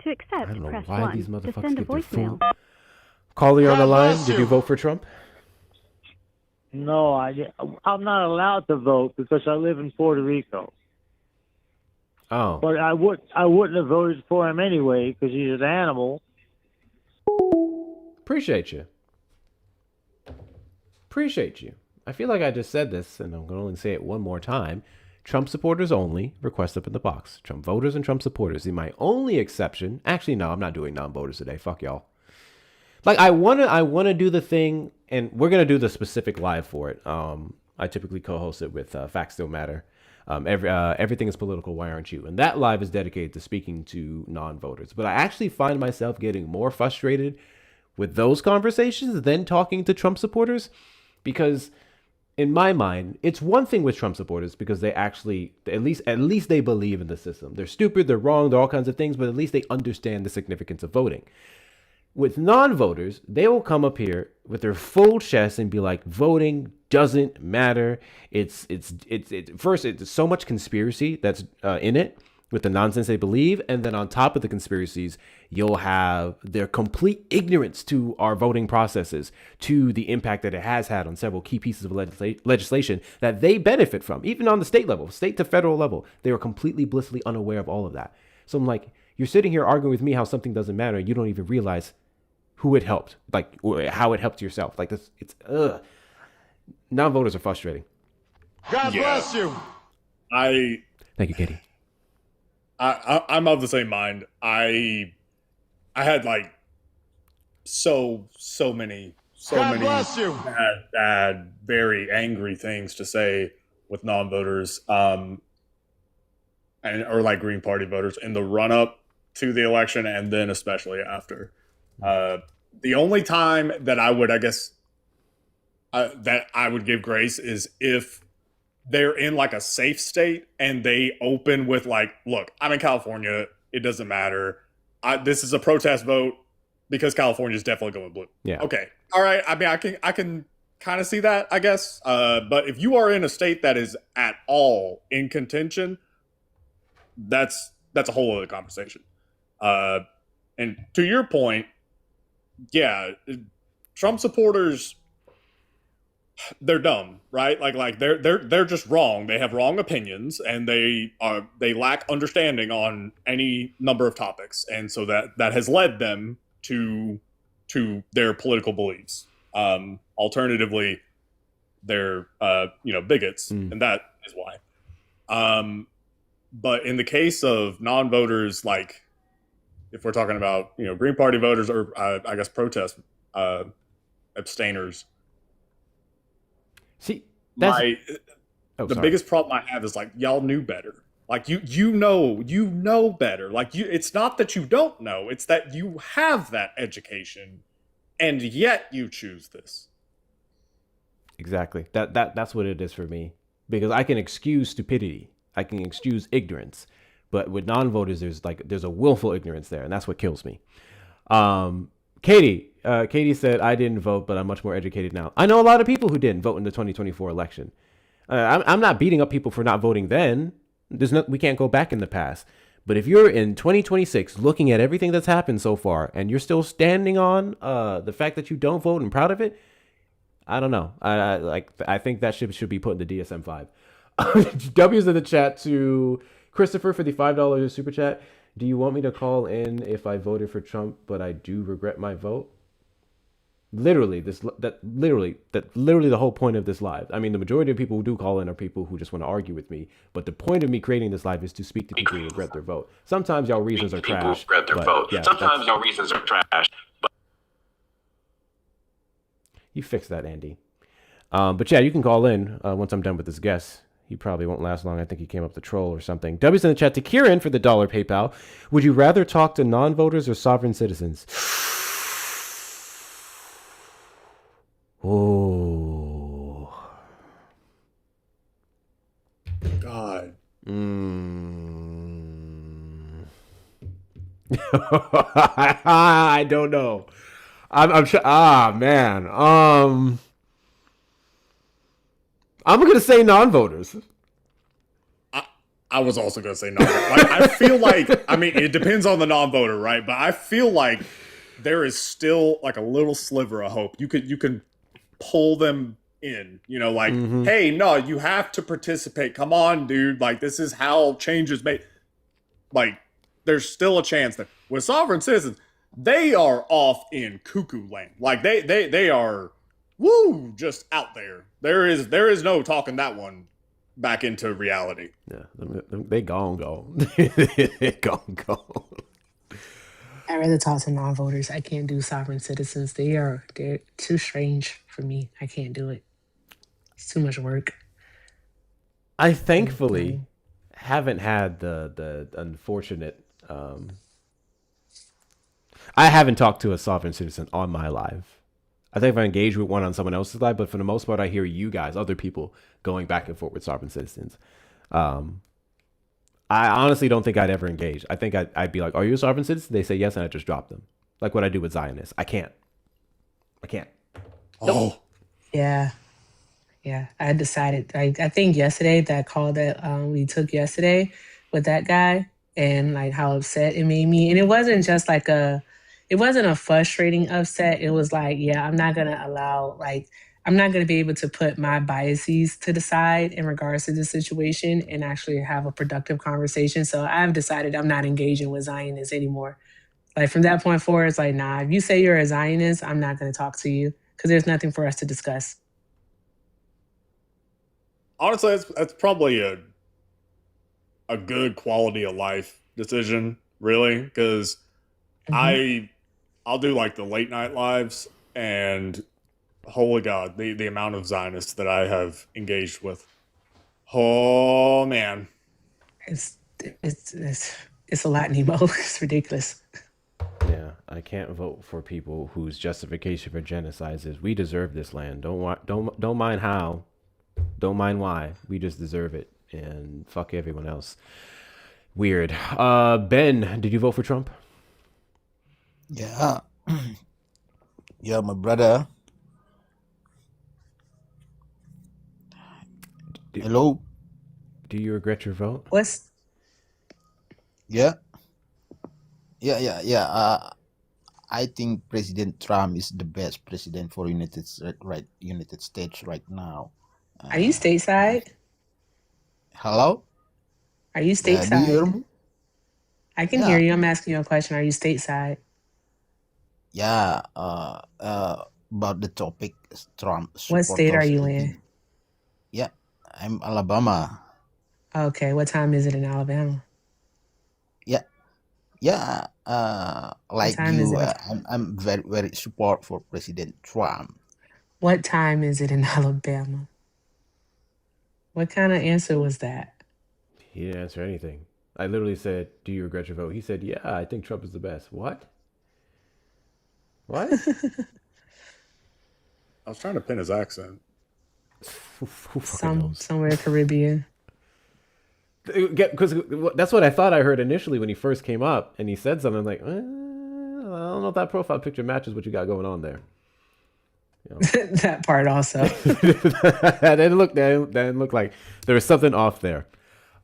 to accept, I don't know press why 1. these To motherfuckers send a get their voicemail. food. Caller on the God line. bless Did you you. vote for Trump? No, I'm not allowed to vote because I live in Puerto Rico. Oh. But I wouldn't have voted for him anyway because he's an animal. Appreciate you. I feel like I just said this, and I'm going to only say it one more time. Trump supporters only. Request up in the box. Trump voters and Trump supporters. The my only exception. Actually, no, I'm not doing non-voters today. Fuck y'all. Like I wanna do the thing, and we're gonna do the specific live for it. I typically co-host it with Facts Still Matter. Everything is political. Why aren't you? And that live is dedicated to speaking to non-voters. But I actually find myself getting more frustrated with those conversations than talking to Trump supporters, because in my mind, it's one thing with Trump supporters because they actually, at least they believe in the system. They're stupid, they're wrong, they're all kinds of things, but at least they understand the significance of voting. With non-voters, they will come up here with their full chest and be like, voting doesn't matter. It's so much conspiracy that's in it with the nonsense they believe. And then on top of the conspiracies, you'll have their complete ignorance to our voting processes, to the impact that it has had on several key pieces of legislation that they benefit from, even on the state level, state to federal level. They are completely blissfully unaware of all of that. So I'm like, you're sitting here arguing with me how something doesn't matter. You don't even realize who it helped, like how it helped yourself. Like this, it's non-voters are frustrating. God bless you. Thank you, Katie. I'm of the same mind. I had like so many God bless you. bad, very angry things to say with non-voters, or like Green Party voters in the run up to the election, and then especially after. The only time that I would, I guess, that I would give grace is if they're in like a safe state and they open with like, look, I'm in California. It doesn't matter. This is a protest vote because California is definitely going blue. Yeah. Okay. All right. I mean, I can kind of see that, I guess. But if you are in a state that is at all in contention, that's a whole other conversation. And to your point, yeah, Trump supporters, they're dumb, right? Like they're just wrong. They have wrong opinions, and they lack understanding on any number of topics, and so that has led them to their political beliefs. Alternatively, they're bigots, and that is why. But in the case of non-voters, like if we're talking about Green Party voters or I guess protest abstainers. See, the biggest problem I have is like y'all knew better. Like you know better. Like it's not that you don't know, it's that you have that education and yet you choose this. Exactly. That's what it is for me. Because I can excuse stupidity. I can excuse ignorance. But with non-voters, there's a willful ignorance there, and that's what kills me. Katie said, I didn't vote, but I'm much more educated now. I know a lot of people who didn't vote in the 2024 election. I'm not beating up people for not voting then. We can't go back in the past. But if you're in 2026 looking at everything that's happened so far and you're still standing on the fact that you don't vote and proud of it, I don't know. I think that should be put in the DSM-5. W's in the chat to Christopher for the $5 super chat. Do you want me to call in if I voted for Trump, but I do regret my vote? Literally the whole point of this live. I mean, the majority of people who do call in are people who just want to argue with me. But the point of me creating this live is to speak to people who regret their vote. Sometimes y'all reasons are trash. Sometimes y'all reasons are trash. You fix that, Andy. But yeah, you can call in once I'm done with this guest. He probably won't last long. I think he came up to troll or something. W's in the chat to Kieran for the $1 PayPal. Would you rather talk to non-voters or sovereign citizens? Oh. God. I don't know. I'm sure. Man. I'm gonna say non-voters. I was also gonna say non-voter. Like, I feel like, I mean, it depends on the non-voter, right? But I feel like there is still like a little sliver of hope. You can pull them in. Like, hey, no, you have to participate. Come on, dude. Like, this is how change is made. Like, there's still a chance that with sovereign citizens, they are off in cuckoo land. Like they are, just out there. There is no talking that one back into reality. Yeah, they go. They go. I'd rather talk to non-voters. I can't do sovereign citizens. They're too strange for me. I can't do it. It's too much work. I thankfully haven't had the unfortunate. I haven't talked to a sovereign citizen on my live. I think if I engage with one on someone else's live, but for the most part, I hear you guys, other people, going back and forth with sovereign citizens. I honestly don't think I'd ever engage. I think I'd be like, "Are you a sovereign citizen?" They say yes, and I just drop them, like what I do with Zionists. I can't. Oh. Yeah. I decided. I think yesterday, that call that we took yesterday with that guy, and like how upset it made me, and it wasn't just like it wasn't a frustrating upset. It was like, yeah, I'm not going to be able to put my biases to the side in regards to this situation and actually have a productive conversation. So I've decided I'm not engaging with Zionists anymore. Like from that point forward, it's like, nah, if you say you're a Zionist, I'm not going to talk to you because there's nothing for us to discuss. Honestly, that's probably a good quality of life decision, really, because I'll do like the late night lives, and holy God, the amount of Zionists that I have engaged with. Oh man, It's a lot, Nemo. It's ridiculous. Yeah, I can't vote for people whose justification for genocide is we deserve this land. Don't mind how, don't mind why. We just deserve it, and fuck everyone else. Weird. Ben, did you vote for Trump? Yeah. Yeah, my brother. Hello. Do you regret your vote? Yeah. I think President Trump is the best president for United States right now. Are you stateside? Hello? Are you Do you stateside? hear me? I can hear you. I'm asking you a question. Are you stateside? Yeah, about the topic, Trump What state are supporters. you in? Yeah, I'm Alabama. Okay, what time is it in Alabama? Yeah, Yeah, What like time is you, it? I'm very, very support for President Trump. What time is it in Alabama? What kind of answer was that? He didn't answer anything. I literally said, "Do you regret your vote?" He said, "Yeah, I think Trump is the best." What? What? I was trying to pin his accent. Who fucking knows? Somewhere Caribbean. Because that's what I thought I heard initially when he first came up, and he said something like, I don't know if that profile picture matches what you got going on there. You know? That part also. that didn't look like there was something off there.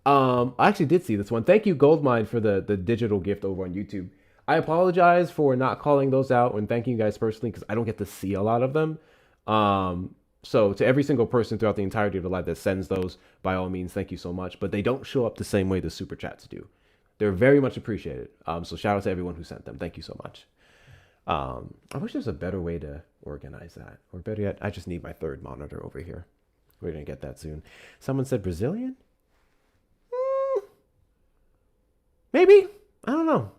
I actually did see this one. Thank you, Goldmine, for the digital gift over on YouTube. I apologize for not calling those out and thanking you guys personally because I don't get to see a lot of them. So to every single person throughout the entirety of the live that sends those, by all means, thank you so much. But they don't show up the same way the super chats do. They're very much appreciated. So shout out to everyone who sent them. Thank you so much. I wish there's a better way to organize that. Or better yet, I just need my third monitor over here. We're going to get that soon. Someone said Brazilian? Maybe. I don't know.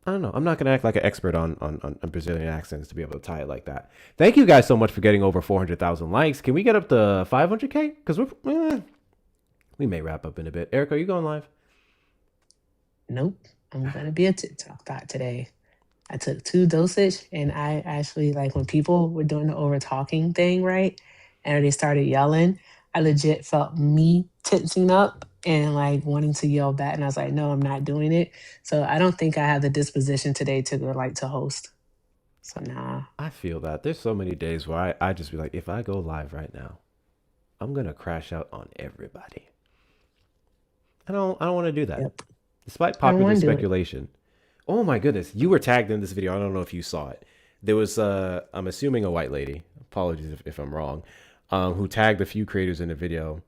I'm not going to act like an expert on Brazilian accents to be able to tie it like that. Thank you guys so much for getting over 400,000 likes. Can we get up to 500K? Because we may wrap up in a bit. Eric, are you going live? Nope. I'm going to be a TikTok thought today. I took 2 dosage, and I actually, like, when people were doing the over talking thing, right, and they started yelling, I legit felt me tensing up and like wanting to yell back, and I was like, no, I'm not doing it. So I don't think I have the disposition today to host. So nah. I feel that. There's so many days where I just be like, if I go live right now, I'm gonna crash out on everybody. I don't want to do that. Yep. Despite popular speculation. Oh my goodness, you were tagged in this video. I don't know if you saw it. There was I'm assuming a white lady. Apologies if I'm wrong. Who tagged a few creators in the video,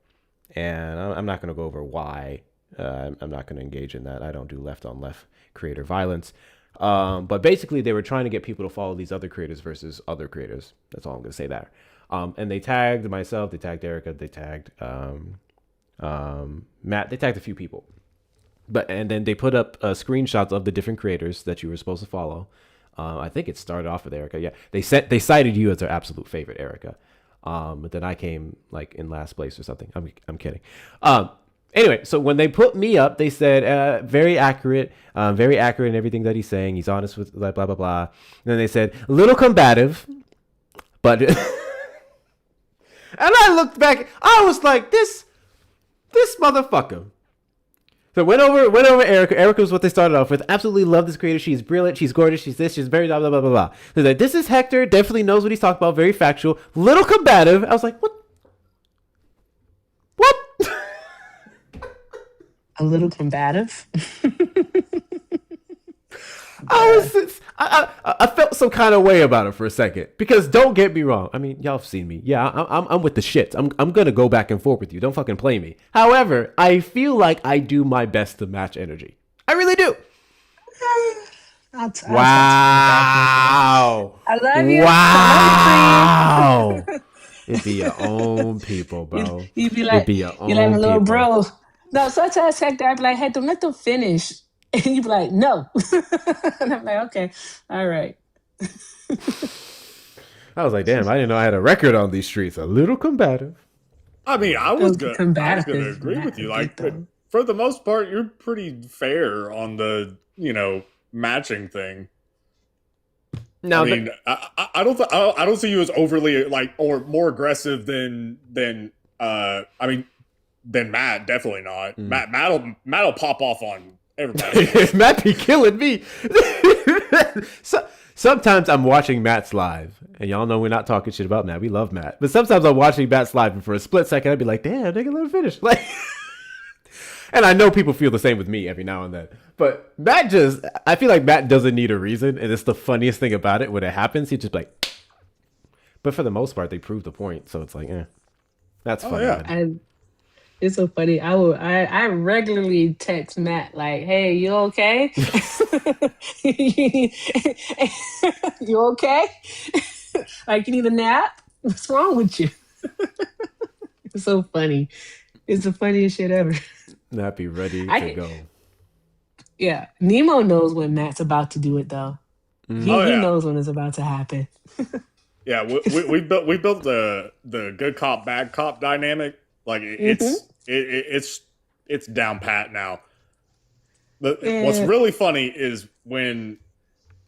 and I'm not going to go over why. I'm not going to engage in that. I don't do left on left creator violence. But basically, they were trying to get people to follow these other creators versus other creators. That's all I'm going to say there. And they tagged myself. They tagged Erica. They tagged Matt. They tagged a few people. And then they put up screenshots of the different creators that you were supposed to follow. I think it started off with Erica. Yeah, they cited you as their absolute favorite, Erica. But then I came like in last place or something. I'm kidding. Anyway, so when they put me up, they said very accurate in everything that he's saying. He's honest with blah blah blah blah. And then they said a little combative, but and I looked back. I was like, this motherfucker. So went over Erica. Erica was what they started off with. Absolutely love this creator. She's brilliant. She's gorgeous. She's this. She's very blah blah blah blah blah. They're like, this is Hector. Definitely knows what he's talking about. Very factual. Little combative. I was like, what? What? A little combative. I felt some kind of way about it for a second because don't get me wrong. I mean, y'all have seen me. Yeah, I'm with the shits. I'm gonna go back and forth with you. Don't fucking play me. However, I feel like I do my best to match energy. I really do. Wow. I love you. Wow. It'd be your own people, bro. You'd be like, you're like a little bro. No, sometimes Hector, I'd be like, hey, don't let them finish. And you'd be like, no. And I'm like, okay, all right. I was like, damn, I didn't know I had a record on these streets. A little combative. I mean, I was going to agree with you. Like, but for the most part, you're pretty fair on the, matching thing. No, I mean, I don't see you as overly like or more aggressive than Matt. Definitely not. Matt'll pop off on everybody. Matt be killing me. Sometimes I'm watching Matt's live, and y'all know we're not talking shit about Matt. We love Matt, but sometimes I'm watching Matt's live, and for a split second, I'd be like, "Damn, they can let him finish." Like, and I know people feel the same with me every now and then. But Matt I feel like Matt doesn't need a reason, and it's the funniest thing about it when it happens. He's just like, but for the most part, they prove the point, so it's like, that's funny. Yeah. It's so funny. I regularly text Matt like, "Hey, you okay? You okay? Like, you need a nap? What's wrong with you?" It's so funny. It's the funniest shit ever. Not be ready to go. Yeah, Nemo knows when Matt's about to do it though. Oh He yeah, knows when it's about to happen. yeah. We built the good cop bad cop dynamic. Like Hmm. it's down pat now. What's Yeah. really funny is when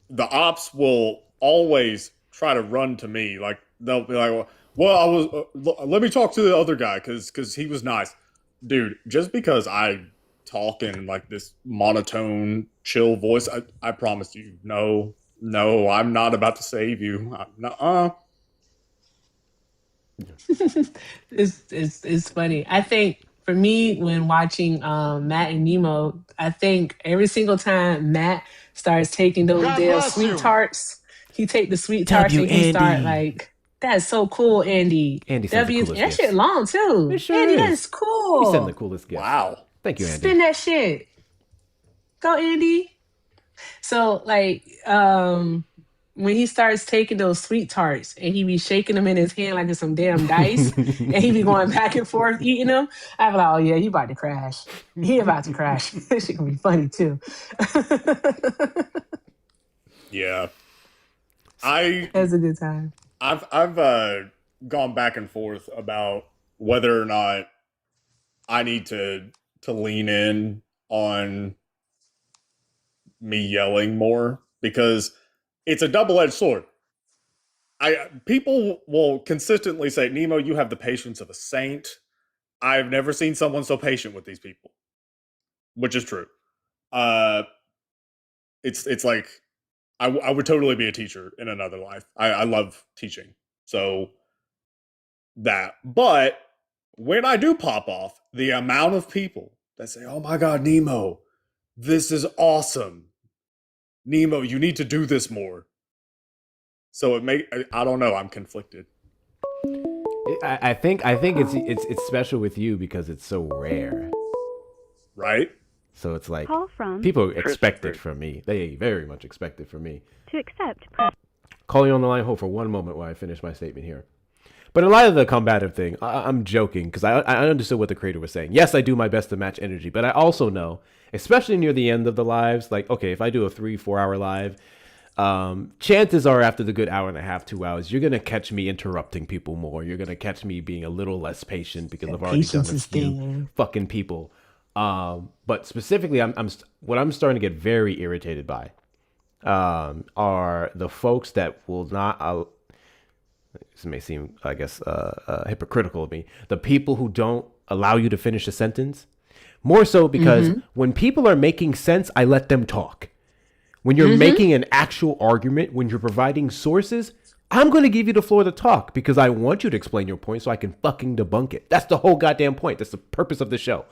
the ops will always try to run to me. Like they'll be like, "Well, I was. Let me talk to the other guy because he was nice, dude." Just because I talk in like this monotone, chill voice, I promise you, no, I'm not about to save you. It's funny. I think for me when watching Matt and Nemo, I think every single time Matt starts taking those God damn bless sweet you. tarts, he take the sweet tarts W and he start Andy. like, that's so cool, Andy. Andy sends the W, coolest that shit gifts. long It too. sure Andy, that is is. You send the cool. coolest gifts. Wow. Thank you, Andy. Spin that shit. Go, Andy. So like when he starts taking those sweet tarts and he be shaking them in his hand like it's some damn dice and he be going back and forth eating them, I be like, oh yeah, he about to crash. He about to crash. This shit gonna be funny too. Yeah. That's a good time. I've gone back and forth about whether or not I need to lean in on me yelling more because it's a double-edged sword. People will consistently say, "Nemo, you have the patience of a saint." I've never seen someone so patient with these people, which is true. Uh, it's like I would totally be a teacher in another life. I love teaching, so that. But when I do pop off, the amount of people that say, "Oh my God, Nemo, this is awesome. Nemo, you need to do this more." So I don't know. I'm conflicted. I think it's special with you because it's so rare, right? So it's like Call from people expect it from me. They very much expect it from me. to accept, press. Call you on the line. Hold for one moment while I finish my statement here. But in light of the combative thing, I'm joking because I understood what the creator was saying. Yes, I do my best to match energy, but I also know, especially near the end of the lives, like, okay, if I do a 3-4 hour live, chances are after the good hour and a half, 2 hours, you're going to catch me interrupting people more. You're going to catch me being a little less patient because I've already done a few fucking people. But specifically, what I'm starting to get very irritated by are the folks that will not... this may seem, I guess, hypocritical of me. The people who don't allow you to finish a sentence. More so because when people are making sense, I let them talk. When you're making an actual argument, when you're providing sources, I'm going to give you the floor to talk because I want you to explain your point so I can fucking debunk it. That's the whole goddamn point. That's the purpose of the show.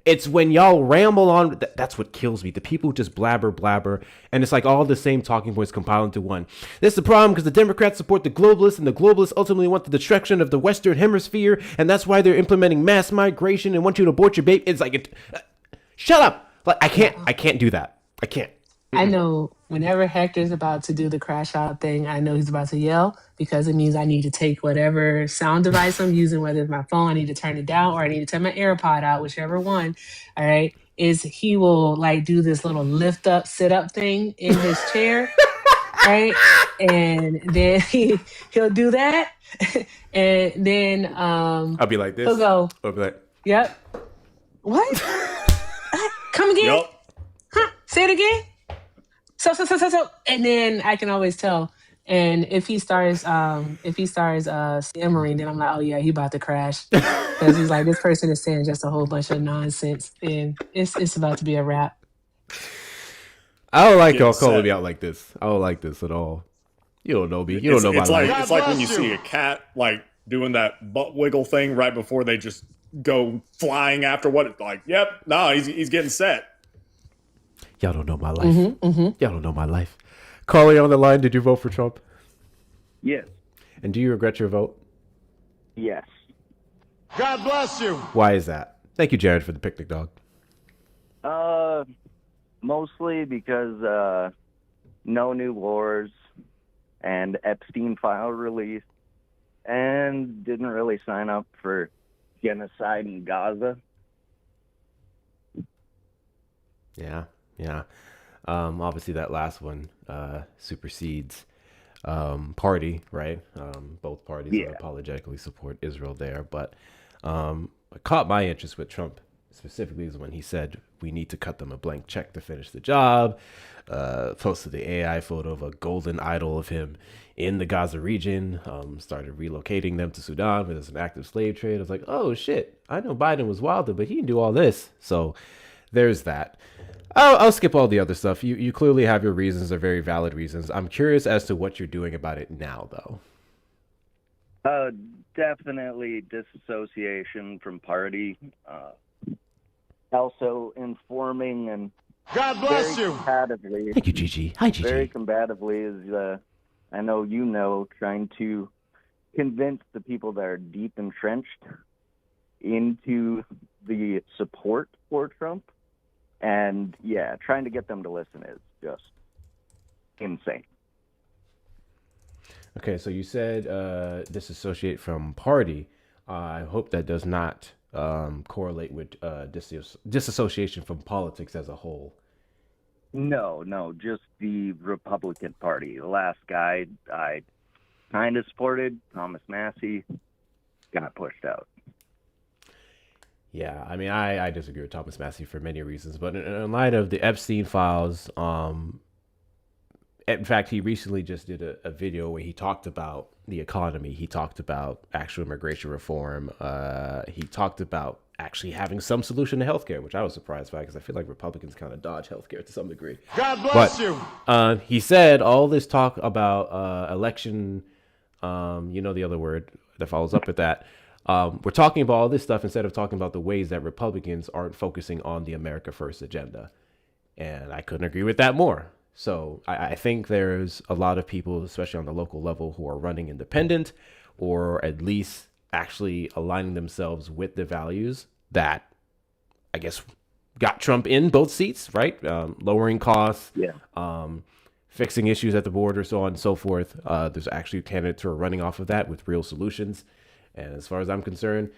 It's when y'all ramble on, that's what kills me. The people who just blabber, and it's like all the same talking points compiled into one. This is the problem because the Democrats support the globalists, and the globalists ultimately want the destruction of the Western Hemisphere, and that's why they're implementing mass migration and want you to abort your baby. It's like, shut up! Like I can't do that. I can't. I know whenever Hector's about to do the crash out thing, I know he's about to yell because it means I need to take whatever sound device I'm using, whether it's my phone, I need to turn it down, or I need to turn my AirPod out, whichever one. All right. Is he will like do this little lift up, sit up thing in his chair. Right. And then he'll do that. And then I'll be like this. He'll go, I'll be like, yep. What? Come again? Yep. Huh? Say it again. So, and then I can always tell. And if he starts stammering, then I'm like, oh yeah, he about to crash because he's like, this person is saying just a whole bunch of nonsense, and it's about to be a wrap. I don't like y'all calling me out like this. I don't like this at all. You don't know me. You don't know my life. It's like when you see a cat like doing that butt wiggle thing right before they just go flying after what. Like, yep, no, he's getting set. Y'all don't know my life. Y'all don't know my life. Carly on the line, did you vote for Trump? Yes. And do you regret your vote? Yes. God bless you. Why is that? Thank you, Jared, for the picnic dog. Mostly because no new wars and Epstein file release, and didn't really sign up for genocide in Gaza. Yeah. Yeah. Obviously, that last one supersedes party, right? Both parties unapologetically support Israel there. But what caught my interest with Trump specifically is when he said we need to cut them a blank check to finish the job. Posted the AI photo of a golden idol of him in the Gaza region. Started relocating them to Sudan where there's an active slave trade. I was like, oh shit, I know Biden was wilder, but he didn't do all this. So there's that. I'll skip all the other stuff. You clearly have your reasons. They're very valid reasons. I'm curious as to what you're doing about it now, though. Definitely disassociation from party. Also informing and God bless you. Combatively. Thank you, Gigi. Hi, Gigi. Very combatively is, I know, trying to convince the people that are deep entrenched into the support for Trump. And yeah, trying to get them to listen is just insane. Okay, so you said disassociate from party. I hope that does not correlate with disassociation from politics as a whole. No, just the Republican Party. The last guy I kind of supported, Thomas Massey, got pushed out. Yeah, I mean, I disagree with Thomas Massey for many reasons, but in light of the Epstein files, in fact, he recently just did a video where he talked about the economy. He talked about actual immigration reform. He talked about actually having some solution to healthcare, which I was surprised by because I feel like Republicans kind of dodge healthcare to some degree. God bless you. He said all this talk about election, the other word that follows up with that. We're talking about all this stuff instead of talking about the ways that Republicans aren't focusing on the America First agenda. And I couldn't agree with that more. So I think there's a lot of people, especially on the local level, who are running independent or at least actually aligning themselves with the values that, I guess, got Trump in both seats, right? Lowering costs, fixing issues at the border, so on and so forth. There's actually candidates who are running off of that with real solutions. And as far as I'm concerned,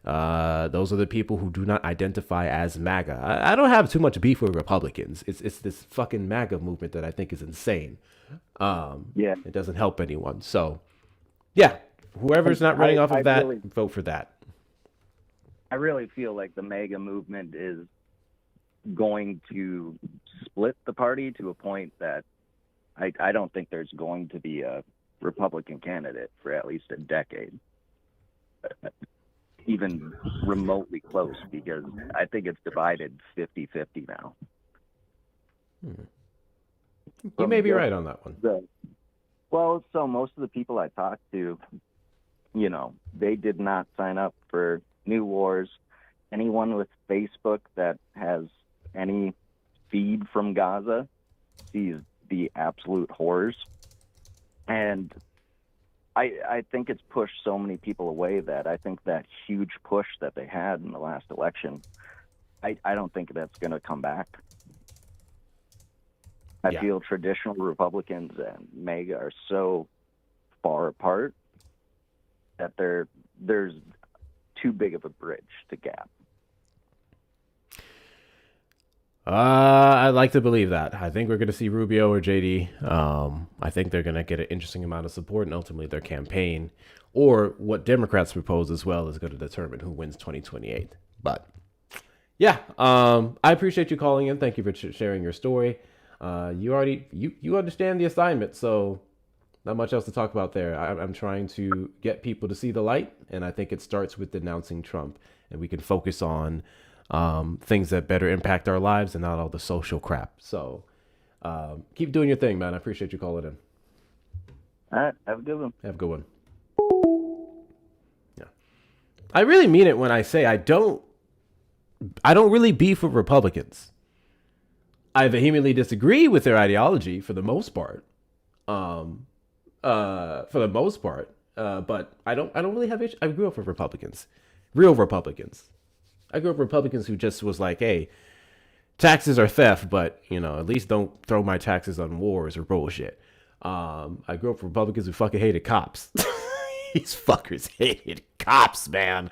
those are the people who do not identify as MAGA. I don't have too much beef with Republicans. It's this fucking MAGA movement that I think is insane. It doesn't help anyone. So, yeah, whoever's not running off of that, vote for that. I really feel like the MAGA movement is going to split the party to a point that I don't think there's going to be a Republican candidate for at least a decade. Even remotely close, because I think it's divided 50-50 now. You may be right on that one. So most of the people I talked to, they did not sign up for New Wars. Anyone with Facebook that has any feed from Gaza sees the absolute horrors. And I think it's pushed so many people away that I think that huge push that they had in the last election, I don't think that's going to come back. I feel traditional Republicans and MAGA are so far apart that there's too big of a bridge to gap. I'd like to believe that. I think we're going to see Rubio or JD. I think they're going to get an interesting amount of support, and ultimately their campaign or what Democrats propose as well is going to determine who wins 2028. But yeah, I appreciate you calling in. Thank you for sharing your story. You understand the assignment, so not much else to talk about there. I'm trying to get people to see the light, and I think it starts with denouncing Trump, and we can focus on things that better impact our lives and not all the social crap. So keep doing your thing, man. I appreciate you calling in. All right. Have a good one. Have a good one. Yeah. I really mean it when I say I don't really beef with Republicans. I vehemently disagree with their ideology for the most part. But I don't really have issues. I grew up with Republicans. Real Republicans. I grew up with Republicans who just was like, hey, taxes are theft, but, at least don't throw my taxes on wars or bullshit. I grew up with Republicans who fucking hated cops. These fuckers hated cops, man.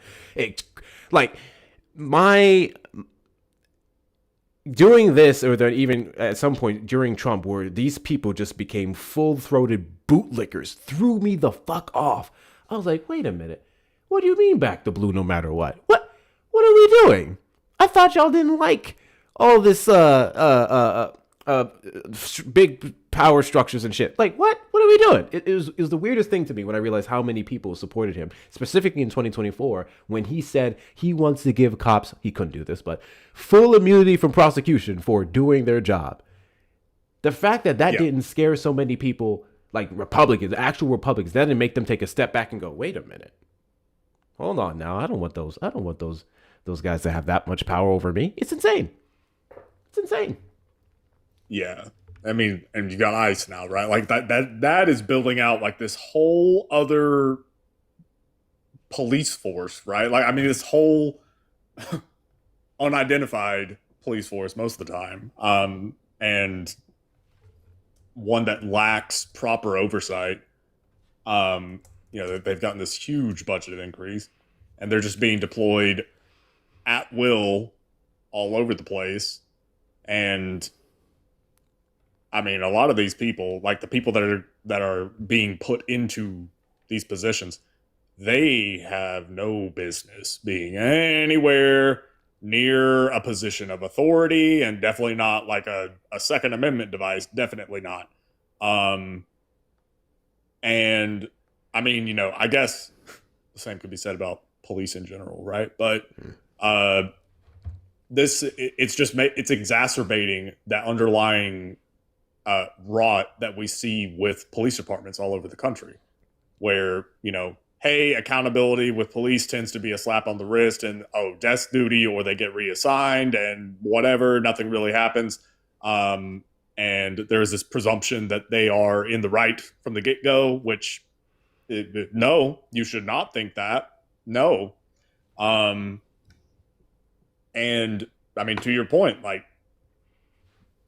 During this, or that even at some point during Trump, where these people just became full-throated bootlickers, threw me the fuck off. I was like, wait a minute. What do you mean back to blue no matter what? What are we doing? I thought y'all didn't like all this big power structures and shit. Like, what are we doing? It was the weirdest thing to me when I realized how many people supported him, specifically in 2024, when he said he wants to give cops, he couldn't do this, but full immunity from prosecution for doing their job. The fact that didn't scare so many people, like Republicans, actual Republicans, that didn't make them take a step back and go, wait a minute. Hold on now. I don't want those guys to have that much power over me. It's insane. It's insane. Yeah. I mean, and you got ICE now, right? Like that is building out like this whole other police force, right? Like, I mean, this whole unidentified police force most of the time. And one that lacks proper oversight. They've gotten this huge budget increase and they're just being deployed at will all over the place. And I mean, a lot of these people, like the people that are being put into these positions, they have no business being anywhere near a position of authority, and definitely not like a Second Amendment device. Definitely not. And I mean, I guess the same could be said about police in general, right? But it's exacerbating that underlying rot that we see with police departments all over the country, where hey, accountability with police tends to be a slap on the wrist and desk duty, or they get reassigned and whatever, nothing really happens. And there's this presumption that they are in the right from the get-go, which no, you should not think that. No. And I mean, to your point, like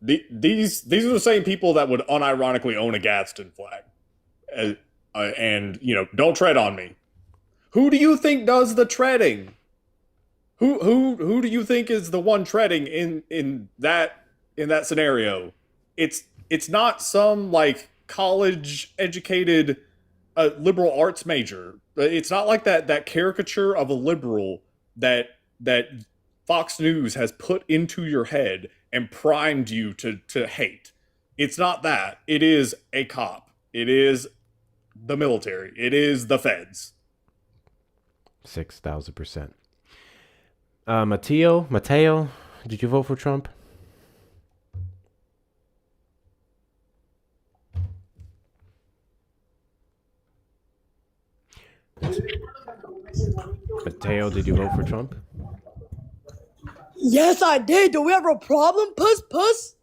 these are the same people that would unironically own a Gadsden flag. And don't tread on me. Who do you think does the treading? Who do you think is the one treading in that scenario? It's not some like college educated liberal arts major. It's not like that caricature of a liberal that Fox News has put into your head and primed you to hate. It's not that. It is a cop. It is the military. It is the feds. 6,000%. Mateo, did you vote for Trump? Mateo, did you vote for Trump? Yes, I did. Do we have a problem, puss?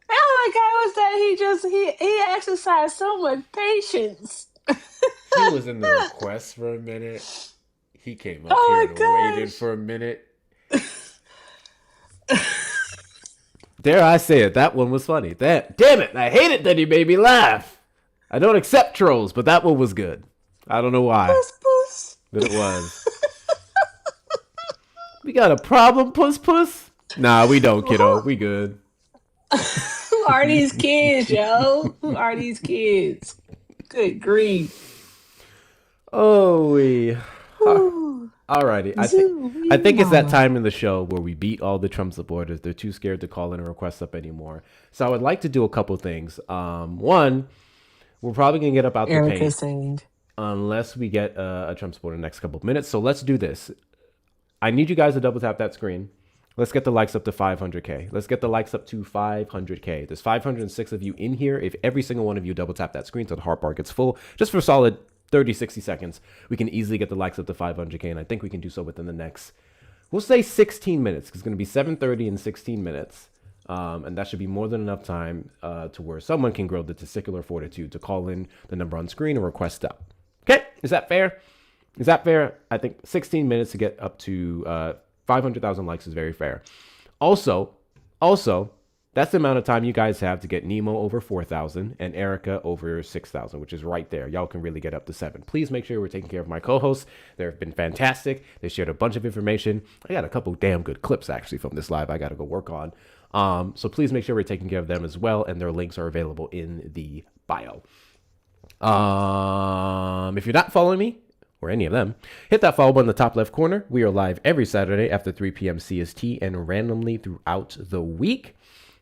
Oh my God, was that he exercised so much patience. He was in the request for a minute. He came up here and waited for a minute. Dare I say it, that one was funny. Damn it, I hate it that he made me laugh. I don't accept trolls, but that one was good. I don't know why. Puss. But it was. We got a problem, puss? Nah, we don't, kiddo. We good. Who are these kids, yo? Who are these kids? Good grief. Oh, alrighty. I think it's that time in the show where we beat all the Trump supporters. They're too scared to call in a request up anymore. So I would like to do a couple things. One, we're probably going to get up out the paint unless we get a Trump supporter in the next couple of minutes. So let's do this. I need you guys to double tap that screen. Let's get the likes up to 500K. Let's get the likes up to 500K. There's 506 of you in here. If every single one of you double tap that screen so the heart bar gets full, just for a solid 30, 60 seconds, we can easily get the likes up to 500K. And I think we can do so within the next, we'll say 16 minutes. It's going to be 7:30 in 16 minutes. And that should be more than enough time to where someone can grow the testicular fortitude to call in the number on screen and request up. Okay, is that fair? I think 16 minutes to get up to 500,000 likes is very fair. Also, that's the amount of time you guys have to get Nemo over 4,000 and Erica over 6,000, which is right there. Y'all can really get up to 7. Please make sure we're taking care of my co-hosts. They've been fantastic. They shared a bunch of information. I got a couple damn good clips actually from this live I got to go work on. So please make sure we're taking care of them as well, and their links are available in the bio. If you're not following me, or any of them, hit that follow button in the top left corner. We are live every Saturday after 3 p.m. CST and randomly throughout the week.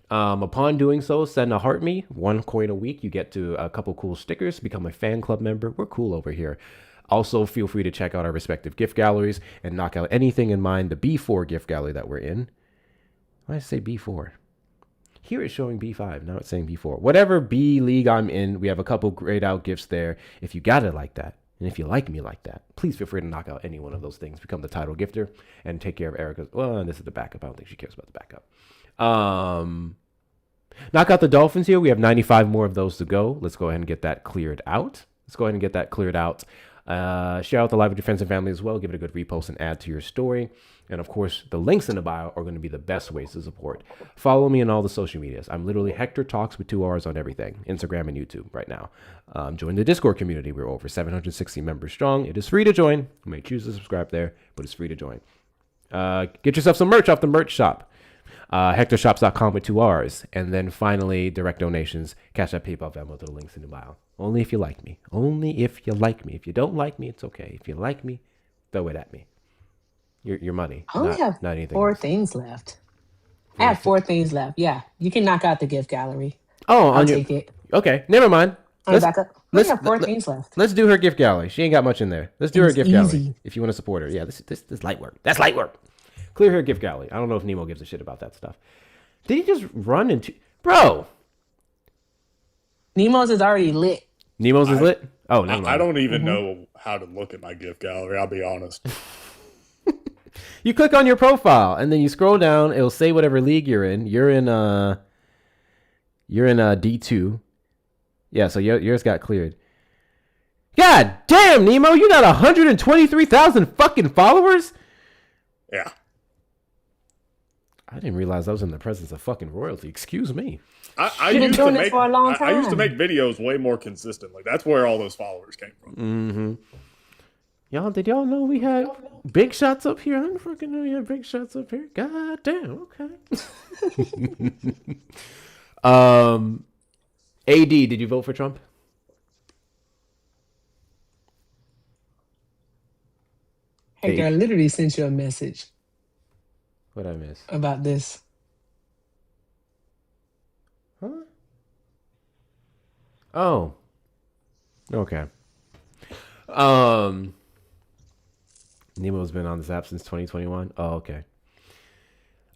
Upon doing so, send a heart me, 1 coin a week. You get to a couple cool stickers, become a fan club member. We're cool over here. Also, feel free to check out our respective gift galleries and knock out anything in mind. The B4 gift gallery that we're in. Why did I say B4? Here it's showing B5. Now it's saying B4. Whatever B league I'm in, we have a couple grayed out gifts there. If you got it like that, and if you like me like that, please feel free to knock out any one of those things. Become the title gifter and take care of Erica's. Well, this is the backup. I don't think she cares about the backup. Knock out the Dolphins here. We have 95 more of those to go. Let's go ahead and get that cleared out. Share out the live with your friends and family as well. Give it a good repost and add to your story. And of course, the links in the bio are going to be the best ways to support. Follow me on all the social medias. I'm literally Hector Talks with 2 R's on everything, Instagram and YouTube right now. Join the Discord community. We're over 760 members strong. It is free to join. You may choose to subscribe there, but it's free to join. Get yourself some merch off the merch shop. HectorShops.com with 2 R's. And then finally, direct donations, Cash App, PayPal, Venmo to the links in the bio. Only if you like me. Only if you like me. If you don't like me, it's okay. If you like me, throw it at me. Your money. I only have not anything 4 else. things left. I have 4 things left. Yeah, you can knock out the gift gallery. Oh, I'll take it. Okay, never mind. On the backup. We have 4 things left. Let's do her gift gallery. She ain't got much in there. Let's do her gift easy. gallery if you want to support her. Yeah, this light work. That's light work. Clear her gift gallery. I don't know if Nemo gives a shit about that stuff. Did he just run into... Bro! Nemo's is already lit. Nemo's is lit? Oh, never mind. I don't even know how to look at my gift gallery, I'll be honest. You click on your profile, and then you scroll down. It'll say whatever league you're in. You're in D2. Yeah, so yours got cleared. God damn, Nemo, you got 123,000 fucking followers? Yeah. I didn't realize I was in the presence of fucking royalty. Excuse me. I used to make videos way more consistent. Like, that's where all those followers came from. Mm-hmm. Did y'all know we had big shots up here? I didn't fucking know we had big shots up here. God damn, okay. AD, did you vote for Trump? Hector, I literally sent you a message. What'd I miss? About this. Huh? Oh. Okay. Nemo's been on this app since 2021. Oh, okay.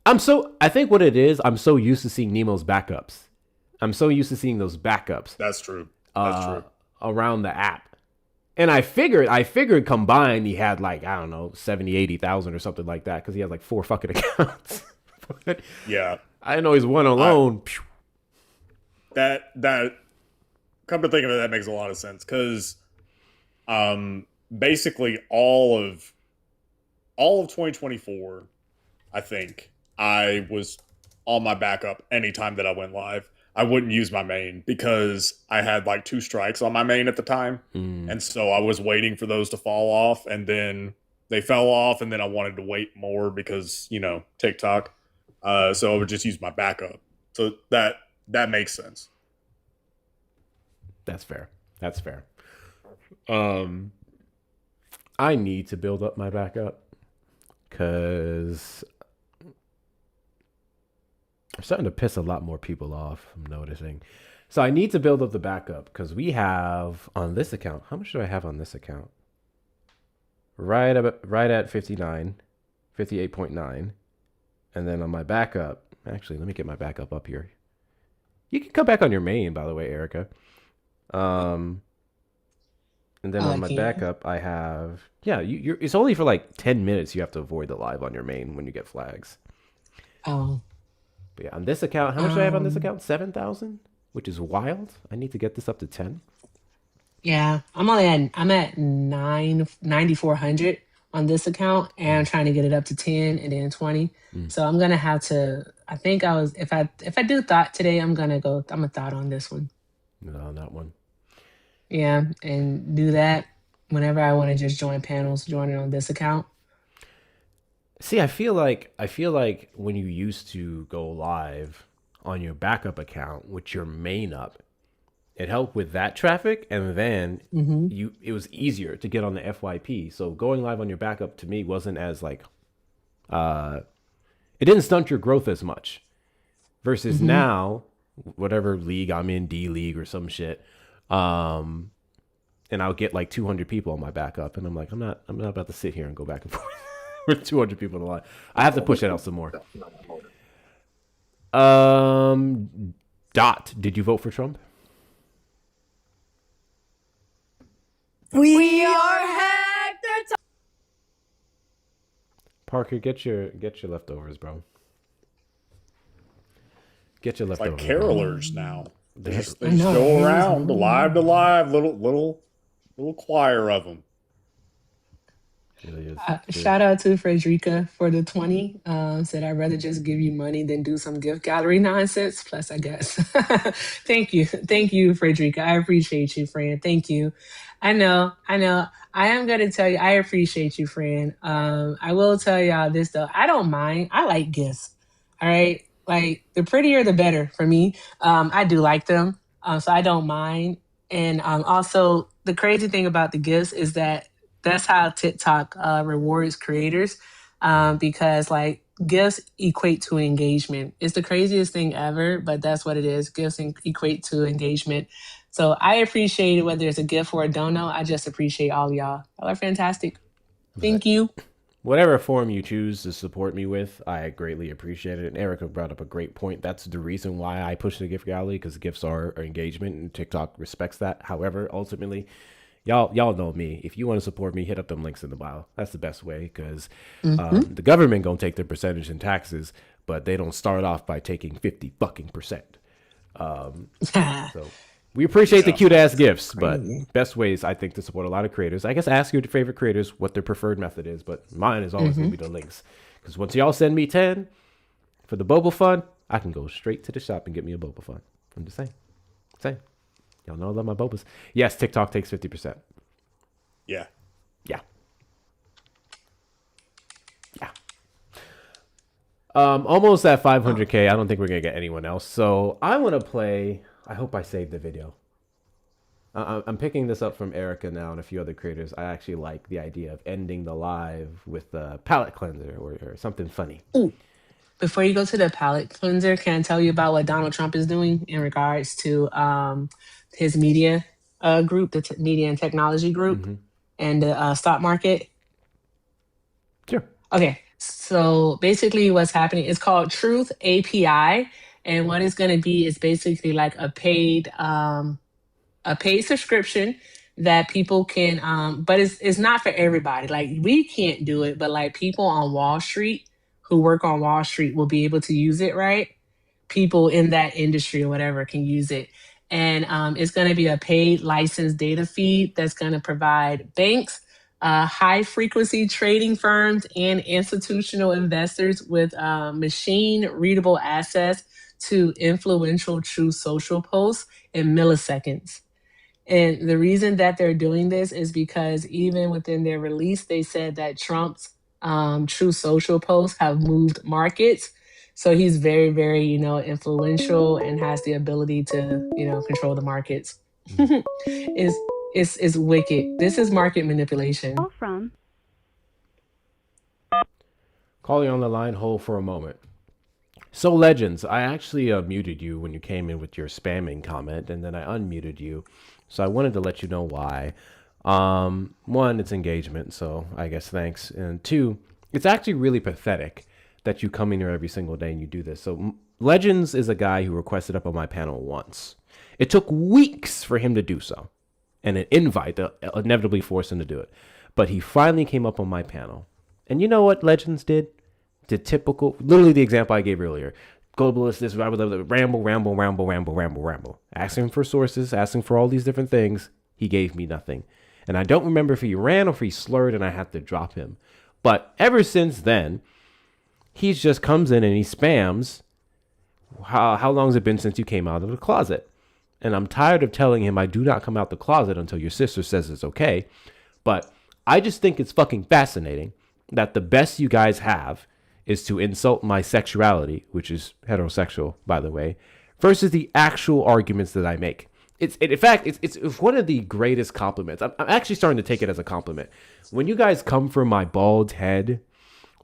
I think what it is, I'm so used to seeing Nemo's backups. I'm so used to seeing those backups. That's true. That's true. Around the app. And I figured combined he had like, I don't know, 70, 80,000 or something like that because he has like 4 fucking accounts. But yeah. I didn't know he's one alone. That come to think of it, that makes a lot of sense because basically all of 2024, I think I was on my backup anytime that I went live. I wouldn't use my main because I had like 2 strikes on my main at the time. And so I was waiting for those to fall off and then they fell off and then I wanted to wait more because, TikTok. So I would just use my backup. So that makes sense. That's fair. I need to build up my backup because I'm starting to piss a lot more people off, I'm noticing. So I need to build up the backup because we have on this account, how much do I have on this account? Right at 59, 58.9. And then on my backup, actually, let me get my backup up here. You can come back on your main, by the way, Erica. And then on my backup, I have, it's only for like 10 minutes you have to avoid the live on your main when you get flags. Oh. But yeah, on this account, how much do I have on this account? 7,000, which is wild. I need to get this up to 10. Yeah, I'm at 9,400, on this account, and I'm trying to get it up to 10 and then 20. Mm. So I'm gonna have to. I think I was if I do thought today, I'm gonna thought on this one. No, on that one. Yeah, and do that whenever I want to just join panels, join it on this account. See, I feel like when you used to go live on your backup account with your main up, it helped with that traffic, and then it was easier to get on the FYP. So going live on your backup to me wasn't as like it didn't stunt your growth as much. Versus now, whatever league I'm in, D League or some shit, and I'll get like 200 people on my backup, and I'm like, I'm not about to sit here and go back and forth with 200 people in the line. I have to push it out some more. Dot, did you vote for Trump? We are hacked. Parker, get your leftovers, bro. Get your leftovers. Like carolers now. They just I know, go it is around weird. to live, little choir of them. Shout out to Frederica for the 20. Said I'd rather just give you money than do some gift gallery nonsense. Plus, I guess. Thank you, Frederica. I appreciate you, friend. Thank you. I know. I am gonna tell you, I appreciate you, friend. I will tell y'all this though. I don't mind. I like gifts. All right, like the prettier the better for me. I do like them, so I don't mind. And also, the crazy thing about the gifts is that that's how TikTok rewards creators, because like gifts equate to engagement. It's the craziest thing ever, but that's what it is. Gifts equate to engagement. So I appreciate it, whether it's a gift or a dono. I just appreciate all y'all. Y'all are fantastic. Thank you. Whatever form you choose to support me with, I greatly appreciate it. And Erica brought up a great point. That's the reason why I push the gift gallery, because gifts are engagement and TikTok respects that. However, ultimately, y'all know me. If you want to support me, hit up them links in the bio. That's the best way, because the government gonna take their percentage in taxes, but they don't start off by taking 50% so we appreciate the cute ass gifts, but best ways I think to support a lot of creators. I guess ask your favorite creators what their preferred method is, but mine is always gonna be the links. Because once y'all send me 10 for the Boba Fund, I can go straight to the shop and get me a Boba Fund. I'm just saying. Y'all know I love my Bobas. Yes, TikTok takes 50%. Yeah. Almost at 500K. I don't think we're gonna get anyone else. So I want to play. I hope I saved the video. I'm picking this up from Erica now and a few other creators. I actually like the idea of ending the live with a palate cleanser or something funny. Ooh. Before you go to the palate cleanser, can I tell you about what Donald Trump is doing in regards to his media group, the media and technology group, and the stock market? Sure. Okay. So basically what's happening is called Truth API. And what it's going to be is basically like a paid subscription that people can, but it's not for everybody. Like we can't do it, but like people on Wall Street who work on Wall Street will be able to use it, right? People in that industry or whatever can use it. And it's going to be a paid licensed data feed that's going to provide banks, high frequency trading firms, and institutional investors with machine readable access to influential true social posts in milliseconds. And the reason that they're doing this is because even within their release, they said that Trump's true social posts have moved markets. So he's very, very, influential and has the ability to, control the markets. It's wicked. This is market manipulation. Calling on the line, hold for a moment. So Legends, I actually muted you when you came in with your spamming comment, and then I unmuted you. So I wanted to let you know why. One, it's engagement, so I guess thanks. And two, it's actually really pathetic that you come in here every single day and you do this. So Legends is a guy who requested up on my panel once. It took weeks for him to do so, and an invite inevitably forced him to do it. But he finally came up on my panel. And you know what Legends did? The typical, literally the example I gave earlier. Globalist, this, ramble. Asking for sources, asking for all these different things. He gave me nothing. And I don't remember if he ran or if he slurred and I had to drop him. But ever since then, he just comes in and he spams, how long has it been since you came out of the closet? And I'm tired of telling him I do not come out the closet until your sister says it's okay. But I just think it's fucking fascinating that the best you guys have is to insult my sexuality, which is heterosexual, by the way, versus the actual arguments that I make. In fact, it's one of the greatest compliments. I'm actually starting to take it as a compliment. When you guys come for my bald head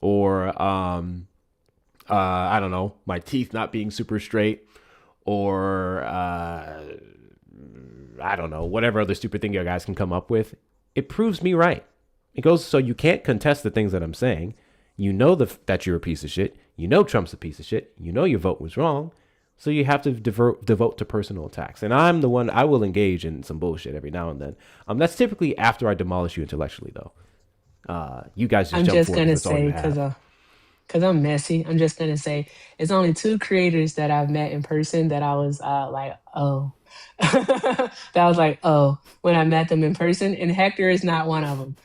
or, I don't know, my teeth not being super straight or, I don't know, whatever other stupid thing you guys can come up with, it proves me right. It goes, so you can't contest the things that I'm saying. You know that you're a piece of shit. You know Trump's a piece of shit. You know your vote was wrong. So you have to devote to personal attacks. And I'm the one, I will engage in some bullshit every now and then. That's typically after I demolish you intellectually, though. You guys just I'm jump just forward. gonna That's all you say have. because I'm messy. I'm just gonna say it's only 2 creators that I've met in person that I was like, oh, that I was like, oh, when I met them in person, and Hector is not one of them.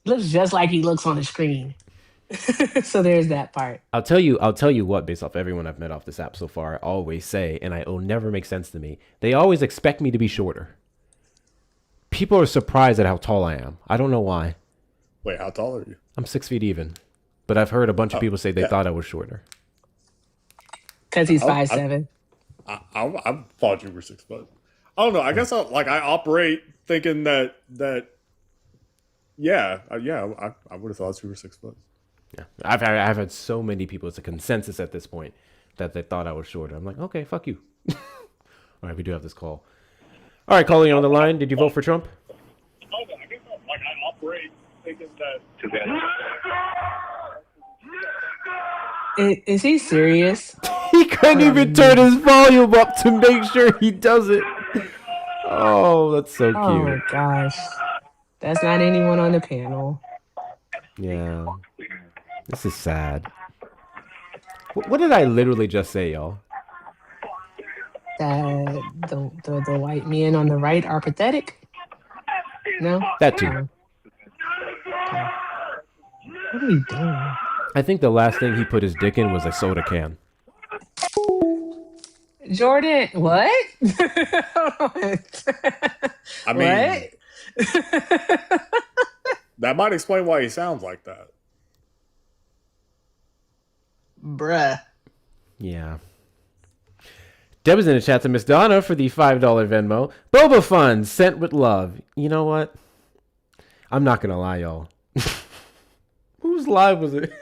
Looks just like he looks on the screen. So there's that part. I'll tell you what, based off everyone I've met off this app so far, I always say, and it'll never make sense to me. They always expect me to be shorter. People are surprised at how tall I am. I don't know why. Wait, how tall are you? I'm 6 feet even. But I've heard a bunch of people say they thought I was shorter. Because he's 5'7". I thought you were 6 foot. I don't know. I guess I operate thinking that I would have thought you were 6 foot. Yeah, I've had so many people. It's a consensus at this point that they thought I was shorter. I'm like, okay, fuck you. All right, we do have this call. All right, calling on the line. Did you vote for Trump? I guess I operate thinking that. Is he serious? He couldn't even turn his volume up to make sure he does it. Oh, that's so cute. Oh my gosh, that's not anyone on the panel. Yeah. This is sad. What did I literally just say, y'all? That the white men on the right are pathetic? No? That too. Okay. What are we doing? I think the last thing he put his dick in was a soda can. Jordan, what? I mean, that might explain why he sounds like that. Bruh. Yeah. Deb is in the chat to Miss Donna for the $5 Venmo. Boba Fun sent with love. You know what? I'm not gonna lie, y'all. Whose live was it?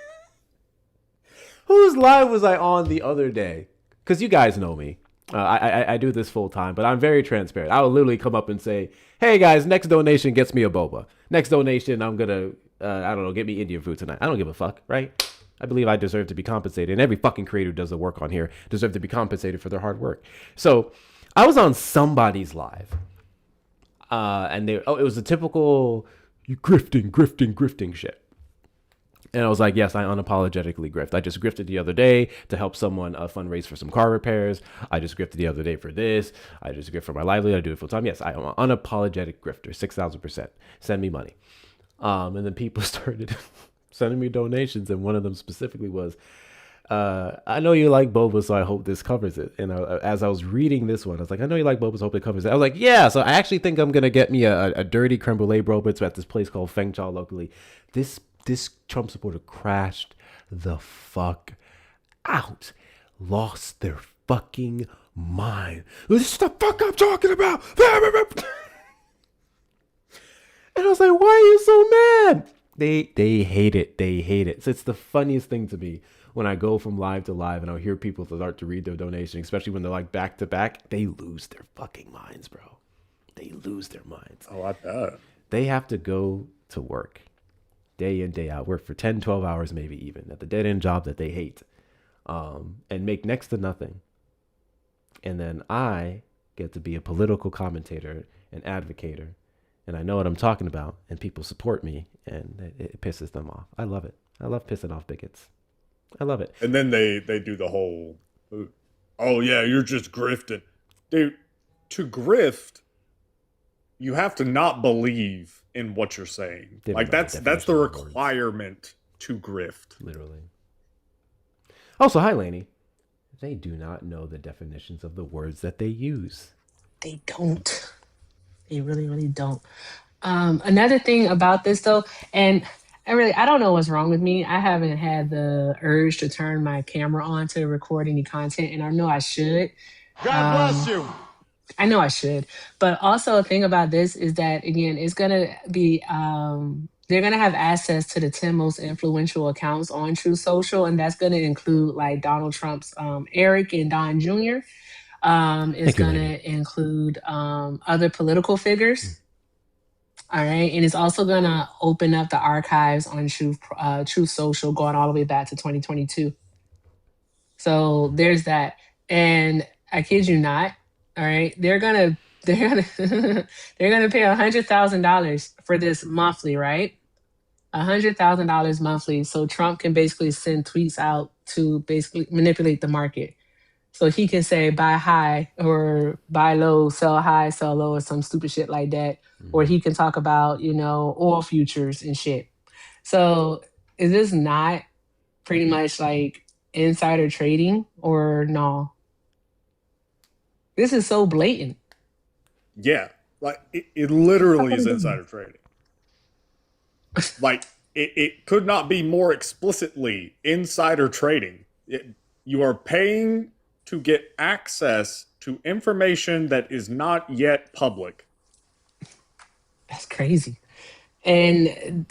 Whose live was I on the other day? Because you guys know me. I do this full time, but I'm very transparent. I will literally come up and say, hey guys, next donation gets me a boba. Next donation, I'm gonna, I don't know, get me Indian food tonight. I don't give a fuck, right? I believe I deserve to be compensated. And every fucking creator who does the work on here deserve to be compensated for their hard work. So I was on somebody's live. And it was a typical grifting shit. And I was like, yes, I unapologetically grift. I just grifted the other day to help someone fundraise for some car repairs. I just grifted the other day for this. I just grift for my livelihood. I do it full time. Yes, I am an unapologetic grifter, 6,000%. Send me money. And then people started sending me donations. And one of them specifically was, I know you like boba, so I hope this covers it. And as I was reading this one, I was like, I know you like boba, so I hope it covers it. I was like, yeah, so I actually think I'm going to get me a dirty creme brulee boba. It's at this place called Feng Chao locally. This Trump supporter crashed the fuck out. Lost their fucking mind. This is the fuck I'm talking about. And I was like, why are you so mad? They hate it. They hate it. So it's the funniest thing to me when I go from live to live and I'll hear people start to read their donation, especially when they're like back to back. They lose their fucking minds, bro. They lose their minds. Oh, I bet. They have to go to work day in, day out, work for 10, 12 hours, maybe even at the dead end job that they hate, and make next to nothing. And then I get to be a political commentator and advocator. And I know what I'm talking about, and people support me, and it pisses them off. I love it. I love pissing off bigots. I love it. And then they do the whole, oh yeah, you're just grifting. Dude, to grift you have to not believe in what you're saying. They don't Like know the that's the definition of words. requirement to grift. Literally. Also, hi, Lainey. They do not know the definitions of the words that they use. They don't. They really, really don't. Another thing about this though, and I don't know what's wrong with me. I haven't had the urge to turn my camera on to record any content, and I know I should. God bless you. I know I should. But also a thing about this is that again, it's gonna be they're gonna have access to the 10 most influential accounts on True Social, and that's gonna include like Donald Trump's Eric and Don Jr. It's gonna include other political figures. All right, and it's also gonna open up the archives on True Social, going all the way back to 2022. So there's that, and I kid you not. All right, they're gonna they're gonna pay $100,000 for this monthly, right? $100,000 monthly, so Trump can basically send tweets out to basically manipulate the market. So he can say buy high or buy low, sell high, sell low, or some stupid shit like that. Or he can talk about, oil futures and shit. So is this not pretty much like insider trading or no? This is so blatant. Yeah, like it literally is insider trading. Like it could not be more explicitly insider trading. You are paying to get access to information that is not yet public. That's crazy. And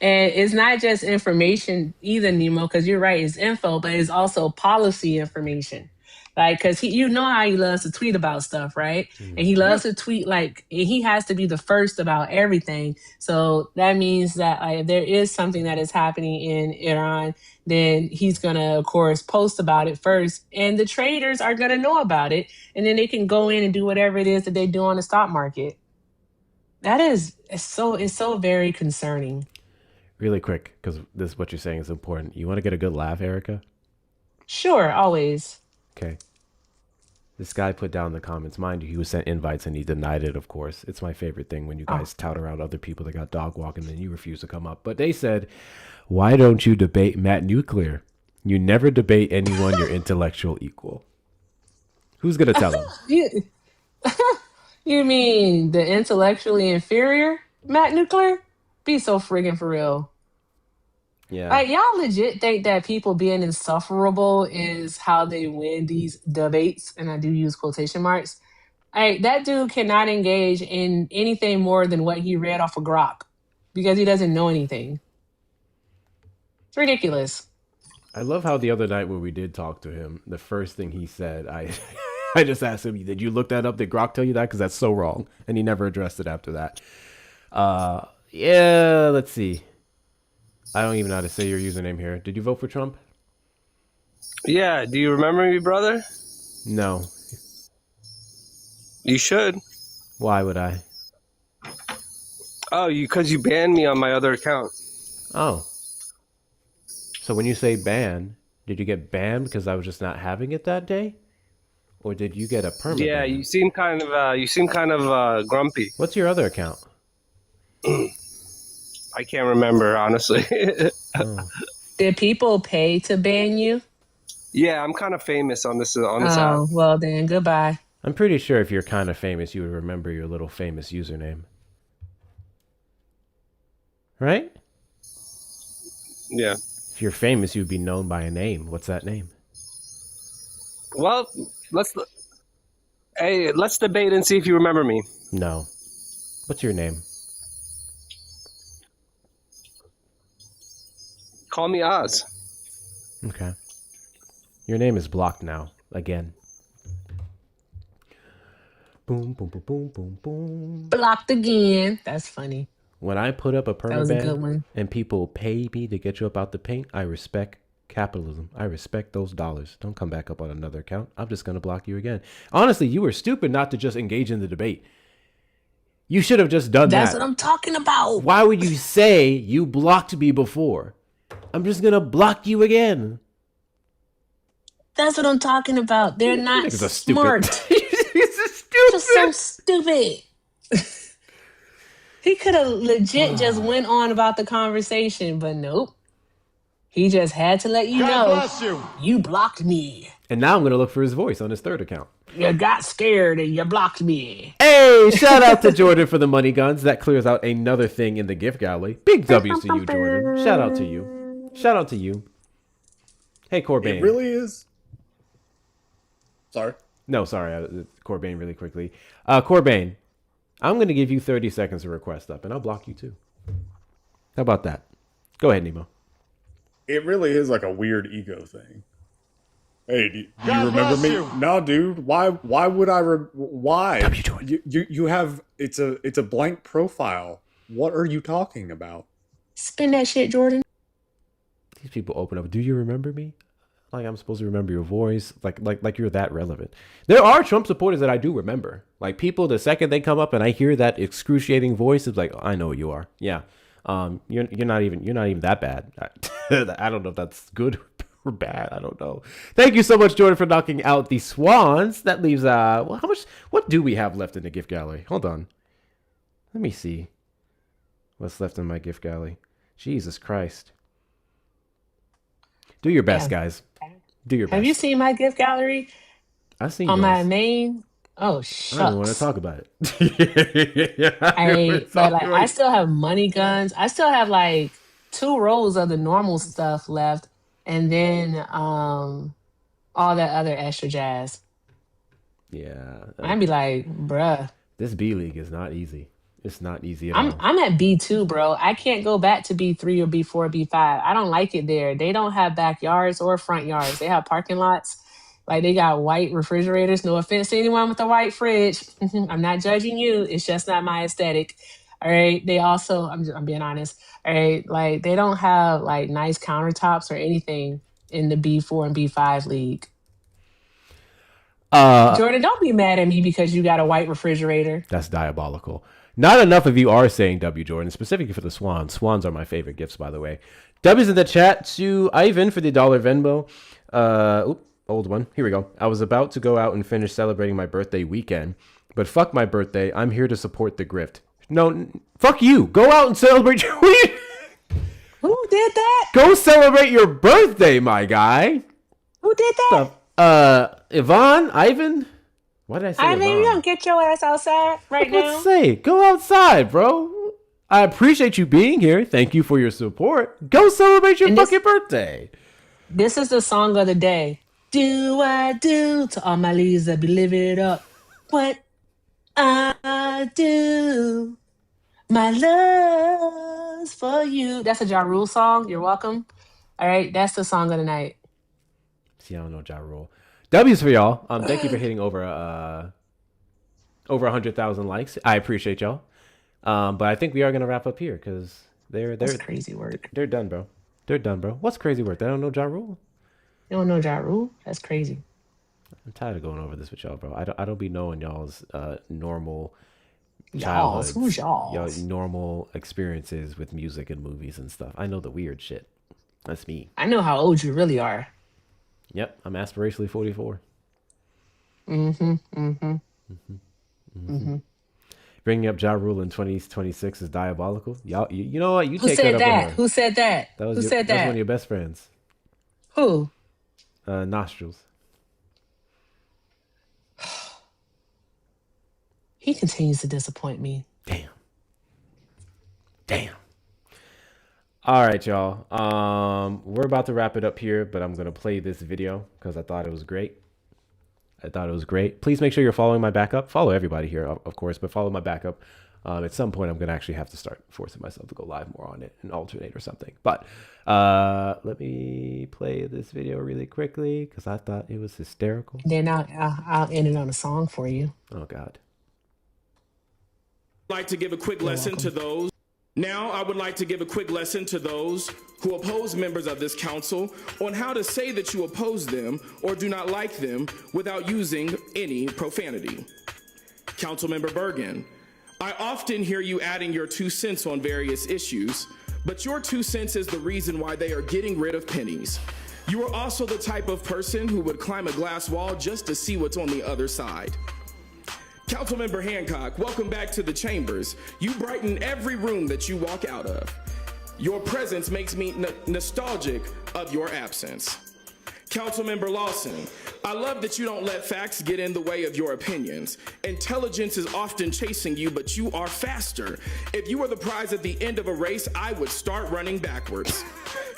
it's not just information either, Nemo, because you're right, it's info, but it's also policy information. Like, because you know how he loves to tweet about stuff, right? And he loves to tweet, like, he has to be the first about everything. So that means that if there is something that is happening in Iran, then he's going to, of course, post about it first. And the traders are going to know about it. And then they can go in and do whatever it is that they do on the stock market. It's so very concerning. Really quick, because this is what you're saying is important. You want to get a good laugh, Erica? Sure, always. Okay. This guy put down in the comments, mind you, he was sent invites and he denied it, of course. It's my favorite thing when you guys tout around other people that got dog walking and then you refuse to come up. But they said, why don't you debate Matt Nuclear? You never debate anyone your intellectual equal. Who's going to tell him? You mean the intellectually inferior Matt Nuclear? Be so friggin' for real. Yeah. Like, y'all legit think that people being insufferable is how they win these debates, and I do use quotation marks. That dude cannot engage in anything more than what he read off of Grok because he doesn't know anything. It's ridiculous. I love how the other night when we did talk to him, the first thing he said, I just asked him, did you look that up? Did Grok tell you that? Because that's so wrong. And he never addressed it after that. Yeah, let's see. I don't even know how to say your username here. Did you vote for Trump? Yeah. Do you remember me, brother? No. You should. Why would I? Oh, because you banned me on my other account. Oh. So when you say ban, did you get banned because I was just not having it that day? Or did you get a permit? Yeah, ban? you seem kind of grumpy. What's your other account? I can't remember, honestly. Did people pay to ban you? Yeah, I'm kind of famous on this app. Oh, well then, goodbye. I'm pretty sure if you're kind of famous, you would remember your little famous username. Right? Yeah. If you're famous, you'd be known by a name. What's that name? Well, let's debate and see if you remember me. No. What's your name? Call me Oz. Okay. Your name is blocked now. Again. Boom, boom, boom, boom, boom, boom. Blocked again. That's funny. When I put up a That was a good permaban one. and people pay me to get you up out the paint, I respect capitalism. I respect those dollars. Don't come back up on another account. I'm just going to block you again. Honestly, you were stupid not to just engage in the debate. You should have just done that. That's what I'm talking about. Why would you say you blocked me before? I'm just going to block you again. That's what I'm talking about. They're not Niggas are smart. stupid. Just so stupid. He could have legit just went on about the conversation, but nope. He just had to let you God know bless you. you blocked me. And now I'm going to look for his voice on his third account. You got scared and you blocked me. Hey, shout out to Jordan for the money guns. That clears out another thing in the gift gallery. Big W's to you, Jordan. Shout out to you. Shout out to you. Hey, Corbin. It really is. Sorry. No, sorry. Corbin, really quickly. Corbin, I'm going to give you 30 seconds to request up, and I'll block you too. How about that? Go ahead, Nemo. It really is like a weird ego thing. Hey, do you God remember bless me? you. No, dude. Why would I? Why? You have it's a blank profile. What are you talking about? Spin that shit, Jordan. These people open up. Do you remember me? Like I'm supposed to remember your voice? Like you're that relevant. There are Trump supporters that I do remember. Like people, the second they come up and I hear that excruciating voice, it's like, oh, I know who you are. Yeah. You're not even that bad. I don't know if that's good or bad. I don't know. Thank you so much, Jordan, for knocking out the swans. That leaves well, how much? What do we have left in the gift gallery? Hold on. Let me see. What's left in my gift gallery? Jesus Christ. Do your best, guys. Do your best. Have you seen my gift gallery? I've seen on yours. my main. Oh, I shucks. don't even want to talk about it. I still have money guns. I still have like 2 rolls of the normal stuff left, and then all that other extra jazz. Yeah. I'd be like, bruh. This B League is not easy. It's not easy at all. I'm at B2, bro. I can't go back to B3 or B4, B5. I don't like it there. They don't have backyards or front yards. They have parking lots. Like they got white refrigerators. No offense to anyone with a white fridge. I'm not judging you. It's just not my aesthetic. All right. They also, I'm being honest. All right. Like they don't have like nice countertops or anything in the B4 and B5 league. Jordan, don't be mad at me because you got a white refrigerator. That's diabolical. Not enough of you are saying W, Jordan, specifically for the swans. Swans are my favorite gifts, by the way. W's in the chat to Ivan for the $1 Venmo. Old one. Here we go. I was about to go out and finish celebrating my birthday weekend, but fuck my birthday. I'm here to support the grift. No, fuck you. Go out and celebrate your weekend. Who did that? Go celebrate your birthday, my guy. Who did that? Ivan? Why did I say Ivan, you don't get your ass outside right now. Let's say, go outside, bro. I appreciate you being here. Thank you for your support. Go celebrate your fucking birthday. This is the song of the day. Do I do to all my ladies that be living up what I do? My love's for you. That's a Ja Rule song. You're welcome. All right, that's the song of the night. See, I don't know Ja Rule. W's for y'all. Thank you for hitting over 100,000 likes. I appreciate y'all. But I think we are gonna wrap up here because That's crazy work. They're done, bro. They're done, bro. What's crazy work? They don't know Ja Rule. You don't know Ja Rule? That's crazy. I'm tired of going over this with y'all, bro. I don't be knowing y'all's normal Y'all's? childhoods, Who's y'all's? y'all normal experiences with music and movies and stuff. I know the weird shit. That's me. I know how old you really are. Yep, I'm aspirationally 44. Bringing up Ja Rule in 2026 is diabolical. Y'all, you know what? You Who take said that up that? with her. Who said that? Who said That was that? one of your best friends. Who? Nostrils. He continues to disappoint me. Damn. All right, y'all. We're about to wrap it up here, but I'm gonna play this video because I thought it was great. Please make sure you're following my backup. Follow everybody here, of course, but follow my backup. At some point, I'm gonna actually have to start forcing myself to go live more on it and alternate or something. But let me play this video really quickly because I thought it was hysterical. Then I'll end it on a song for you. Oh God. Like to give a quick lesson to those. Now, I would like to give a quick lesson to those who oppose members of this council on how to say that you oppose them or do not like them without using any profanity. Councilmember Bergen, I often hear you adding your 2 cents on various issues, but your 2 cents is the reason why they are getting rid of pennies. You are also the type of person who would climb a glass wall just to see what's on the other side. Councilmember Hancock, welcome back to the chambers. You brighten every room that you walk out of. Your presence makes me nostalgic of your absence. Councilmember Lawson, I love that you don't let facts get in the way of your opinions. Intelligence is often chasing you, but you are faster. If you were the prize at the end of a race, I would start running backwards.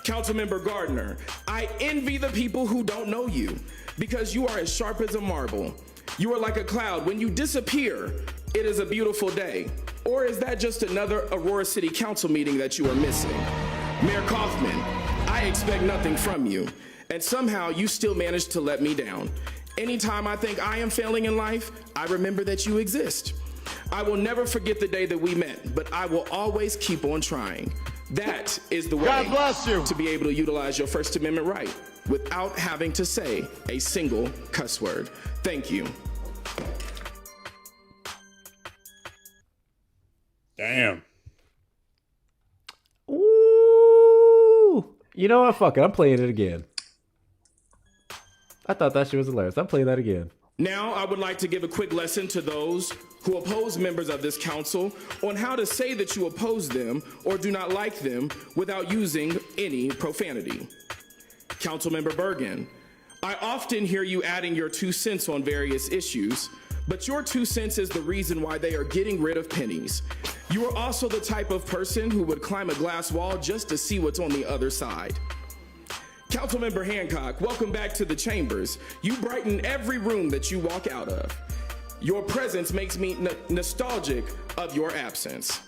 Councilmember Gardner, I envy the people who don't know you because you are as sharp as a marble. You are like a cloud. When you disappear, it is a beautiful day. Or is that just another Aurora City Council meeting that you are missing? Mayor Kaufman, I expect nothing from you. And somehow you still manage to let me down. Anytime I think I am failing in life, I remember that you exist. I will never forget the day that we met, but I will always keep on trying. That is the way God bless you. to be able to utilize your First Amendment right without having to say a single cuss word. Thank you. Damn. Ooh. You know what? Fuck it. I'm playing it again. I thought that shit was hilarious. I'm playing that again. Now, I would like to give a quick lesson to those who oppose members of this council on how to say that you oppose them or do not like them without using any profanity. Councilmember Bergen, I often hear you adding your 2 cents on various issues, but your 2 cents is the reason why they are getting rid of pennies. You are also the type of person who would climb a glass wall just to see what's on the other side. Councilmember Hancock, welcome back to the chambers. You brighten every room that you walk out of. Your presence makes me nostalgic of your absence.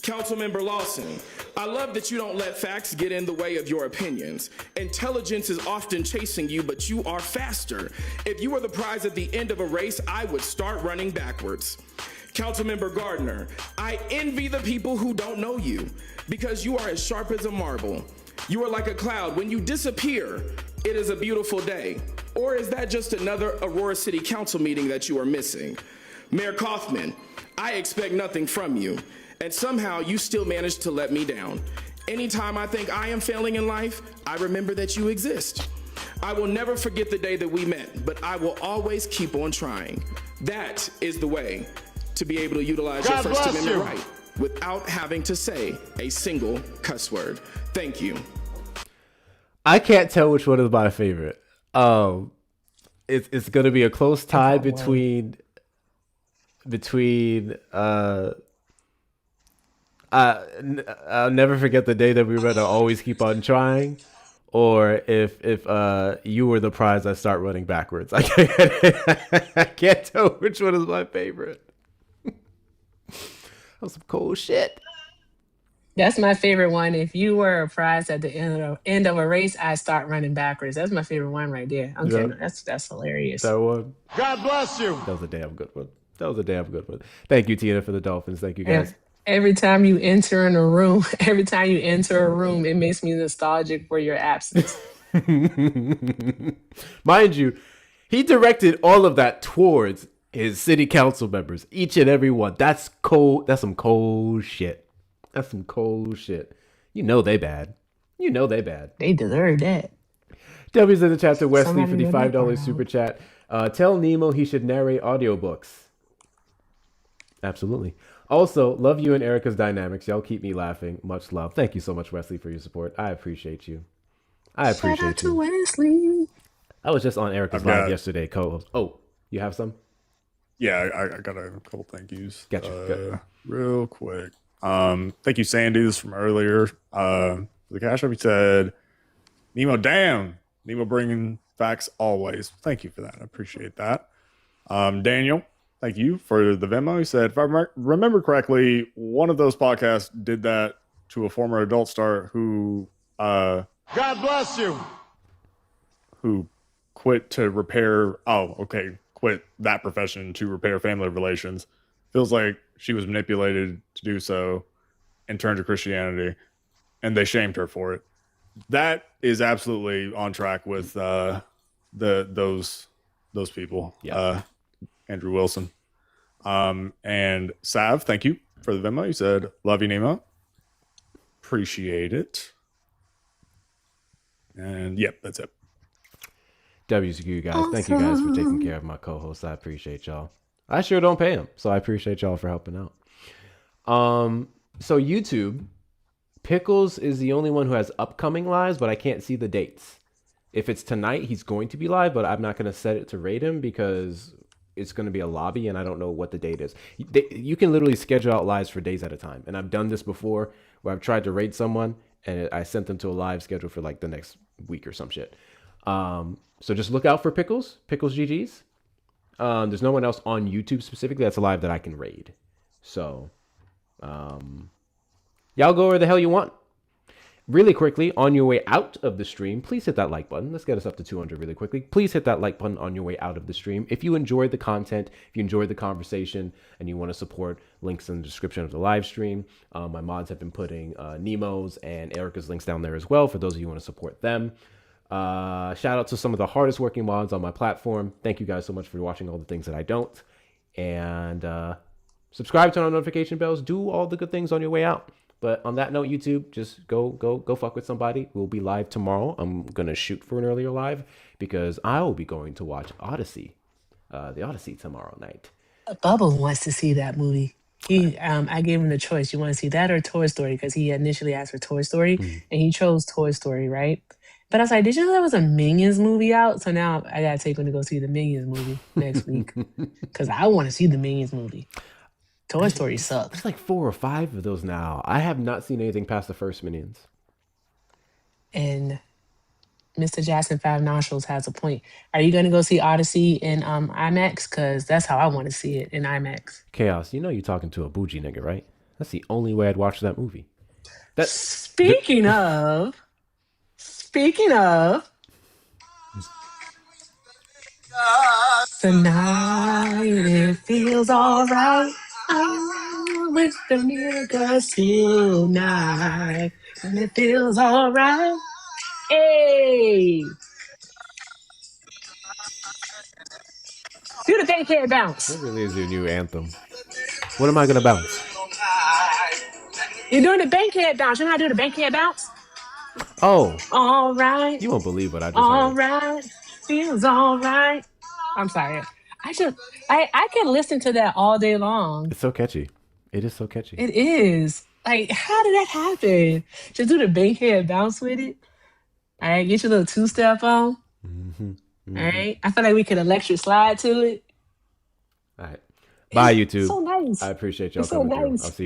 Councilmember Lawson, I love that you don't let facts get in the way of your opinions. Intelligence is often chasing you, but you are faster. If you were the prize at the end of a race, I would start running backwards. Councilmember Gardner, I envy the people who don't know you because you are as sharp as a marble. You are like a cloud. When you disappear, it is a beautiful day. Or is that just another Aurora City Council meeting that you are missing? Mayor Kaufman, I expect nothing from you. And somehow you still manage to let me down. Anytime I think I am failing in life, I remember that you exist. I will never forget the day that we met, but I will always keep on trying. That is the way to be able to utilize your First Amendment right without having to say a single cuss word. Thank you. I can't tell which one is my favorite. It's gonna be a close tie between I'll never forget the day that we were to always keep on trying, or if you were the prize, I start running backwards. I can't tell which one is my favorite. That was some cool shit. That's my favorite one. If you were a prize at the end of a race, I start running backwards. That's my favorite one right there. Okay, Yeah. that's hilarious. That one. God bless you. That was a damn good one. Thank you, Tina, for the Dolphins. Thank you, guys. Every time you enter a room, it makes me nostalgic for your absence. Mind you, he directed all of that towards his city council members, each and every one. That's cold. That's some cold shit. You know they bad. They deserve that. W's in the chat to Wesley Somebody for the go back $5 around. super chat. Tell Nemo he should narrate audiobooks. Absolutely. Also, love you and Erica's dynamics. Y'all keep me laughing. Much love. Thank you so much, Wesley, for your support. I appreciate you. Shout out to Wesley. I was just on Erica's live yesterday, co-host. Oh, you have some? Yeah, I got a couple thank yous. Gotcha. Real quick. Thank you, Sandy. This is from earlier. The Cash App, he said, Nemo, damn. Nemo bringing facts always. Thank you for that. I appreciate that. Daniel, thank you for the Venmo. He said, if I remember correctly, one of those podcasts did that to a former adult star who God bless you. who quit that profession to repair family relations. Feels like she was manipulated to do so and turned to Christianity, and they shamed her for it. That is absolutely on track with those people. Yeah. Andrew Wilson. And Sav, thank you for the Venmo. You said, love you, Nemo. Appreciate it. And yep, that's it. W's to you guys. Thank you guys for taking care of my co-hosts. I appreciate y'all. I sure don't pay him, so I appreciate y'all for helping out. So YouTube, Pickles is the only one who has upcoming lives, but I can't see the dates. If it's tonight, he's going to be live, but I'm not going to set it to rate him because it's going to be a lobby and I don't know what the date is. You can literally schedule out lives for days at a time. And I've done this before where I've tried to rate someone and I sent them to a live schedule for like the next week or some shit. So just look out for Pickles GG's. There's no one else on YouTube specifically that's alive that I can raid. So y'all go where the hell you want. Really quickly, on your way out of the stream, please hit that like button. Let's get us up to 200 really quickly. Please hit that like button on your way out of the stream. If you enjoyed the content, if you enjoyed the conversation, and you want to support, links in the description of the live stream. My mods have been putting Nemo's and Erica's links down there as well for those of you who want to support them. Shout out to some of the hardest working mods on my platform. Thank you guys so much for watching all the things that I don't. And subscribe, turn on notification bells, do all the good things on your way out. But on that note, YouTube, just go fuck with somebody. We'll be live tomorrow. I'm going to shoot for an earlier live because I will be going to watch Odyssey, the Odyssey tomorrow night. Bubba wants to see that movie. I gave him the choice. You want to see that or Toy Story? Because he initially asked for Toy Story, and he chose Toy Story, right? But I was like, did you know there was a Minions movie out? So now I got to take him to go see the Minions movie next week because I want to see the Minions movie. Toy Story sucks. There's like 4 or 5 of those now. I have not seen anything past the first Minions. And Mr. Jackson 5 Nostrils has a point. Are you going to go see Odyssey in IMAX? Because that's how I want to see it, in IMAX. Chaos, you know you're talking to a bougie nigga, right? That's the only way I'd watch that movie. Speaking of, tonight it feels alright. I'm with the niggas tonight, and it feels alright. Hey, do the bankhead bounce. That really is your new anthem. What am I gonna bounce? You're doing the bankhead bounce. You know how to do the bankhead bounce? Oh, all right. You won't believe what I just all heard. right, feels all right. I'm sorry. I can listen to that all day long. It's so catchy. It is so catchy. It is. Like, how did that happen? Just do the bankhead bounce with it. All right, get your little 2-step on. All right. I feel like we could electric slide to it. All right. Bye, YouTube. So nice. I appreciate y'all It's so coming through. nice. I'll see you.